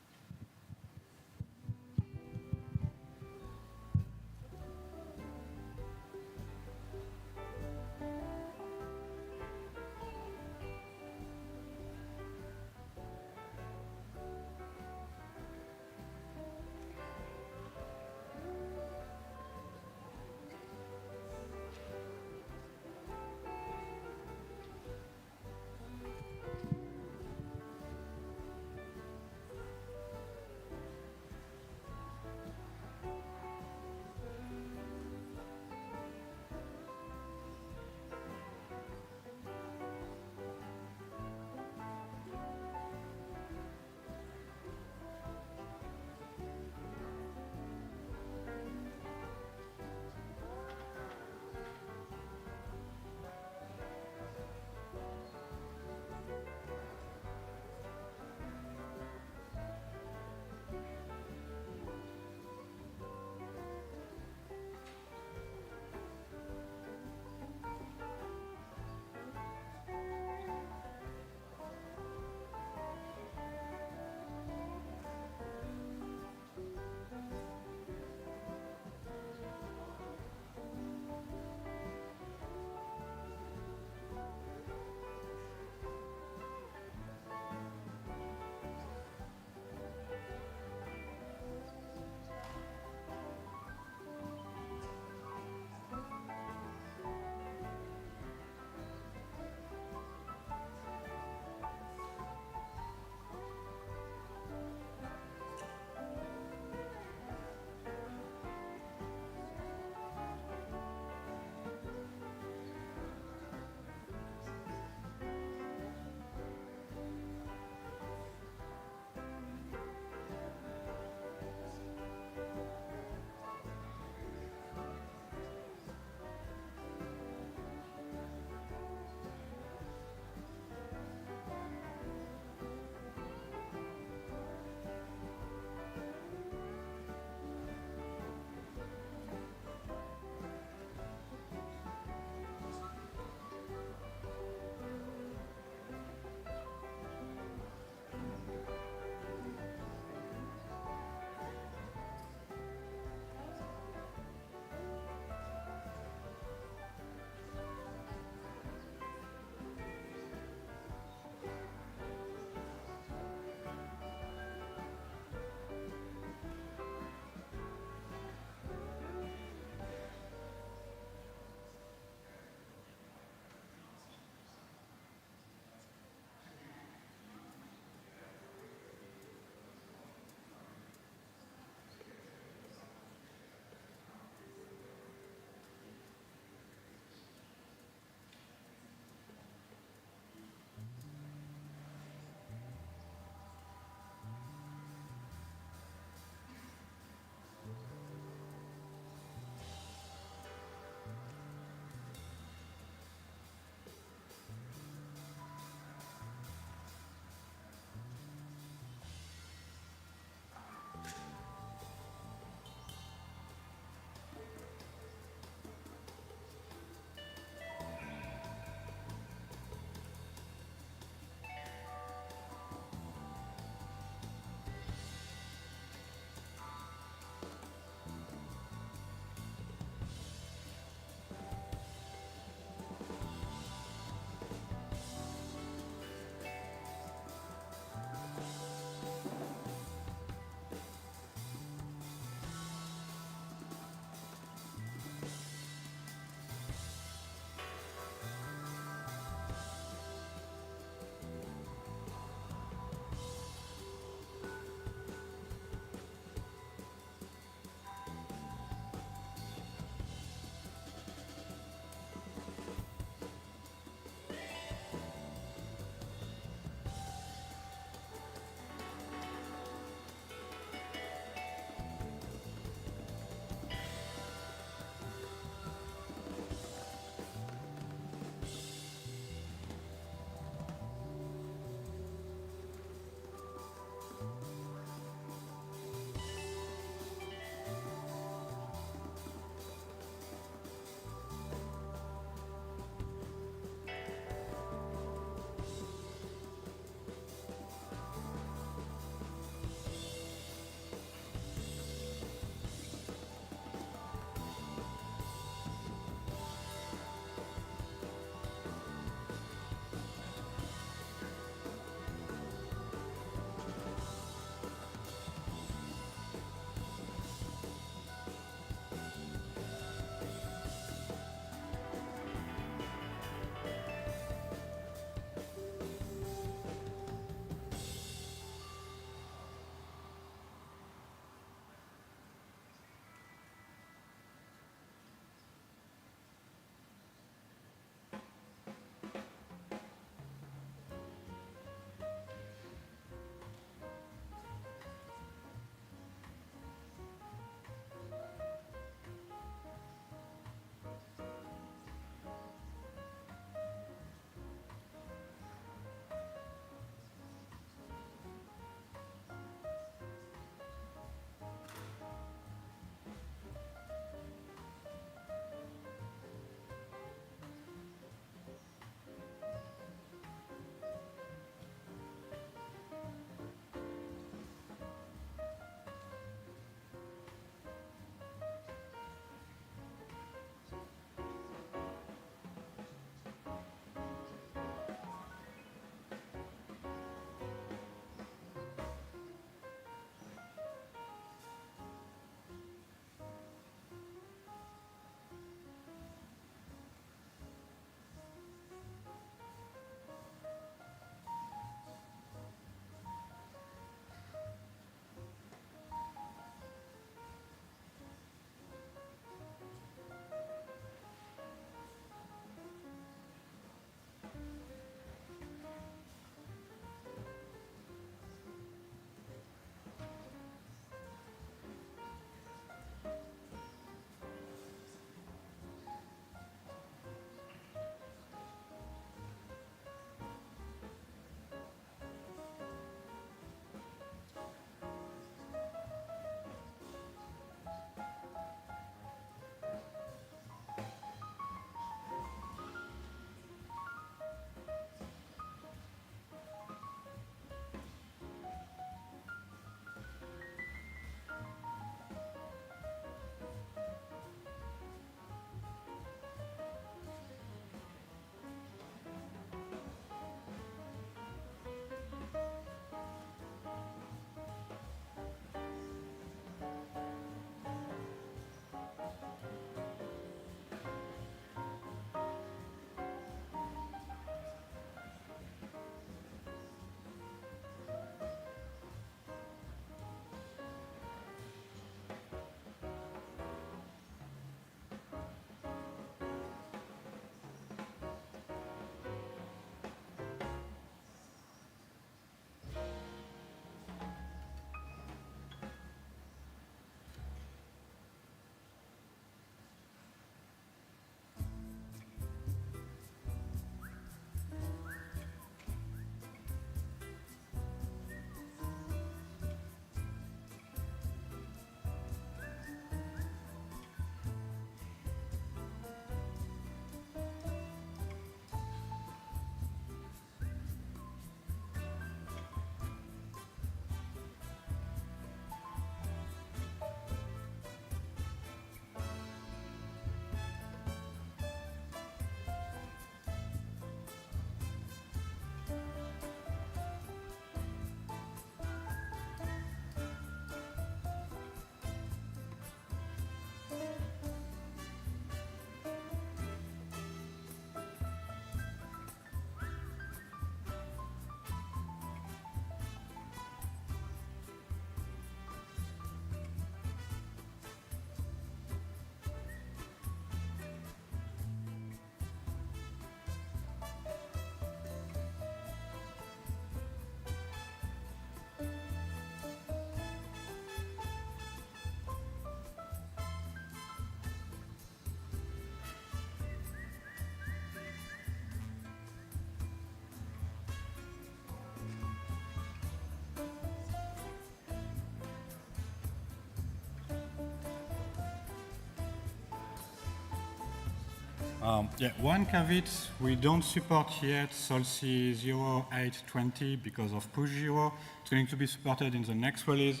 Yeah, one caveat, we don't support yet SolC 0820 because of push 0. It's going to be supported in the next release.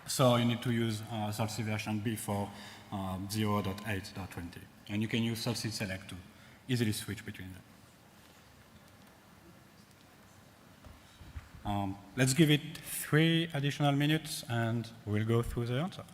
So you need to use SolC version B for 0.8.20. And you can use SolC select to easily switch between them. Let's give it 3 additional minutes and we'll go through the answer.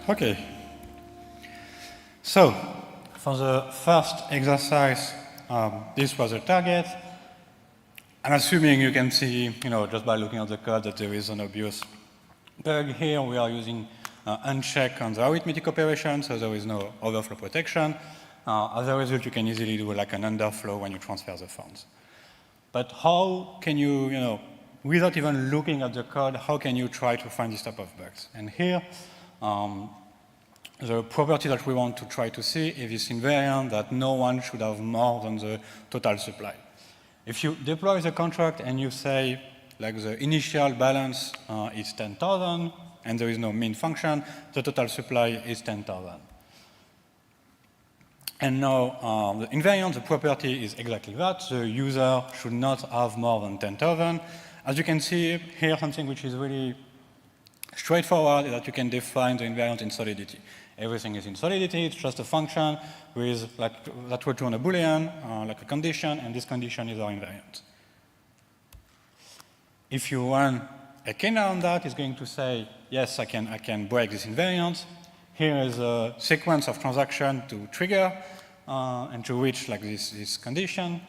Okay. So, for the first exercise, this was a target. I'm assuming you can see, just by looking at the code that there is an obvious bug here. We are using uncheck on the arithmetic operation, so there is no overflow protection. As a result, you can easily do like an underflow when you transfer the funds. But how can you, without even looking at the code, how can you try to find this type of bugs? And here, the property that we want to try to see is this invariant that no one should have more than the total supply. If you deploy the contract and you say, like the initial balance is 10,000 and there is no min function, the total supply is 10,000. And now the invariant, the property is exactly that. The user should not have more than 10,000. As you can see here, something which is really straightforward is that you can define the invariant in solidity. Everything is in solidity, it's just a function with that return a Boolean, like a condition, and this condition is our invariant. If you run a kernel on that, it's going to say, yes, I can break this invariant. Here is a sequence of transactions to trigger and to reach like this condition.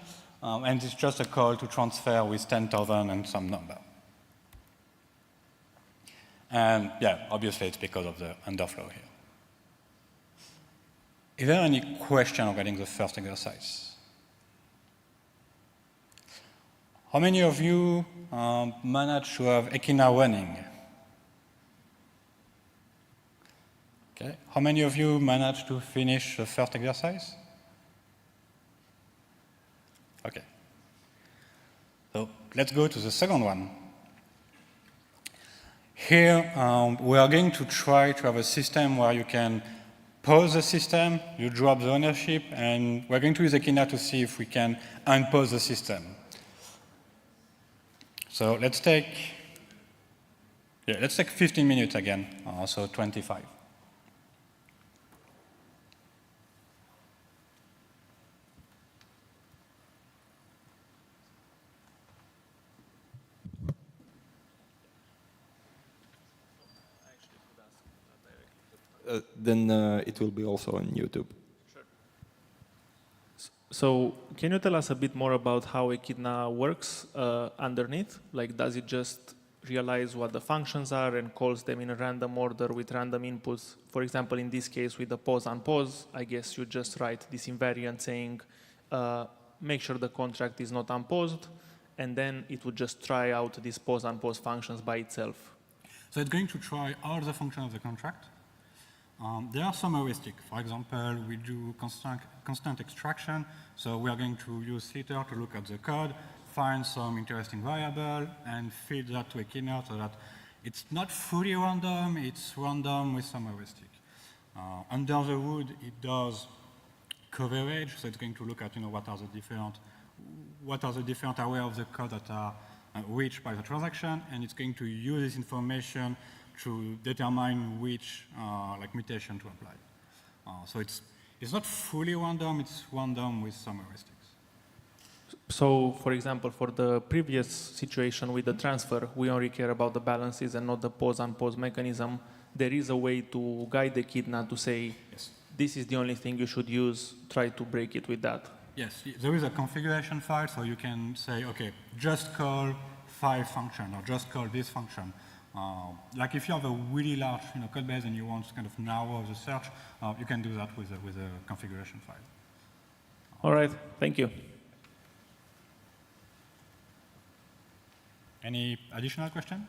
And it's just a call to transfer with 10,000 and some number. And yeah, obviously it's because of the underflow here. Is there any question regarding the first exercise? How many of you managed to have Echina running? Okay. How many of you managed to finish the first exercise? Okay. So let's go to the second one. Here, we are going to try to have a system where you can pause the system, you drop the ownership, and we're going to use Echina to see if we can unpause the system. So let's take 15 minutes again, so 25. Then it will be also on YouTube. So can you tell us a bit more about how Echidna works underneath? Like, does it just realize what the functions are and calls them in a random order with random inputs? For example, in this case with the pause and pause, I guess you just write this invariant saying, make sure the contract is not unpaused, and then it would just try out these pause and pause functions by itself. So it's going to try all the functions of the contract. There are some heuristic. For example, we do constant extraction. So we are going to use Slitter to look at the code, find some interesting variable, and feed that to Echidna so that it's not fully random, it's random with some heuristic. Under the hood, it does coverage, so it's going to look at what are the different areas of the code that are reached by the transaction, and it's going to use this information to determine which mutation to apply. So it's not fully random, it's random with some heuristics. So, for example, for the previous situation with the transfer, we only care about the balances and not the pause and pause mechanism. There is a way to guide the Echidna to say, yes, this is the only thing you should use, try to break it with that. Yes, there is a configuration file, so you can say, okay, just call 5 function, or just call this function. Like if you have a really large code base and you want to kind of narrow the search, you can do that with a configuration file. All right, thank you. Any additional question?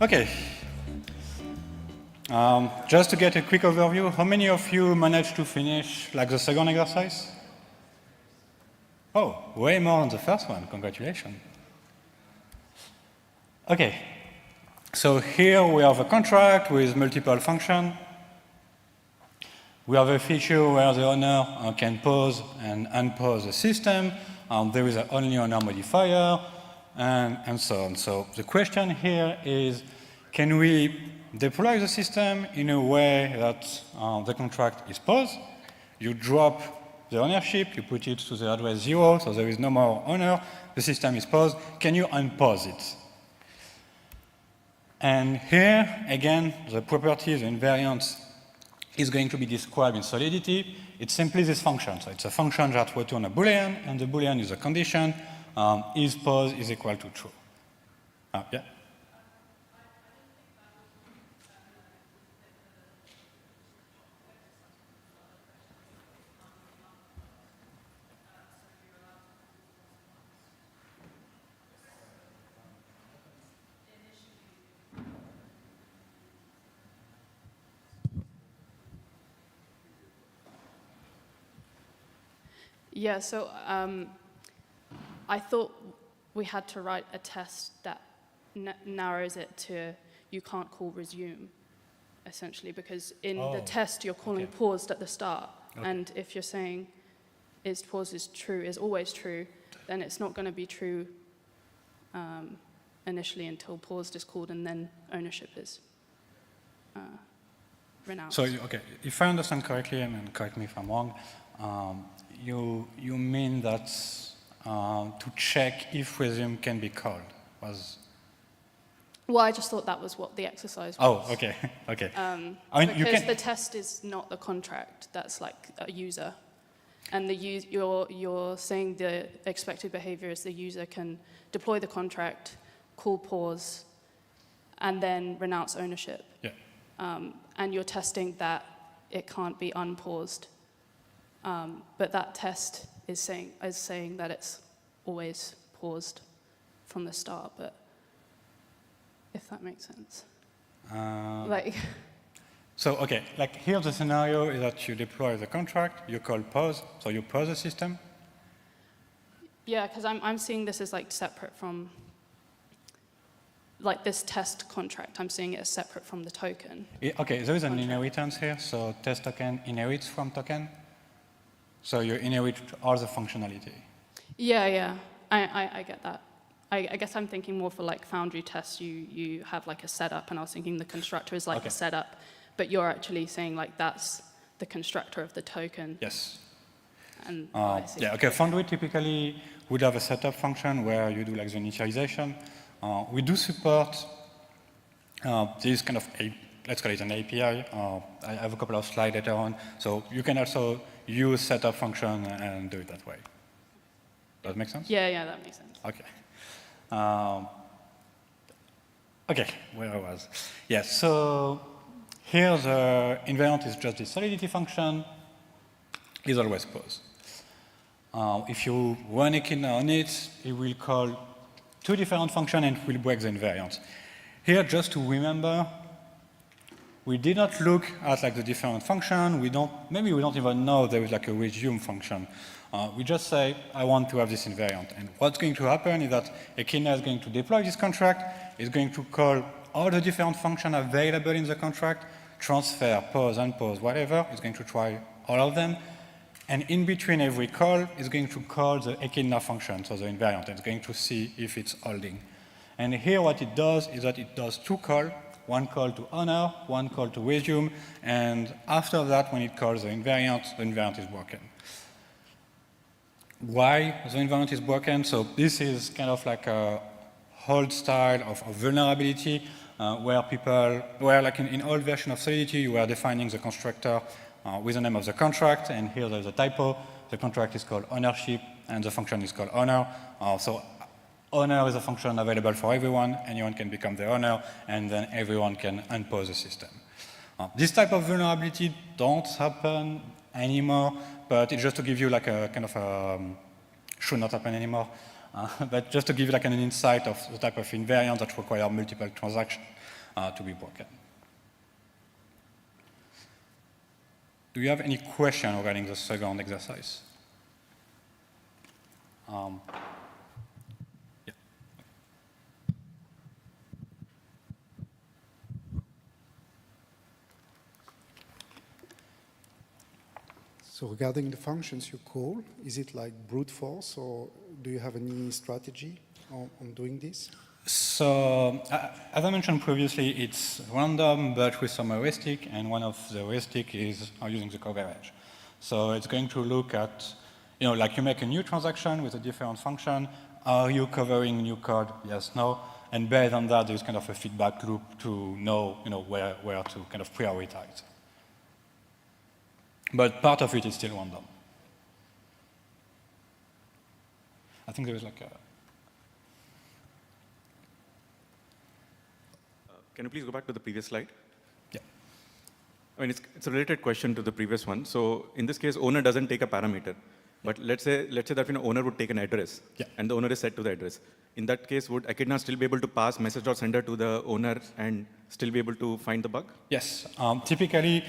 Okay. Just to get a quick overview, how many of you managed to finish like the second exercise? Oh, way more than the first one. Congratulations. Okay. So here we have a contract with multiple functions. We have a feature where the owner can pause and unpause the system. There is an only owner modifier, and so on. So the question here is, can we deploy the system in a way that the contract is paused? You drop the ownership, you put it to the address 0, so there is no more owner, the system is paused. Can you unpause it? And here, again, the property, the invariance, is going to be described in Solidity. It's simply this function. So it's a function that returns a Boolean, and the Boolean is a condition, is pause is equal to true. Yeah? Yeah, so I thought we had to write a test that narrows it to you can't call resume, essentially, because in the test you're calling paused at the start, and if you're saying is pause is true, is always true, then it's not going to be true initially until paused is called and then ownership is renounced. So, okay, if I understand correctly, and correct me if I'm wrong, you mean that to check if resume can be called was... Well, I just thought that was what the exercise was. Oh, okay, okay. Because the test is not the contract, that's like a user. And you're saying the expected behavior is the user can deploy the contract, call pause, and then renounce ownership. Yeah. And you're testing that it can't be unpaused. But that test is saying that it's always paused from the start, but if that makes sense. So, okay, like here the scenario is that you deploy the contract, you call pause, so you pause the system. Yeah, because I'm seeing this as like separate from, like this test contract, I'm seeing it as separate from the token. Okay, there is an inheritance here, so test token inherits from token. So you inherit all the functionality. Yeah, I get that. I guess I'm thinking more for like Foundry tests, you have like a setup, and I was thinking the constructor is like the setup, but you're actually saying like that's the constructor of the token. Yes. And yeah, okay, Foundry typically would have a setup function where you do like the initialization. We do support this kind of, let's call it an API. I have a couple of slides later on. So you can also use setup function and do it that way. Does that make sense? Yeah, that makes sense. Okay. Okay, where I was. Yes, so here the invariant is just the solidity function, is always pause. If you run echidna on it, it will call two different functions and will break the invariant. Here, just to remember, we did not look at like the different function. Maybe we don't even know there is like a resume function. We just say, I want to have this invariant. And what's going to happen is that Echidna is going to deploy this contract, is going to call all the different functions available in the contract, transfer, pause, unpause, whatever. It's going to try all of them. And in between every call, it's going to call the Echidna function, so the invariant. It's going to see if it's holding. And here what it does is that it does two calls, one call to honor, one call to resume, and after that, when it calls the invariant is broken. Why the invariant is broken? So this is kind of like a old style of vulnerability where like in old version of Solidity, you were defining the constructor with the name of the contract, and here there's a typo. The contract is called ownership, and the function is called honor. So honor is a function available for everyone. Anyone can become the owner, and then everyone can unpause the system. This type of vulnerability don't happen anymore, but it's just to give you like a kind of should not happen anymore, but just to give you like an insight of the type of invariant that require multiple transactions. to be broken. Do you have any question regarding the second exercise? Yeah. So regarding the functions you call, is it like brute force, or do you have any strategy on doing this? So, as I mentioned previously, it's random, but with some heuristic, and one of the heuristic is using the coverage. So it's going to look at, like you make a new transaction with a different function, are you covering new code? Yes, no. And based on that, there's kind of a feedback loop to know, where to kind of prioritize. But part of it is still random. I think there is like a... Can you please go back to the previous slide? Yeah. I mean, it's a related question to the previous one. So in this case, owner doesn't take a parameter. But let's say that owner would take an address, and the owner is set to the address. In that case, would Echidna still be able to pass message.sender to the owner and still be able to find the bug? Yes. Typically,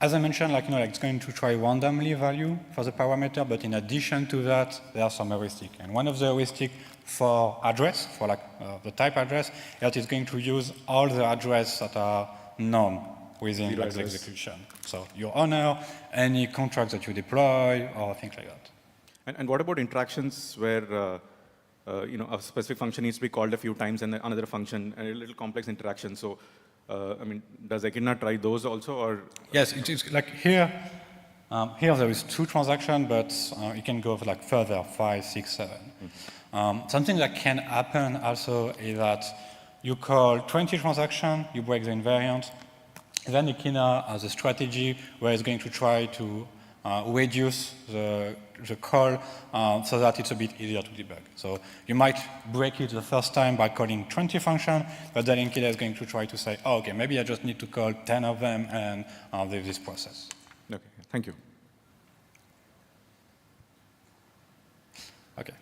as I mentioned, it's going to try randomly value for the parameter, but in addition to that, there are some heuristic. And one of the heuristic for address, for the type address, that is going to use all the address that are known within the execution. So your owner, any contracts that you deploy, or things like that. And what about interactions where a specific function needs to be called a few times and another function, and a little complex interaction? So, I mean, does Echidna try those also, or? Yes, it's like here. Here there is 2 transactions, but it can go further, 5, 6, 7. Something that can happen also is that you call 20 transactions, you break the invariant, then Echidna has a strategy where it's going to try to reduce the call so that it's a bit easier to debug. So you might break it the first time by calling 20 functions, but then Echidna is going to try to say, oh, okay, maybe I just need to call 10 of them and there's this process. Okay, thank you. Okay.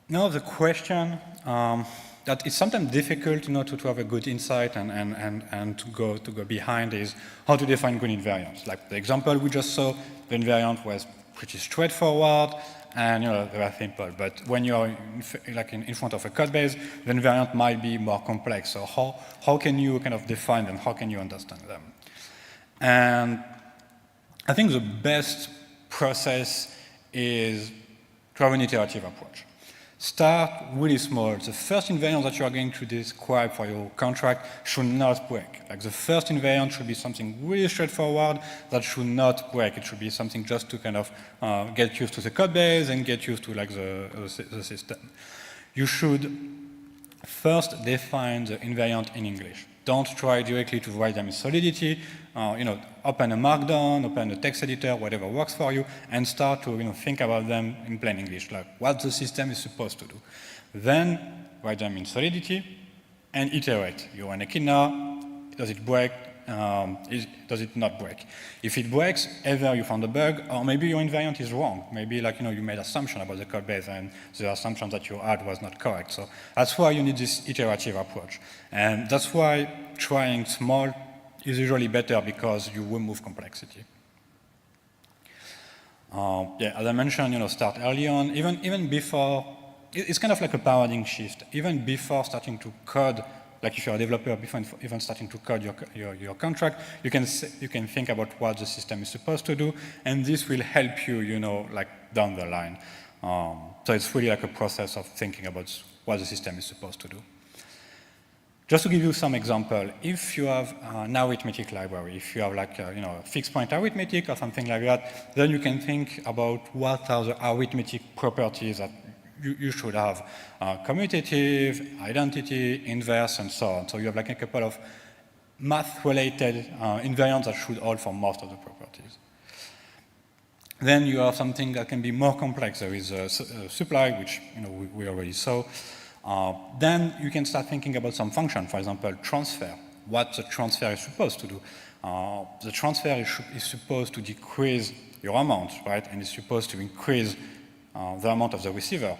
Now the question that it's sometimes difficult, to have a good insight and to go behind is how to define good invariants. Like the example we just saw, the invariant was pretty straightforward and very simple. But when you're in front of a code base, the invariant might be more complex. So how can you kind of define them? How can you understand them? And I think the best process is to have an iterative approach. Start really small. The first invariant that you are going to describe for your contract should not break. The first invariant should be something really straightforward that should not break. It should be something just to kind of get used to the code base and get used to the system. You should first define the invariant in English. Don't try directly to write them in Solidity. Open a Markdown, open a text editor, whatever works for you, and start to think about them in plain English, like what the system is supposed to do. Then write them in Solidity and iterate. You run Echidna, does it break? Does it not break? If it breaks, either you found a bug, or maybe your invariant is wrong. Maybe you made assumption about the code base, and the assumption that you had was not correct. So that's why you need this iterative approach, and that's why trying small is usually better because you remove complexity. As I mentioned, start early on, even before. It's kind of like a paradigm shift. Even before starting to code, like if you're a developer, before even starting to code your contract, you can think about what the system is supposed to do, and this will help you, down the line. So it's really like a process of thinking about what the system is supposed to do. Just to give you some example, if you have an arithmetic library, if you have a fixed point arithmetic or something like that, then you can think about what are the arithmetic properties that you should have. Commutative, identity, inverse, and so on. So you have a couple of math-related invariants that should hold for most of the properties. Then you have something that can be more complex. There is a supply, which we already saw. Then you can start thinking about some function, for example, transfer, what the transfer is supposed to do. The transfer is supposed to decrease your amount, right? And it's supposed to increase the amount of the receiver.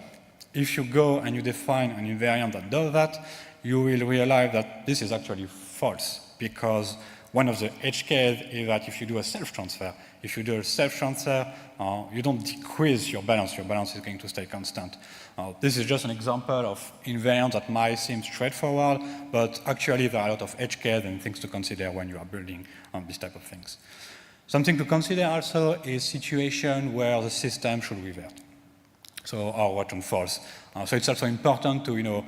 if you go and you define an invariant that does that, you will realize that this is actually false, because one of the edge cases is that if you do a self-transfer, you don't decrease your balance is going to stay constant. This is just an example of invariant that might seem straightforward, but actually there are a lot of edge cases and things to consider when you are building these type of things. Something to consider also is situation where the system should revert, or return false. So it's also important to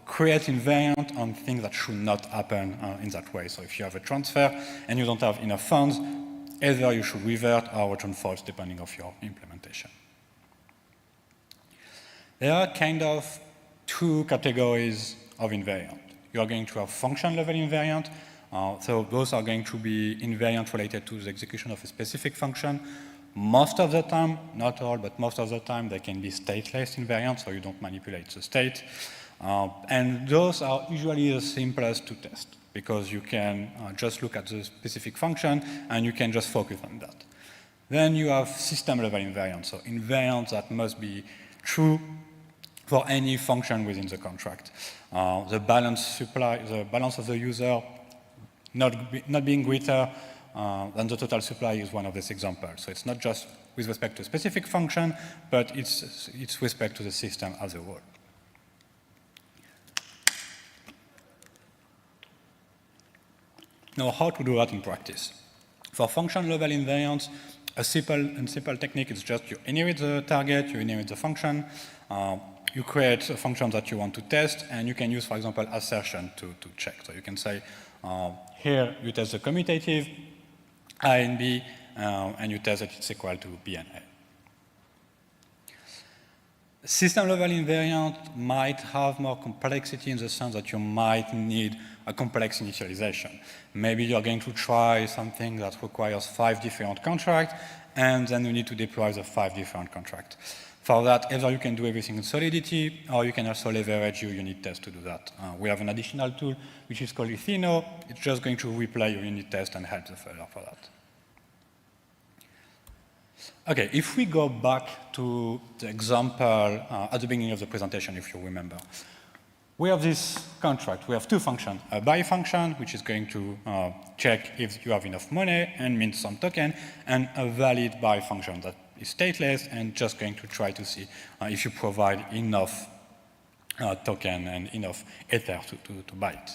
create invariant on things that should not happen in that way. So if you have a transfer and you don't have enough funds, either you should revert or return false depending on your implementation. There are kind of two categories of invariant. You are going to have function level invariant. So those are going to be invariant related to the execution of a specific function. Most of the time, not all, but most of the time, they can be stateless invariant, so you don't manipulate the state. And those are usually the simplest to test, because you can just look at the specific function and you can just focus on that. Then you have system level invariant, so invariants that must be true for any function within the contract. The balance of the user not being greater than the total supply is one of these examples. So it's not just with respect to a specific function, but it's respect to the system as a whole. Now, how to do that in practice? For function level invariants, a simple technique is just you inherit the target, you inherit the function, you create a function that you want to test, and you can use, for example, assertion to check. So you can say, here you test the commutative, I and B, and you test that it's equal to B and A. System level invariant might have more complexity in the sense that you might need a complex initialization. Maybe you're going to try something that requires 5 different contracts, and then you need to deploy the 5 different contracts. For that, either you can do everything in Solidity, or you can also leverage your unit test to do that. We have an additional tool, which is called Ethino. It's just going to replay your unit test and help the failure for that. Okay, if we go back to the example at the beginning of the presentation, if you remember, we have this contract. We have 2 functions, a buy function, which is going to check if you have enough money and mint some token, and a valid buy function that is stateless and just going to try to see if you provide enough token and enough Ether to buy it.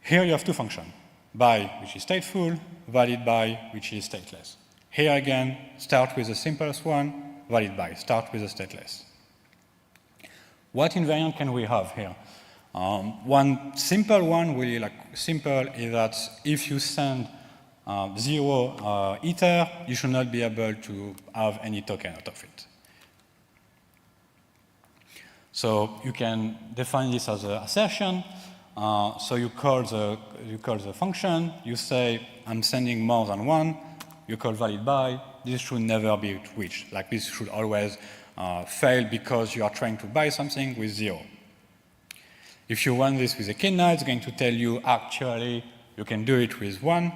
Here you have 2 functions, buy, which is stateful, valid buy, which is stateless. Here again, start with the simplest one, valid buy, start with the stateless. What invariant can we have here? One simple one, really simple, is that if you send 0 Ether, you should not be able to have any token out of it. So you can define this as an assertion. So you call the function, you say, I'm sending more than 1, you call valid buy. This should never be reached. Like this should always fail because you are trying to buy something with 0. If you run this with Echidna, it's going to tell you actually you can do it with 1.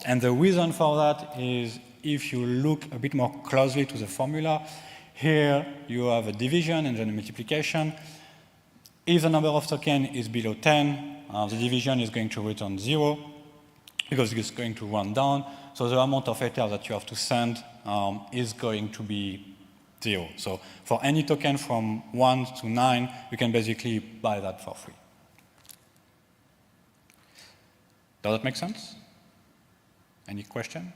And the reason for that is if you look a bit more closely to the formula, here you have a division and then a multiplication. If the number of tokens is below 10, the division is going to return 0 because it's going to run down. So the amount of Ether that you have to send is going to be 0. So for any token from 1 to 9, you can basically buy that for free. Does that make sense? Any question?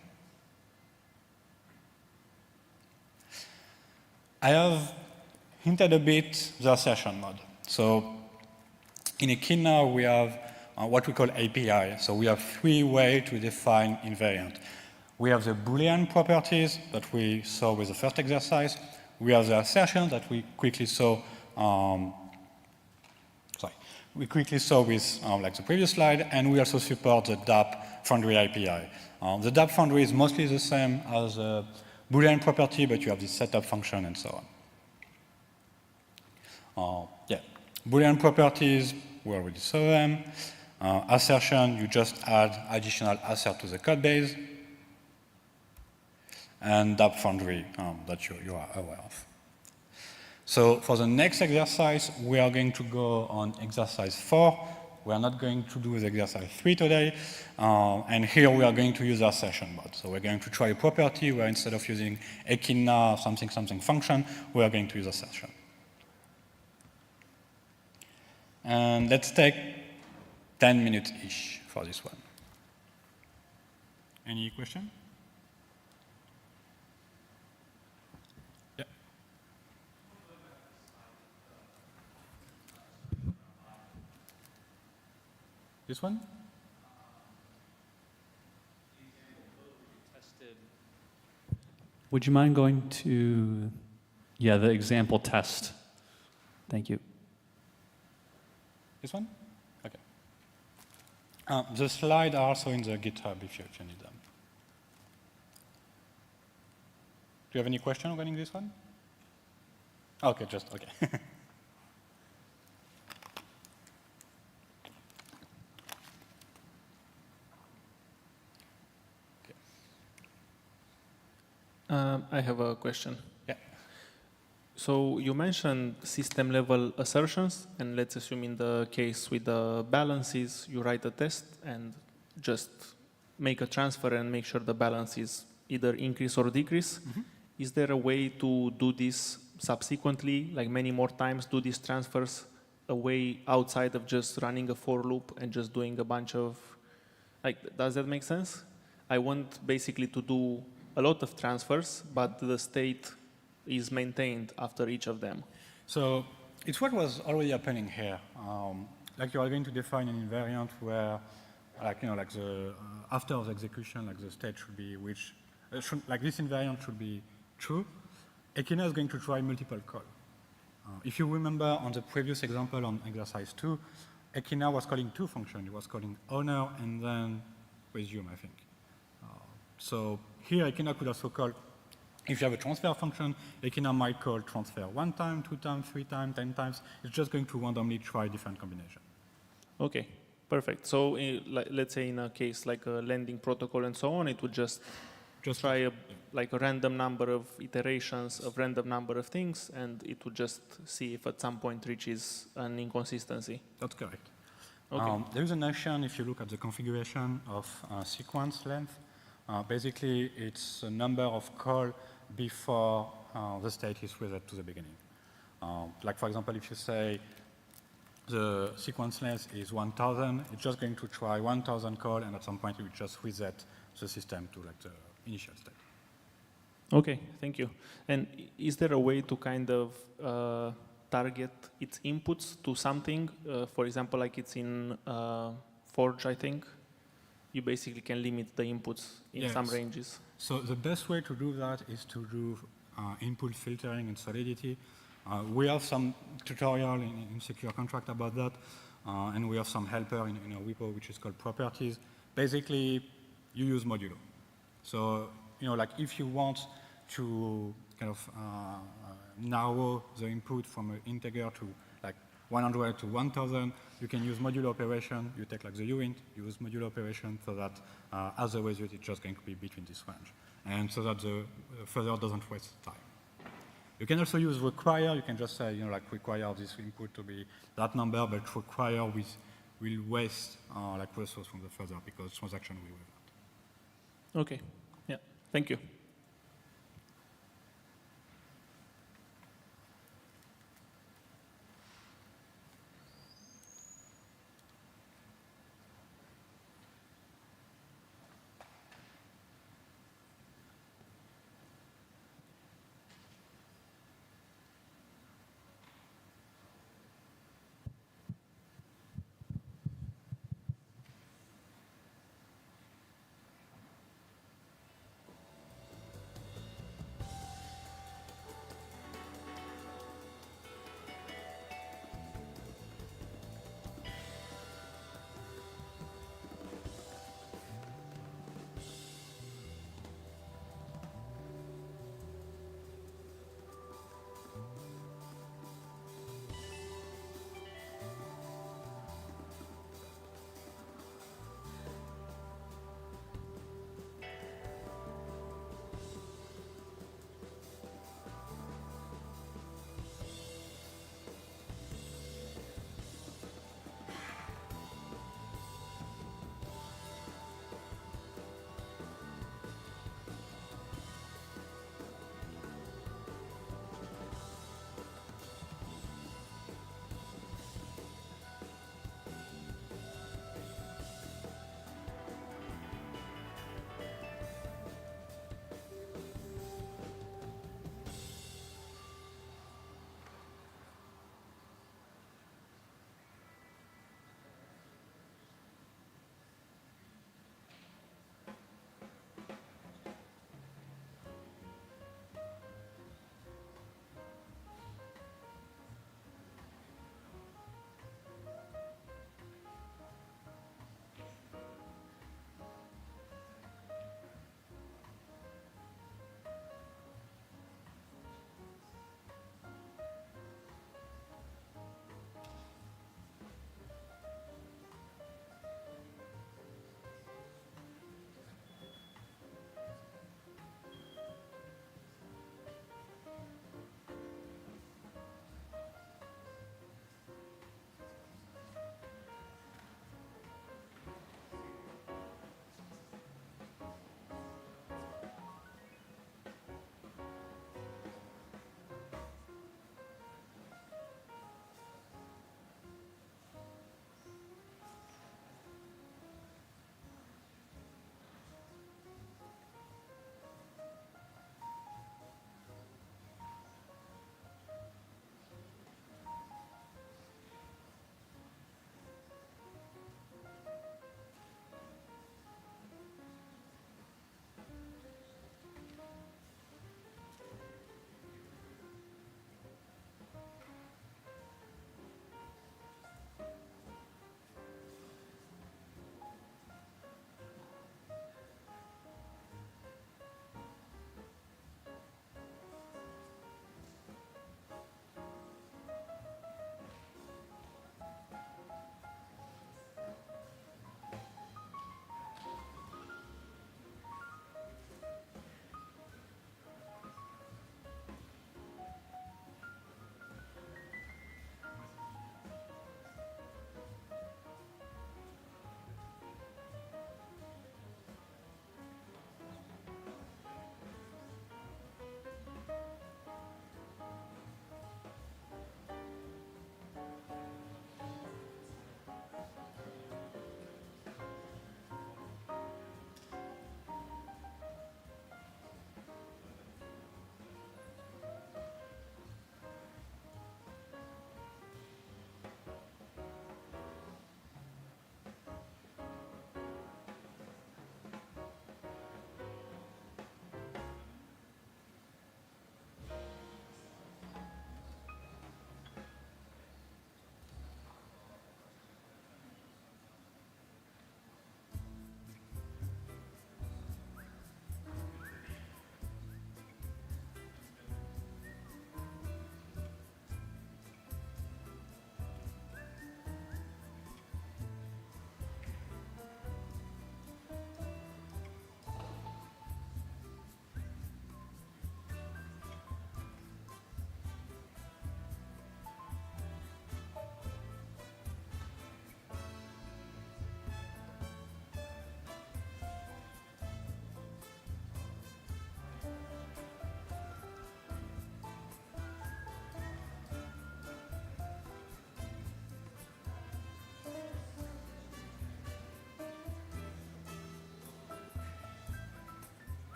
I have hinted a bit the assertion mode. So in Echidna, we have what we call API. So we have 3 ways to define invariant. We have the Boolean properties that we saw with the first exercise. We have the assertion that we quickly saw. With like the previous slide, and we also support the DApp Foundry API. The DApp Foundry is mostly the same as the Boolean property, but you have the setup function and so on. Boolean properties, we already saw them. Assertion, you just add additional assert to the code base. And DApp Foundry that you are aware of. So for the next exercise, we are going to go on exercise 4. We are not going to do the exercise 3 today. And here we are going to use our session bot. So we're going to try a property where instead of using echidna something something function, we are going to use a session. And let's take 10 minutes-ish for this one. Any question? Yeah. This one? Would you mind going to, the example test? Thank you. This one? Okay. The slides are also in the GitHub if you need them. Do you have any question regarding this one? Okay, just okay. I have a question. Yeah. So you mentioned system level assertions, and let's assume in the case with the balances, you write a test and just make a transfer and make sure the balance is either increase or decrease. Mm-hmm. Is there a way to do this subsequently, like many more times, do these transfers away outside of just running a for loop and just doing a bunch of, does that make sense? I want basically to do a lot of transfers, but the state is maintained after each of them. So it's what was already happening here. Like you are going to define an invariant where, after the execution, the state should be which, this invariant should be true. Echidna is going to try multiple calls. If you remember on the previous example on exercise 2, Echidna was calling 2 functions. It was calling owner and then resume, I think. So here, Echidna could also call, if you have a transfer function, Echidna might call transfer 1 time, 2 times, 3 times, 10 times. It's just going to randomly try different combinations. Okay, perfect. So let's say in a case like a lending protocol and so on, it would just try a random number of iterations of random number of things, and it would just see if at some point reaches an inconsistency. That's correct. Okay. There is a notion, if you look at the configuration of sequence length, basically it's a number of calls before the state is reset to the beginning. For example, if you say the sequence length is 1,000, it's just going to try 1,000 calls, and at some point it will just reset the system to the initial state. Okay, thank you. And is there a way to kind of target its inputs to something? For example, like it's in Forge, I think. You basically can limit the inputs in some ranges. So the best way to do that is to do input filtering and solidity. We have some tutorial in Secure Contract about that, and we have some helper in a repo which is called properties. Basically, you use modulo. So, if you want to kind of narrow the input from an integer to 100 to 1,000, you can use modulo operation. You take the uint, you use modulo operation so that as a result, it's just going to be between this range. And so that the further doesn't waste time. You can also use require. You can just say, require this input to be that number, but require will waste resource from the further because transaction will wait that. Okay. Yeah. Thank you.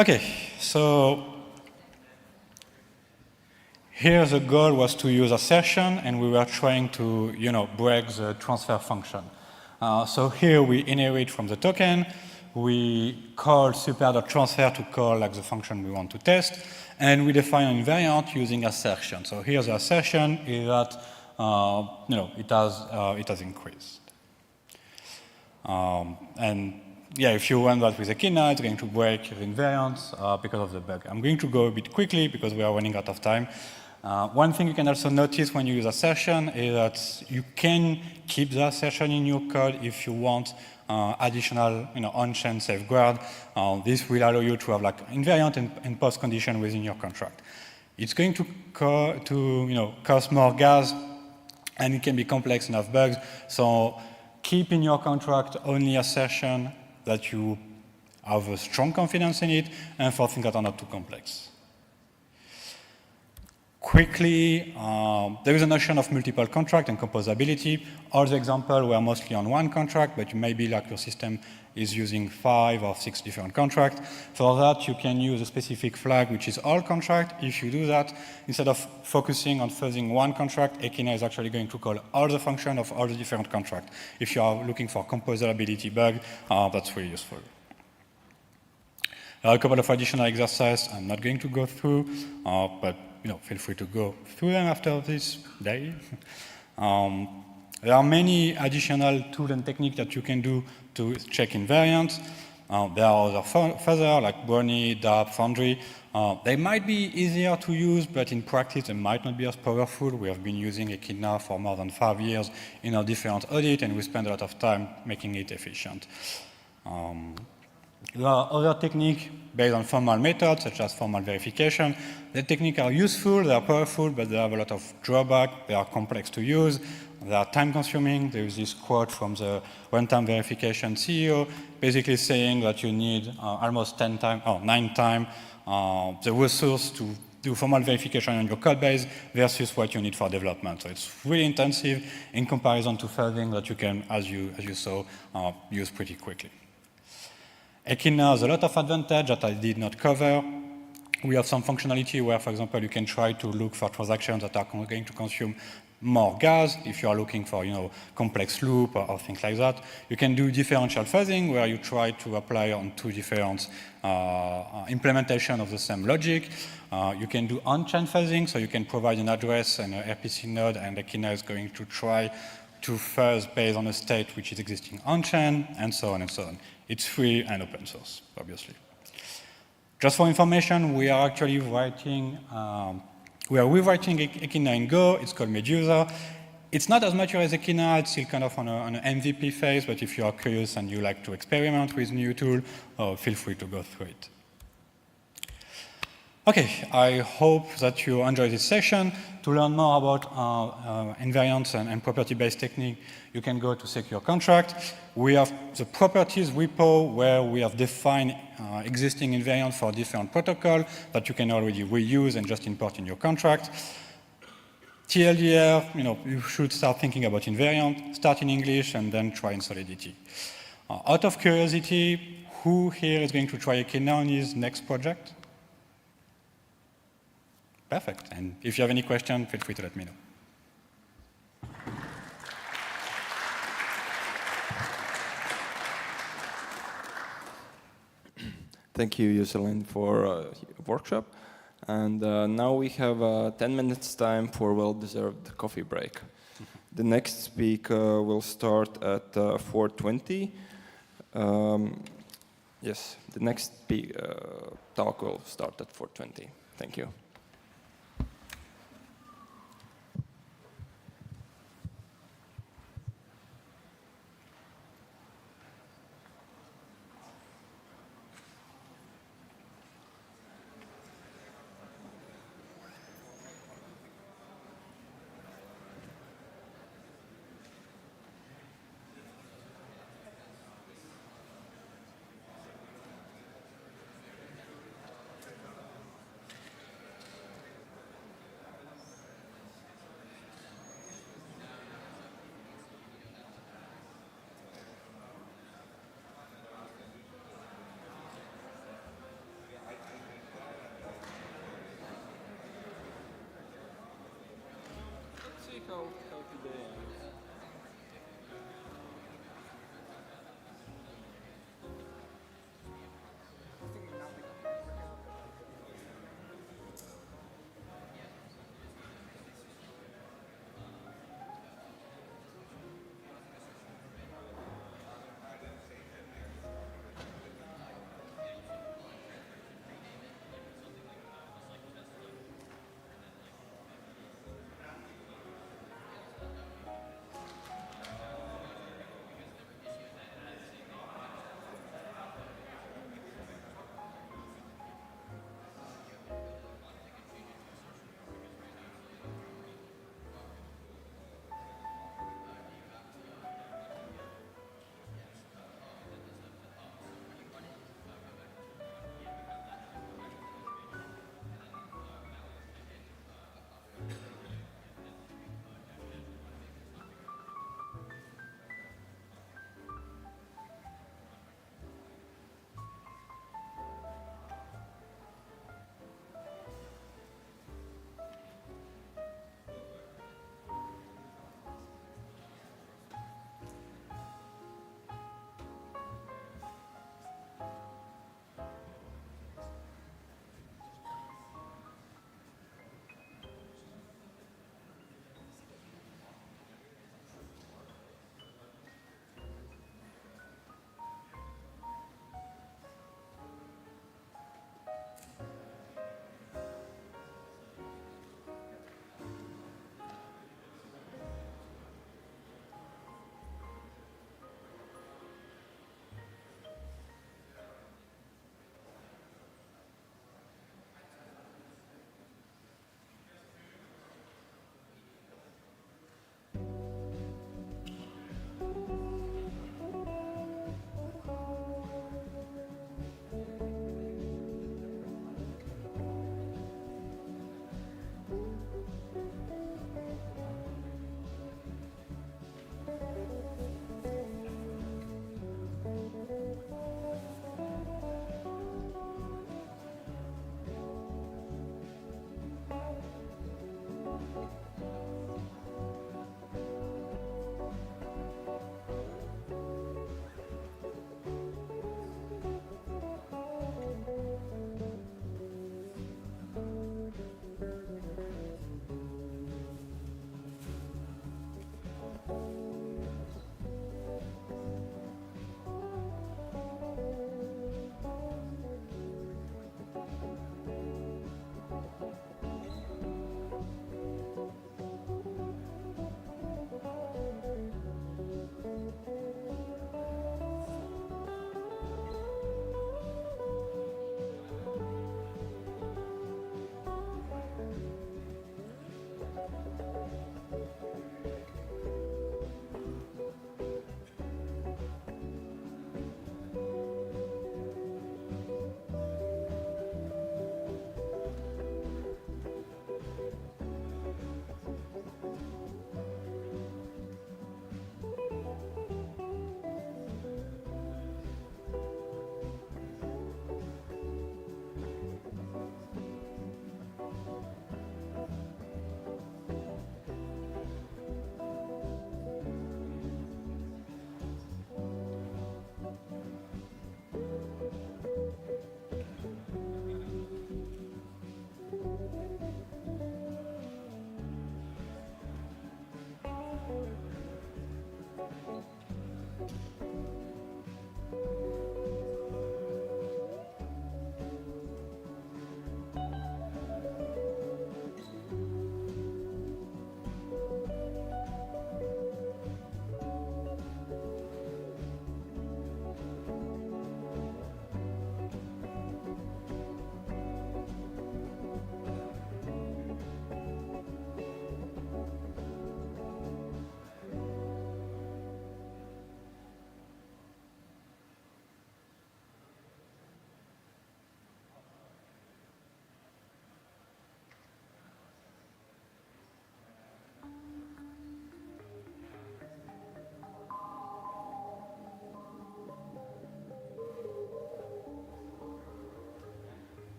Okay, so here the goal was to use assertion, and we were trying to, break the transfer function. So here we inherit from the token, we call super.transfer to call like the function we want to test, and we define an invariant using assertion. So here the assertion is that it has increased. And yeah, if you run that with Echidna, it's going to break the invariants because of the bug. I'm going to go a bit quickly because we are running out of time. One thing you can also notice when you use assertion is that you can keep the assertion in your code if you want additional on-chain safeguard. This will allow you to have like invariant and post condition within your contract. It's going to cost more gas, and it can be complex enough bugs. So keep in your contract only assertion that you have a strong confidence in it, and for things that are not too complex. Quickly, there is a notion of multiple contract and composability. All the examples were mostly on one contract, but maybe like your system is using 5 or 6 different contracts. For that, you can use a specific flag, which is all contract. If you do that, instead of focusing on fuzzing one contract, Echidna is actually going to call all the function of all the different contracts. If you are looking for composability bug, that's really useful. There are a couple of additional exercises I'm not going to go through, but feel free to go through them after this day. There are many additional tools and techniques that you can do to check invariants. There are other further, like Brony, DApp, Foundry. They might be easier to use, but in practice, they might not be as powerful. We have been using Echidna for more than 5 years in our different audits, and we spend a lot of time making it efficient. There are other techniques based on formal methods, such as formal verification. The techniques are useful, they are powerful, but they have a lot of drawbacks. They are complex to use. They are time-consuming. There is this quote from the runtime verification CEO, basically saying that you need almost 9 times the resource to do formal verification on your code base versus what you need for development. So it's really intensive in comparison to fuzzing that you can, as you saw, use pretty quickly. Echidna has a lot of advantage that I did not cover. We have some functionality where, for example, you can try to look for transactions that are going to consume more gas if you are looking for, complex loop or things like that. You can do differential fuzzing where you try to apply on 2 different implementation of the same logic. You can do on-chain fuzzing, so you can provide an address and an RPC node, and Echidna is going to try to fuzz based on a state which is existing on-chain, and so on and so on. It's free and open source, obviously. Just for information, we are actually rewriting Echidna in Go. It's called Medusa. It's not as mature as Echidna. It's still kind of on an MVP phase, but if you are curious and you like to experiment with new tool, feel free to go through it. Okay, I hope that you enjoyed this session. To learn more about invariants and property-based technique, you can go to Secure Contract. We have the properties repo where we have defined existing invariants for different protocols that you can already reuse and just import in your contract. TLDR, you should start thinking about invariant, start in English, and then try in Solidity. Out of curiosity, who here is going to try Echidna on his next project? Perfect. And if you have any questions, feel free to let me know. Thank you, Jocelyn, for workshop. And now we have 10 minutes time for well-deserved coffee break. The next speaker will start at 4:20. Yes, the next talk will start at 4:20. Thank you.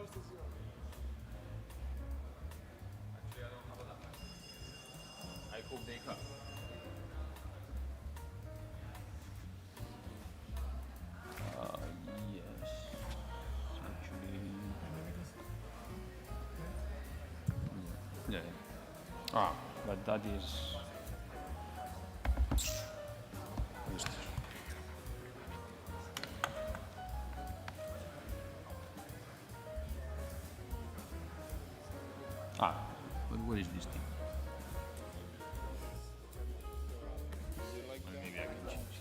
I hope they come. Yes. Actually. Yeah. But that is. But what is this thing? Maybe I can change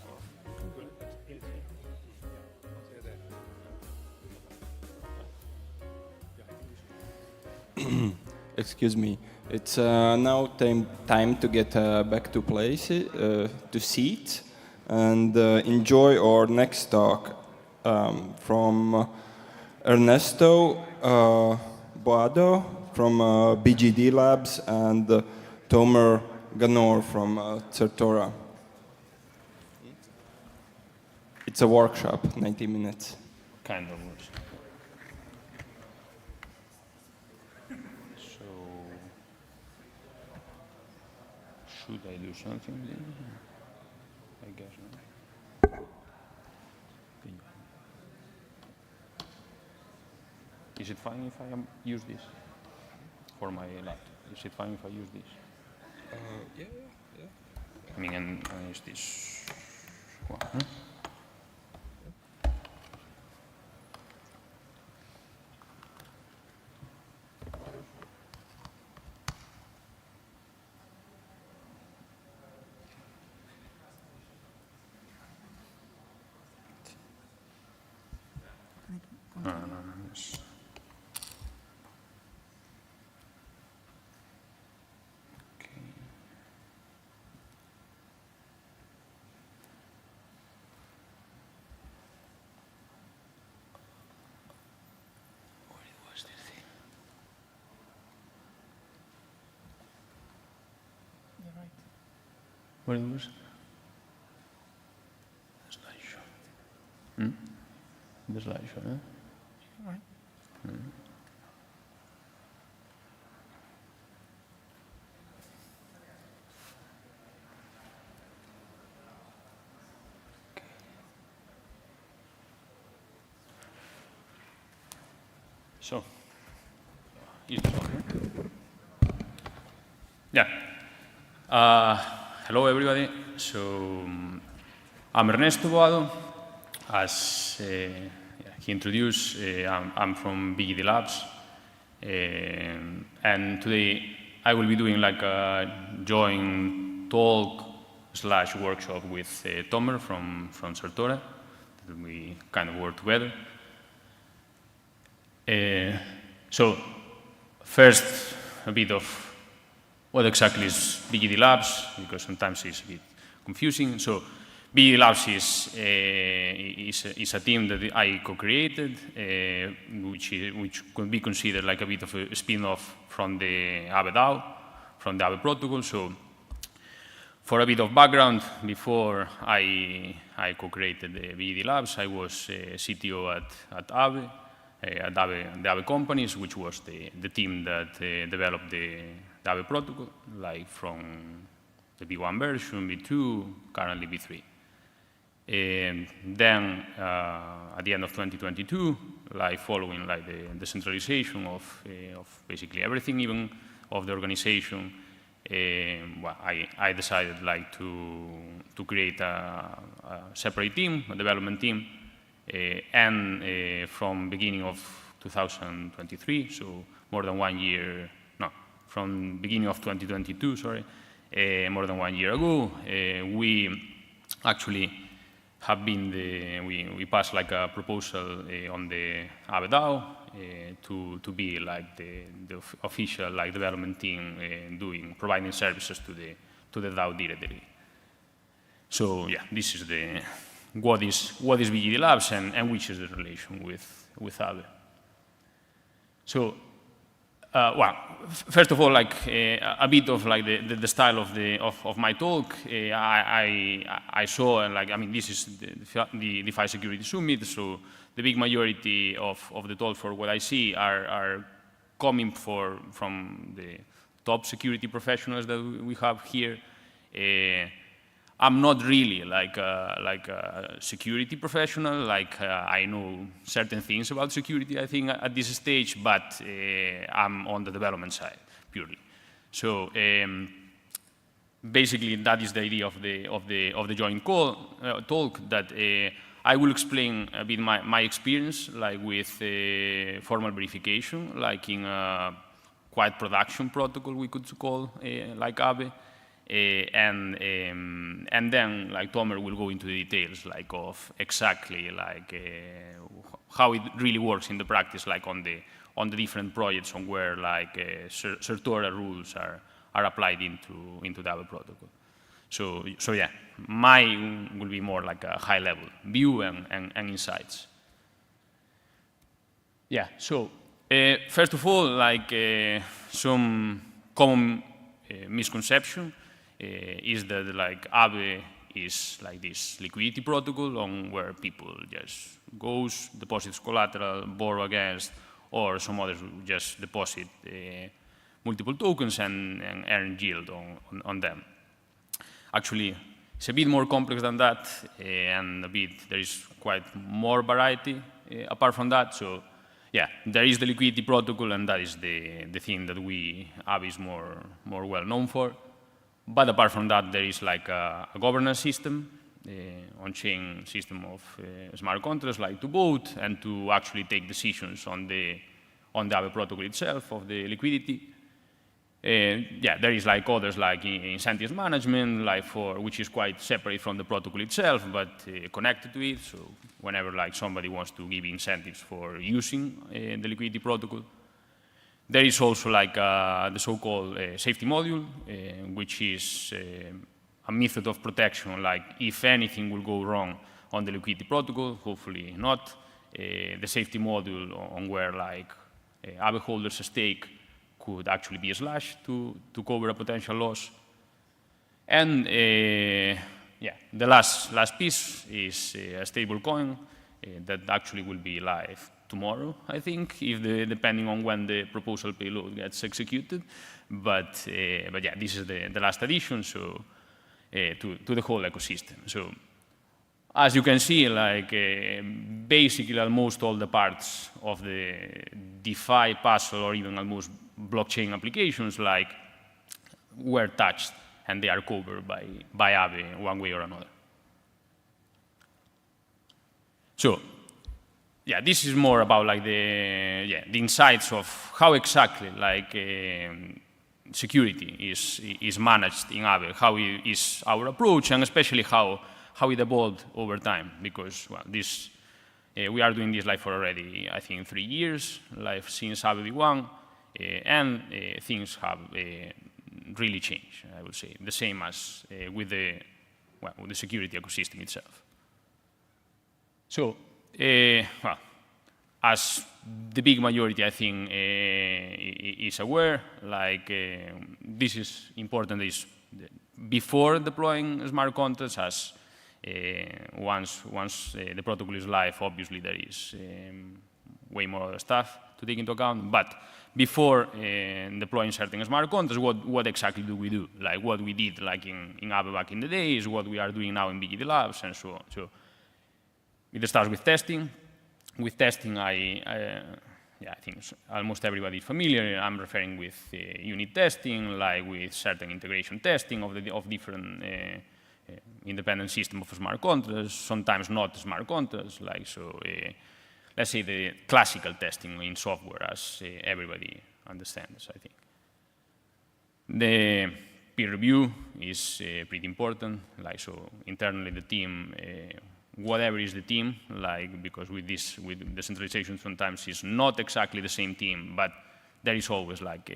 Excuse me. It's now time to get back to place, to seat, and enjoy our next talk from Ernesto Boado from BGD Labs and Tomer Ganor from Certora. It's a workshop, 90 minutes. Kind of works. So, should I do something then? I guess not. Is it fine if I use this for my laptop? Is it fine if I use this? Yeah. I mean, and I use this one. Huh? Yes. What it was? The slideshow. The slideshow, huh? Right. So, is this on? Yeah. Hello, everybody. So, I'm Ernesto Boado. As he introduced, I'm from BGD Labs. And today I will be doing like a joint talk / workshop with Tomer from Certora. We kind of work together. So, first, a bit of what exactly is BGD Labs, because sometimes it's a bit confusing. So, BGD Labs is a team that I co-created, which could be considered like a bit of a spin-off from the Aave DAO, from the Aave protocol. So, for a bit of background, before I co-created the BGD Labs, I was CTO at Aave. At the Aave companies, which was the team that developed the Aave protocol, like from the V1 version, V2, currently V3. Then, at the end of 2022, like following like the decentralization of basically everything, even of the organization, well, I decided like to create a separate team, a development team. And from beginning of 2023, so more than 1 year, no, from beginning of 2022, sorry, more than 1 year ago, we actually have been we passed like a proposal on the Aave DAO to be like the official like development team providing services to the DAO directly. So yeah, this is what is BGD Labs and which is the relation with Aave. So Well, first of all, like a bit of like the style of my talk. I saw, like, I mean, this is the DeFi Security Summit, so the big majority of the talks, for what I see, are coming from the top security professionals that we have here. I'm not really like a security professional. Like I know certain things about security, I think, at this stage, but I'm on the development side purely. So basically, that is the idea of the joint talk. That I will explain a bit my experience, like with formal verification, like in a quiet production protocol, we could call, like Aave. And then, like, Tomer will go into the details, like, of exactly, like, how it really works in the practice, like, on the different projects on where, like, Certora rules are applied into the Aave protocol. So yeah, mine will be more like a high-level view and insights. Yeah. So first of all, like, some common misconception. Is that, like, Aave is like this liquidity protocol on where people just goes, deposits collateral, borrow against, or some others just deposit multiple tokens and earn yield on them. Actually, it's a bit more complex than that, and there is quite more variety apart from that. So yeah, there is the liquidity protocol, and that is the thing that Aave is more well known for. But apart from that, there is like a governance system, on-chain system of smart contracts, like to vote and to actually take decisions on the Aave protocol itself, of the liquidity. Yeah, there is like others, like incentives management, like which is quite separate from the protocol itself, but connected to it. So whenever, like, somebody wants to give incentives for using the liquidity protocol. There is also, like, the so-called safety module, which is a method of protection, like, if anything will go wrong on the liquidity protocol, hopefully not, the safety module on where, like, Aave holders' stake could actually be slashed to cover a potential loss. And yeah, the last piece is a stable coin that actually will be live tomorrow, I think, depending on when the proposal payload gets executed. But yeah, this is the last addition, so to the whole ecosystem. So as you can see, like, basically almost all the parts of the DeFi puzzle, or even almost blockchain applications, like, were touched, and they are covered by Aave one way or another. So yeah, this is more about, like, the insights of how exactly, like, security is managed in Aave, how is our approach, and especially how it evolved over time. Because, well, we are doing this, like, for already, I think, 3 years, like, since Aave V1, and things have really changed, I would say, the same as with the security ecosystem itself. So, well, as the big majority, I think, is aware, like, this is important, is before deploying smart contracts, as once the protocol is live, obviously there is way more other stuff to take into account. But before deploying certain smart contracts, what exactly do we do? Like, what we did, like, in Aave back in the day is what we are doing now in BGD Labs, and so on. So it starts with testing. With testing, I think almost everybody is familiar. I'm referring with unit testing, like with certain integration testing of different independent systems of smart contracts, sometimes not smart contracts, like, so let's say the classical testing in software, as everybody understands, I think. The peer review is pretty important, like, so internally the team, whatever is the team, like, because with decentralization sometimes it's not exactly the same team, but there is always, like,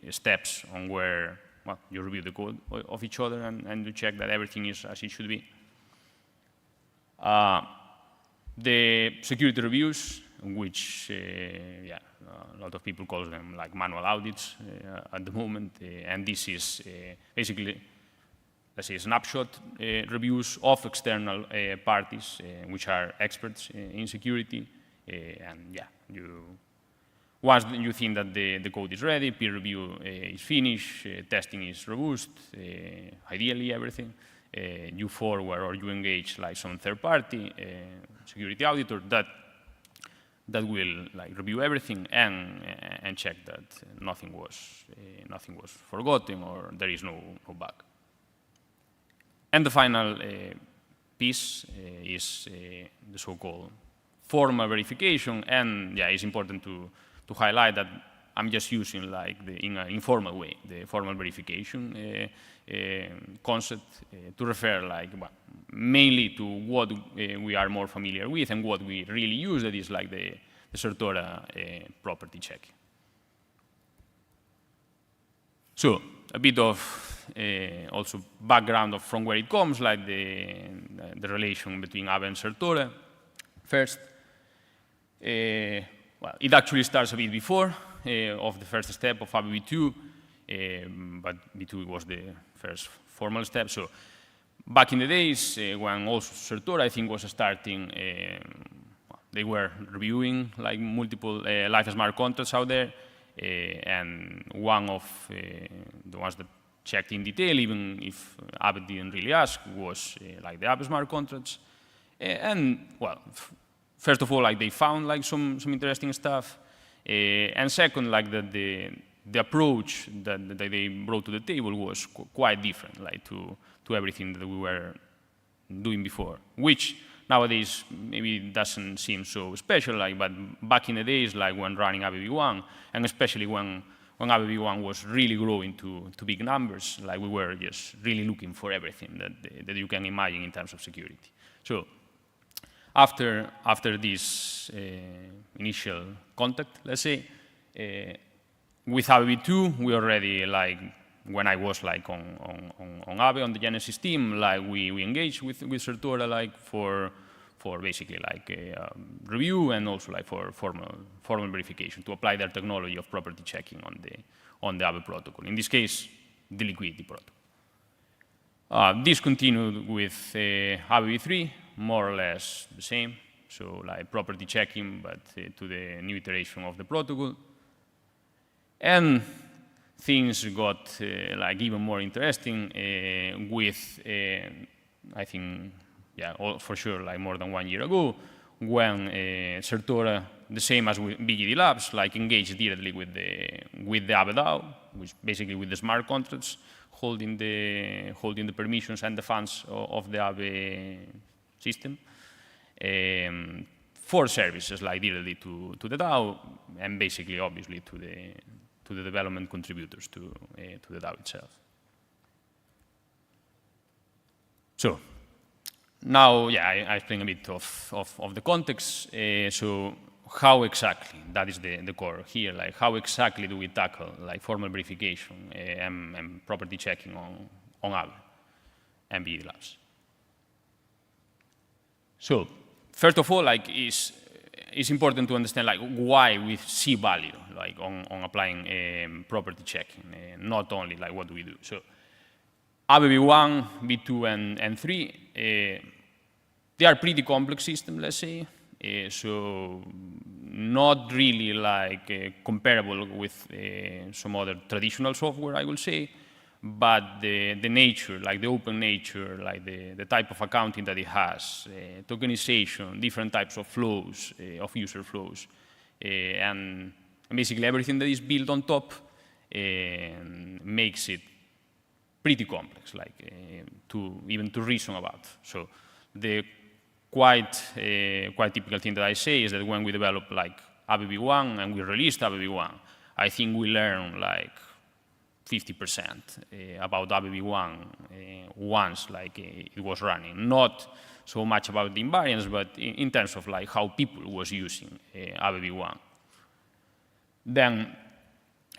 steps on where, well, you review the code of each other and you check that everything is as it should be. The security reviews, which yeah, a lot of people call them like manual audits at the moment, and this is basically, let's say, snapshot reviews of external parties, which are experts in security, and yeah, once you think that the code is ready, peer review is finished, testing is robust, ideally everything, you forward or you engage like some third-party security auditor that will like review everything and check that nothing was forgotten or there is no bug. And the final piece is the so-called formal verification, and yeah, it's important to highlight that I'm just using like in an informal way the formal verification concept to refer like mainly to what we are more familiar with and what we really use, that is like the Certora property check. So a bit of also background of from where it comes, like the relation between Aave and Certora. First, well, it actually starts a bit before of the first step of Aave v2, but v2 was the first formal step. So back in the days when also Certora, I think, was starting, they were reviewing like multiple live smart contracts out there, and one of the ones that checked in detail, even if Aave didn't really ask, was like the Aave smart contracts. And well, first of all, like they found like some interesting stuff, and second, like that the approach that they brought to the table was quite different, like to everything that we were doing before, which nowadays maybe doesn't seem so special, like, but back in the days, like when running Aave v1, and especially when Aave v1 was really growing to big numbers, like we were just really looking for everything that you can imagine in terms of security. So after this initial contact, let's say, with Aave v2, we already, like, when I was like on Aave, on the Genesis team, like we engaged with Certora, like for basically like review and also like for formal verification to apply their technology of property checking on the Aave protocol. In this case, the liquidity protocol. This continued with Aave v3, more or less the same. So like property checking, but to the new iteration of the protocol. And things got like even more interesting with, I think, yeah, for sure, like more than 1 year ago, when Certora, the same as with BGD Labs, like engaged directly with the Aave DAO, which basically with the smart contracts holding the permissions and the funds of the Aave system, for services like directly to the DAO, and basically, obviously, to the development contributors to the DAO itself. So now, yeah, I explained a bit of the context. So how exactly, that is the core here, like how exactly do we tackle like formal verification and property checking on Aave and BGD Labs? So first of all, like it's important to understand like why we see value like on applying property checking, not only like what do we do. So Aave v1, v2, and 3, they are pretty complex systems, let's say. So not really like comparable with some other traditional software, I will say. But the nature, like the open nature, like the type of accounting that it has, tokenization, different types of flows, of user flows, and basically everything that is built on top makes it pretty complex, like even to reason about. So the quite typical thing that I say is that when we develop like Aave v1 and we released Aave v1, I think we learn like 50% about Aave v1 once like it was running. Not so much about the invariance, but in terms of like how people was using Aave v1. Then,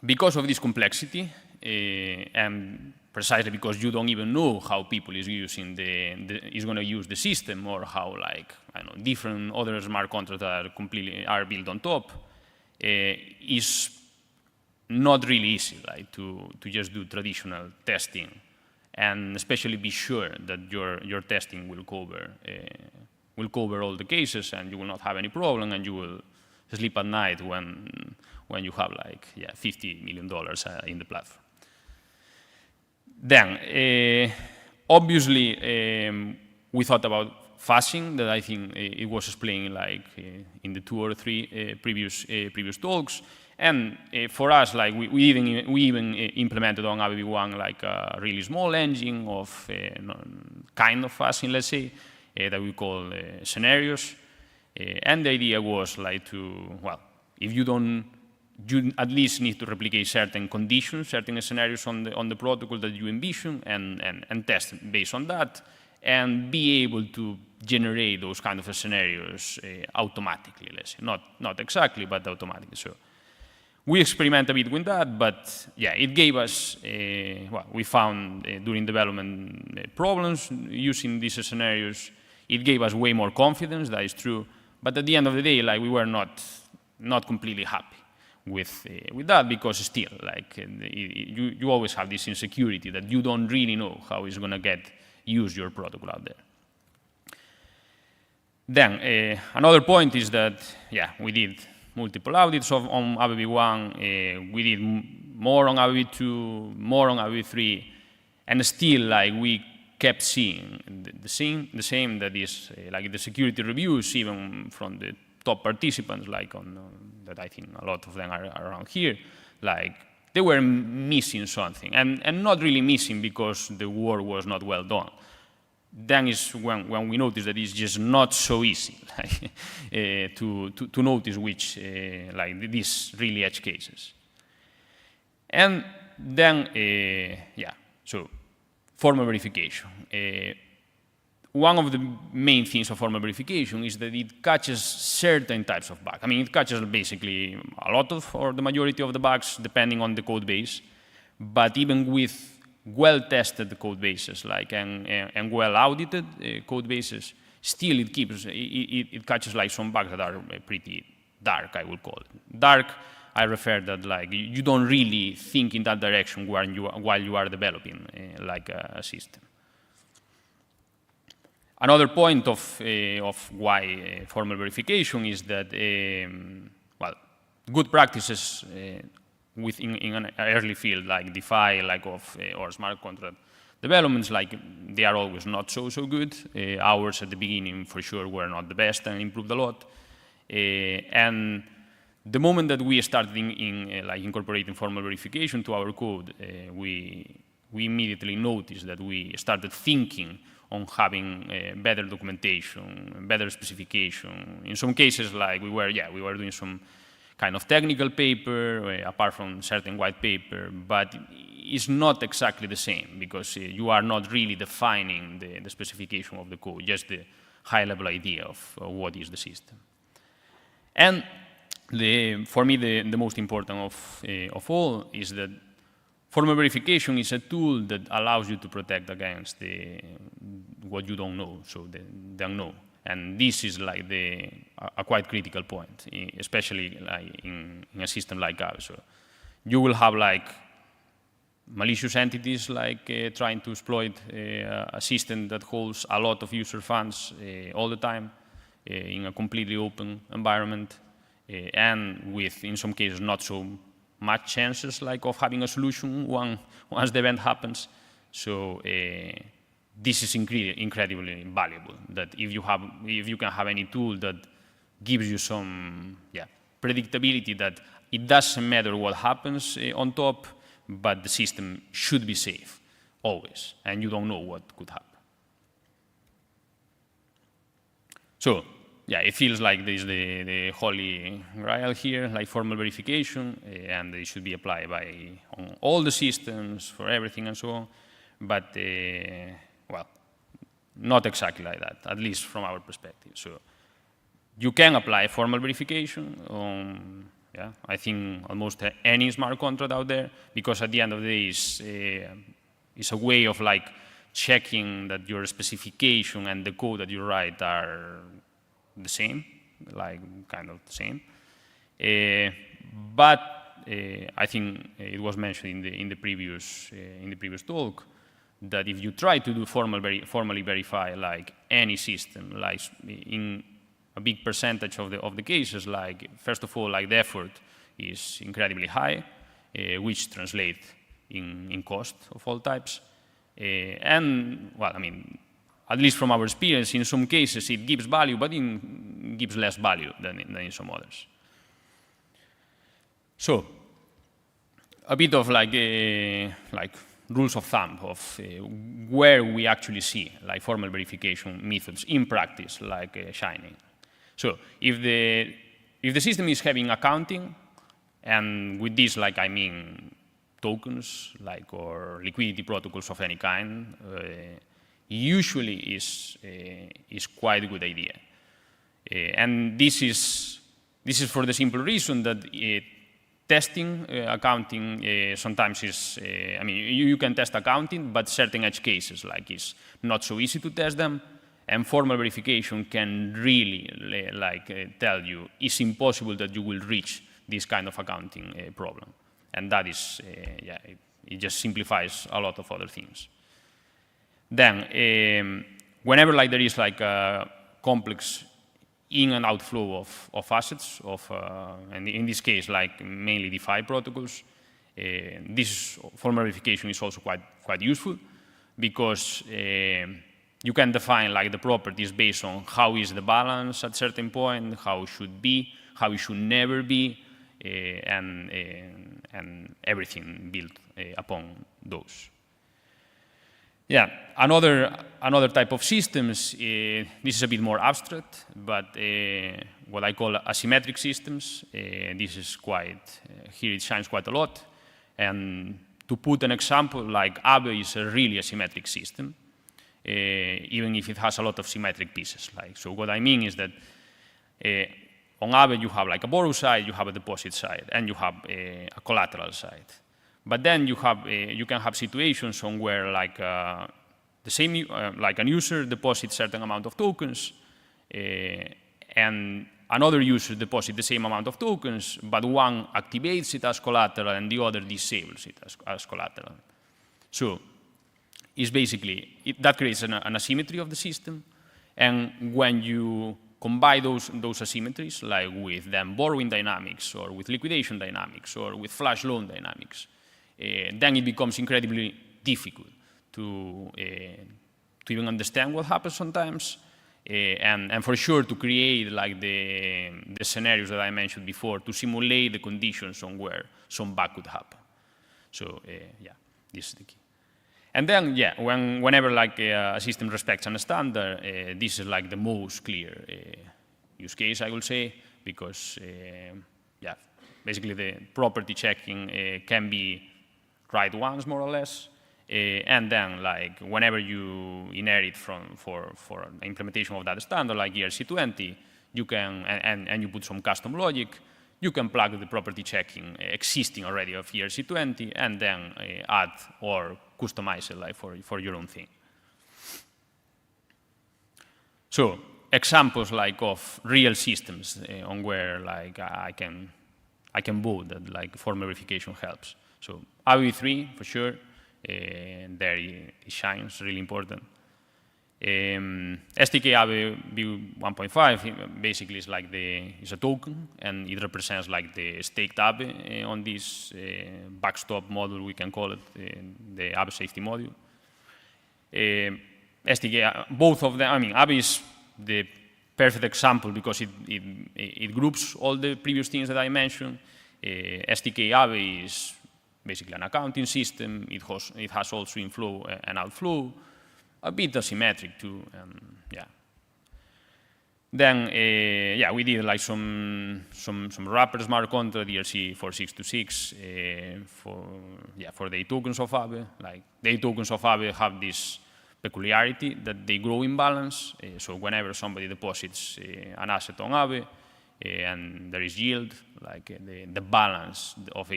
because of this complexity, and precisely because you don't even know how people is using is going to use the system, or how, like, I don't know, different other smart contracts are built on top, is not really easy, like, to just do traditional testing, and especially be sure that your testing will cover all the cases, and you will not have any problem, and you will sleep at night when you have, like, $50 million in the platform. Then, obviously, we thought about fuzzing, that I think it was explained, like, in the 2 or 3 previous talks. And for us, like, we even implemented on ABB1 like a really small engine of kind of fuzzing, let's say, that we call scenarios. And the idea was, like, if you at least need to replicate certain conditions, certain scenarios on the protocol that you envision, and test based on that, and be able to generate those kind of scenarios automatically, let's say. Not exactly, but automatically. So we experiment a bit with that, but yeah, it gave us, we found during development problems using these scenarios. It gave us way more confidence, that is true. But at the end of the day, like, we were not completely happy with that, because still, like, you always have this insecurity that you don't really know how it's going to use your protocol out there. Then another point is that, we did multiple audits on ABB1, we did more on ABB2, more on ABB3, and still, like, we kept seeing the same, that is, like, the security reviews, even from the top participants, like that I think a lot of them are around here, like, they were missing something, and not really missing because the work was not well done. Then is when we noticed that it's just not so easy, like, to notice which, like, these really edge cases. And then, so formal verification. One of the main things of formal verification is that it catches certain types of bugs. I mean, it catches basically a lot of, or the majority of the bugs, depending on the code base. But even with well-tested code bases, like, and well-audited code bases, still it catches, like, some bugs that are pretty dark, I would call it. Dark, I refer that, like, you don't really think in that direction while you are developing like a system. Another point of why formal verification is that, good practices in an early field like DeFi, like or smart contract developments, like, they are always not so good. Ours at the beginning, for sure, were not the best and improved a lot. And the moment that we started like, incorporating formal verification to our code, we immediately noticed that we started thinking on having better documentation, better specification. In some cases, like, we were doing some kind of technical paper, apart from certain white paper, but it's not exactly the same, because you are not really defining the specification of the code, just the high-level idea of what is the system. And for me, the most important of all is that formal verification is a tool that allows you to protect against what you don't know, so the unknown. And this is, like, a quite critical point, especially, like, in a system like ours. So you will have, like, malicious entities, like, trying to exploit a system that holds a lot of user funds all the time in a completely open environment, and with, in some cases, not so much chances, like, of having a solution once the event happens. So this is incredibly valuable, that if you can have any tool that gives you some predictability, that it doesn't matter what happens on top, but the system should be safe always, and you don't know what could happen. So it feels like there's the holy grail here, like formal verification, and it should be applied on all the systems for everything and so on. But not exactly like that, at least from our perspective. So you can apply formal verification on Yeah, I think almost any smart contract out there, because at the end of the day, it's a way of like checking that your specification and the code that you write are the same, like kind of the same. But I think it was mentioned in the previous talk that if you try to do formally verify like any system, like in a big percentage of the cases, like first of all, like the effort is incredibly high, which translates in cost of all types. And well, I mean, at least from our experience, in some cases it gives value, but it gives less value than in some others. So, a bit of like rules of thumb of where we actually see like formal verification methods in practice, like Shining. So, if the system is having accounting, and with this, like I mean tokens, like or liquidity protocols of any kind, usually is quite a good idea. And this is for the simple reason that testing accounting sometimes is, I mean, you can test accounting, but certain edge cases, like it's not so easy to test them, and formal verification can really tell you it's impossible that you will reach this kind of accounting problem. And that is, yeah, it just simplifies a lot of other things. Then, whenever like there is like a complex in and outflow of assets, and in this case, like mainly DeFi protocols, this formal verification is also quite useful, because you can define like the properties based on how is the balance at certain point, how it should be, how it should never be, and everything built upon those. Yeah, another type of systems, this is a bit more abstract, but what I call asymmetric systems, this is quite, here it shines quite a lot. And to put an example, like Aave is a really asymmetric system, even if it has a lot of symmetric pieces. Like, so what I mean is that on Aave you have like a borrow side, you have a deposit side, and you have a collateral side. But then you can have situations on where like the same, like a user deposits certain amount of tokens, and another user deposits the same amount of tokens, but one activates it as collateral and the other disables it as collateral. So it's basically, that creates an asymmetry of the system, and when you combine those asymmetries, like with them borrowing dynamics, or with liquidation dynamics, or with flash loan dynamics, then it becomes incredibly difficult to even understand what happens sometimes, and for sure to create like the scenarios that I mentioned before, to simulate the conditions on where some bug could happen. So yeah, this is the key. And then, yeah, whenever like a system respects a standard, this is like the most clear use case, I will say, because yeah, basically the property checking can be right once, more or less, and then like whenever you inherit for implementation of that standard, like ERC20, you can, and you put some custom logic, you can plug the property checking existing already of ERC20, and then add or customize it like for your own thing. So examples like of real systems on where like I can vote that like formal verification helps. So Aave3 for sure, there it shines, really important. SDK Aave v1.5 basically is like is a token, and it represents like the staked Aave on this backstop module, we can call it, the Aave safety module. SDK, both of them, I mean, Aave is the perfect example because it groups all the previous things that I mentioned. SDK Aave is basically an accounting system. It has also inflow and outflow, a bit asymmetric too, yeah. Then, yeah, we did like some wrapper smart contract, ERC4626, for the tokens of Aave. Like, the tokens of Aave have this peculiarity that they grow in balance. So whenever somebody deposits an asset on Aave, and there is yield, like the balance of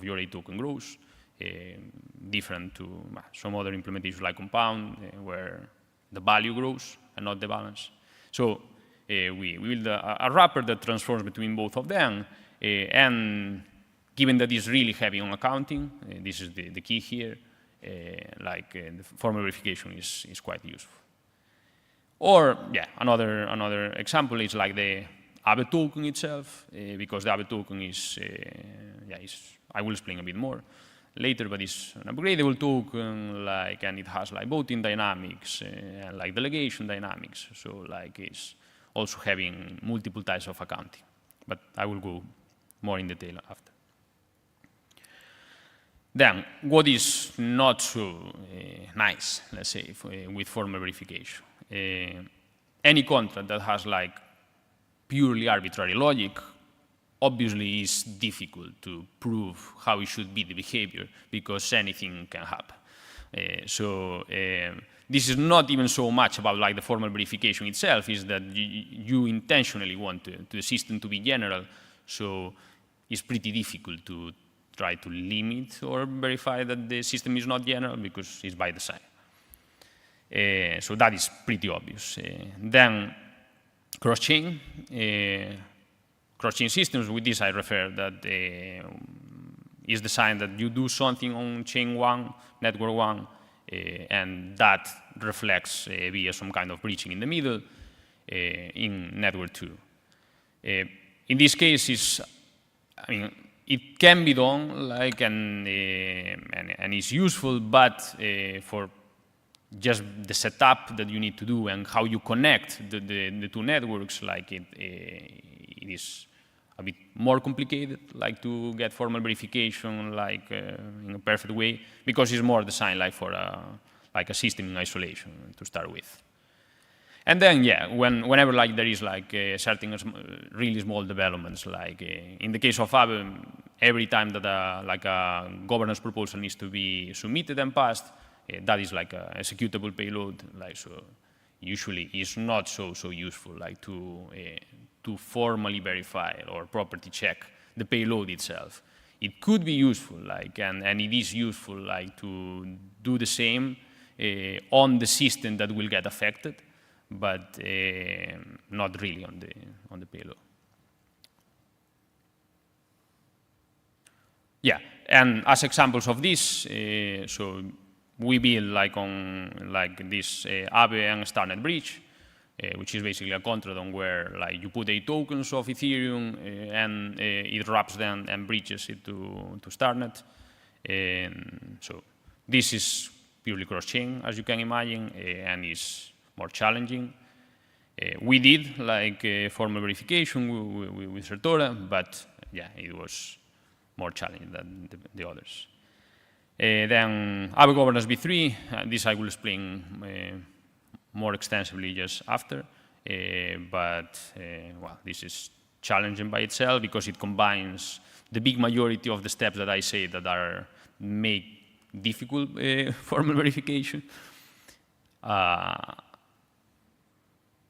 your A token grows, different to some other implementations like Compound, where the value grows and not the balance. So we build a wrapper that transforms between both of them, and given that it's really heavy on accounting, this is the key here, the formal verification is quite useful. Or, yeah, another example is like the Aave token itself, because the Aave token is, I will explain a bit more later, but it's an upgradable token, and it has voting dynamics and delegation dynamics. So it's also having multiple types of accounting. But I will go more in detail after. Then, what is not so nice, let's say, with formal verification? Any contract that has purely arbitrary logic obviously is difficult to prove how it should be the behavior, because anything can happen. This is not even so much about the formal verification itself, is that you intentionally want the system to be general, so it's pretty difficult to try to limit or verify that the system is not general, because it's by design. So that is pretty obvious. Then cross-chain. Cross-chain systems, with this I refer that is designed that you do something on chain 1, network 1, and that reflects via some kind of breaching in the middle in network 2. In this case, it can be done, and it's useful, but for just the setup that you need to do and how you connect the two networks, it is a bit more complicated, to get formal verification, in a perfect way, because it's more designed for a system in isolation to start with. And then, yeah, whenever there is certain really small developments, in the case of Aave, every time that a governance proposal needs to be submitted and passed, that is a executable payload. So usually it's not so useful to formally verify or property check the payload itself. It could be useful, and it is useful to do the same on the system that will get affected, but not really on the payload. Yeah, and as examples of this, so we build on this Aave and Starnet bridge, which is basically a contract on where you put 8 tokens of Ethereum and it wraps them and bridges it to Starnet. So this is purely cross-chain, as you can imagine, and is more challenging. We did formal verification with Certora, but yeah, it was more challenging than the others. Then Aave Governance v3, this I will explain more extensively just after, but well, this is challenging by itself because it combines the big majority of the steps that I say that make difficult formal verification.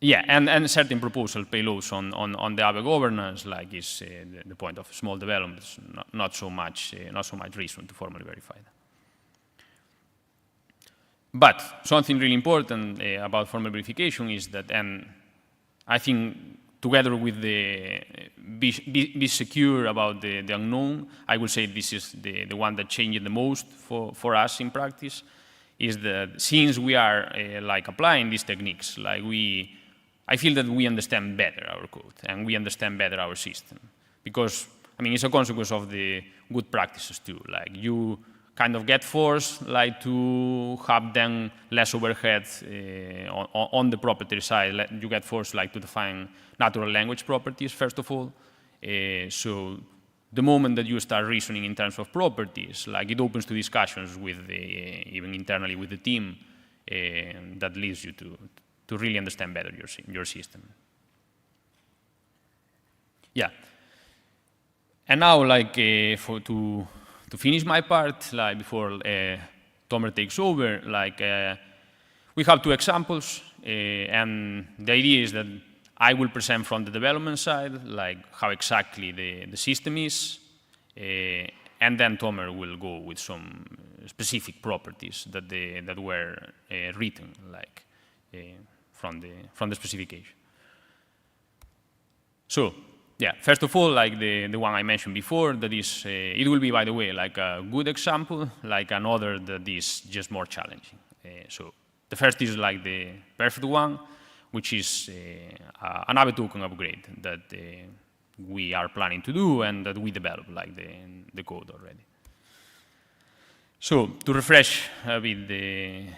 Yeah, and certain proposal payloads on the Aave governance, is the point of small developments, not so much reason to formally verify that. But something really important about formal verification is that, and I think together with the be secure about the unknown, I would say this is the one that changed the most for us in practice, is that since we are applying these techniques, I feel that we understand better our code and we understand better our system. Because, I mean, it's a consequence of the good practices too. You kind of get forced to have then less overhead on the property side. You get forced to define natural language properties, first of all. So the moment that you start reasoning in terms of properties, it opens to discussions with even internally with the team that leads you to really understand better your system. Yeah. And now, to finish my part, before Tomer takes over, we have 2 examples, and the idea is that I will present from the development side, like how exactly the system is, and then Tomer will go with some specific properties that were written, like from the specification. So, yeah, first of all, like the one I mentioned before, that is, it will be, by the way, like a good example, like another that is just more challenging. So the first is like the perfect one, which is an Aave token upgrade that we are planning to do and that we developed like the code already. So to refresh a bit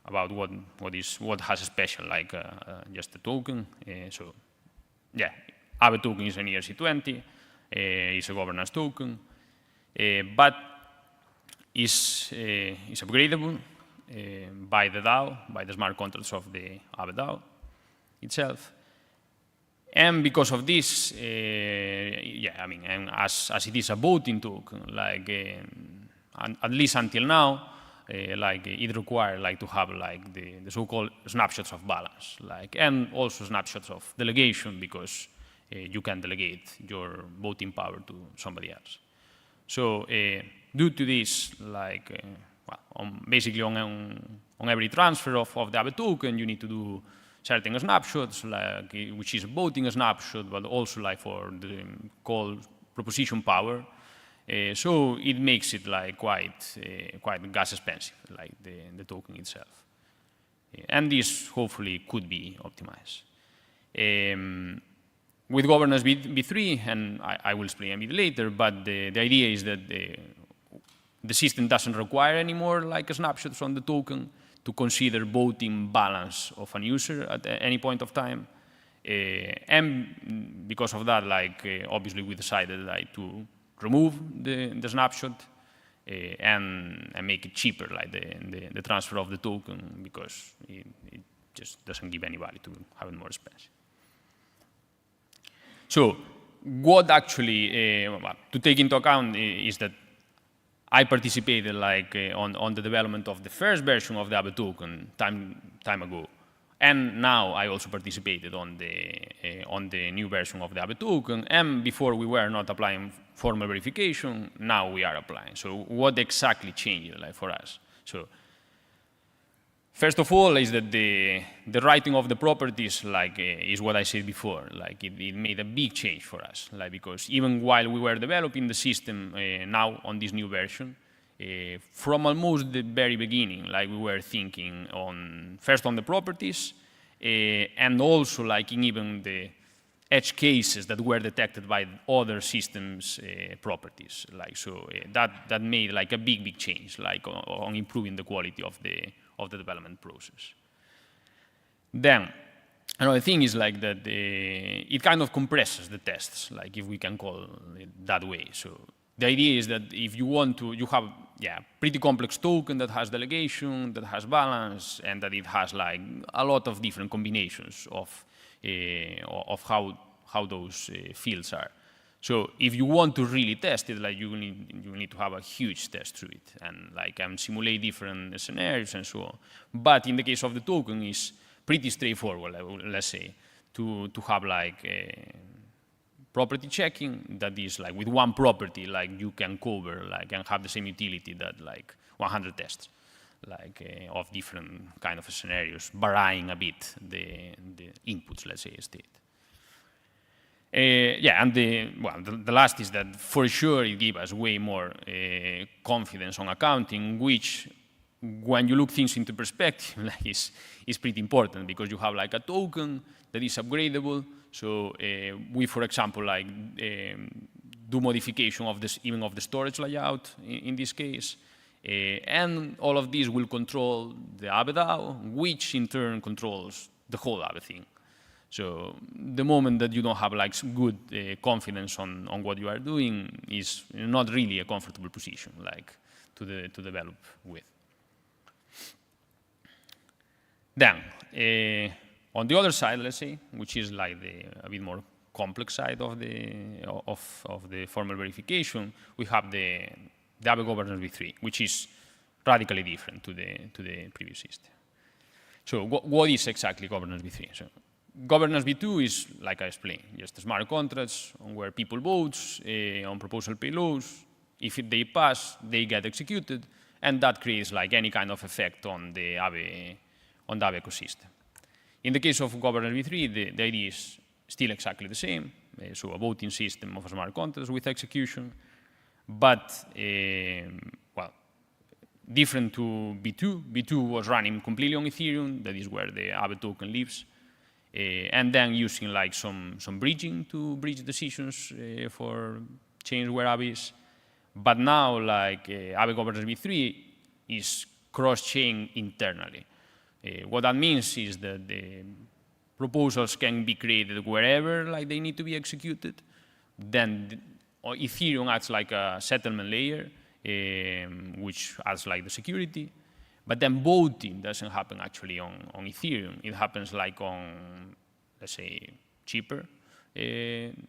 about what has special like just the token. So yeah, Aave token is an ERC20, it's a governance token, but is upgradable by the DAO, by the smart contracts of the Aave DAO itself. And because of this, yeah, I mean, and as it is a voting token, like at least until now, like it requires like to have like the so-called snapshots of balance, like, and also snapshots of delegation, because you can delegate your voting power to somebody else. So due to this, like, well, basically on every transfer of the Aave token, you need to do certain snapshots, like, which is a voting snapshot, but also like for the call proposition power. So it makes it like quite gas expensive, like the token itself. And this hopefully could be optimized. With governance v3, and I will explain a bit later, but the idea is that the system doesn't require anymore like a snapshot from the token to consider voting balance of a user at any point of time. And because of that, like, obviously we decided like to remove the snapshot and make it cheaper, like the transfer of the token, because it just doesn't give any value to have it more expensive. So what actually, to take into account is that I participated like on the development of the first version of the Aave token time ago. And now I also participated on the new version of the Aave token. And before we were not applying formal verification, now we are applying. So what exactly changed like for us? So first of all is that the writing of the properties like is what I said before. Like it made a big change for us. Like because even while we were developing the system now on this new version, from almost the very beginning, like we were thinking first on the properties, and also like in even the edge cases that were detected by other systems properties. Like so that made like a big change, like on improving the quality of the development process. Then another thing is like that it kind of compresses the tests, like if we can call it that way. So the idea is that if you want to, you have pretty complex token that has delegation, that has balance, and that it has like a lot of different combinations of how those fields are. So if you want to really test it, like you need to have a huge test through it and like simulate different scenarios and so on. But in the case of the token, it's pretty straightforward, let's say, to have like property checking that is like with one property, like you can cover like and have the same utility that like 100 tests, like of different kind of scenarios, varying a bit the inputs, let's say, state. And the last is that for sure it gives us way more confidence on accounting, which when you look things into perspective, like is pretty important because you have like a token that is upgradable. So we, for example, like do modification of this, even of the storage layout in this case, and all of these will control the Aave DAO, which in turn controls the whole Aave thing. So the moment that you don't have like good confidence on what you are doing is not really a comfortable position, like to develop with. Then. On the other side, let's say, which is like a bit more complex side of the formal verification, we have the Aave governance v3, which is radically different to the previous system. So what is exactly governance v3? So governance V2 is, like I explained, just smart contracts on where people vote on proposal payloads. If they pass, they get executed, and that creates like any kind of effect on the Aave ecosystem. In the case of governance V3, the idea is still exactly the same, so a voting system of smart contracts with execution, but well, different to B2. B2 was running completely on Ethereum, that is where the Aave token lives, and then using like some bridging to bridge decisions for chains where Aave is. But now, like Aave Governance V3 is cross-chain internally. What that means is that the proposals can be created wherever like they need to be executed. Then Ethereum acts like a settlement layer, which adds like the security. But then voting doesn't happen actually on Ethereum. It happens like on, let's say, cheaper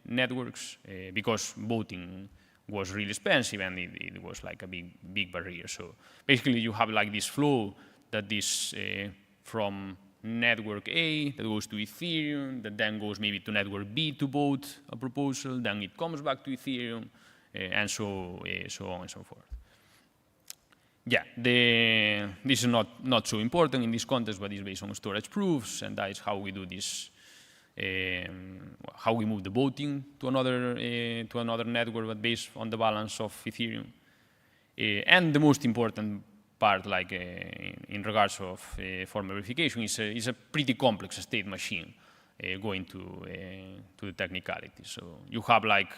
networks, because voting was really expensive and it was like a big barrier. So basically you have like this flow that is from network A that goes to Ethereum, that then goes maybe to network B to vote a proposal, then it comes back to Ethereum, and so on and so forth. Yeah, this is not so important in this context, but it's based on storage proofs, and that is how we do this, how we move the voting to another network, but based on the balance of Ethereum. And the most important part, like in regards of formal verification, is a pretty complex state machine going to the technicality. So you have like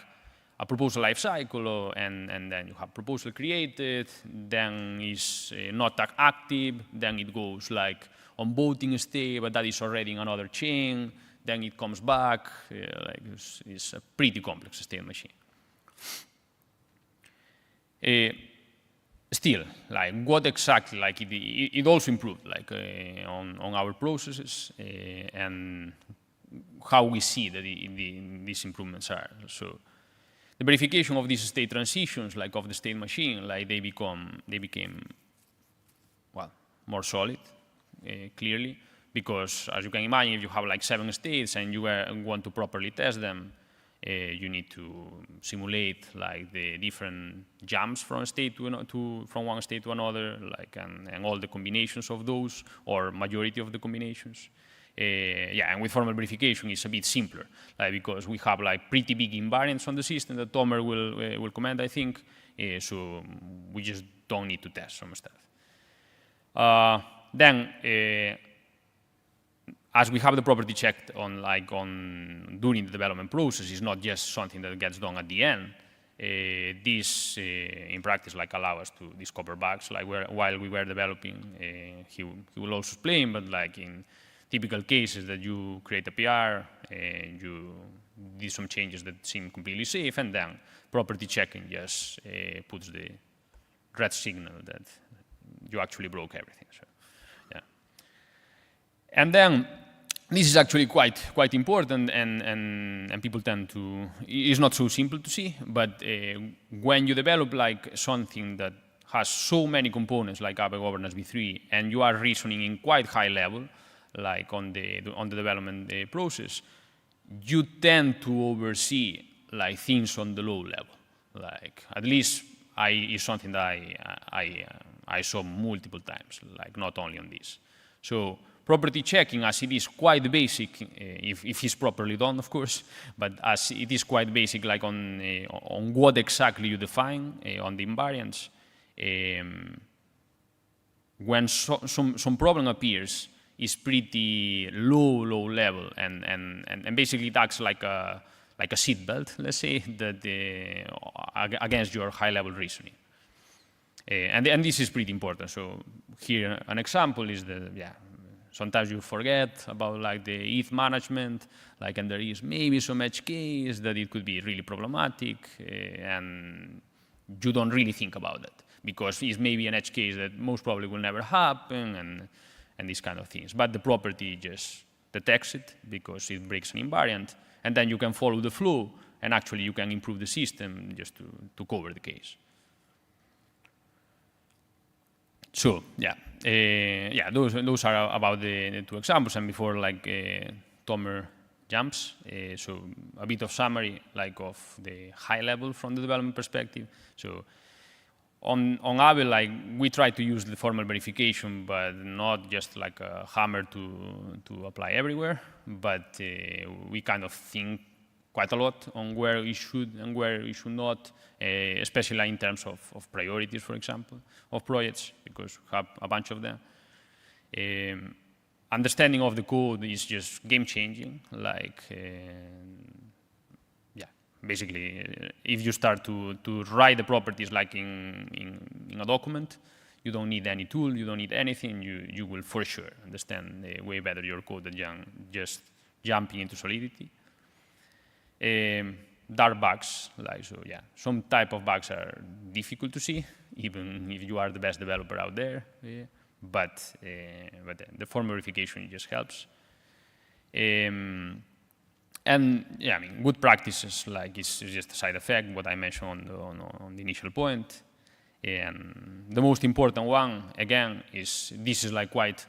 a proposal lifecycle, and then you have proposal created, then is not active, then it goes like on voting state, but that is already in another chain, then it comes back. Like it's a pretty complex state machine. Still, like what exactly, like it also improved like on our processes and how we see that these improvements are. So the verification of these state transitions, like of the state machine, like they became, well, more solid, clearly, because as you can imagine, if you have like 7 states and you want to properly test them, you need to simulate like the different jumps from from one state to another, like and all the combinations of those, or majority of the combinations. Yeah, and with formal verification, it's a bit simpler, like because we have like pretty big invariants on the system that Tomer will comment, I think. So we just don't need to test some stuff. Then. As we have the property checked during the development process, it's not just something that gets done at the end. This, in practice, like allow us to discover bugs. Like while we were developing, he will also explain, but like in typical cases that you create a PR, and you do some changes that seem completely safe, and then property checking just puts the red signal that you actually broke everything. So, yeah. And then this is actually quite important, and people tend to, it's not so simple to see, but when you develop like something that has so many components like Aave Governance V3, and you are reasoning in quite high level, like on the development process, you tend to oversee like things on the low level. Like at least is something that I saw multiple times, like not only on this. So property checking, as it is quite basic, if it's properly done, of course, but as it is quite basic, like on what exactly you define on the invariants, when some problem appears, is pretty low level, and basically it acts like a seatbelt, let's say, that against your high-level reasoning. And this is pretty important. So here an example is that, yeah, sometimes you forget about like the ETH management, like, and there is maybe some edge case that it could be really problematic, and you don't really think about it because it's maybe an edge case that most probably will never happen, and these kind of things. But the property just detects it because it breaks an invariant, and then you can follow the flow, and actually you can improve the system just to cover the case. So yeah, those are about the 2 examples. And before like Tomer jumps. So a bit of summary, like of the high level from the development perspective. So on Aave, like we try to use the formal verification, but not just like a hammer to apply everywhere. But we kind of think quite a lot on where we should and where we should not, especially in terms of priorities, for example, of projects, because we have a bunch of them. Understanding of the code is just game-changing. Like, yeah, basically, if you start to write the properties like in a document, you don't need any tool, you don't need anything. You will for sure understand way better your code than just jumping into Solidity. Dark bugs, like, so yeah, some type of bugs are difficult to see, even if you are the best developer out there. But the form verification just helps. And yeah, I mean, good practices, like it's just a side effect, what I mentioned on the initial point. And the most important one, again, is this is like quite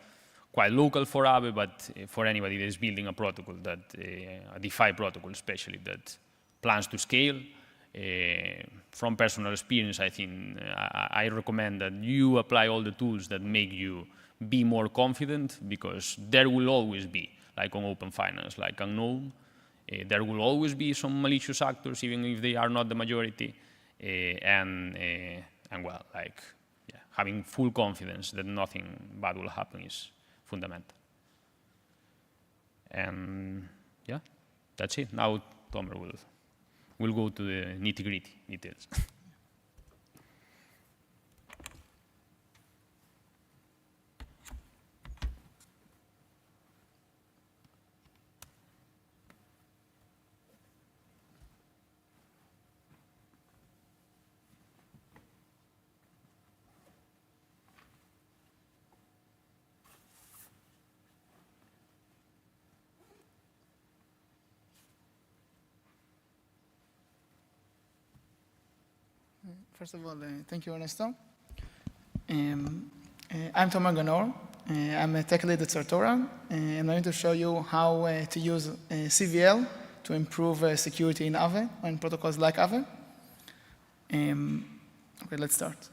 local for Aave, but for anybody that is building a protocol, that a DeFi protocol especially, that plans to scale. From personal experience, I think I recommend that you apply all the tools that make you be more confident, because there will always be, like on Open Finance, like unknown, there will always be some malicious actors, even if they are not the majority. And well, like, yeah, having full confidence that nothing bad will happen is fundamental. And yeah, that's it. Now Tomer will go to the nitty-gritty details. First of all, thank you, Ernesto. I'm Tomer Ganor. I'm a tech lead at Sartora, and I'm going to show you how to use CVL to improve security in Aave and protocols like Aave. Okay, let's start.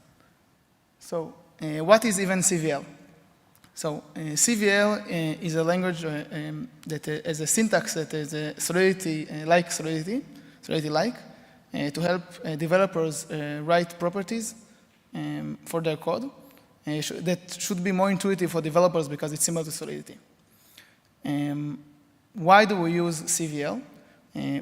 So, what is even CVL? So, CVL is a language that has a syntax that is Solidity-like, Solidity-like, to help developers write properties for their code that should be more intuitive for developers because it's similar to Solidity. Why do we use CVL?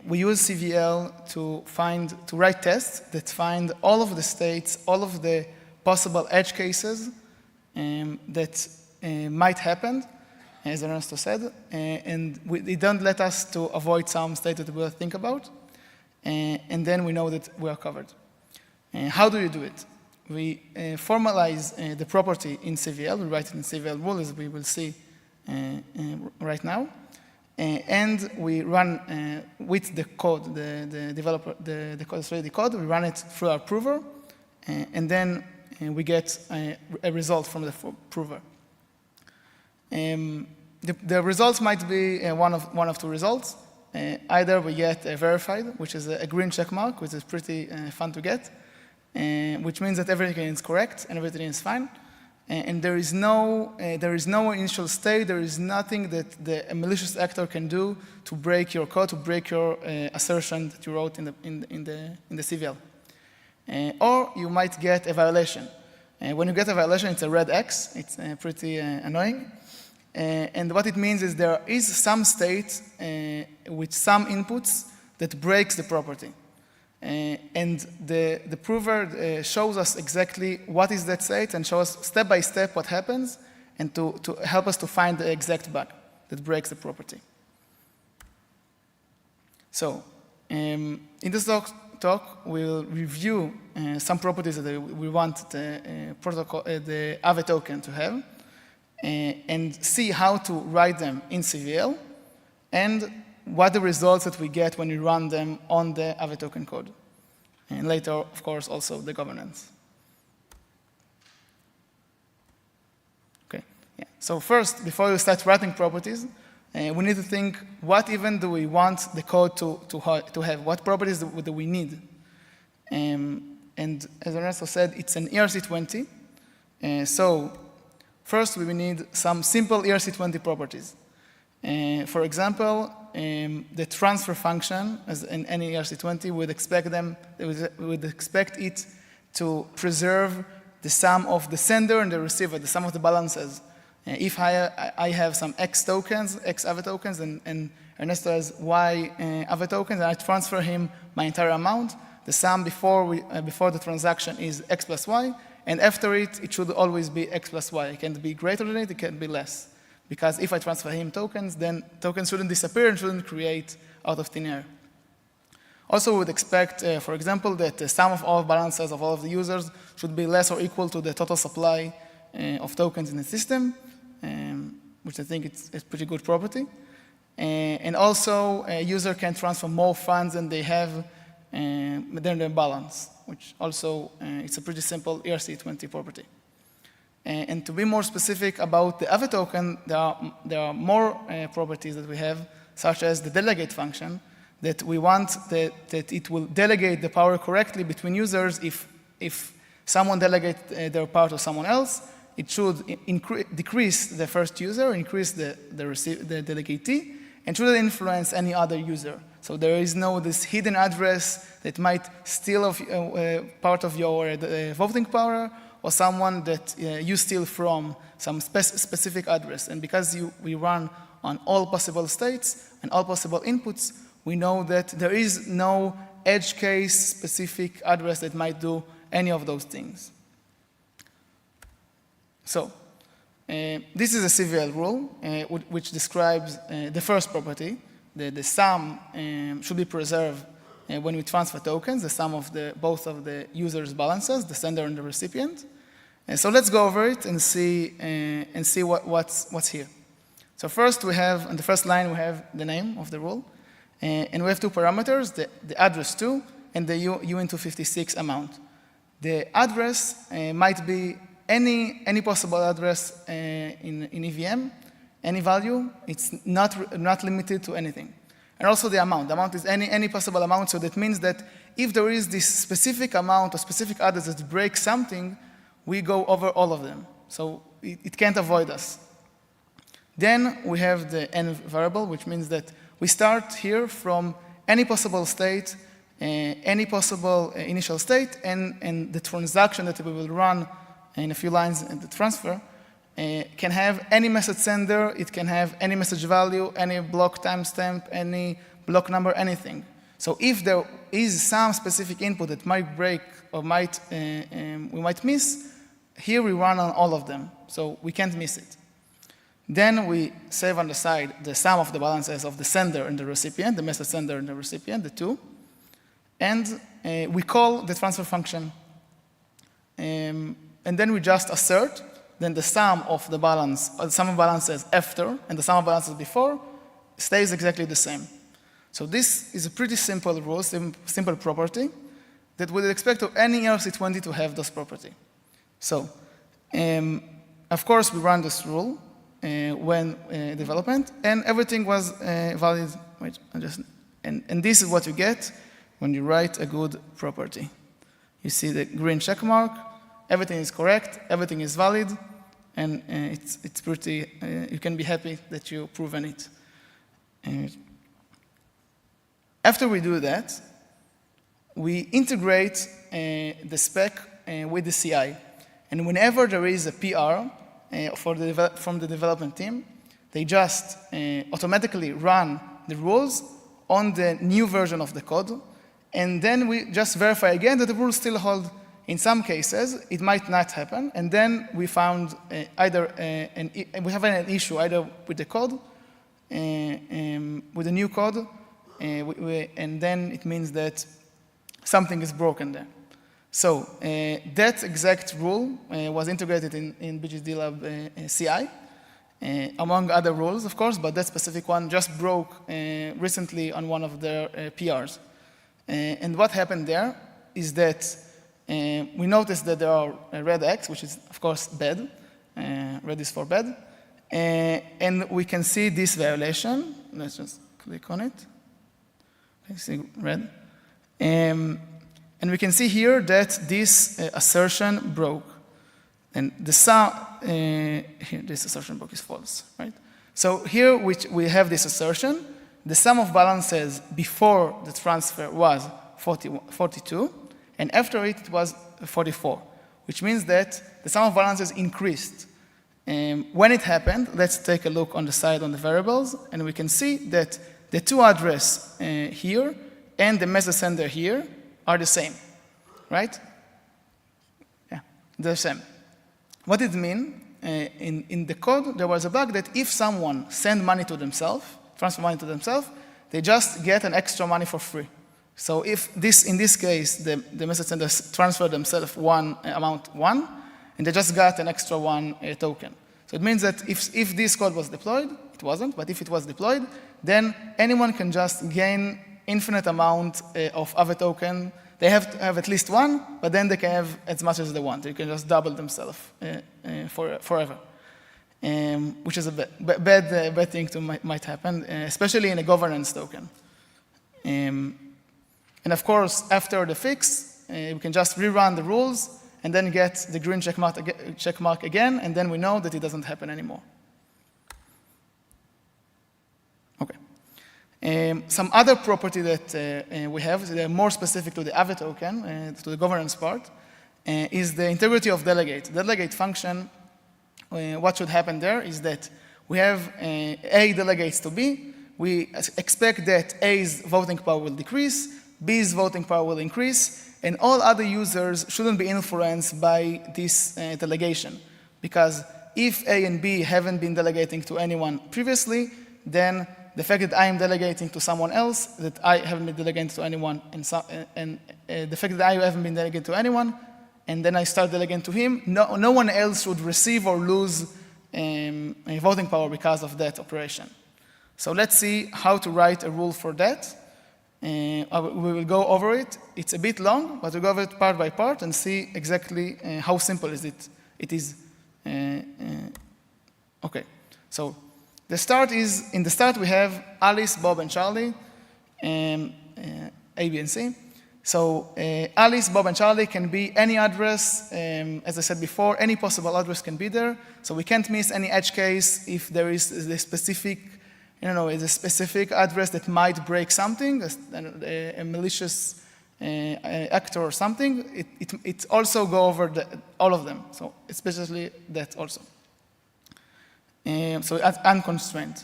We use CVL to write tests that find all of the states, all of the possible edge cases that might happen, as Ernesto said, and it don't let us to avoid some state that we'll think about. And then we know that we are covered. How do you do it? We formalize the property in CVL. We write it in CVL rule, as we will see right now. And we run with the code, the Solidity code, we run it through our prover, and then we get a result from the prover. The results might be one of two results. Either we get verified, which is a green check mark, which is pretty fun to get, which means that everything is correct and everything is fine. And there is no initial state, there is nothing that a malicious actor can do to break your code, to break your assertion that you wrote in the CVL. Or you might get a violation. When you get a violation, it's a red X. It's pretty annoying. And what it means is there is some state with some inputs that breaks the property. And the prover shows us exactly what is that state and shows us step by step what happens and to help us to find the exact bug that breaks the property. So in this talk, we'll review some properties that we want the Aave token to have. And see how to write them in CVL, and what the results that we get when we run them on the Aave token code. And later, of course, also the governance. Okay, yeah. So first, before you start writing properties, we need to think, what even do we want the code to have? What properties do we need? And as Ernesto said, it's an ERC20. So first, we will need some simple ERC20 properties. For example, the transfer function, as in any ERC20, we would expect it to preserve the sum of the sender and the receiver, the sum of the balances. If I have some X tokens, X Aave tokens, and Ernesto has Y Aave tokens, and I transfer him my entire amount, the sum before the transaction is X plus Y, and after it, it should always be X plus Y. It can't be greater than it can't be less. Because if I transfer him tokens, then tokens shouldn't disappear and shouldn't create out of thin air. Also, we would expect, for example, that the sum of all balances of all of the users should be less or equal to the total supply of tokens in the system, which I think it's a pretty good property. And also, a user can transfer more funds than they have than their balance, which also it's a pretty simple ERC20 property. And to be more specific about the Aave token, there are more properties that we have, such as the delegate function, that we want that it will delegate the power correctly between users. If someone delegates their power to someone else, it should decrease the first user, increase the delegatee, and shouldn't influence any other user. So there is no this hidden address that might steal part of your voting power, or someone that you steal from some specific address. And because we run on all possible states and all possible inputs, we know that there is no edge case specific address that might do any of those things. So this is a CVL rule, which describes the first property. The sum should be preserved when we transfer tokens, the sum of both of the users' balances, the sender and the recipient. So let's go over it and see what's here. So first we have, on the first line, we have the name of the rule. And we have two parameters, the address 2 and the U/56 amount. The address might be any possible address in EVM, any value. It's not limited to anything. And also the amount. The amount is any possible amount, so that means that if there is this specific amount or specific address that breaks something, we go over all of them. So it can't avoid us. Then we have the n variable, which means that we start here from any possible state, any possible initial state, and the transaction that we will run in a few lines in the transfer can have any message sender, it can have any message value, any block timestamp, any block number, anything. So if there is some specific input that might break or we might miss, here we run on all of them, so we can't miss it. Then we save on the side the sum of the balances of the sender and the recipient, the message sender and the recipient, the two. And we call the transfer function. And then we just assert then the sum of the balance, or the sum of balances after and the sum of balances before stays exactly the same. So this is a pretty simple rule, simple property that we would expect of any ERC20 to have this property. So, of course, we run this rule when development, and everything was valid. Wait, and this is what you get when you write a good property. You see the green check mark, everything is correct, everything is valid, and it's pretty, you can be happy that you proven it. After we do that, we integrate the spec with the CI. And whenever there is a PR from the development team, they just automatically run the rules on the new version of the code. And then we just verify again that the rules still hold. In some cases, it might not happen. And then we found we have an issue either with the code, with the new code, and then it means that something is broken there. So that exact rule was integrated in BGD Lab CI, among other rules, of course, but that specific one just broke recently on one of their PRs. And what happened there is that we noticed that there are red X, which is, of course, bad. Red is for bad. And we can see this violation. Let's just click on it. You see red. And we can see here that this assertion broke. And the sum, here, this assertion broke is false, right? So here we have this assertion. The sum of balances before the transfer was 42, and after it was 44, which means that the sum of balances increased. When it happened, let's take a look on the side on the variables, and we can see that the two address here and the message sender here are the same, right? Yeah, they're the same. What it means, in the code, there was a bug that if someone send money to themselves, transfer money to themselves, they just get an extra money for free. So if this, in this case, the message senders transfer themselves amount 1, and they just got an extra 1 token. So it means that if this code was deployed, it wasn't, but if it was deployed, then anyone can just gain infinite amount of other token. They have to have at least 1, but then they can have as much as they want. They can just double themselves forever, which is a bad thing to might happen, especially in a governance token. And of course, after the fix, we can just rerun the rules and then get the green check mark again, and then we know that it doesn't happen anymore. Okay. Some other property that we have, they're more specific to the AVE token, to the governance part, is the integrity of delegate. The delegate function, what should happen there is that we have A delegates to B. We expect that A's voting power will decrease, B's voting power will increase, and all other users shouldn't be influenced by this delegation. Because if A and B haven't been delegating to anyone previously, then the fact that I am delegating to someone else, that I haven't been delegating to anyone, and the fact that I haven't been delegating to anyone, and then I start delegating to him, no one else would receive or lose voting power because of that operation. So let's see how to write a rule for that. We will go over it. It's a bit long, but we'll go over it part by part and see exactly how simple it is. Okay, so the start is, in the start we have Alice, Bob, and Charlie, A, B, and C. So Alice, Bob, and Charlie can be any address. As I said before, any possible address can be there. So we can't miss any edge case if there is a specific, is a specific address that might break something, a malicious actor or something. It also go over all of them, so especially that also. So that's unconstrained.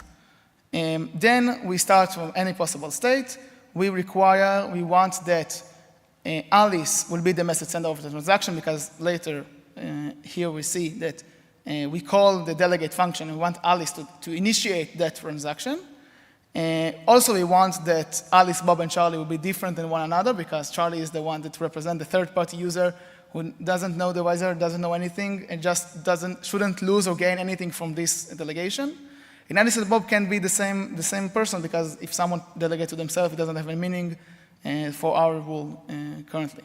Then we start from any possible state. We want that Alice will be the message sender of the transaction, because later here we see that we call the delegate function and we want Alice to initiate that transaction. Also, we want that Alice, Bob, and Charlie will be different than one another, because Charlie is the one that represents the third-party user who doesn't know the wizard, doesn't know anything, and just shouldn't lose or gain anything from this delegation. And Alice and Bob can be the same person, because if someone delegates to themselves, it doesn't have a meaning for our rule currently.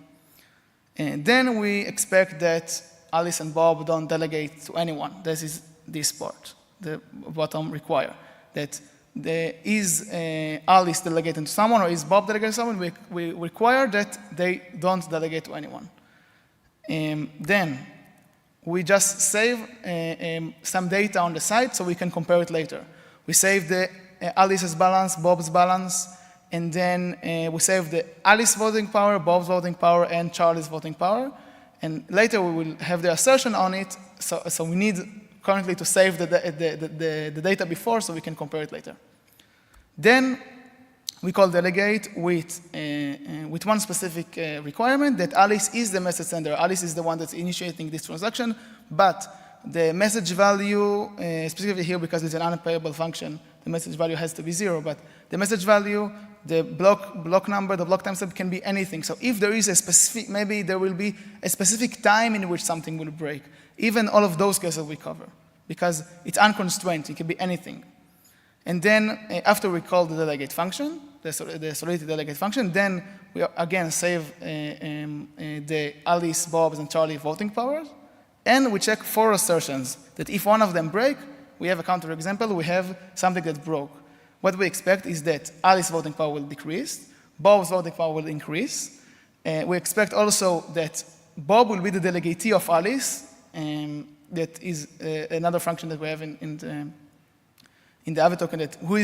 And then we expect that Alice and Bob don't delegate to anyone. This is this part, the bottom require. That is Alice delegating to someone, or is Bob delegating to someone? We require that they don't delegate to anyone. Then we just save some data on the side so we can compare it later. We save the Alice's balance, Bob's balance, and then we save the Alice voting power, Bob's voting power, and Charlie's voting power. And later we will have the assertion on it, so we need currently to save the data before so we can compare it later. Then we call delegate with one specific requirement, that Alice is the message sender. Alice is the one that's initiating this transaction, but the message value, specifically here because it's an unpayable function, the message value has to be 0, but the message value, the block number, the block timestamp can be anything. So if there is a specific, maybe there will be a specific time in which something will break. Even all of those cases we cover, because it's unconstrained, it can be anything. And then after we call the delegate function, the solidity delegate function, then we again save the Alice, Bob's, and Charlie voting powers, and we check 4 assertions, that if one of them break, we have a counterexample, we have something that broke. What we expect is that Alice's voting power will decrease, Bob's voting power will increase. We expect also that Bob will be the delegatee of Alice, that is another function that we have in the Aave token, that who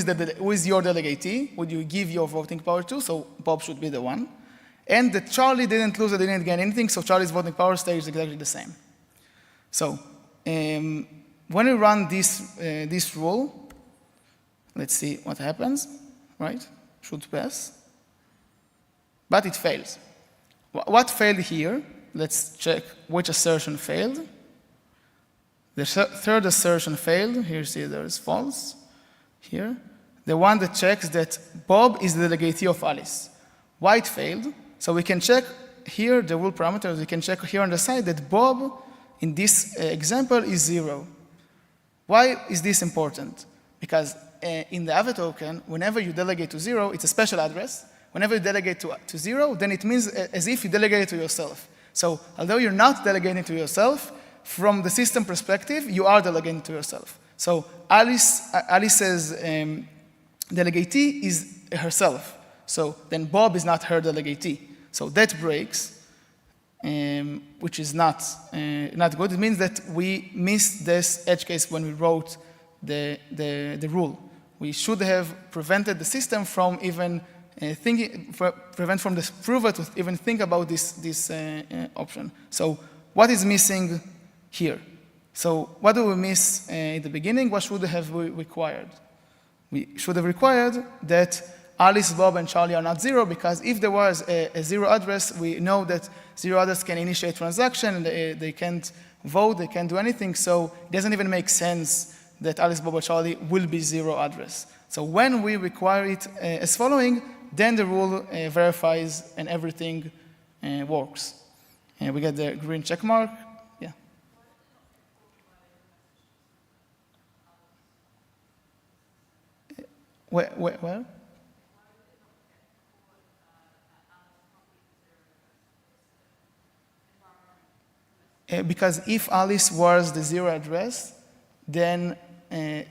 is your delegatee, would you give your voting power to, so Bob should be the one. And that Charlie didn't lose or didn't gain anything, so Charlie's voting power stays exactly the same. So when we run this rule, let's see what happens, right? Should pass. But it fails. What failed here? Let's check which assertion failed. The third assertion failed. Here you see there is false. Here. The one that checks that Bob is the delegatee of Alice. Why it failed? So we can check here the rule parameters. We can check here on the side that Bob, in this example, is 0. Why is this important? Because in the Aave token, whenever you delegate to 0, it's a special address. Whenever you delegate to 0, then it means as if you delegate to yourself. So although you're not delegating to yourself, from the system perspective, you are delegating to yourself. So Alice's delegatee is herself. So then Bob is not her delegatee. So that breaks, which is not good. It means that we missed this edge case when we wrote the rule. We should have prevented the system from even prevent from the prover to even think about this option. So what is missing here? So what do we miss in the beginning? What should have we required? We should have required that Alice, Bob, and Charlie are not 0, because if there was a 0 address, we know that 0 address can initiate transaction, and they can't vote, they can't do anything, so it doesn't even make sense that Alice, Bob, or Charlie will be 0 address. So when we require it as following, then the rule verifies and everything works. We get the green check mark. Yeah. Where? Because if Alice was the 0 address, then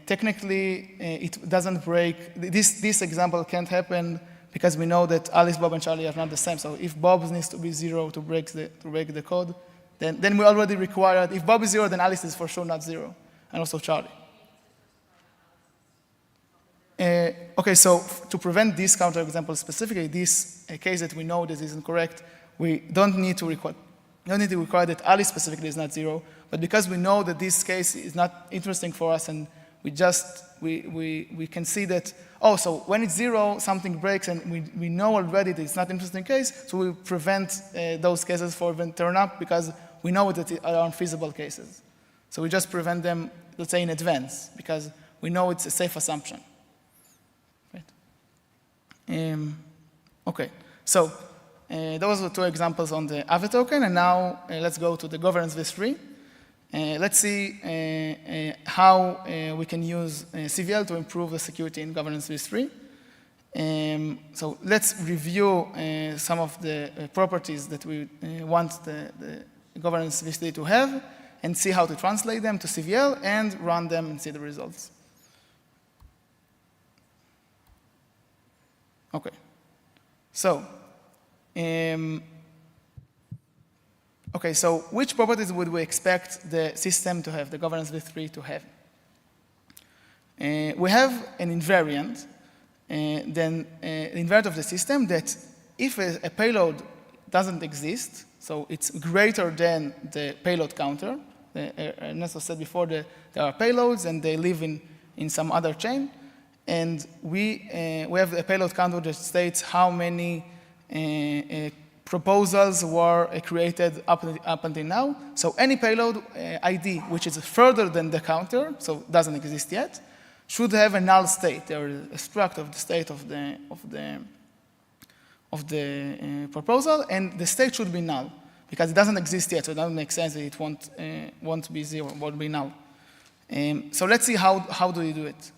technically it doesn't break. This example can't happen because we know that Alice, Bob, and Charlie are not the same. So if Bob needs to be 0 to break the code, then we already required, if Bob is 0, then Alice is for sure not 0, and also Charlie. Okay, so to prevent this counterexample specifically, this case that we know this isn't correct, we don't need to require that Alice specifically is not 0, but because we know that this case is not interesting for us, and we can see that, oh, so when it's 0, something breaks, and we know already that it's not an interesting case, so we prevent those cases from even turn up because we know that they are unfeasible cases. So we just prevent them, let's say, in advance, because we know it's a safe assumption. Right. Okay, so those are 2 examples on the Aave token, and now let's go to the governance v3. Let's see how we can use CVL to improve the security in governance v3. So let's review some of the properties that we want the governance v3 to have, and see how to translate them to CVL and run them and see the results. Okay, so so which properties would we expect the system to have, the governance v3 to have? We have an invariant, then an invariant of the system that if a payload doesn't exist, so it's greater than the payload counter. Ernesto said before that there are payloads and they live in some other chain, and we have a payload counter that states how many proposals were created up until now. So any payload ID which is further than the counter, so doesn't exist yet, should have a null state, or a struct of the state of the proposal, and the state should be null because it doesn't exist yet, so it doesn't make sense that it won't be 0, it won't be null. So let's see how do we do it.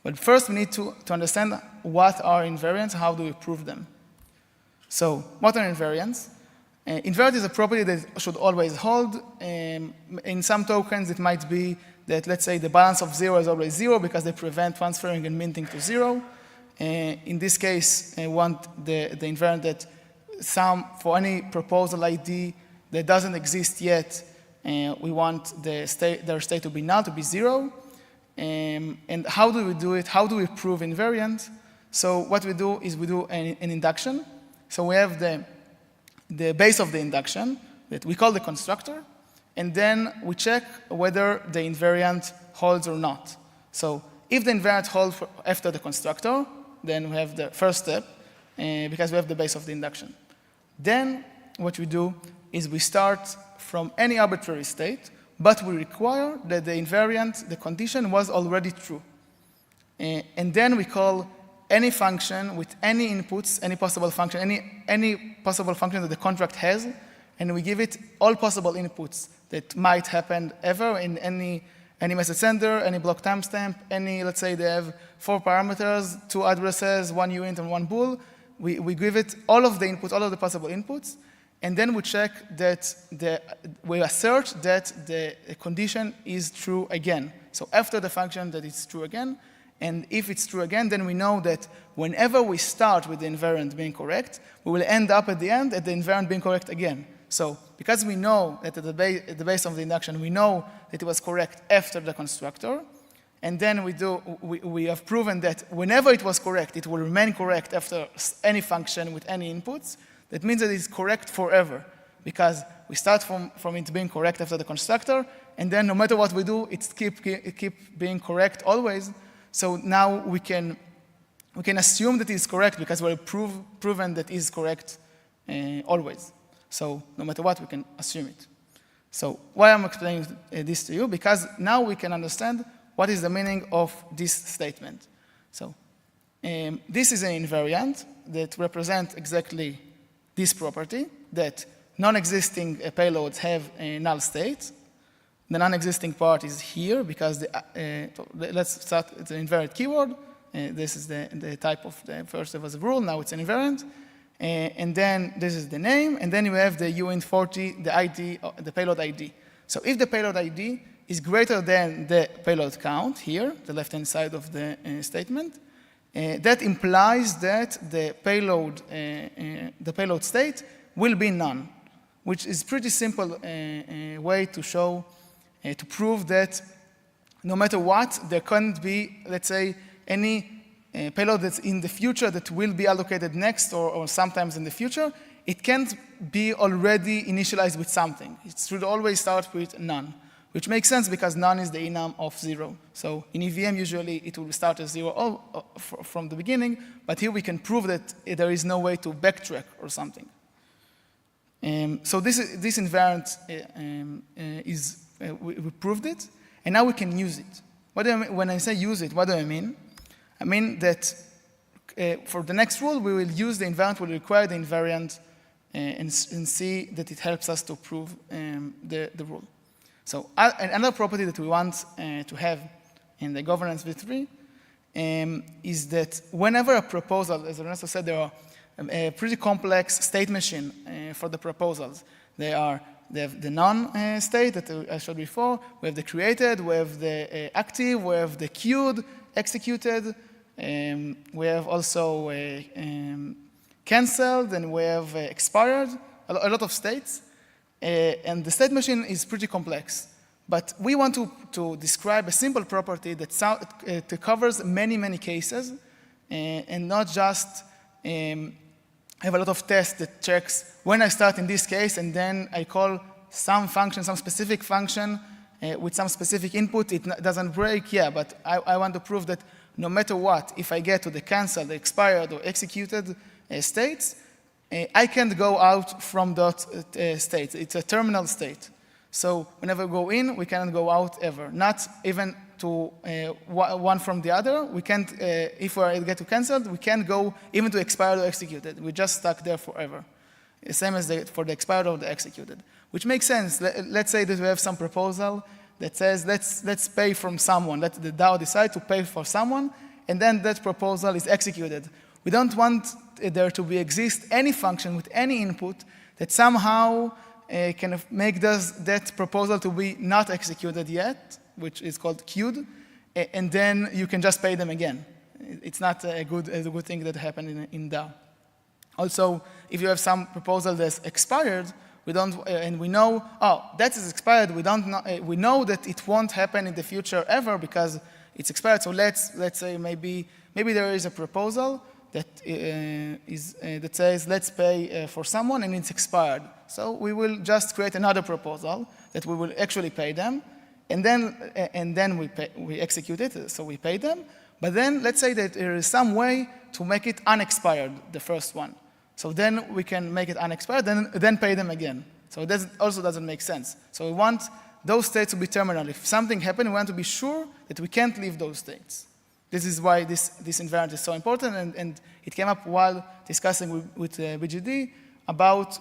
But first we need to understand what are invariants, how do we prove them. So what are invariants? Invariant is a property that should always hold. In some tokens, it might be that, let's say, the balance of 0 is always 0 because they prevent transferring and minting to 0. In this case, I want the invariant that for any proposal ID that doesn't exist yet, we want their state to be null, to be 0. And how do we do it? How do we prove invariant? So what we do is we do an induction. So we have the base of the induction that we call the constructor, and then we check whether the invariant holds or not. So if the invariant holds after the constructor, then we have the first step, because we have the base of the induction. Then what we do is we start from any arbitrary state, but we require that the invariant, the condition, was already true. And then we call any function with any inputs, any possible function, any possible function that the contract has, and we give it all possible inputs that might happen ever in any message sender, any block timestamp, let's say they have 4 parameters, 2 addresses, 1 uint and 1 bool. We give it all of the inputs, all of the possible inputs, and then we check that we assert that the condition is true again. So after the function that it's true again, and if it's true again, then we know that whenever we start with the invariant being correct, we will end up at the end at the invariant being correct again. So because we know that at the base of the induction, we know that it was correct after the constructor, and then we have proven that whenever it was correct, it will remain correct after any function with any inputs. That means that it's correct forever, because we start from it being correct after the constructor, and then no matter what we do, it keep being correct always. So now we can assume that it's correct because we're proven that it's correct always. So no matter what, we can assume it. So why I'm explaining this to you? Because now we can understand what is the meaning of this statement. So this is an invariant that represents exactly this property, that non-existing payloads have a null state. The non-existing part is here because let's start with the invariant keyword. This is the type of the first there was a rule, now it's an invariant. And then this is the name, and then you have the uint40, the ID, the payload ID. So if the payload ID is greater than the payload count here, the left-hand side of the statement, that implies that the payload state will be none, which is pretty simple way to show, to prove that no matter what, there can't be, let's say, any payload that's in the future that will be allocated next or sometimes in the future. It can't be already initialized with something. It should always start with none, which makes sense because none is the enum of 0. So in EVM, usually it will start as 0 from the beginning, but here we can prove that there is no way to backtrack or something. So this invariant we proved it, and now we can use it. What do I mean? When I say use it, what do I mean? I mean that for the next rule, we will use the invariant, we'll require the invariant and see that it helps us to prove the rule. So another property that we want to have in the governance v3 is that whenever a proposal, as Ernesto said, there are a pretty complex state machine for the proposals. They have the non-state that I showed before, we have the created, we have the active, we have the queued, executed, we have also canceled, and we have expired, a lot of states. And the state machine is pretty complex. But we want to describe a simple property that covers many, many cases, and not just have a lot of tests that checks when I start in this case, and then I call some function, some specific function with some specific input, it doesn't break. Yeah, but I want to prove that no matter what, if I get to the canceled, the expired, or executed states, I can't go out from that state. It's a terminal state. So whenever we go in, we cannot go out ever. Not even to one from the other. We can't, if we get to canceled, we can't go even to expired or executed. We're just stuck there forever. Same as for the expired or the executed, which makes sense. Let's say that we have some proposal that says, let's pay from someone. Let the DAO decide to pay for someone, and then that proposal is executed. We don't want there to exist any function with any input that somehow kind of make that proposal to be not executed yet, which is called queued, and then you can just pay them again. It's not a good thing that happened in DAO. Also, if you have some proposal that's expired, and we know, oh, that is expired. We know that it won't happen in the future ever because it's expired. So let's say maybe there is a proposal that that says let's pay for someone and it's expired. So we will just create another proposal that we will actually pay them, and then we execute it. So we pay them. But then let's say that there is some way to make it unexpired, the first one. So then we can make it unexpired, then pay them again. So that also doesn't make sense. So we want those states to be terminal. If something happened, we want to be sure that we can't leave those states. This is why this invariant is so important, and it came up while discussing with BGD about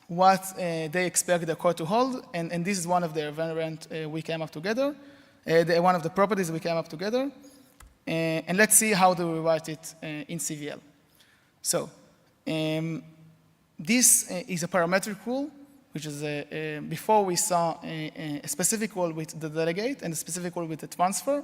what they expect the code to hold, and this is one of the invariant we came up together, one of the properties we came up together. And let's see how do we write it in CVL. So this is a parametric rule, which is before we saw a specific rule with the delegate and a specific rule with the transfer.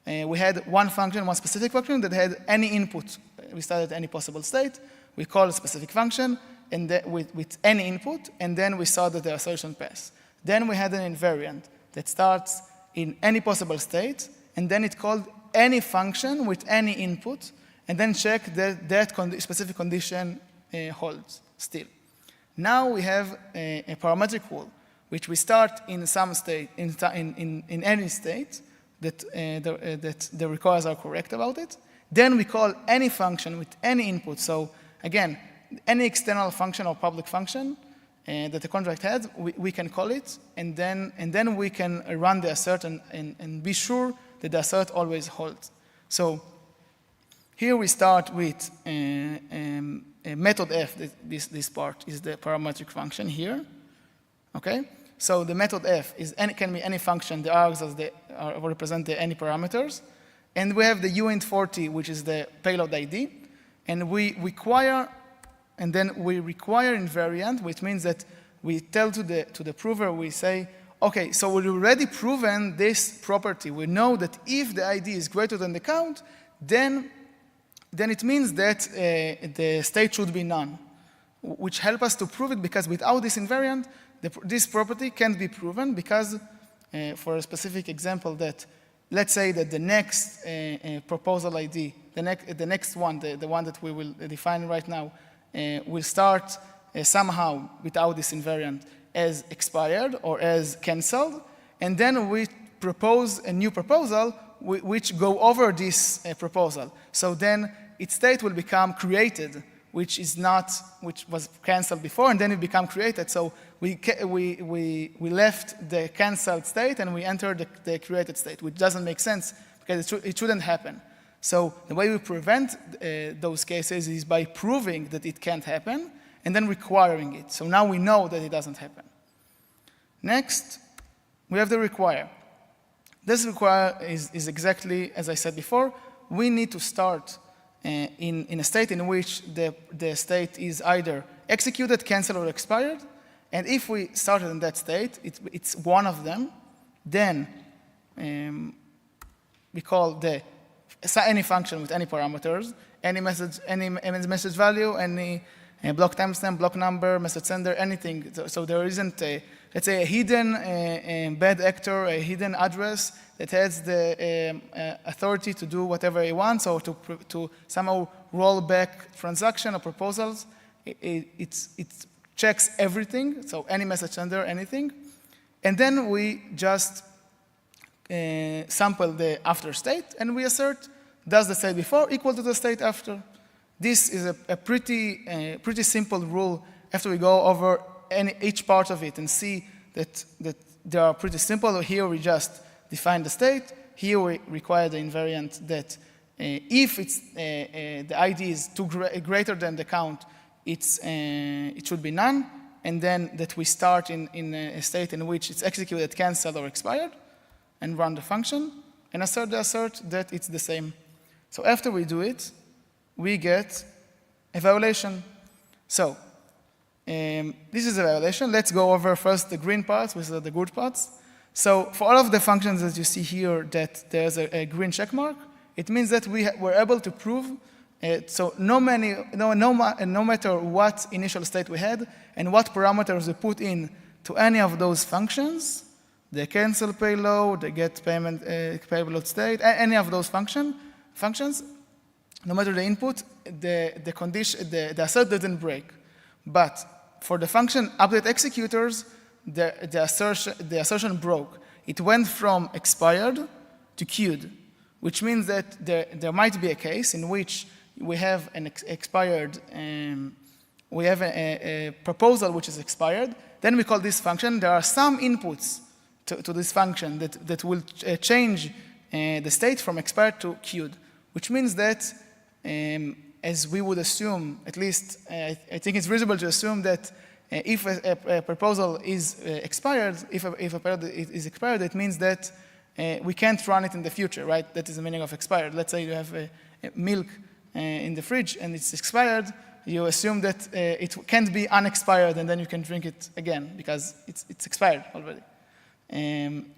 We had one function, one specific function that had any input. We started any possible state. We call a specific function and with any input, and then we saw that the assertion pass. Then we had an invariant that starts in any possible state, and then it called any function with any input, and then check that specific condition holds still. Now we have a parametric rule, which we start in some state, in any state that the requires are correct about it. Then we call any function with any input. So again, any external function or public function that the contract has, we can call it, and then we can run the assert and be sure that the assert always holds. So here we start with method f. This part is the parametric function here. Okay. So the method f can be any function. The args represent any parameters, and we have the uint40, which is the payload ID, and we require invariant, which means that we tell to the prover, we say, okay, so we've already proven this property. We know that if the ID is greater than the count, then it means that the state should be none, which help us to prove it, because without this invariant, this property can't be proven, because for a specific example that, let's say that the next proposal ID, the next one, the one that we will define right now, will start somehow without this invariant as expired or as canceled, and then we propose a new proposal which go over this proposal. So then its state will become created, which was canceled before, and then it become created. So we left the canceled state and we entered the created state, which doesn't make sense because it shouldn't happen. So the way we prevent those cases is by proving that it can't happen and then requiring it. So now we know that it doesn't happen. Next, we have the require. This require is exactly as I said before. We need to start in a state in which the state is either executed, canceled, or expired. And if we started in that state, it's one of them, then we call any function with any parameters, any message value, any block timestamp, block number, message sender, anything. So there isn't let's say a hidden bad actor, a hidden address that has the authority to do whatever he wants, or to somehow roll back transaction or proposals. It checks everything, so any message sender, anything. And then we just sample the after state, and we assert, does the state before equal to the state after? This is a pretty simple rule after we go over each part of it and see that they are pretty simple. Here we just define the state. Here we require the invariant that if the ID is greater than the count, it should be none, and then that we start in a state in which it's executed, canceled, or expired, and run the function, and assert that it's the same. So after we do it, we get a violation. So this is a violation. Let's go over first the green parts, which are the good parts. So for all of the functions that you see here that there's a green check mark, it means that we were able to prove so no matter what initial state we had and what parameters we put in to any of those functions, the cancel payload, the get payment payload state, any of those functions, no matter the input, the assert didn't break. But for the function update executors, the assertion broke. It went from expired to queued, which means that there might be a case in which we have an expired, we have a proposal which is expired. Then we call this function. There are some inputs to this function that will change the state from expired to queued, which means that, as we would assume, at least I think it's reasonable to assume that if a proposal is expired, if a payload is expired, it means that we can't run it in the future, right? That is the meaning of expired. Let's say you have a milk in the fridge and it's expired, you assume that it can't be unexpired and then you can drink it again because it's expired already.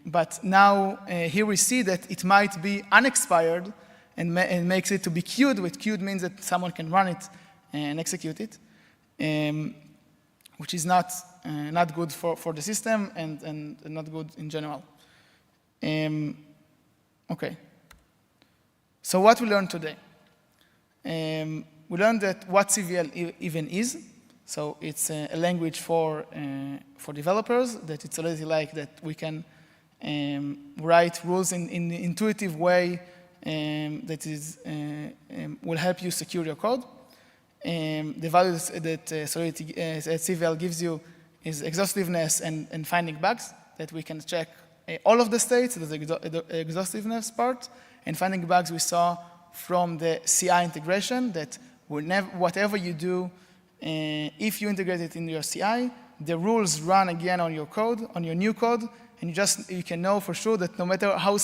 But now here we see that it might be unexpired and makes it to be queued, which queued means that someone can run it and execute it, which is not good for the system and not good in general. Okay. So what we learned today? We learned that what CVL even is. So it's a language for developers, that it's already like that we can write rules in an intuitive way that will help you secure your code. The values that Solidity CVL gives you is exhaustiveness and finding bugs, that we can check all of the states, the exhaustiveness part, and finding bugs we saw from the CI integration, that whatever you do, if you integrate it in your CI, the rules run again on your code, on your new code, and you can know for sure that no matter how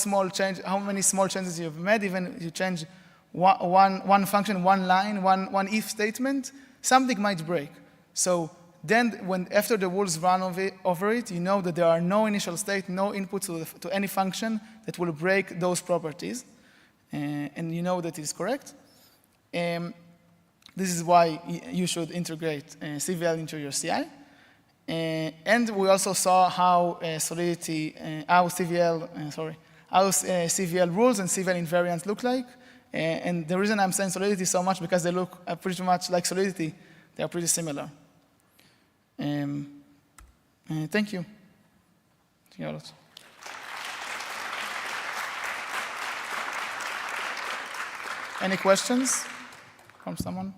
many small changes you've made, even if you change one function, one line, one if statement, something might break. So then after the rules run over it, you know that there are no initial state, no input to any function that will break those properties. And you know that is correct. This is why you should integrate CVL into your CI. And we also saw how CVL rules and CVL invariants look like. And the reason I'm saying Solidity so much because they look pretty much like Solidity. They are pretty similar. Thank you. Thank you a lot. Any questions from someone?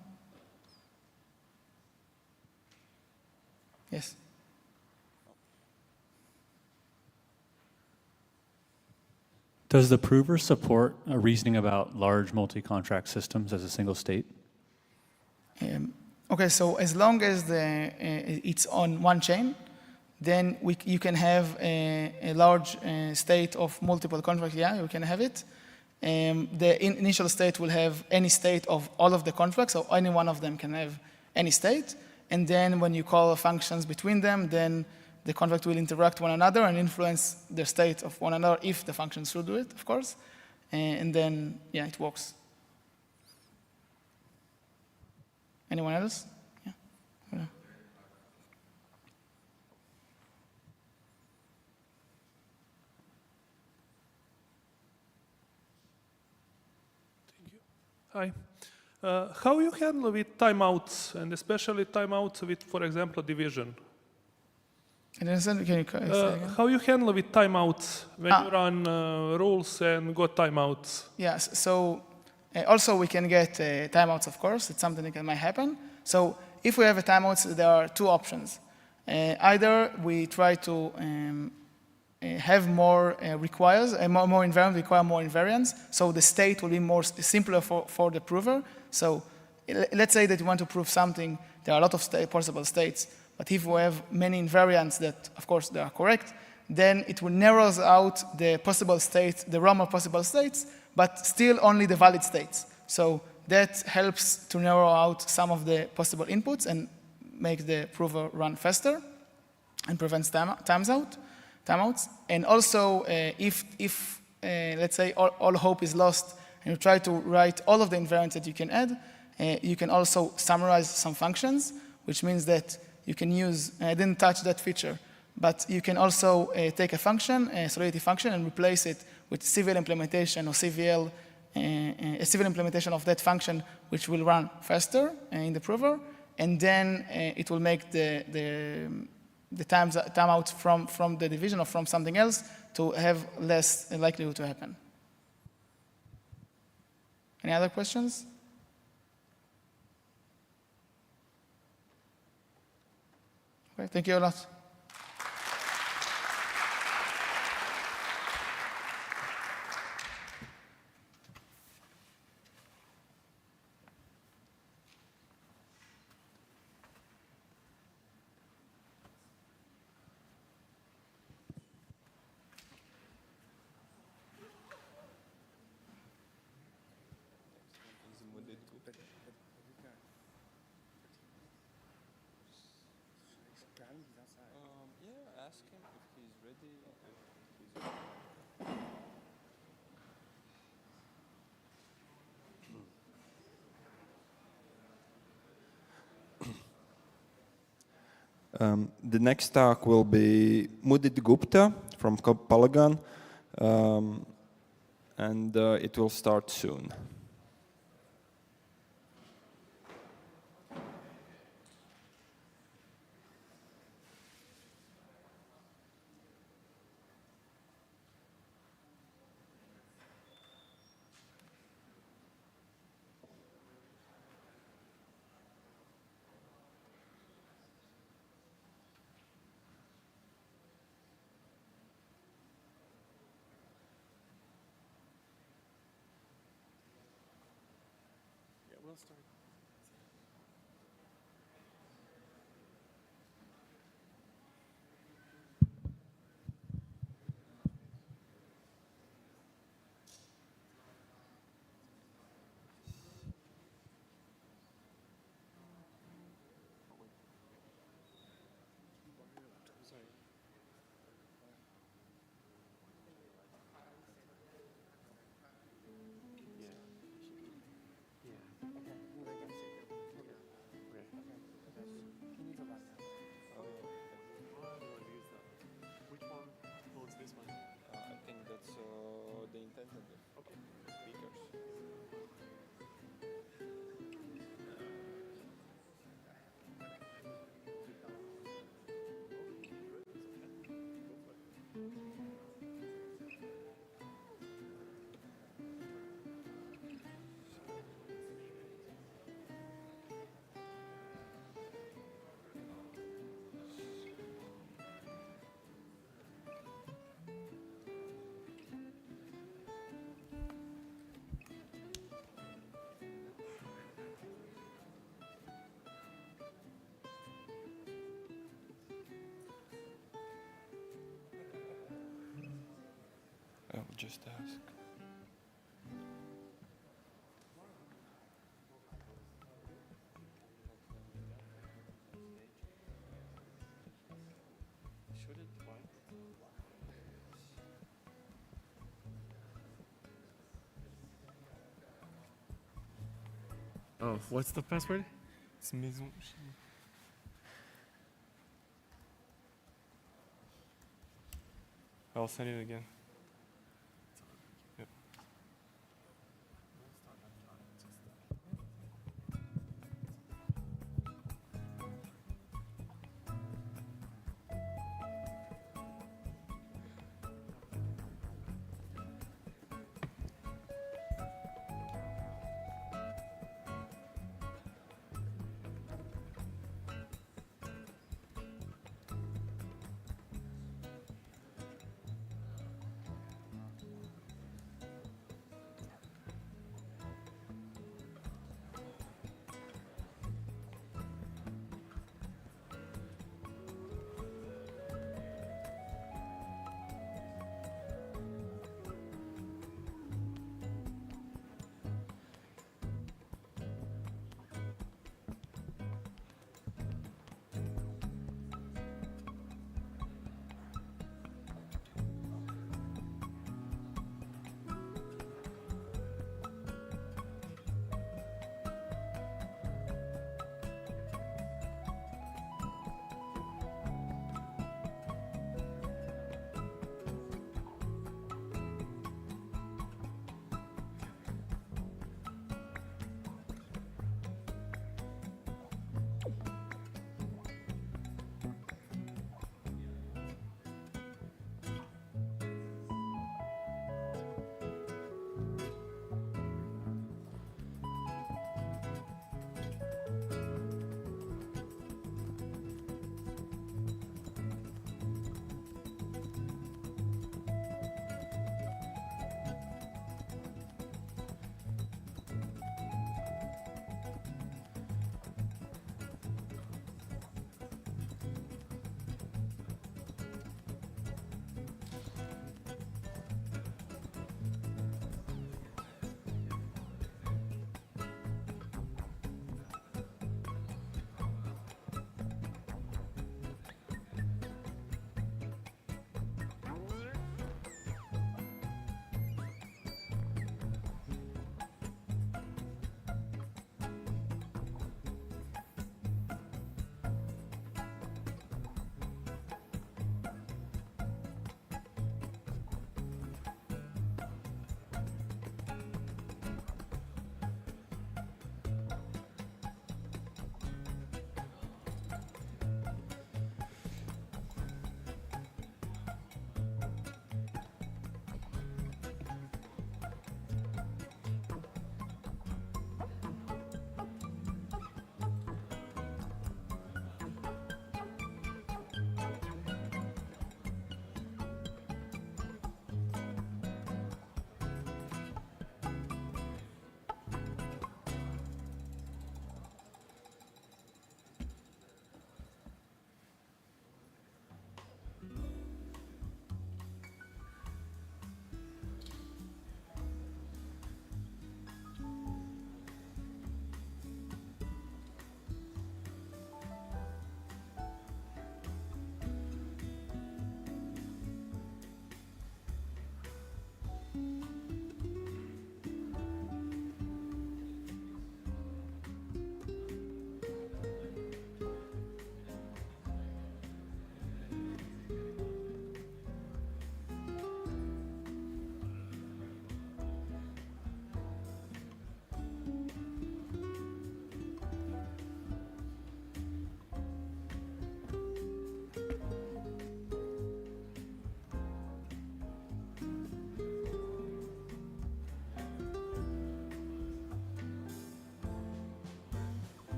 Yes. Does the prover support reasoning about large multi-contract systems as a single state? Okay, so as long as it's on one chain, then you can have a large state of multiple contracts. Yeah, you can have it. The initial state will have any state of all of the contracts, so any one of them can have any state. And then when you call functions between them, then the contract will interact one another and influence the state of one another if the functions should do it, of course. And then, yeah, it works. Anyone else? Yeah. Yeah. Hi. How you handle with timeouts, and especially timeouts with, for example, division? Can you say again? How you handle with timeouts when you run rules and got timeouts? Yes, so also we can get timeouts, of course. It's something that might happen. So if we have a timeouts, there are two options. Either we try to have more more invariants, require more invariants, so the state will be more simpler for the prover. So let's say that you want to prove something, there are a lot of possible states, but if we have many invariants that, of course, they are correct, then it will narrow out the possible states, the realm of possible states, but still only the valid states. So that helps to narrow out some of the possible inputs and make the prover run faster and prevents timeouts. And also, if let's say all hope is lost and you try to write all of the invariants that you can add, you can also summarize some functions, which means that you can use, I didn't touch that feature, but you can also take a function, a Solidity function, and replace it with civil implementation or CVL, a civil implementation of that function, which will run faster in the prover, and then it will make the timeouts from the division or from something else to have less likelihood to happen. Any other questions? Okay, thank you a lot. Yeah, ask him if he's ready. The next talk will be Mudit Gupta from Polygon, and it will start soon. I think that's the intended speakers. I'll just ask. Should it? Why? Oh, what's the password? It's maison. I'll send it again. Yep.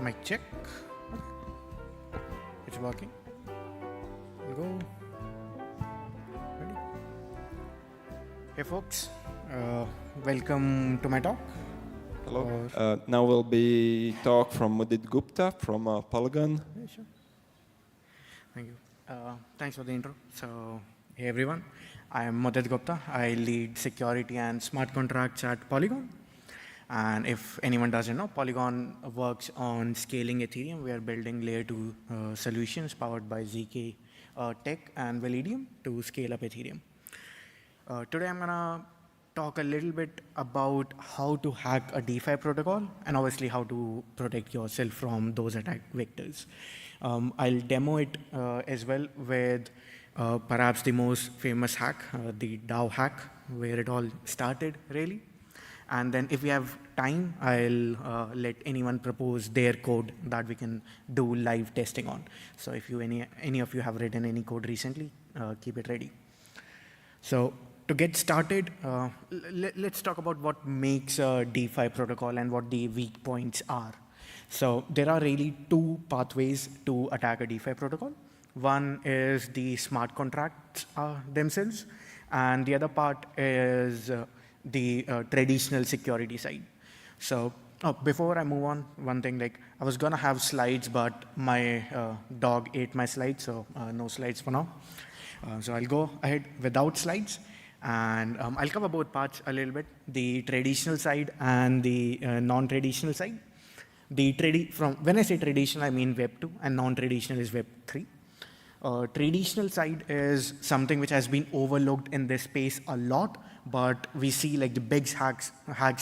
Mic check. It's working. Go. Ready? Hey folks, welcome to my talk. Hello. Now will be talk from Mudit Gupta from Polygon. Yeah, sure. Thank you. Thanks for the intro. So, hey everyone, I am Mudit Gupta. I lead security and smart contracts at Polygon. And if anyone doesn't know, Polygon works on scaling Ethereum. We are building layer 2 solutions powered by ZK Tech and Validium to scale up Ethereum. Today I'm going to talk a little bit about how to hack a DeFi protocol and obviously how to protect yourself from those attack vectors. I'll demo it as well with perhaps the most famous hack, the DAO hack, where it all started really. And then if we have time, I'll let anyone propose their code that we can do live testing on. So if you any of you have written any code recently, keep it ready. So to get started, let's talk about what makes a DeFi protocol and what the weak points are. So there are really two pathways to attack a DeFi protocol. One is the smart contracts themselves, and the other part is the traditional security side. So before I move on, one thing, like I was gonna have slides, but my dog ate my slides, so no slides for now. So I'll go ahead without slides, and I'll cover both parts a little bit, the traditional side and the non-traditional side. When I say traditional, I mean Web 2, and non-traditional is Web 3. Traditional side is something which has been overlooked in this space a lot, but we see like the big hacks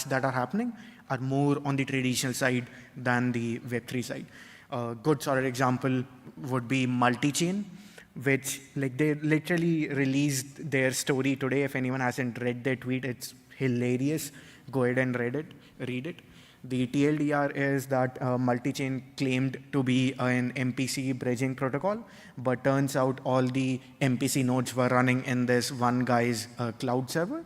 that are happening are more on the traditional side than the Web3 side. A good solid example would be multi-chain, which like they literally released their story today. If anyone hasn't read their tweet, it's hilarious. Go ahead and read it. The TLDR is that multi-chain claimed to be an MPC bridging protocol, but turns out all the MPC nodes were running in this one guy's cloud server.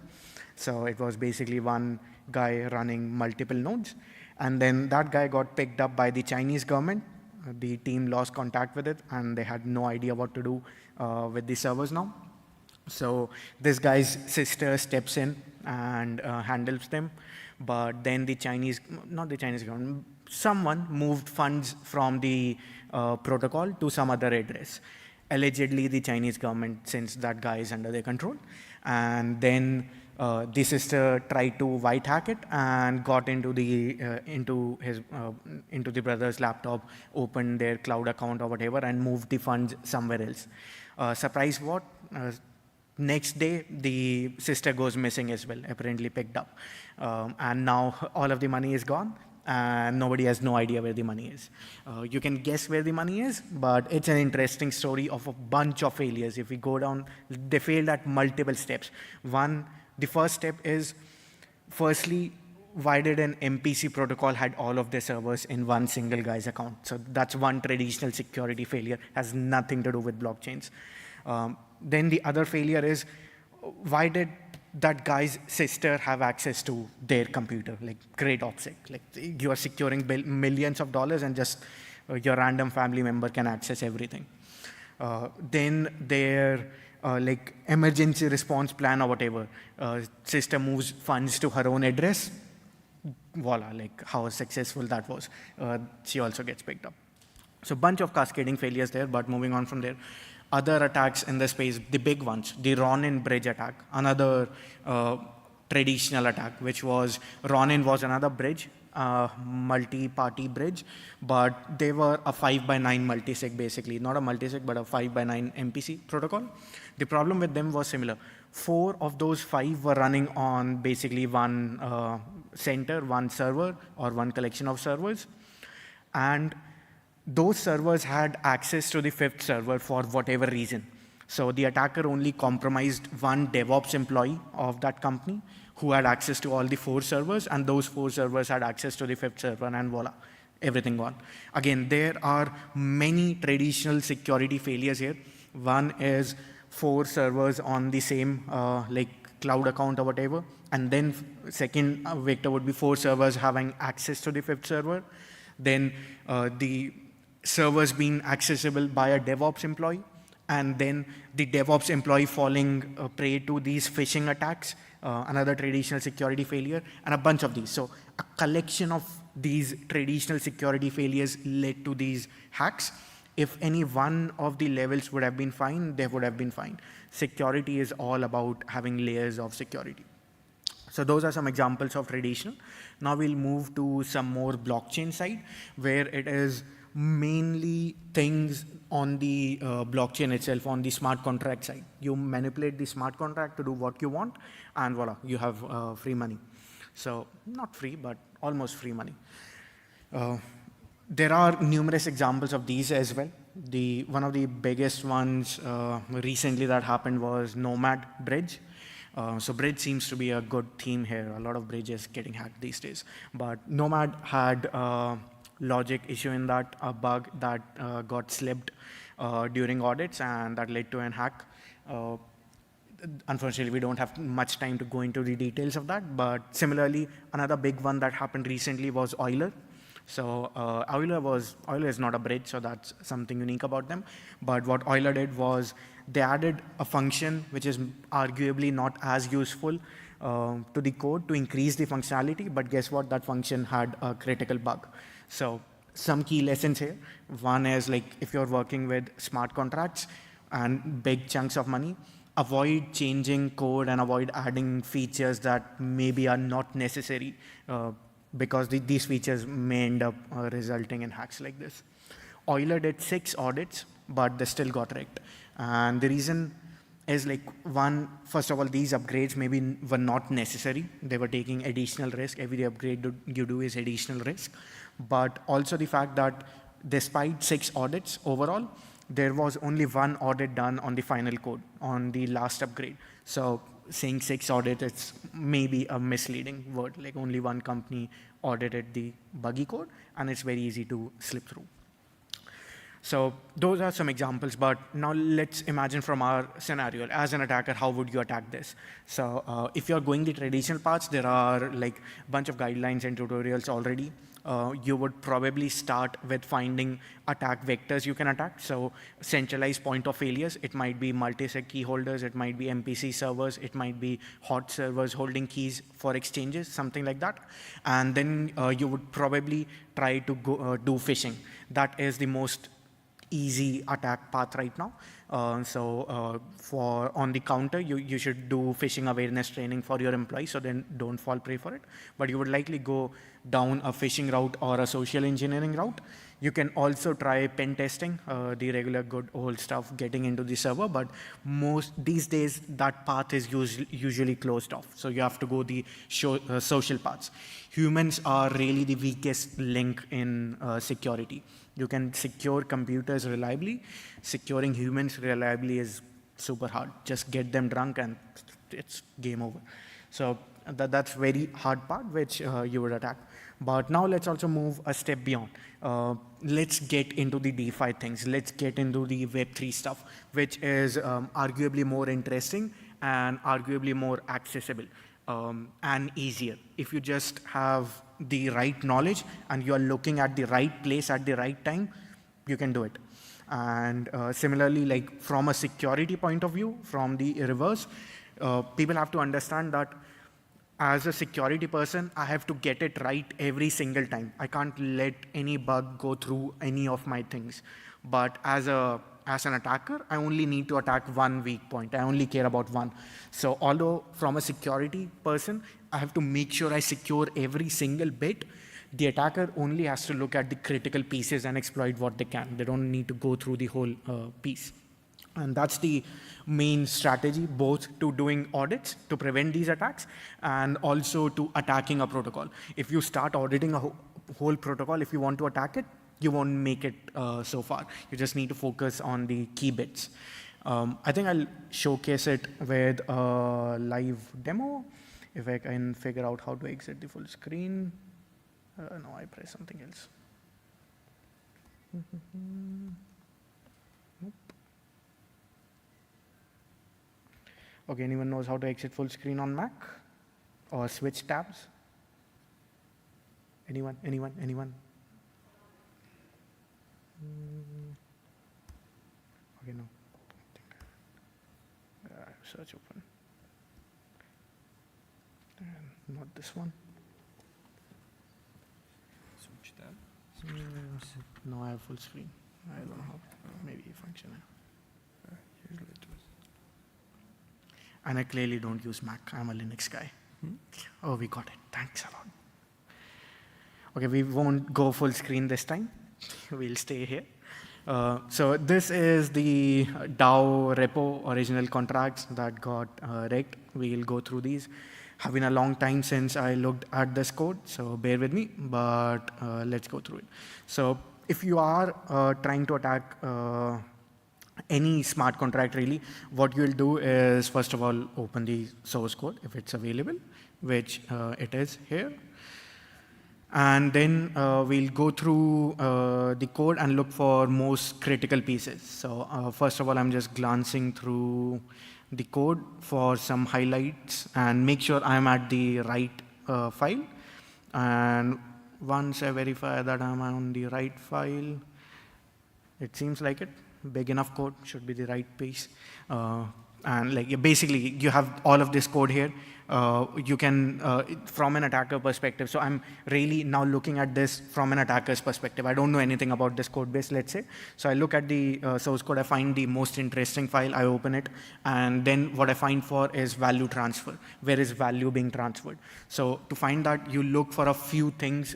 So it was basically one guy running multiple nodes. And then that guy got picked up by the Chinese government. The team lost contact with it, and they had no idea what to do with the servers now. So this guy's sister steps in and handles them. But then not the Chinese government, someone moved funds from the protocol to some other address. Allegedly, the Chinese government, since that guy is under their control. And then the sister tried to white hack it and got into the brother's laptop, opened their cloud account or whatever, and moved the funds somewhere else. Surprise what? Next day, the sister goes missing as well, apparently picked up. And now all of the money is gone, and nobody has no idea where the money is. You can guess where the money is, but it's an interesting story of a bunch of failures. If we go down, they failed at multiple steps. The first step is, firstly, why did an MPC protocol had all of their servers in one single guy's account? So that's one traditional security failure, has nothing to do with blockchains. Then the other failure is, why did that guy's sister have access to their computer? Like, great OPSEC. Like, you are securing millions of dollars, and just your random family member can access everything. Then their like emergency response plan or whatever, sister moves funds to her own address. Voila, like how successful that was. She also gets picked up. So a bunch of cascading failures there, but moving on from there. Other attacks in the space, the big ones, the Ronin bridge attack, another traditional attack, which was, Ronin was another bridge, multi-party bridge, but they were a 5x9 multisig basically, not a multisig, but a 5x9 MPC protocol. The problem with them was similar. 4 of those 5 were running on basically one center, one server, or one collection of servers. And those servers had access to the 5th server for whatever reason. So the attacker only compromised one DevOps employee of that company who had access to all the 4 servers, and those 4 servers had access to the 5th server, and voila, everything gone. Again, there are many traditional security failures here. One is 4 servers on the same like cloud account or whatever, and then second vector would be 4 servers having access to the 5th server. then the servers being accessible by a DevOps employee, and then the DevOps employee falling prey to these phishing attacks, another traditional security failure, and a bunch of these. So a collection of these traditional security failures led to these hacks. If any one of the levels would have been fine, they would have been fine. Security is all about having layers of security. So those are some examples of traditional. Now we'll move to some more blockchain side, where it is mainly things on the blockchain itself, on the smart contract side. You manipulate the smart contract to do what you want, and voila, you have free money. So not free, but almost free money. There are numerous examples of these as well. One of the biggest ones recently that happened was Nomad Bridge. So bridge seems to be a good theme here. A lot of bridges getting hacked these days. But Nomad had a logic issue in that, a bug that got slipped during audits, and that led to an hack. Unfortunately, we don't have much time to go into the details of that. But similarly, another big one that happened recently was Euler. So Euler is not a bridge, so that's something unique about them. But what Euler did was they added a function which is arguably not as useful to the code to increase the functionality. But guess what? That function had a critical bug. So some key lessons here. One is, like, if you're working with smart contracts and big chunks of money, avoid changing code and avoid adding features that maybe are not necessary, because these features may end up resulting in hacks like this. Euler did 6 audits, but they still got wrecked. And the reason is, like, one, first of all, these upgrades maybe were not necessary. They were taking additional risk. Every upgrade you do is additional risk. But also the fact that despite 6 audits overall, there was only 1 audit done on the final code, on the last upgrade. So saying 6 audits, it's maybe a misleading word. Like, only 1 company audited the buggy code, and it's very easy to slip through. So those are some examples, but now let's imagine from our scenario. As an attacker, how would you attack this? So if you're going the traditional paths, there are like a bunch of guidelines and tutorials already. You would probably start with finding attack vectors you can attack. So centralized point of failures, it might be multi-sig key holders, it might be MPC servers, it might be hot servers holding keys for exchanges, something like that. And then you would probably try to do phishing. That is the most easy attack path right now. For on the counter, you should do phishing awareness training for your employees, so then don't fall prey for it. But you would likely go down a phishing route or a social engineering route. You can also try pen testing, the regular good old stuff, getting into the server. But these days, that path is usually closed off. So you have to go the social paths. Humans are really the weakest link in security. You can secure computers reliably. Securing humans reliably is super hard. Just get them drunk and it's game over. So that's very hard part, which you would attack. But now let's also move a step beyond. Let's get into the DeFi things. Let's get into the Web3 stuff, which is arguably more interesting and arguably more accessible and easier. If you just have the right knowledge and you're looking at the right place at the right time, you can do it. And similarly, like from a security point of view, from the reverse, people have to understand that as a security person, I have to get it right every single time. I can't let any bug go through any of my things. But as an attacker, I only need to attack one weak point. I only care about one. So although from a security person, I have to make sure I secure every single bit, the attacker only has to look at the critical pieces and exploit what they can. They don't need to go through the whole piece. And that's the main strategy, both to doing audits to prevent these attacks and also to attacking a protocol. If you start auditing a whole protocol, if you want to attack it, you won't make it so far. You just need to focus on the key bits. I think I'll showcase it with a live demo. If I can figure out how to exit the full screen. No, I press something else. Nope. Okay, anyone knows how to exit full screen on Mac? Or switch tabs? Anyone? Okay, no. Search open. And not this one. Switch tab. No, I have full screen. I don't know how. Maybe function. Usually it was. And I clearly don't use Mac. I'm a Linux guy. Oh, we got it. Thanks a lot. Okay, we won't go full screen this time. We'll stay here. So this is the DAO repo original contracts that got wrecked. We'll go through these. Have been a long time since I looked at this code, so bear with me, but let's go through it. So if you are trying to attack any smart contract really, what you'll do is first of all open the source code if it's available, which it is here. And then we'll go through the code and look for most critical pieces. So first of all, I'm just glancing through the code for some highlights and make sure I'm at the right file. And once I verify that I'm on the right file, it seems like it. Big enough code should be the right piece. And like basically, you have all of this code here. You can, from an attacker perspective, so I'm really now looking at this from an attacker's perspective. I don't know anything about this code base, let's say. So I look at the source code, I find the most interesting file, I open it, and then what I find for is value transfer. Where is value being transferred? So to find that, you look for a few things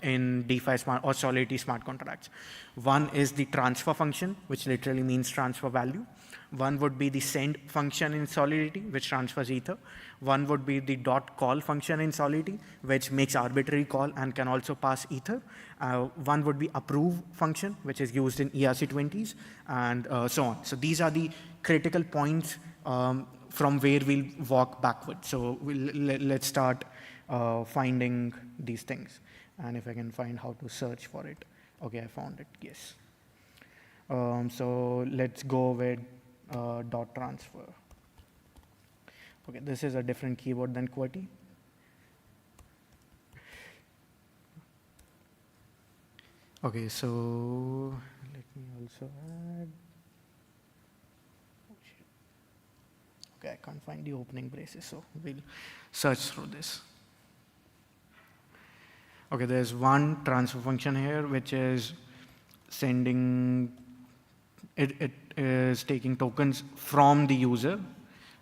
in DeFi smart or Solidity smart contracts. One is the transfer function, which literally means transfer value. One would be the send function in Solidity, which transfers Ether. One would be the .call function in Solidity, which makes arbitrary call and can also pass Ether. One would be approve function, which is used in ERC20s, and so on. So these are the critical points from where we'll walk backward. So let's start finding these things. And if I can find how to search for it. Okay, I found it, yes. So let's go with dot transfer. Okay, this is a different keyword than QWERTY. Okay, so let me also add. Oh, shit. Okay, I can't find the opening braces, so we'll search through this. Okay, there's one transfer function here, which is sending, it is taking tokens from the user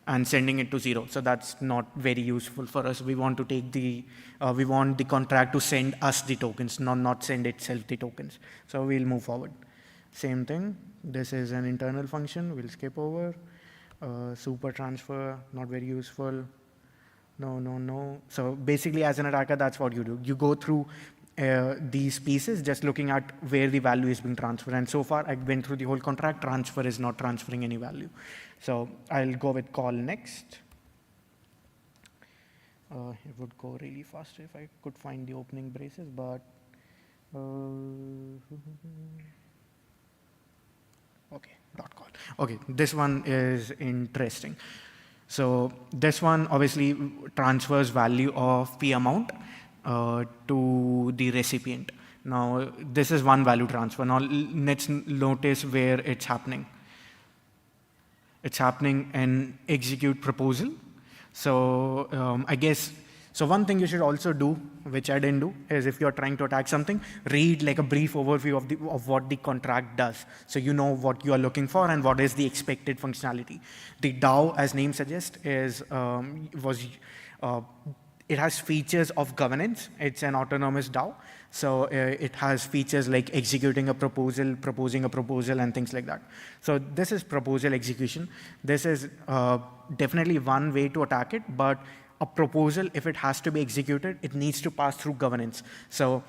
and sending it to 0. So that's not very useful for us. We want to take the, we want the contract to send us the tokens, not send itself the tokens. So we'll move forward. Same thing. This is an internal function. We'll skip over. Super transfer, not very useful. No. So basically, as an attacker, that's what you do. You go through these pieces, just looking at where the value is being transferred. And so far, I went through the whole contract. Transfer is not transferring any value. So I'll go with call next. It would go really faster if I could find the opening braces, but okay, dot call. Okay, this one is interesting. So this one obviously transfers value of P amount to the recipient. Now, this is one value transfer. Now, let's notice where it's happening. It's happening in execute proposal. So I guess, so one thing you should also do, which I didn't do, is if you're trying to attack something, read like a brief overview of what the contract does. So you know what you are looking for and what is the expected functionality. The DAO, as name suggests, is it has features of governance. It's an autonomous DAO. So it has features like executing a proposal, proposing a proposal, and things like that. So this is proposal execution. This is definitely one way to attack it, but a proposal, if it has to be executed, it needs to pass through governance. So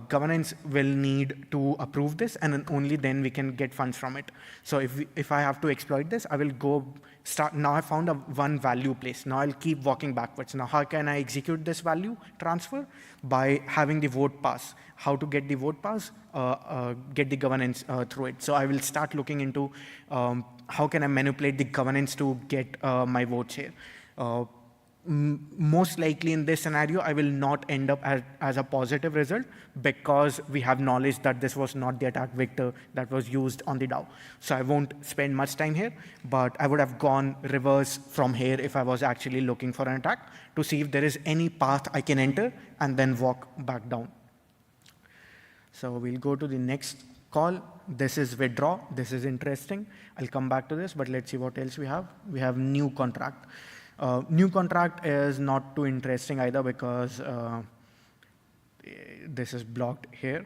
governance will need to approve this, and only then we can get funds from it. So if I have to exploit this, I will go start. Now I found one value place. Now I'll keep walking backwards. Now how can I execute this value transfer? By having the vote pass. How to get the vote pass? Get the governance through it. So I will start looking into how can I manipulate the governance to get my votes here. most likely in this scenario, I will not end up as a positive result because we have knowledge that this was not the attack vector that was used on the DAO. So I won't spend much time here, but I would have gone reverse from here if I was actually looking for an attack to see if there is any path I can enter and then walk back down. So we'll go to the next call. This is withdraw. This is interesting. I'll come back to this, but let's see what else we have. We have new contract. New contract is not too interesting either because this is blocked here.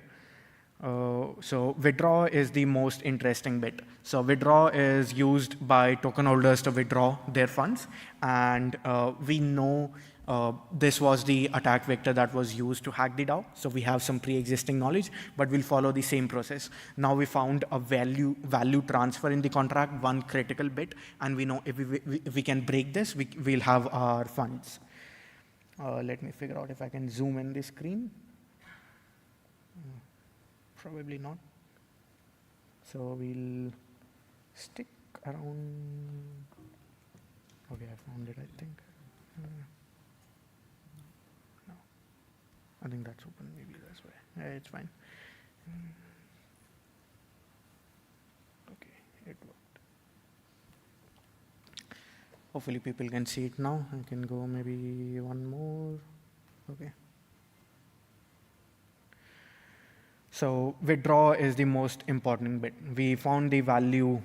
So withdraw is the most interesting bit. So withdraw is used by token holders to withdraw their funds. And we know this was the attack vector that was used to hack the DAO. So we have some pre-existing knowledge, but we'll follow the same process. Now we found a value transfer in the contract, one critical bit, and we know if we can break this, we'll have our funds. Let me figure out if I can zoom in the screen. Probably not. So we'll stick around. Okay, I found it, I think. No, I think that's open, maybe this way. Yeah, it's fine. Okay, it worked. Hopefully people can see it now. I can go maybe one more. Okay. So withdraw is the most important bit. We found the value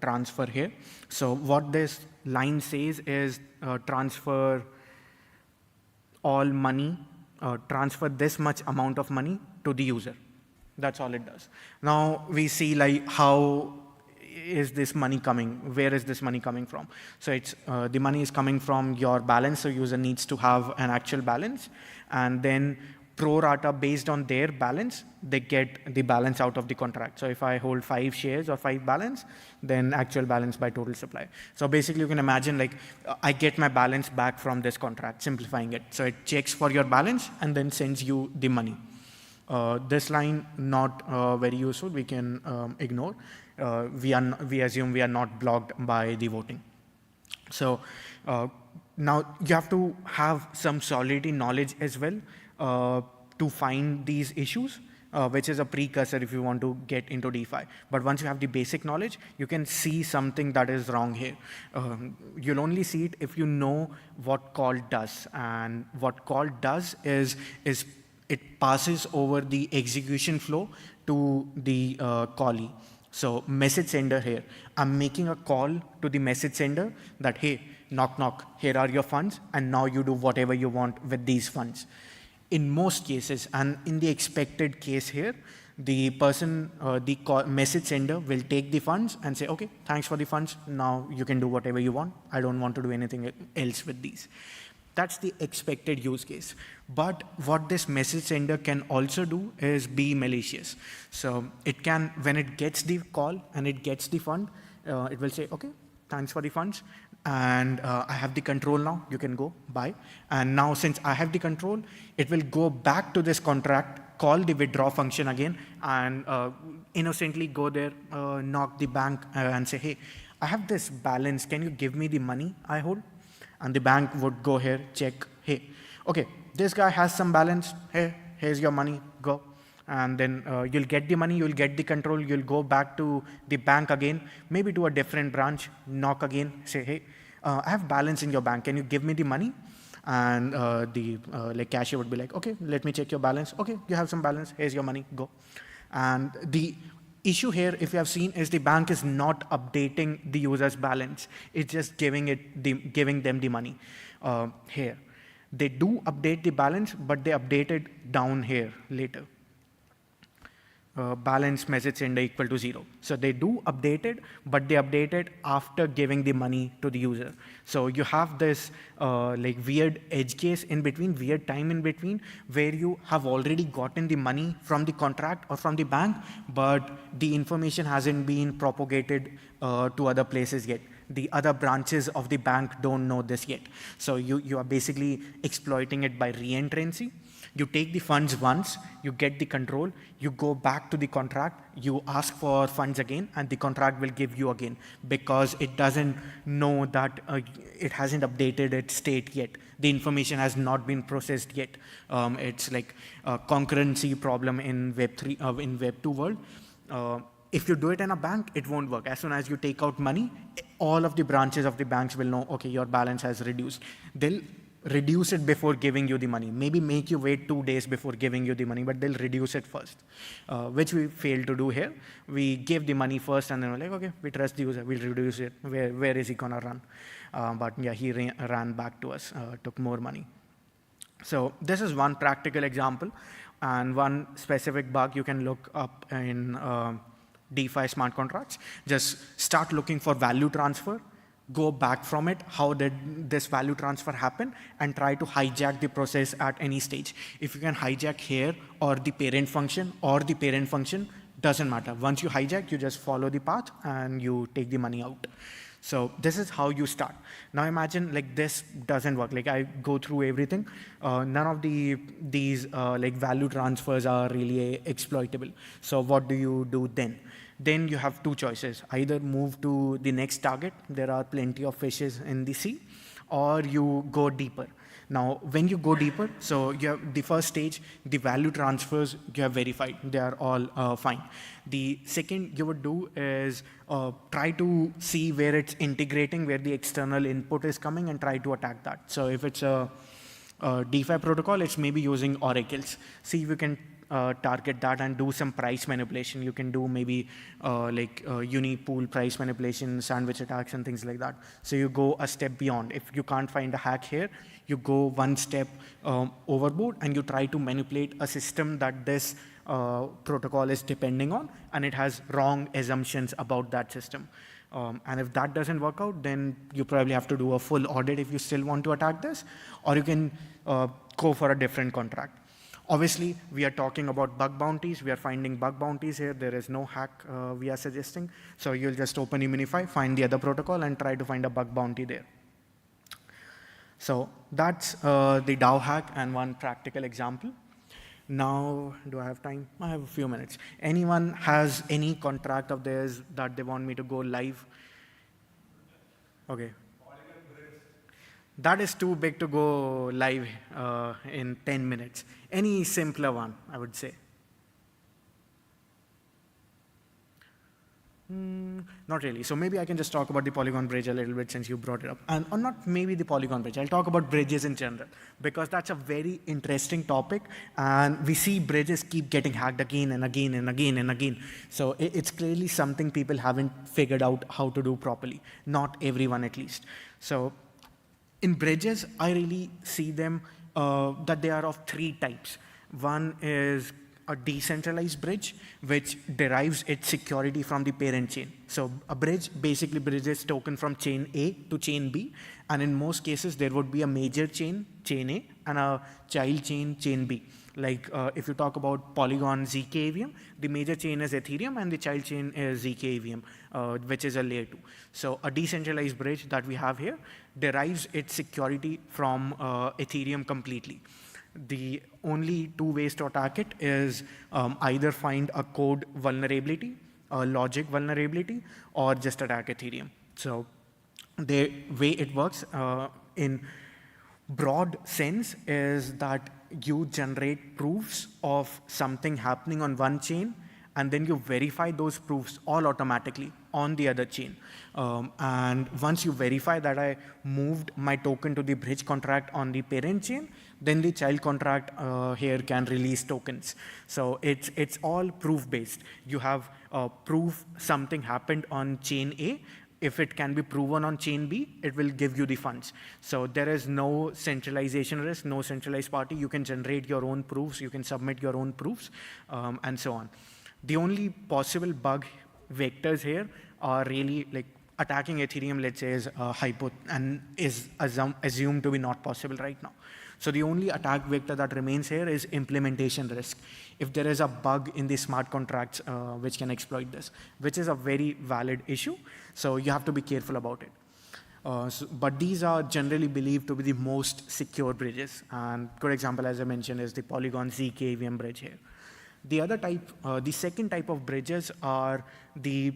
transfer here. So what this line says is transfer all money, transfer this much amount of money to the user. That's all it does. Now we see like how is this money coming? Where is this money coming from? So it's the money is coming from your balance. So user needs to have an actual balance, and then pro rata based on their balance, they get the balance out of the contract. So if I hold 5 shares or 5 balance, then actual balance by total supply. So basically you can imagine like I get my balance back from this contract, simplifying it. So it checks for your balance and then sends you the money. This line not very useful, we can ignore. We assume we are not blocked by the voting. So now you have to have some solidity knowledge as well to find these issues, which is a precursor if you want to get into DeFi. But once you have the basic knowledge, you can see something that is wrong here. You'll only see it if you know what call does. And what call does is it passes over the execution flow to the callee. So message sender here, I'm making a call to the message sender that, hey, knock, knock, here are your funds, and now you do whatever you want with these funds. In most cases, and in the expected case here, the person, message sender will take the funds and say, okay, thanks for the funds. Now you can do whatever you want. I don't want to do anything else with these. That's the expected use case. But what this message sender can also do is be malicious. So it can, when it gets the call and it gets the fund, it will say, okay, thanks for the funds. And I have the control now, you can go buy. And now since I have the control, it will go back to this contract, call the withdraw function again, and innocently go there, knock the bank and say, hey, I have this balance, can you give me the money I hold? And the bank would go here, check, hey, okay, this guy has some balance, hey, here's your money, go. And then you'll get the money, you'll get the control, you'll go back to the bank again, maybe to a different branch, knock again, say, hey, I have balance in your bank, can you give me the money? And the cashier would be like, okay, let me check your balance. Okay, you have some balance, here's your money, go. And the issue here, if you have seen, is the bank is not updating the user's balance. It's just giving them the money here. They do update the balance, but they update it down here later. Balance message sender equal to 0. So they do update it, but they update it after giving the money to the user. So you have this weird edge case in between, weird time in between, where you have already gotten the money from the contract or from the bank, but the information hasn't been propagated to other places yet. The other branches of the bank don't know this yet. So you are basically exploiting it by reentrancy. You take the funds once, you get the control, you go back to the contract, you ask for funds again, and the contract will give you again, because it doesn't know that it hasn't updated its state yet. The information has not been processed yet. It's like a concurrency problem in Web3, in Web 2 world. If you do it in a bank, it won't work. As soon as you take out money, all of the branches of the banks will know, okay, your balance has reduced. They'll reduce it before giving you the money. Maybe make you wait 2 days before giving you the money, but they'll reduce it first, which we failed to do here. We gave the money first, and then we're like, okay, we trust the user, we'll reduce it. Where is he gonna run? But yeah, he ran back to us, took more money. So this is one practical example, and one specific bug you can look up in DeFi smart contracts. Just start looking for value transfer, go back from it, how did this value transfer happen, and try to hijack the process at any stage. If you can hijack here or the parent function, doesn't matter. Once you hijack, you just follow the path and you take the money out. So this is how you start. Now imagine like this doesn't work. Like I go through everything. None of these like value transfers are really exploitable. So what do you do then? Then you have two choices. Either move to the next target. There are plenty of fishes in the sea. Or you go deeper. Now, when you go deeper, so you have the first stage, the value transfers you have verified. They are all fine. The second you would do is try to see where it's integrating, where the external input is coming, and try to attack that. So if it's a DeFi protocol, it's maybe using oracles. See if you can target that and do some price manipulation. You can do maybe like uni-pool price manipulation, sandwich attacks, and things like that. So you go a step beyond. If you can't find a hack here, you go one step overboard, and you try to manipulate a system that this protocol is depending on, and it has wrong assumptions about that system. And if that doesn't work out, then you probably have to do a full audit if you still want to attack this, or you can go for a different contract. Obviously, we are talking about bug bounties. We are finding bug bounties here. There is no hack we are suggesting. So you'll just open Immunify, find the other protocol, and try to find a bug bounty there. So that's the DAO hack and one practical example. Now, do I have time? I have a few minutes. Anyone has any contract of theirs that they want me to go live? Okay. That is too big to go live in 10 minutes. Any simpler one, I would say. Not really. So maybe I can just talk about the Polygon bridge a little bit since you brought it up. And or not maybe the Polygon bridge. I'll talk about bridges in general because that's a very interesting topic. And we see bridges keep getting hacked again and again and again and again. So it's clearly something people haven't figured out how to do properly. Not everyone at least. So in bridges, I really see them that they are of three types. One is a decentralized bridge, which derives its security from the parent chain. So a bridge basically bridges token from chain A to chain B, and in most cases there would be a major chain, chain A, and a child chain, chain B. Like if you talk about Polygon zk-AVM, the major chain is Ethereum and the child chain is zk-AVM, which is a layer 2. So a decentralized bridge that we have here derives its security from Ethereum completely. The only two ways to attack it is either find a code vulnerability, a logic vulnerability, or just attack Ethereum. So the way it works in broad sense is that you generate proofs of something happening on one chain, and then you verify those proofs all automatically on the other chain. And once you verify that I moved my token to the bridge contract on the parent chain, then the child contract here can release tokens. So it's all proof-based. You have proof something happened on chain A. If it can be proven on chain B, it will give you the funds. So there is no centralization risk, no centralized party. You can generate your own proofs. You can submit your own proofs, and so on. The only possible bug vectors here are really like attacking Ethereum, let's say, is hypo and is assumed to be not possible right now. So the only attack vector that remains here is implementation risk. If there is a bug in the smart contracts which can exploit this, which is a very valid issue. So you have to be careful about it. But these are generally believed to be the most secure bridges. And good example, as I mentioned, is the Polygon ZK EVM bridge here. The other type, the second type of bridges are the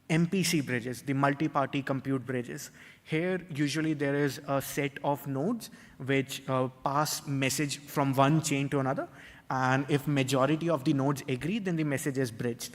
MPC bridges, the multi-party compute bridges. Here, usually there is a set of nodes which pass message from one chain to another. And if majority of the nodes agree, then the message is bridged.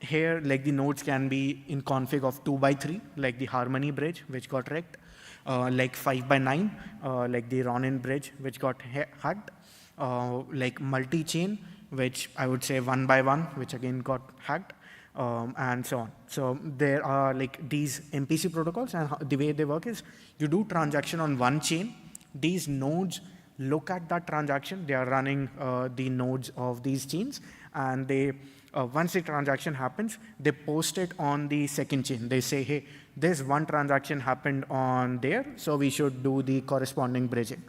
Here, like the nodes can be in config of 2x3, like the Harmony bridge, which got wrecked, like 5x9, like the Ronin bridge, which got hacked, like multi-chain, which I would say 1x1, which again got hacked, and so on. So there are like these MPC protocols, and the way they work is you do transaction on one chain. These nodes look at that transaction. They are running the nodes of these chains, and they once the transaction happens, they post it on the second chain. They say, hey, this one transaction happened on there, so we should do the corresponding bridging.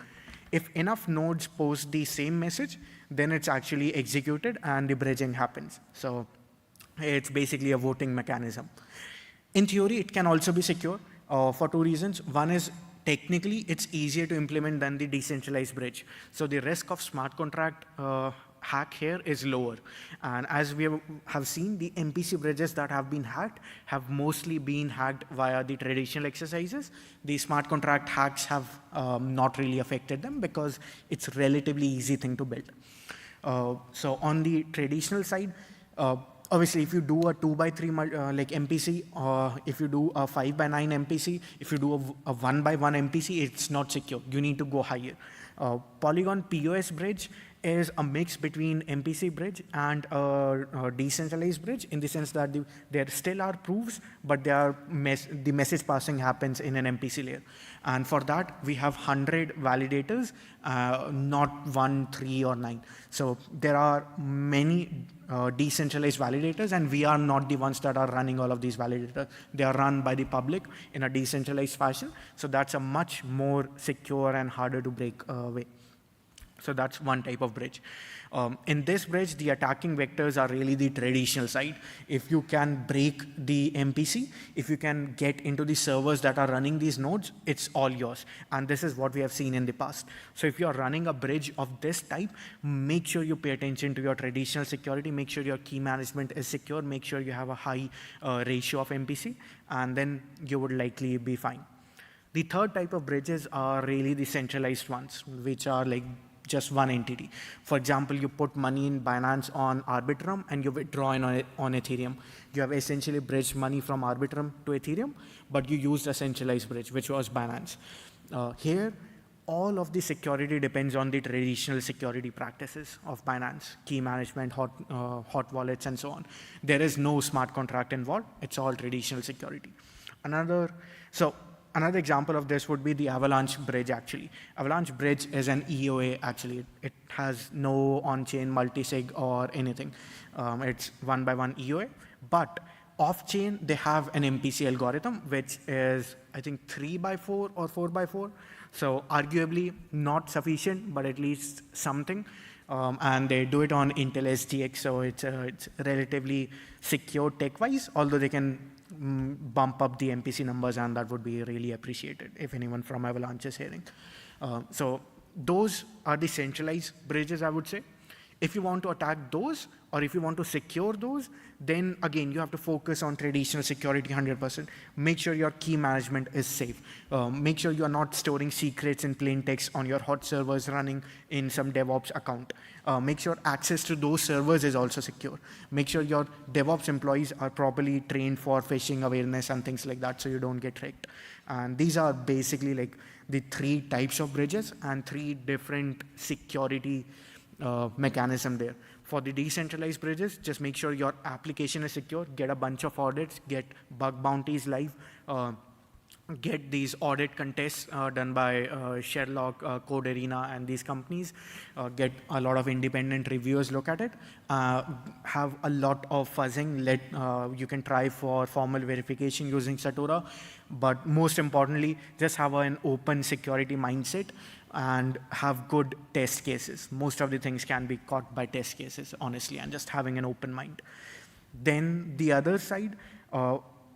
If enough nodes post the same message, then it's actually executed and the bridging happens. So it's basically a voting mechanism. In theory, it can also be secure for two reasons. One is technically it's easier to implement than the decentralized bridge. So the risk of smart contract hack here is lower. And as we have seen, the MPC bridges that have been hacked have mostly been hacked via the traditional exercises. The smart contract hacks have not really affected them because it's a relatively easy thing to build. So on the traditional side, obviously, if you do a 2x3 like MPC, if you do a 5x9 MPC, if you do a 1x1 MPC, it's not secure. You need to go higher. Polygon POS bridge is a mix between MPC bridge and a decentralized bridge, in the sense that there still are proofs, but the message passing happens in an MPC layer. And for that, we have 100 validators, not 1, 3, or 9. So there are many decentralized validators, and we are not the ones that are running all of these validators. They are run by the public in a decentralized fashion. So that's a much more secure and harder to break way. So that's one type of bridge. In this bridge, the attacking vectors are really the traditional side. If you can break the MPC, if you can get into the servers that are running these nodes, it's all yours. And this is what we have seen in the past. So if you're running a bridge of this type, make sure you pay attention to your traditional security, make sure your key management is secure, make sure you have a high ratio of MPC, and then you would likely be fine. The third type of bridges are really the centralized ones, which are like just one entity. For example, you put money in Binance on Arbitrum and you withdraw on Ethereum. You have essentially bridged money from Arbitrum to Ethereum, but you used a centralized bridge, which was Binance. Here, all of the security depends on the traditional security practices of Binance, key management, hot wallets, and so on. There is no smart contract involved. It's all traditional security. Another example of this would be the Avalanche bridge, actually. Avalanche bridge is an EOA, actually. It has no on-chain multisig or anything. It's 1x1 EOA. But off-chain, they have an MPC algorithm, which is, I think, 3x4 or 4x4. So arguably not sufficient, but at least something. And they do it on Intel SGX, so it's relatively secure tech-wise, although they can bump up the MPC numbers, and that would be really appreciated if anyone from Avalanche is hearing. So those are the centralized bridges, I would say. If you want to attack those, or if you want to secure those, then again, you have to focus on traditional security 100%. Make sure your key management is safe. Make sure you are not storing secrets in plain text on your hot servers running in some DevOps account. Make sure access to those servers is also secure. Make sure your DevOps employees are properly trained for phishing awareness and things like that, so you don't get tricked. And these are basically like the 3 types of bridges and 3 different security mechanism there. For the decentralized bridges, just make sure your application is secure, get a bunch of audits, get bug bounties live, get these audit contests done by Sherlock, Code Arena, and these companies, get a lot of independent reviewers look at it, have a lot of fuzzing, you can try for formal verification using Satura, but most importantly, just have an open security mindset and have good test cases. Most of the things can be caught by test cases, honestly, and just having an open mind. Then the other side,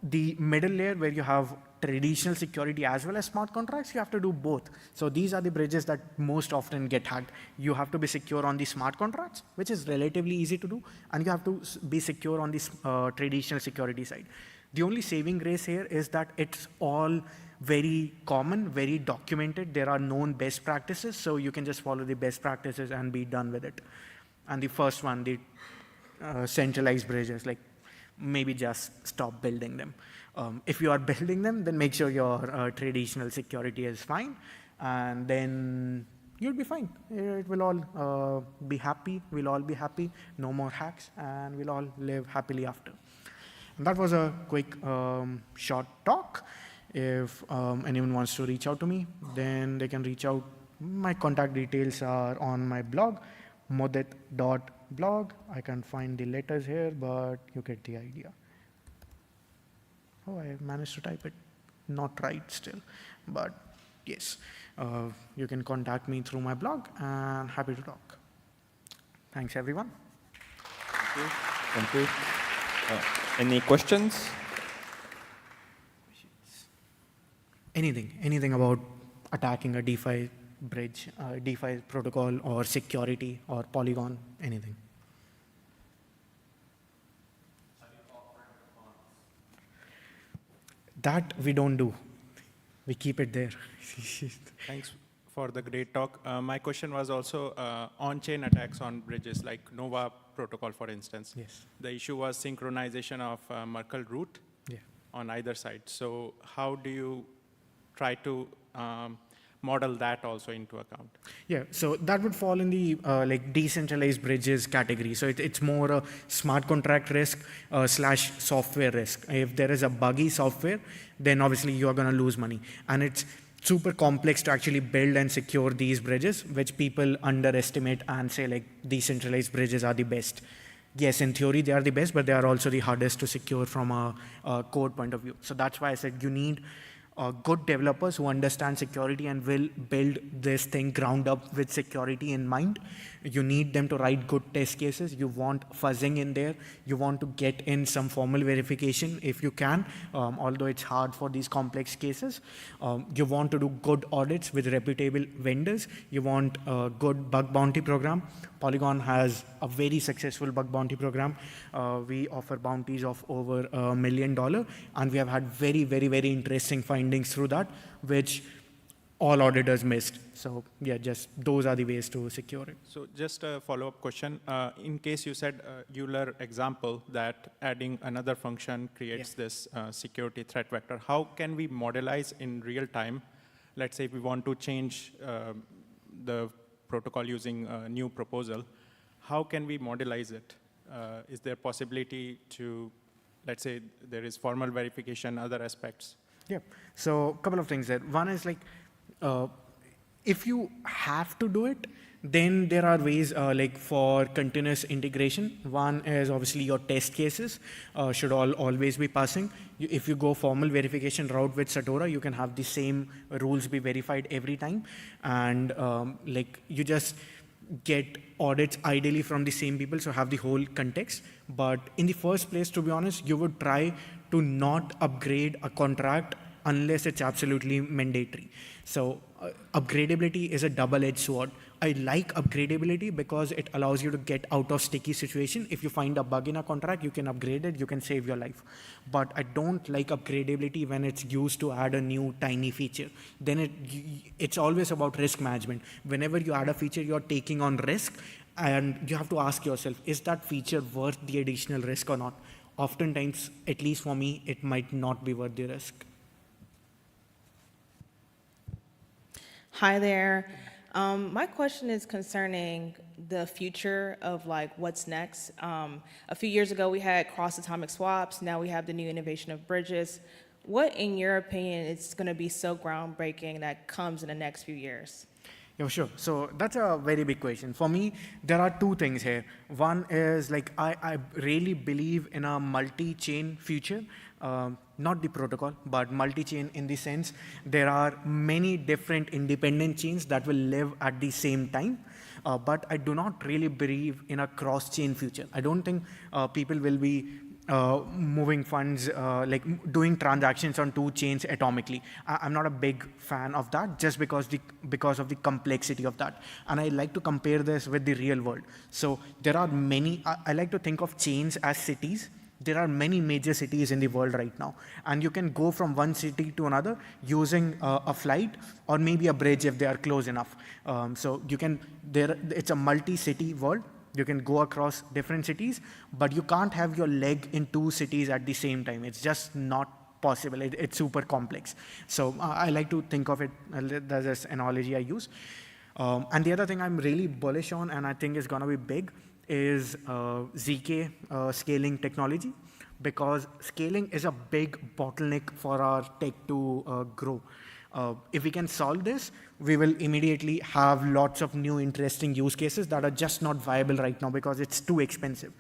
the middle layer where you have traditional security as well as smart contracts, you have to do both. So these are the bridges that most often get hacked. You have to be secure on the smart contracts, which is relatively easy to do, and you have to be secure on the traditional security side. The only saving grace here is that it's all very common, very documented. There are known best practices, so you can just follow the best practices and be done with it. And the first one, the centralized bridges, like maybe just stop building them. If you are building them, then make sure your traditional security is fine, and then you'll be fine. It will all be happy. We'll all be happy. No more hacks, and we'll all live happily after. And that was a quick, short talk. If anyone wants to reach out to me, then they can reach out. My contact details are on my blog, modit.blog. I can't find the letters here, but you get the idea. Oh, I managed to type it not right still, but yes. You can contact me through my blog, and happy to talk. Thanks, everyone. Thank you. Thank you. Any questions? Anything about attacking a DeFi bridge, DeFi protocol, or security, or Polygon, anything. That we don't do. We keep it there. Thanks for the great talk. My question was also on-chain attacks on bridges, like Nova protocol, for instance. Yes. The issue was synchronization of Merkle root on either side. So how do you try to model that also into account? Yeah, so that would fall in the like decentralized bridges category. So it's more a smart contract risk slash software risk. If there is a buggy software, then obviously you are going to lose money. And it's super complex to actually build and secure these bridges, which people underestimate and say like decentralized bridges are the best. Yes, in theory they are the best, but they are also the hardest to secure from a code point of view. So that's why I said you need good developers who understand security and will build this thing ground up with security in mind. You need them to write good test cases. You want fuzzing in there. You want to get in some formal verification if you can, although it's hard for these complex cases. You want to do good audits with reputable vendors. You want a good bug bounty program. Polygon has a very successful bug bounty program. We offer bounties of over $1 million, and we have had very, very, very interesting findings through that, which all auditors missed. So yeah, just those are the ways to secure it. So just a follow-up question. In case you said Euler example that adding another function creates this security threat vector, how can we modelize in real time? Let's say if we want to change the protocol using a new proposal, how can we modelize it? Is there possibility to, let's say there is formal verification, other aspects? Yeah, so a couple of things there. One is like, if you have to do it, then there are ways like for continuous integration. One is obviously your test cases should always be passing. If you go formal verification route with Satora, you can have the same rules be verified every time. And like you just get audits ideally from the same people, so have the whole context. But in the first place, to be honest, you would try to not upgrade a contract unless it's absolutely mandatory. So upgradability is a double-edged sword. I like upgradability because it allows you to get out of sticky situation. If you find a bug in a contract, you can upgrade it, you can save your life. But I don't like upgradability when it's used to add a new tiny feature. Then it's always about risk management. Whenever you add a feature, you're taking on risk, and you have to ask yourself, is that feature worth the additional risk or not? Oftentimes, at least for me, it might not be worth the risk. Hi there. My question is concerning the future of like what's next. A few years ago, we had cross-atomic swaps. Now we have the new innovation of bridges. What, in your opinion, is going to be so groundbreaking that comes in the next few years? Yeah, sure. So that's a very big question. For me, there are two things here. One is like I really believe in a multi-chain future. Not the protocol, but multi-chain in the sense there are many different independent chains that will live at the same time. But I do not really believe in a cross-chain future. I don't think people will be moving funds, like doing transactions on 2 chains atomically. I'm not a big fan of that just because of the complexity of that. And I like to compare this with the real world. So there are many, I like to think of chains as cities. There are many major cities in the world right now, and you can go from one city to another using a flight or maybe a bridge if they are close enough. So you can, it's a multi-city world. You can go across different cities, but you can't have your leg in 2 cities at the same time. It's just not possible. It's super complex. So I like to think of it, that's this analogy I use. And the other thing I'm really bullish on, and I think is gonna be big, is ZK scaling technology, because scaling is a big bottleneck for our tech to grow. If we can solve this, we will immediately have lots of new interesting use cases that are just not viable right now because it's too expensive.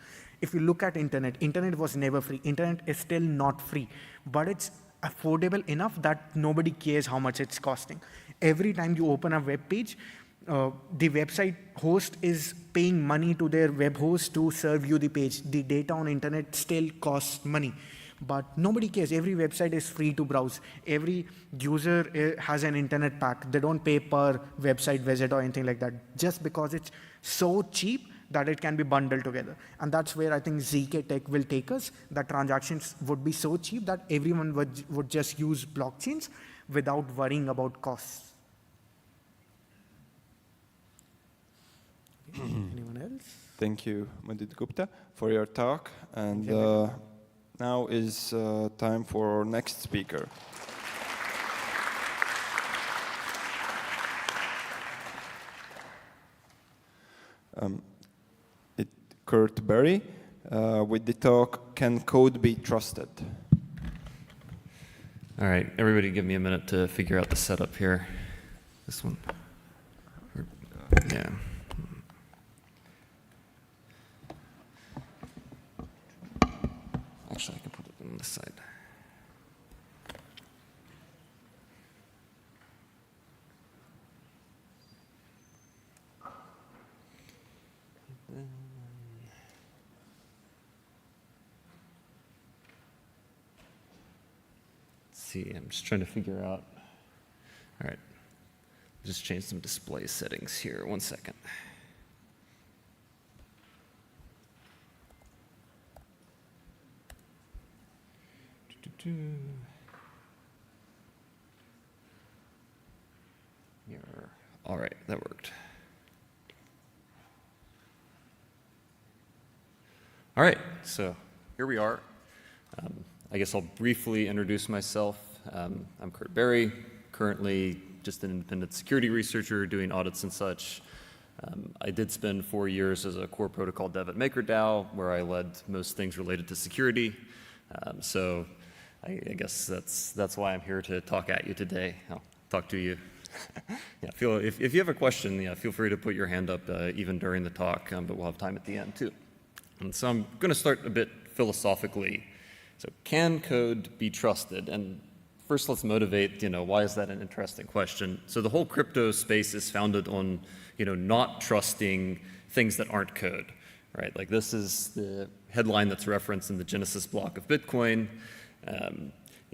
If you look at internet was never free. Internet is still not free, but it's affordable enough that nobody cares how much it's costing. Every time you open a web page, the website host is paying money to their web host to serve you the page. The data on internet still costs money, but nobody cares. Every website is free to browse. Every user has an internet pack. They don't pay per website visit or anything like that, just because it's so cheap that it can be bundled together. And that's where I think ZK tech will take us, that transactions would be so cheap that everyone would just use blockchains without worrying about costs. Anyone else? Thank you, Madid Gupta, for your talk. And now is time for our next speaker. Kurt Berry with the talk, Can Code Be Trusted? All right, everybody give me a minute to figure out the setup here. This one. Yeah. Actually, I can put it on this side. See, I'm just trying to figure out. All right, just change some display settings here. 1 second. Here. All right, that worked. All right, so here we are. I guess I'll briefly introduce myself. I'm Kurt Berry, currently just an independent security researcher doing audits and such. I did spend 4 years as a core protocol dev at MakerDAO, where I led most things related to security. So I guess that's why I'm here to talk at you today. I'll talk to you. Yeah, if you have a question, yeah, feel free to put your hand up even during the talk, but we'll have time at the end too. And so I'm going to start a bit philosophically. So can code be trusted? And first let's motivate, why is that an interesting question? So the whole crypto space is founded on, not trusting things that aren't code, right? Like this is the headline that's referenced in the Genesis block of Bitcoin,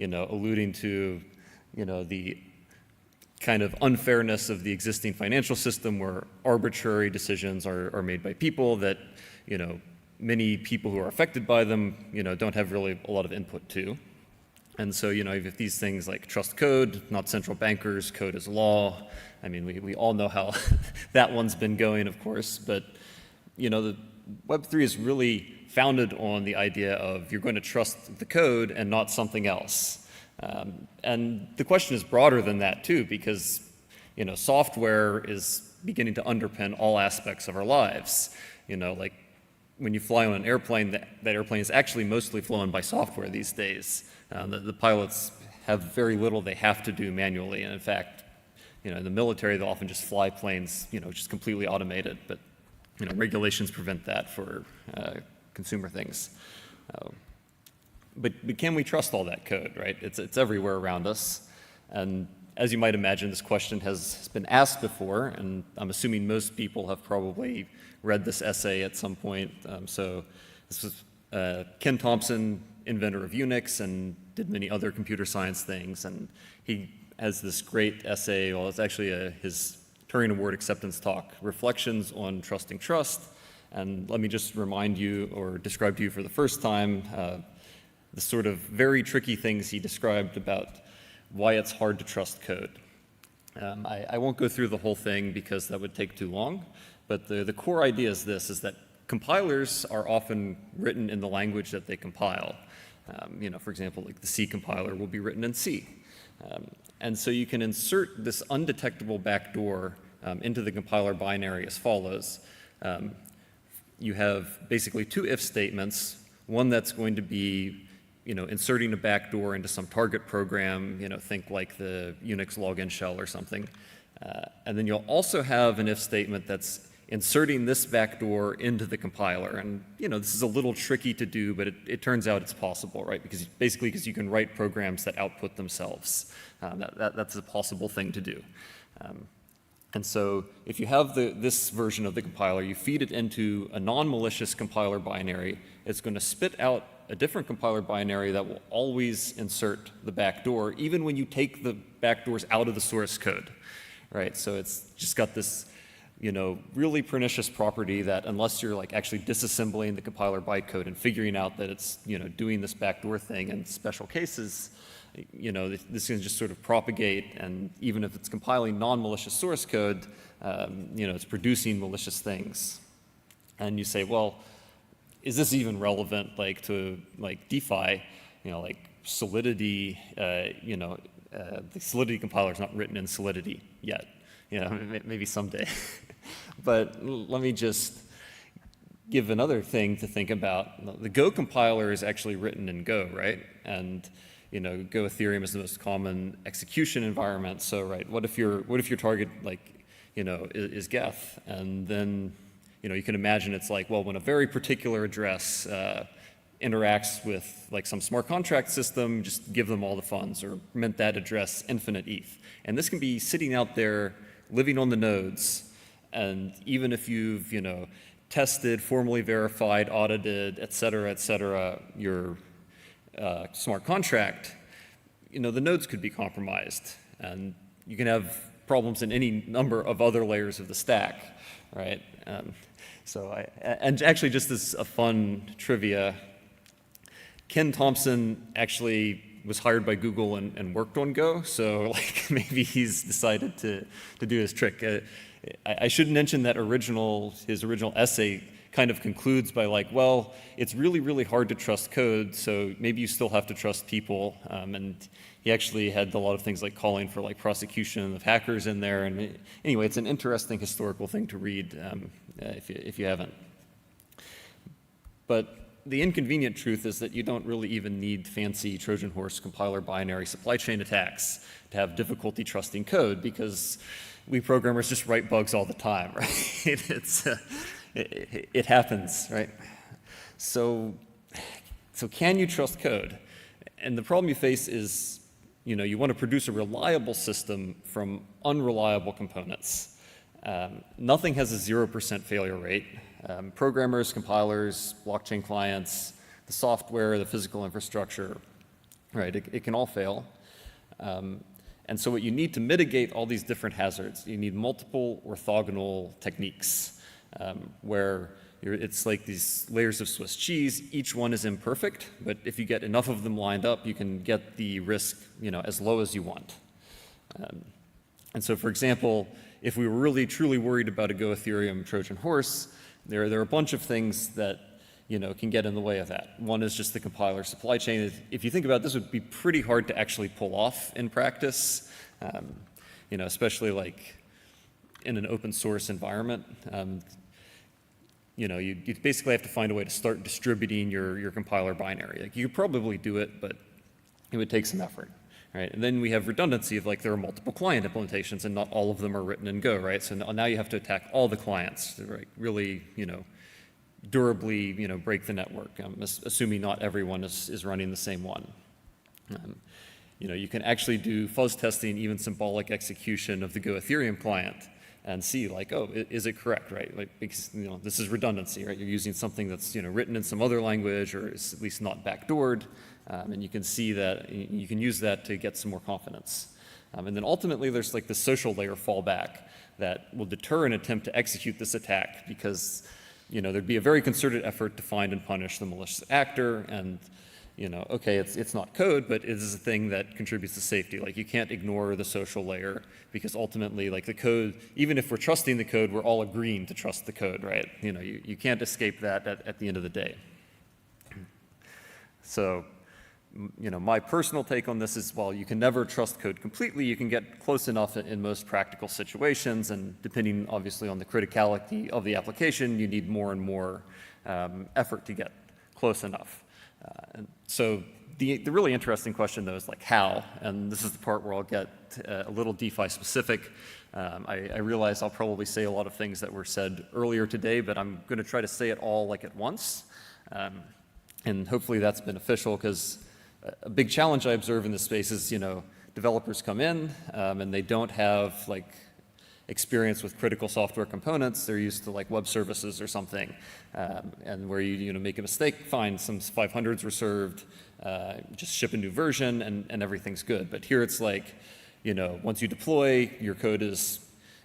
alluding to, the kind of unfairness of the existing financial system where arbitrary decisions are made by people that, many people who are affected by them, don't have really a lot of input to. And so, if these things like trust code, not central bankers, code is law. I mean, we all know how that one's been going, of course, but, the Web3 is really founded on the idea of you're going to trust the code and not something else. And the question is broader than that too, because, software is beginning to underpin all aspects of our lives. Like when you fly on an airplane, that airplane is actually mostly flown by software these days. The pilots have very little they have to do manually. And in fact, in the military, they'll often just fly planes, just completely automated. But, regulations prevent that for consumer things. But can we trust all that code, right? It's everywhere around us. And as you might imagine, this question has been asked before, and I'm assuming most people have probably read this essay at some point. So this was Ken Thompson, inventor of Unix, and did many other computer science things, and he has this great essay, well, it's actually his Turing Award acceptance talk, Reflections on Trusting Trust. And let me just remind you, or describe to you for the first time, the sort of very tricky things he described about why it's hard to trust code. I won't go through the whole thing because that would take too long, but the core idea is this, is that compilers are often written in the language that they compile. For example, like the C compiler will be written in C. And so you can insert this undetectable backdoor into the compiler binary as follows. You have basically two if statements, one that's going to be inserting a backdoor into some target program, think like the Unix login shell or something. And then you'll also have an if statement that's inserting this backdoor into the compiler. And this is a little tricky to do, but it turns out it's possible, right? Because you can write programs that output themselves. That's a possible thing to do. And so if you have this version of the compiler, you feed it into a non-malicious compiler binary, it's going to spit out a different compiler binary that will always insert the backdoor, even when you take the backdoors out of the source code, right? So it's just got this really pernicious property that unless you're like actually disassembling the compiler bytecode and figuring out that it's doing this backdoor thing in special cases, this can just sort of propagate, and even if it's compiling non-malicious source code, it's producing malicious things. And you say, well, is this even relevant to DeFi? Like Solidity, the Solidity compiler is not written in Solidity yet. Maybe someday. But let me just give another thing to think about. The Go compiler is actually written in Go, right? And Go Ethereum is the most common execution environment. So, right, what if your target is Geth, and then you can imagine it's like, well, when a very particular address interacts with some smart contract system, just give them all the funds, or mint that address infinite ETH. And this can be sitting out there, living on the nodes, and even if you've tested, formally verified, audited, et cetera, your smart contract, the nodes could be compromised, and you can have problems in any number of other layers of the stack, right? And actually, just as a fun trivia, Ken Thompson actually was hired by Google and worked on Go, so maybe he's decided to do his trick. I should mention that his original essay kind of concludes by well, it's really, really hard to trust code, so maybe you still have to trust people. And he actually had a lot of things like calling for prosecution of hackers in there. And anyway, it's an interesting historical thing to read if you haven't. But the inconvenient truth is that you don't really even need fancy Trojan horse compiler binary supply chain attacks to have difficulty trusting code, because we programmers just write bugs all the time, right? It happens, right? So can you trust code? And the problem you face is, you want to produce a reliable system from unreliable components. Nothing has a 0% failure rate. Programmers, compilers, blockchain clients, the software, the physical infrastructure, right? It can all fail. And so what you need to mitigate all these different hazards, you need multiple orthogonal techniques where it's like these layers of Swiss cheese. Each one is imperfect, but if you get enough of them lined up, you can get the risk as low as you want. And so, for example, if we were really truly worried about a Go Ethereum Trojan horse, there are a bunch of things that can get in the way of that. One is just the compiler supply chain. If you think about it, this would be pretty hard to actually pull off in practice, especially in an open source environment. You basically have to find a way to start distributing your compiler binary. You could probably do it, but it would take some effort, right? And then we have redundancy of there are multiple client implementations, and not all of them are written in Go, right? So now you have to attack all the clients, right? Really, durably, break the network, assuming not everyone is running the same one. You can actually do fuzz testing, even symbolic execution of the Go Ethereum client. and see like, oh, is it correct, right? Like, because, you know, this is redundancy, right? You're using something that's, you know, written in some other language or is at least not backdoored, and you can see that, you can use that to get some more confidence. And then ultimately there's like the social layer fallback that will deter an attempt to execute this attack because, you know, there'd be a very concerted effort to find and punish the malicious actor and, you know, okay, it's not code, but it is a thing that contributes to safety. Like you can't ignore the social layer because ultimately like the code, even if we're trusting the code, we're all agreeing to trust the code, right? You know, you can't escape that at the end of the day. So, you know, my personal take on this is, while you can never trust code completely, you can get close enough in most practical situations, and depending obviously on the criticality of the application, you need more and more effort to get close enough. And so the really interesting question though is like how, and this is the part where I'll get a little DeFi specific. I realize I'll probably say a lot of things that were said earlier today, but I'm going to try to say it all like at once. And hopefully that's beneficial, because a big challenge I observe in this space is, you know, developers come in and they don't have like experience with critical software components. They're used to like web services or something, and where you know, make a mistake, fine, some 500s were served, just ship a new version and everything's good. But here it's like, you know, once you deploy, your code is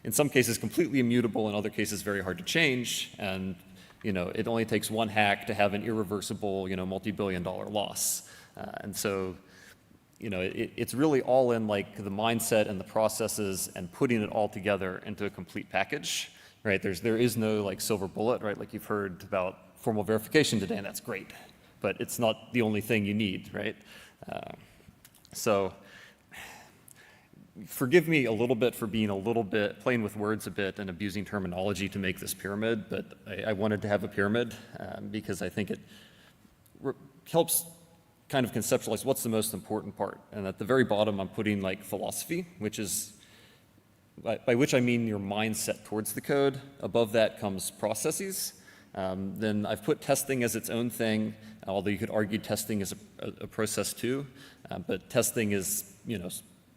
in some cases completely immutable, in other cases very hard to change, and you know, it only takes one hack to have an irreversible, you know, multi-billion-dollar loss. And so, you know, it's really all in like the mindset and the processes and putting it all together into a complete package, right? There is no like silver bullet, right? Like you've heard about formal verification today, and that's great, but it's not the only thing you need, right? So forgive me a little bit for being a little bit, playing with words a bit and abusing terminology to make this pyramid, but I wanted to have a pyramid because I think it helps kind of conceptualize what's the most important part. And at the very bottom, I'm putting like philosophy, which is, by which I mean your mindset towards the code. Above that comes processes. Then I've put testing as its own thing, although you could argue testing is a process too. But testing is, you know,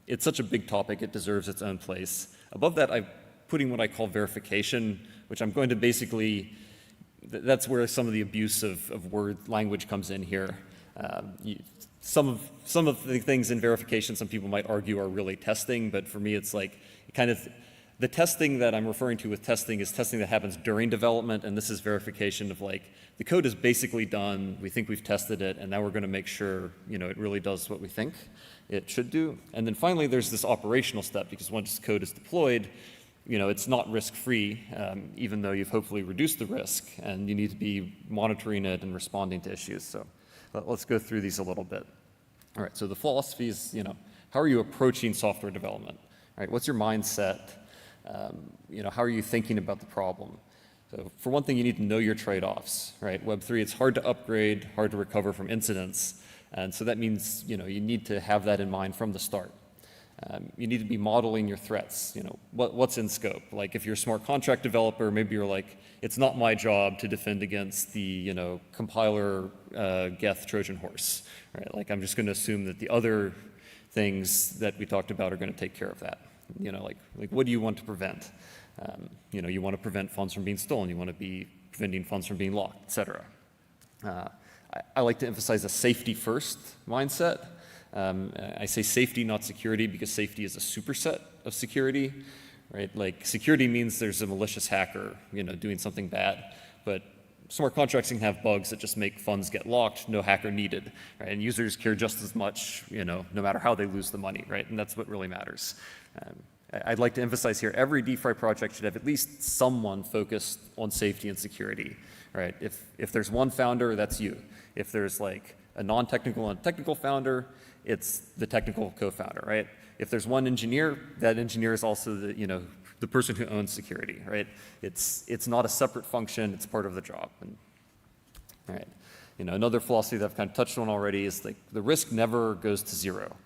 it's such a big topic, it deserves its own place. Above that, I'm putting what I call verification, which I'm going to basically, that's where some of the abuse of word language comes in here. Some of the things in verification some people might argue are really testing, but for me it's like kind of the testing that I'm referring to with testing is testing that happens during development, and this is verification of like the code is basically done, we think we've tested it, and now we're going to make sure, you know, it really does what we think it should do. And then finally there's this operational step, because once code is deployed, you know, it's not risk-free, even though you've hopefully reduced the risk, and you need to be monitoring it and responding to issues. So let's go through these a little bit. All right, so the philosophy is, you know, how are you approaching software development? All right, what's your mindset? You know, how are you thinking about the problem? So for one thing, you need to know your trade-offs, right? Web3, it's hard to upgrade, hard to recover from incidents. And so that means, you know, you need to have that in mind from the start. You need to be modeling your threats. You know, what's in scope? Like if you're a smart contract developer, maybe you're like, it's not my job to defend against the, you know, compiler Geth Trojan horse, right? Like I'm just going to assume that the other things that we talked about are going to take care of that. You know, like what do you want to prevent? You know, you want to prevent funds from being stolen. You want to be preventing funds from being locked, et cetera. I like to emphasize a safety first mindset. I say safety, not security, because safety is a superset of security, right? Like security means there's a malicious hacker, you know, doing something bad, but smart contracts can have bugs that just make funds get locked, no hacker needed, right? And users care just as much, you know, no matter how they lose the money, right? And that's what really matters. I'd like to emphasize here, every DeFi project should have at least someone focused on safety and security, right? If there's one founder, that's you. If there's like a non-technical and technical founder, it's the technical co-founder, right? If there's one engineer, that engineer is also the, you know, the person who owns security, right? It's not a separate function, it's part of the job. And, all right. You know, another philosophy that I've kind of touched on already is like the risk never goes to zero,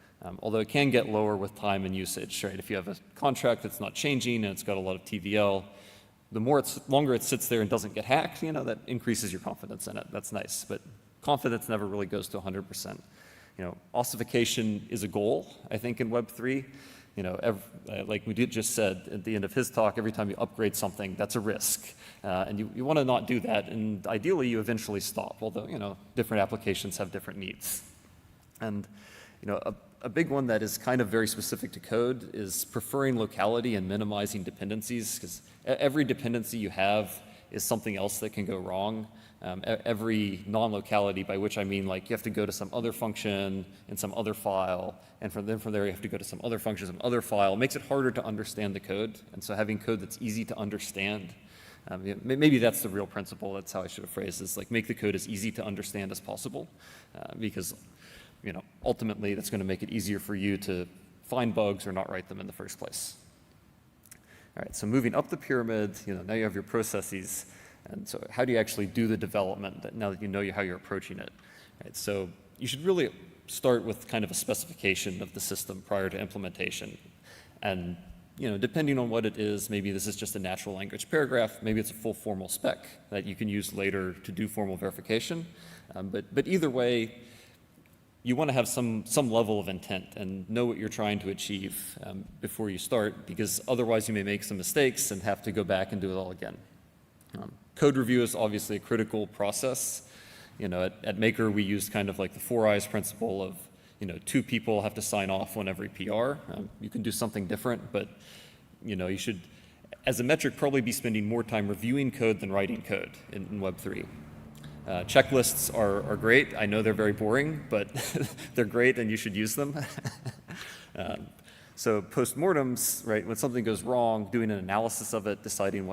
although it can get lower with time and usage, right? If you have a contract that's not changing and it's got a lot of TVL, the longer it sits there and doesn't get hacked, you know, that increases your confidence in it. That's nice, but confidence never really goes to 100%. You know, ossification is a goal, I think, in Web3. like we just said at the end of his talk, every time you upgrade something, that's a risk. And you want to not do that, and ideally you eventually stop, although, different applications have different needs. And, a big one that is kind of very specific to code is preferring locality and minimizing dependencies, because every dependency you have is something else that can go wrong. Every non-locality, by which I mean like you have to go to some other function in some other file, and from there you have to go to some other function, some other file. It makes it harder to understand the code, and so having code that's easy to understand, maybe that's the real principle. That's how I should have phrased this, like make the code as easy to understand as possible, because ultimately that's going to make it easier for you to find bugs or not write them in the first place. All right, so moving up the pyramid, now you have your processes. And so how do you actually do the development now that you know how you're approaching it? Right, so you should really start with kind of a specification of the system prior to implementation. And depending on what it is, maybe this is just a natural language paragraph, maybe it's a full formal spec that you can use later to do formal verification. But either way, you want to have some level of intent and know what you're trying to achieve before you start, because otherwise you may make some mistakes and have to go back and do it all again. Code review is obviously a critical process. At Maker, we used kind of like the 4 eyes principle of, 2 people have to sign off on every PR. You can do something different, but, you should, as a metric, probably be spending more time reviewing code than writing code in Web3. Checklists are great. I know they're very boring, but they're great and you should use them. So postmortems, right, when something goes wrong, doing an analysis of it, deciding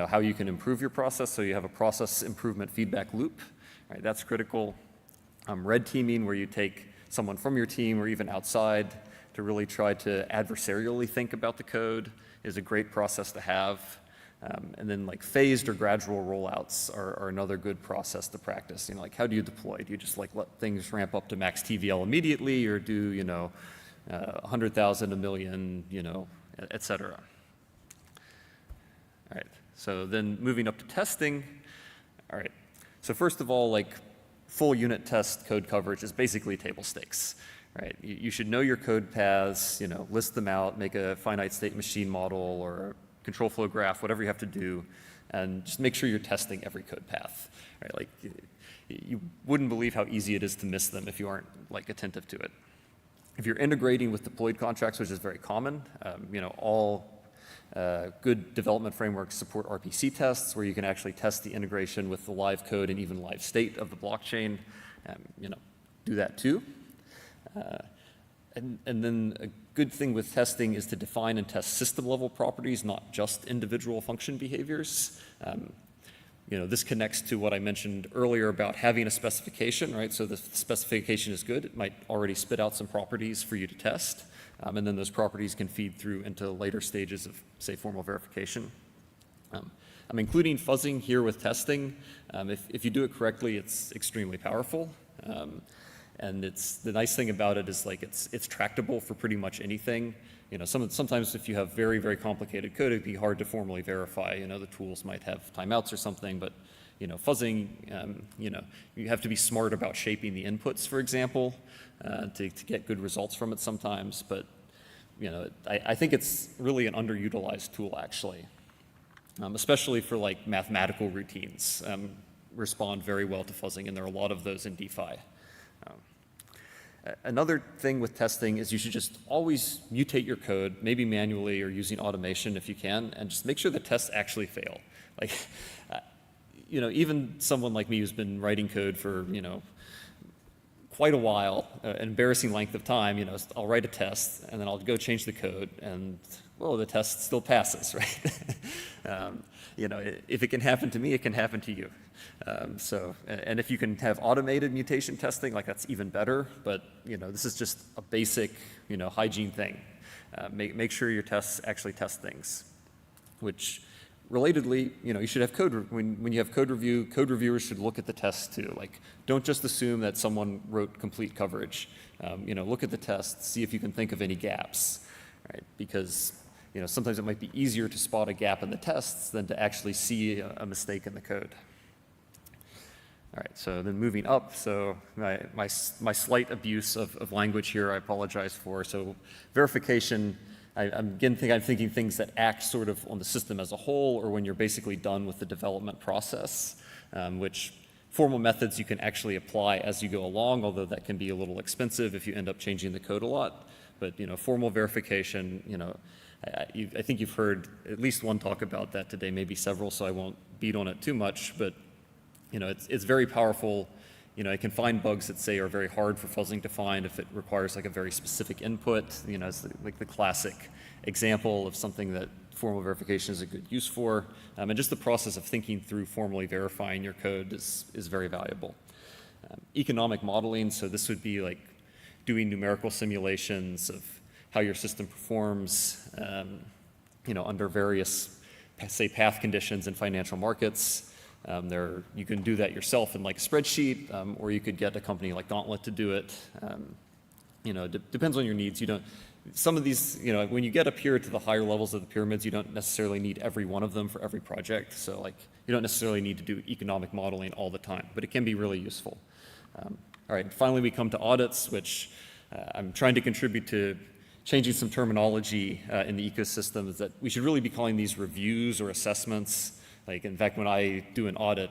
how you can improve your process, so you have a process improvement feedback loop, right? That's critical. Red teaming, where you take someone from your team or even outside to really try to adversarially think about the code, is a great process to have. And then like phased or gradual rollouts are another good process to practice. Like how do you deploy? Do you just like let things ramp up to max TVL immediately, or do 100,000, a million, et cetera? All right. So then moving up to testing. All right. So first of all, like full unit test code coverage is basically table stakes, right? You should know your code paths, list them out, make a finite state machine model or a control flow graph, whatever you have to do, and just make sure you're testing every code path, right? Like you wouldn't believe how easy it is to miss them if you aren't like attentive to it. If you're integrating with deployed contracts, which is very common, all good development frameworks support RPC tests, where you can actually test the integration with the live code and even live state of the blockchain. Do that too. And then a good thing with testing is to define and test system-level properties, not just individual function behaviors. This connects to what I mentioned earlier about having a specification, right? So the specification is good. It might already spit out some properties for you to test. And then those properties can feed through into later stages of, say, formal verification. I'm including fuzzing here with testing. If you do it correctly, it's extremely powerful. And the nice thing about it is like it's tractable for pretty much anything. Sometimes if you have very, very complicated code, it'd be hard to formally verify. The tools might have timeouts or something, but fuzzing, you have to be smart about shaping the inputs, for example, to get good results from it sometimes. But I think it's really an underutilized tool, actually, especially for like mathematical routines. Respond very well to fuzzing, and there are a lot of those in DeFi. Another thing with testing is you should just always mutate your code, maybe manually or using automation if you can, and just make sure the tests actually fail. Like, even someone like me who's been writing code for, quite a while, an embarrassing length of time, I'll write a test and then I'll go change the code and, well, the test still passes, right? If it can happen to me, it can happen to you. And if you can have automated mutation testing, like that's even better, but this is just a basic, hygiene thing. Make sure your tests actually test things, which relatedly, you should have when you have code review, code reviewers should look at the tests too. Like, don't just assume that someone wrote complete coverage. Look at the tests, see if you can think of any gaps, right? Because sometimes it might be easier to spot a gap in the tests than to actually see a mistake in the code. All right, so then moving up, so my slight abuse of language here, I apologize for. So verification, I'm thinking things that act sort of on the system as a whole, or when you're basically done with the development process, which formal methods you can actually apply as you go along, although that can be a little expensive if you end up changing the code a lot. But formal verification, I think you've heard at least one talk about that today, maybe several, so I won't beat on it too much, but it's very powerful. It can find bugs that say are very hard for fuzzing to find if it requires like a very specific input. It's like the classic example of something that formal verification is a good use for. And just the process of thinking through formally verifying your code is very valuable. Economic modeling, so this would be like doing numerical simulations of how your system performs, under various, say, path conditions in financial markets. You can do that yourself in like a spreadsheet, or you could get a company like Gauntlet to do it. Depends on your needs. Some of these, when you get up here to the higher levels of the pyramids, you don't necessarily need every one of them for every project. So you don't necessarily need to do economic modeling all the time, but it can be really useful. All right, finally we come to audits, which I'm trying to contribute to changing some terminology in the ecosystem, is that we should really be calling these reviews or assessments. In fact, when I do an audit,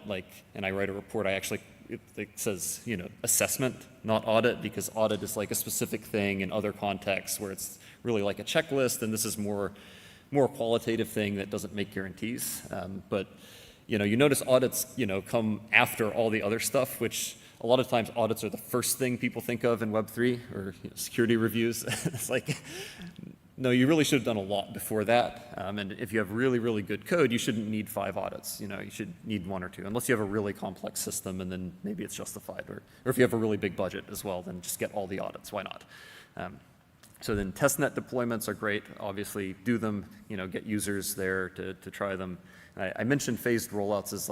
and I write a report, it says, assessment, not audit, because audit is like a specific thing in other contexts where it's really like a checklist, and this is more qualitative thing that doesn't make guarantees. But you notice audits, come after all the other stuff, which a lot of times audits are the first thing people think of in Web3 or security reviews. It's like, no, you really should have done a lot before that. And if you have really, really good code, you shouldn't need 5 audits. You should need 1 or 2, unless you have a really complex system, and then maybe it's justified. Or if you have a really big budget as well, then just get all the audits. Why not? So then testnet deployments are great. Obviously, do them. Get users there to try them. I mentioned phased rollouts as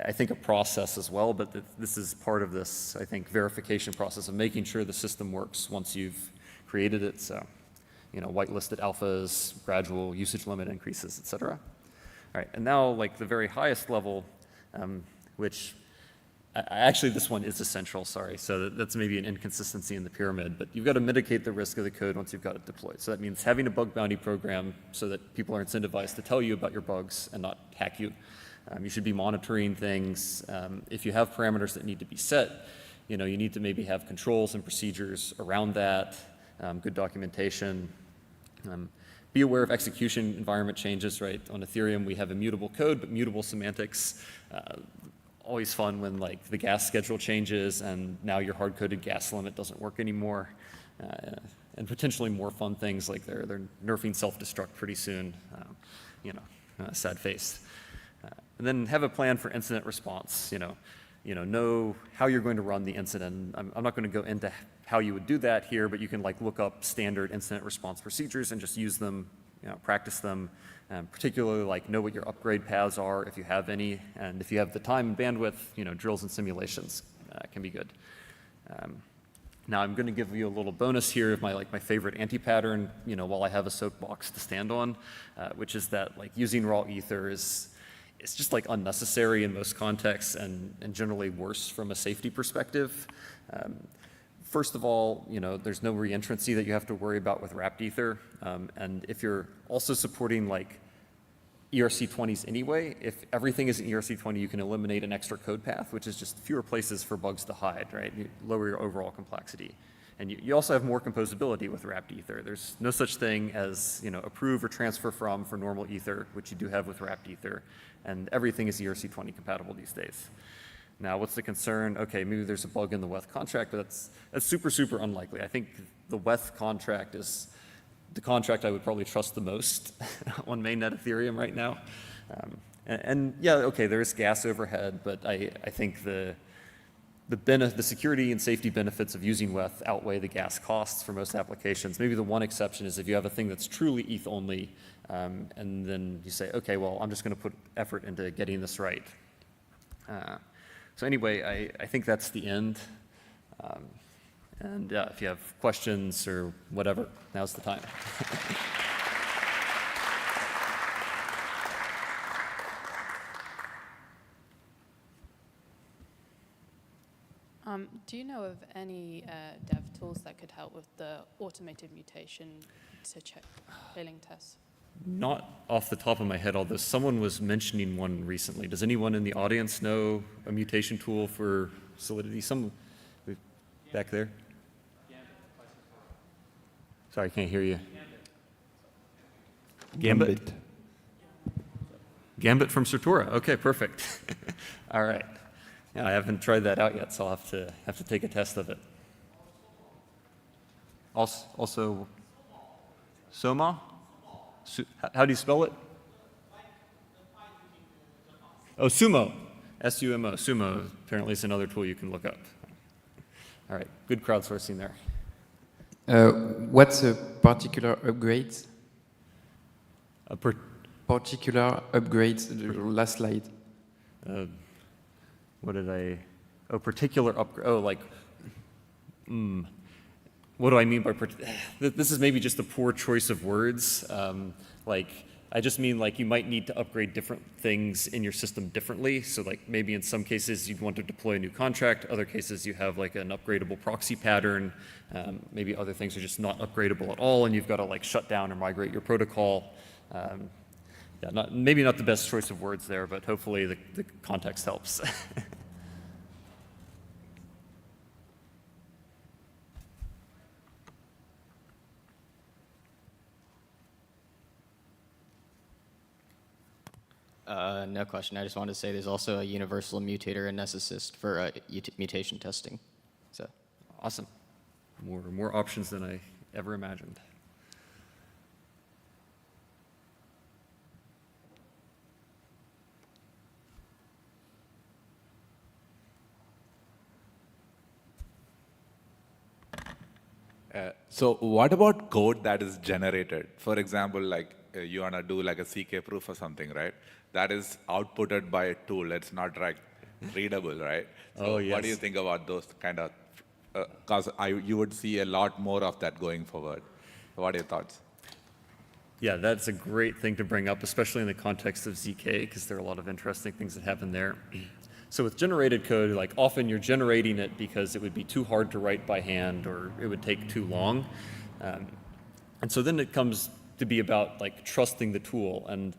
I think a process as well, but this is part of this, I think, verification process of making sure the system works once you've created it. So, whitelisted alphas, gradual usage limit increases, et cetera. All right, and now the very highest level, which actually this one is essential, sorry. So that's maybe an inconsistency in the pyramid, but you've got to mitigate the risk of the code once you've got it deployed. So that means having a bug bounty program so that people are incentivized to tell you about your bugs and not hack you. You should be monitoring things. If you have parameters that need to be set, you need to maybe have controls and procedures around that, good documentation. Be aware of execution environment changes, right? On Ethereum, we have immutable code, but mutable semantics. Always fun when the gas schedule changes and now your hard-coded gas limit doesn't work anymore. And potentially more fun things like they're nerfing self-destruct pretty soon. Sad face. And then have a plan for incident response. Know how you're going to run the incident. I'm not going to go into how you would do that here, but you can look up standard incident response procedures and just use them, practice them. Particularly know what your upgrade paths are if you have any, and if you have the time and bandwidth, drills and simulations can be good. Now I'm going to give you a little bonus here of my favorite anti-pattern, while I have a soapbox to stand on, which is that using raw ether it's just unnecessary in most contexts and generally worse from a safety perspective. First of all, there's no reentrancy that you have to worry about with wrapped ether. And if you're also supporting ERC20s anyway, if everything is in ERC20, you can eliminate an extra code path, which is just fewer places for bugs to hide, right? You lower your overall complexity. And you also have more composability with wrapped ether. There's no such thing as approve or transfer from for normal ether, which you do have with wrapped ether. And everything is ERC20 compatible these days. Now, what's the concern? Okay, maybe there's a bug in the WETH contract, but that's super, super unlikely. I think the WETH contract is the contract I would probably trust the most on mainnet Ethereum right now. And yeah, okay, there is gas overhead, but I think the security and safety benefits of using WETH outweigh the gas costs for most applications. Maybe the one exception is if you have a thing that's truly ETH only, and then you say, okay, well, I'm just going to put effort into getting this right. So anyway, I think that's the end. And if you have questions or whatever, now's the time. Do you know of any dev tools that could help with the automated mutation to check failing tests? Not off the top of my head, although someone was mentioning one recently. Does anyone in the audience know a mutation tool for Solidity? Some back there? Sorry, I can't hear you. Gambit? Gambit from Certura. Okay, perfect. All right. Yeah, I haven't tried that out yet, so I'll have to take a test of it. Also Soma? How do you spell it? Oh, Sumo. S-U-M-O. Sumo apparently is another tool you can look up. All right, good crowdsourcing there. What's a particular upgrade? Particular upgrades, the last slide. What did I, oh, particular upgrade, oh, like, what do I mean by, this is maybe just a poor choice of words. Like, I just mean like you might need to upgrade different things in your system differently. So like maybe in some cases you'd want to deploy a new contract, other cases you have like an upgradable proxy pattern, maybe other things are just not upgradable at all and you've got to like shut down or migrate your protocol. Yeah, maybe not the best choice of words there, but hopefully the context helps. No question. I just wanted to say there's also a universal mutator and necessist for mutation testing. So awesome. More options than I ever imagined. So what about code that is generated? For example, like you want to do like a CK proof or something, right? That is outputted by a tool. It's not like readable, right? So oh, yes. What do you think about those kind of, because you would see a lot more of that going forward. What are your thoughts? Yeah, that's a great thing to bring up, especially in the context of ZK, because there are a lot of interesting things that happen there. So with generated code, like often you're generating it because it would be too hard to write by hand or it would take too long. And so then it comes to be about like trusting the tool. And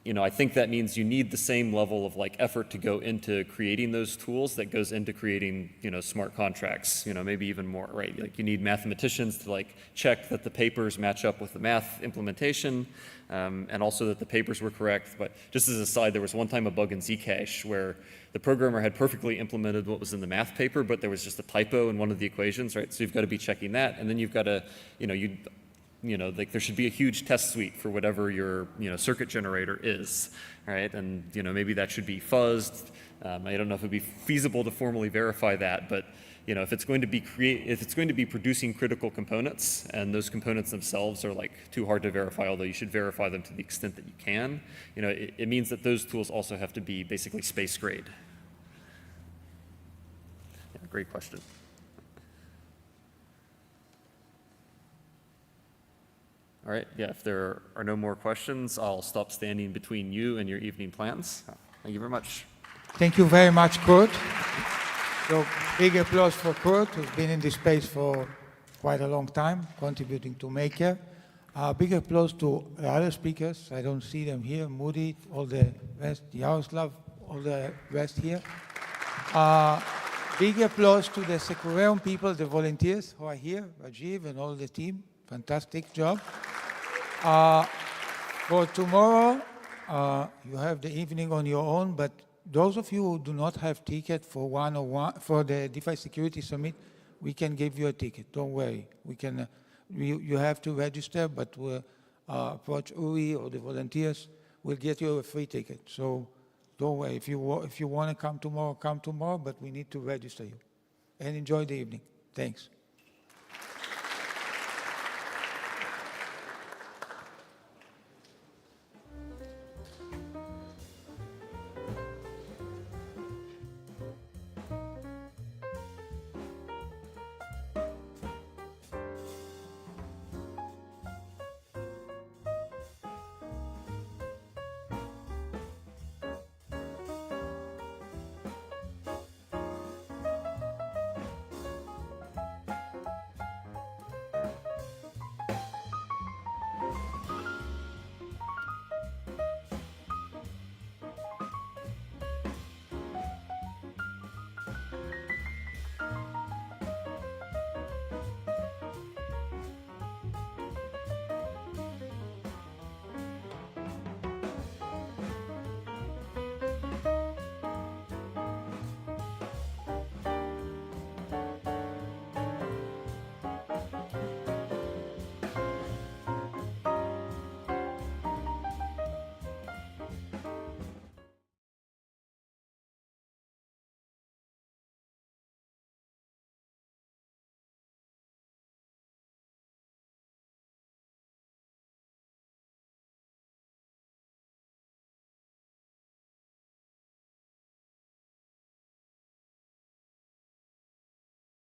you know, I think that means you need the same level of like effort to go into creating those tools that goes into creating, you know, smart contracts, you know, maybe even more, right? Like you need mathematicians to like check that the papers match up with the math implementation, and also that the papers were correct. But just as a side, there was one time a bug in Zcash where the programmer had perfectly implemented what was in the math paper, but there was just a typo in one of the equations, right? So you've got to be checking that, and then you've got to, you know, like there should be a huge test suite for whatever your, you know, circuit generator is, right? And, you know, maybe that should be fuzzed. I don't know if it'd be feasible to formally verify that, but, you know, if it's going to be producing critical components and those components themselves are like too hard to verify, although you should verify them to the extent that you can, you know, it means that those tools also have to be basically space grade. Yeah, great question. All right, yeah, if there are no more questions, I'll stop standing between you and your evening plans. Thank you very much. Thank you very much, Kurt. So big applause for Kurt, who's been in this space for quite a long time, contributing to Maker. Big applause to the other speakers. I don't see them here. Moody, all the rest, Yaroslav, all the rest here. Big applause to the Secureum people, the volunteers who are here, Rajiv and all the team. Fantastic job. For tomorrow, you have the evening on your own, but those of you who do not have ticket for for the DeFi Security Summit, we can give you a ticket. Don't worry. We can. You have to register, but we'll approach Uri or the volunteers. We'll get you a free ticket. So don't worry. If you want to come tomorrow, but we need to register you. And enjoy the evening. Thanks.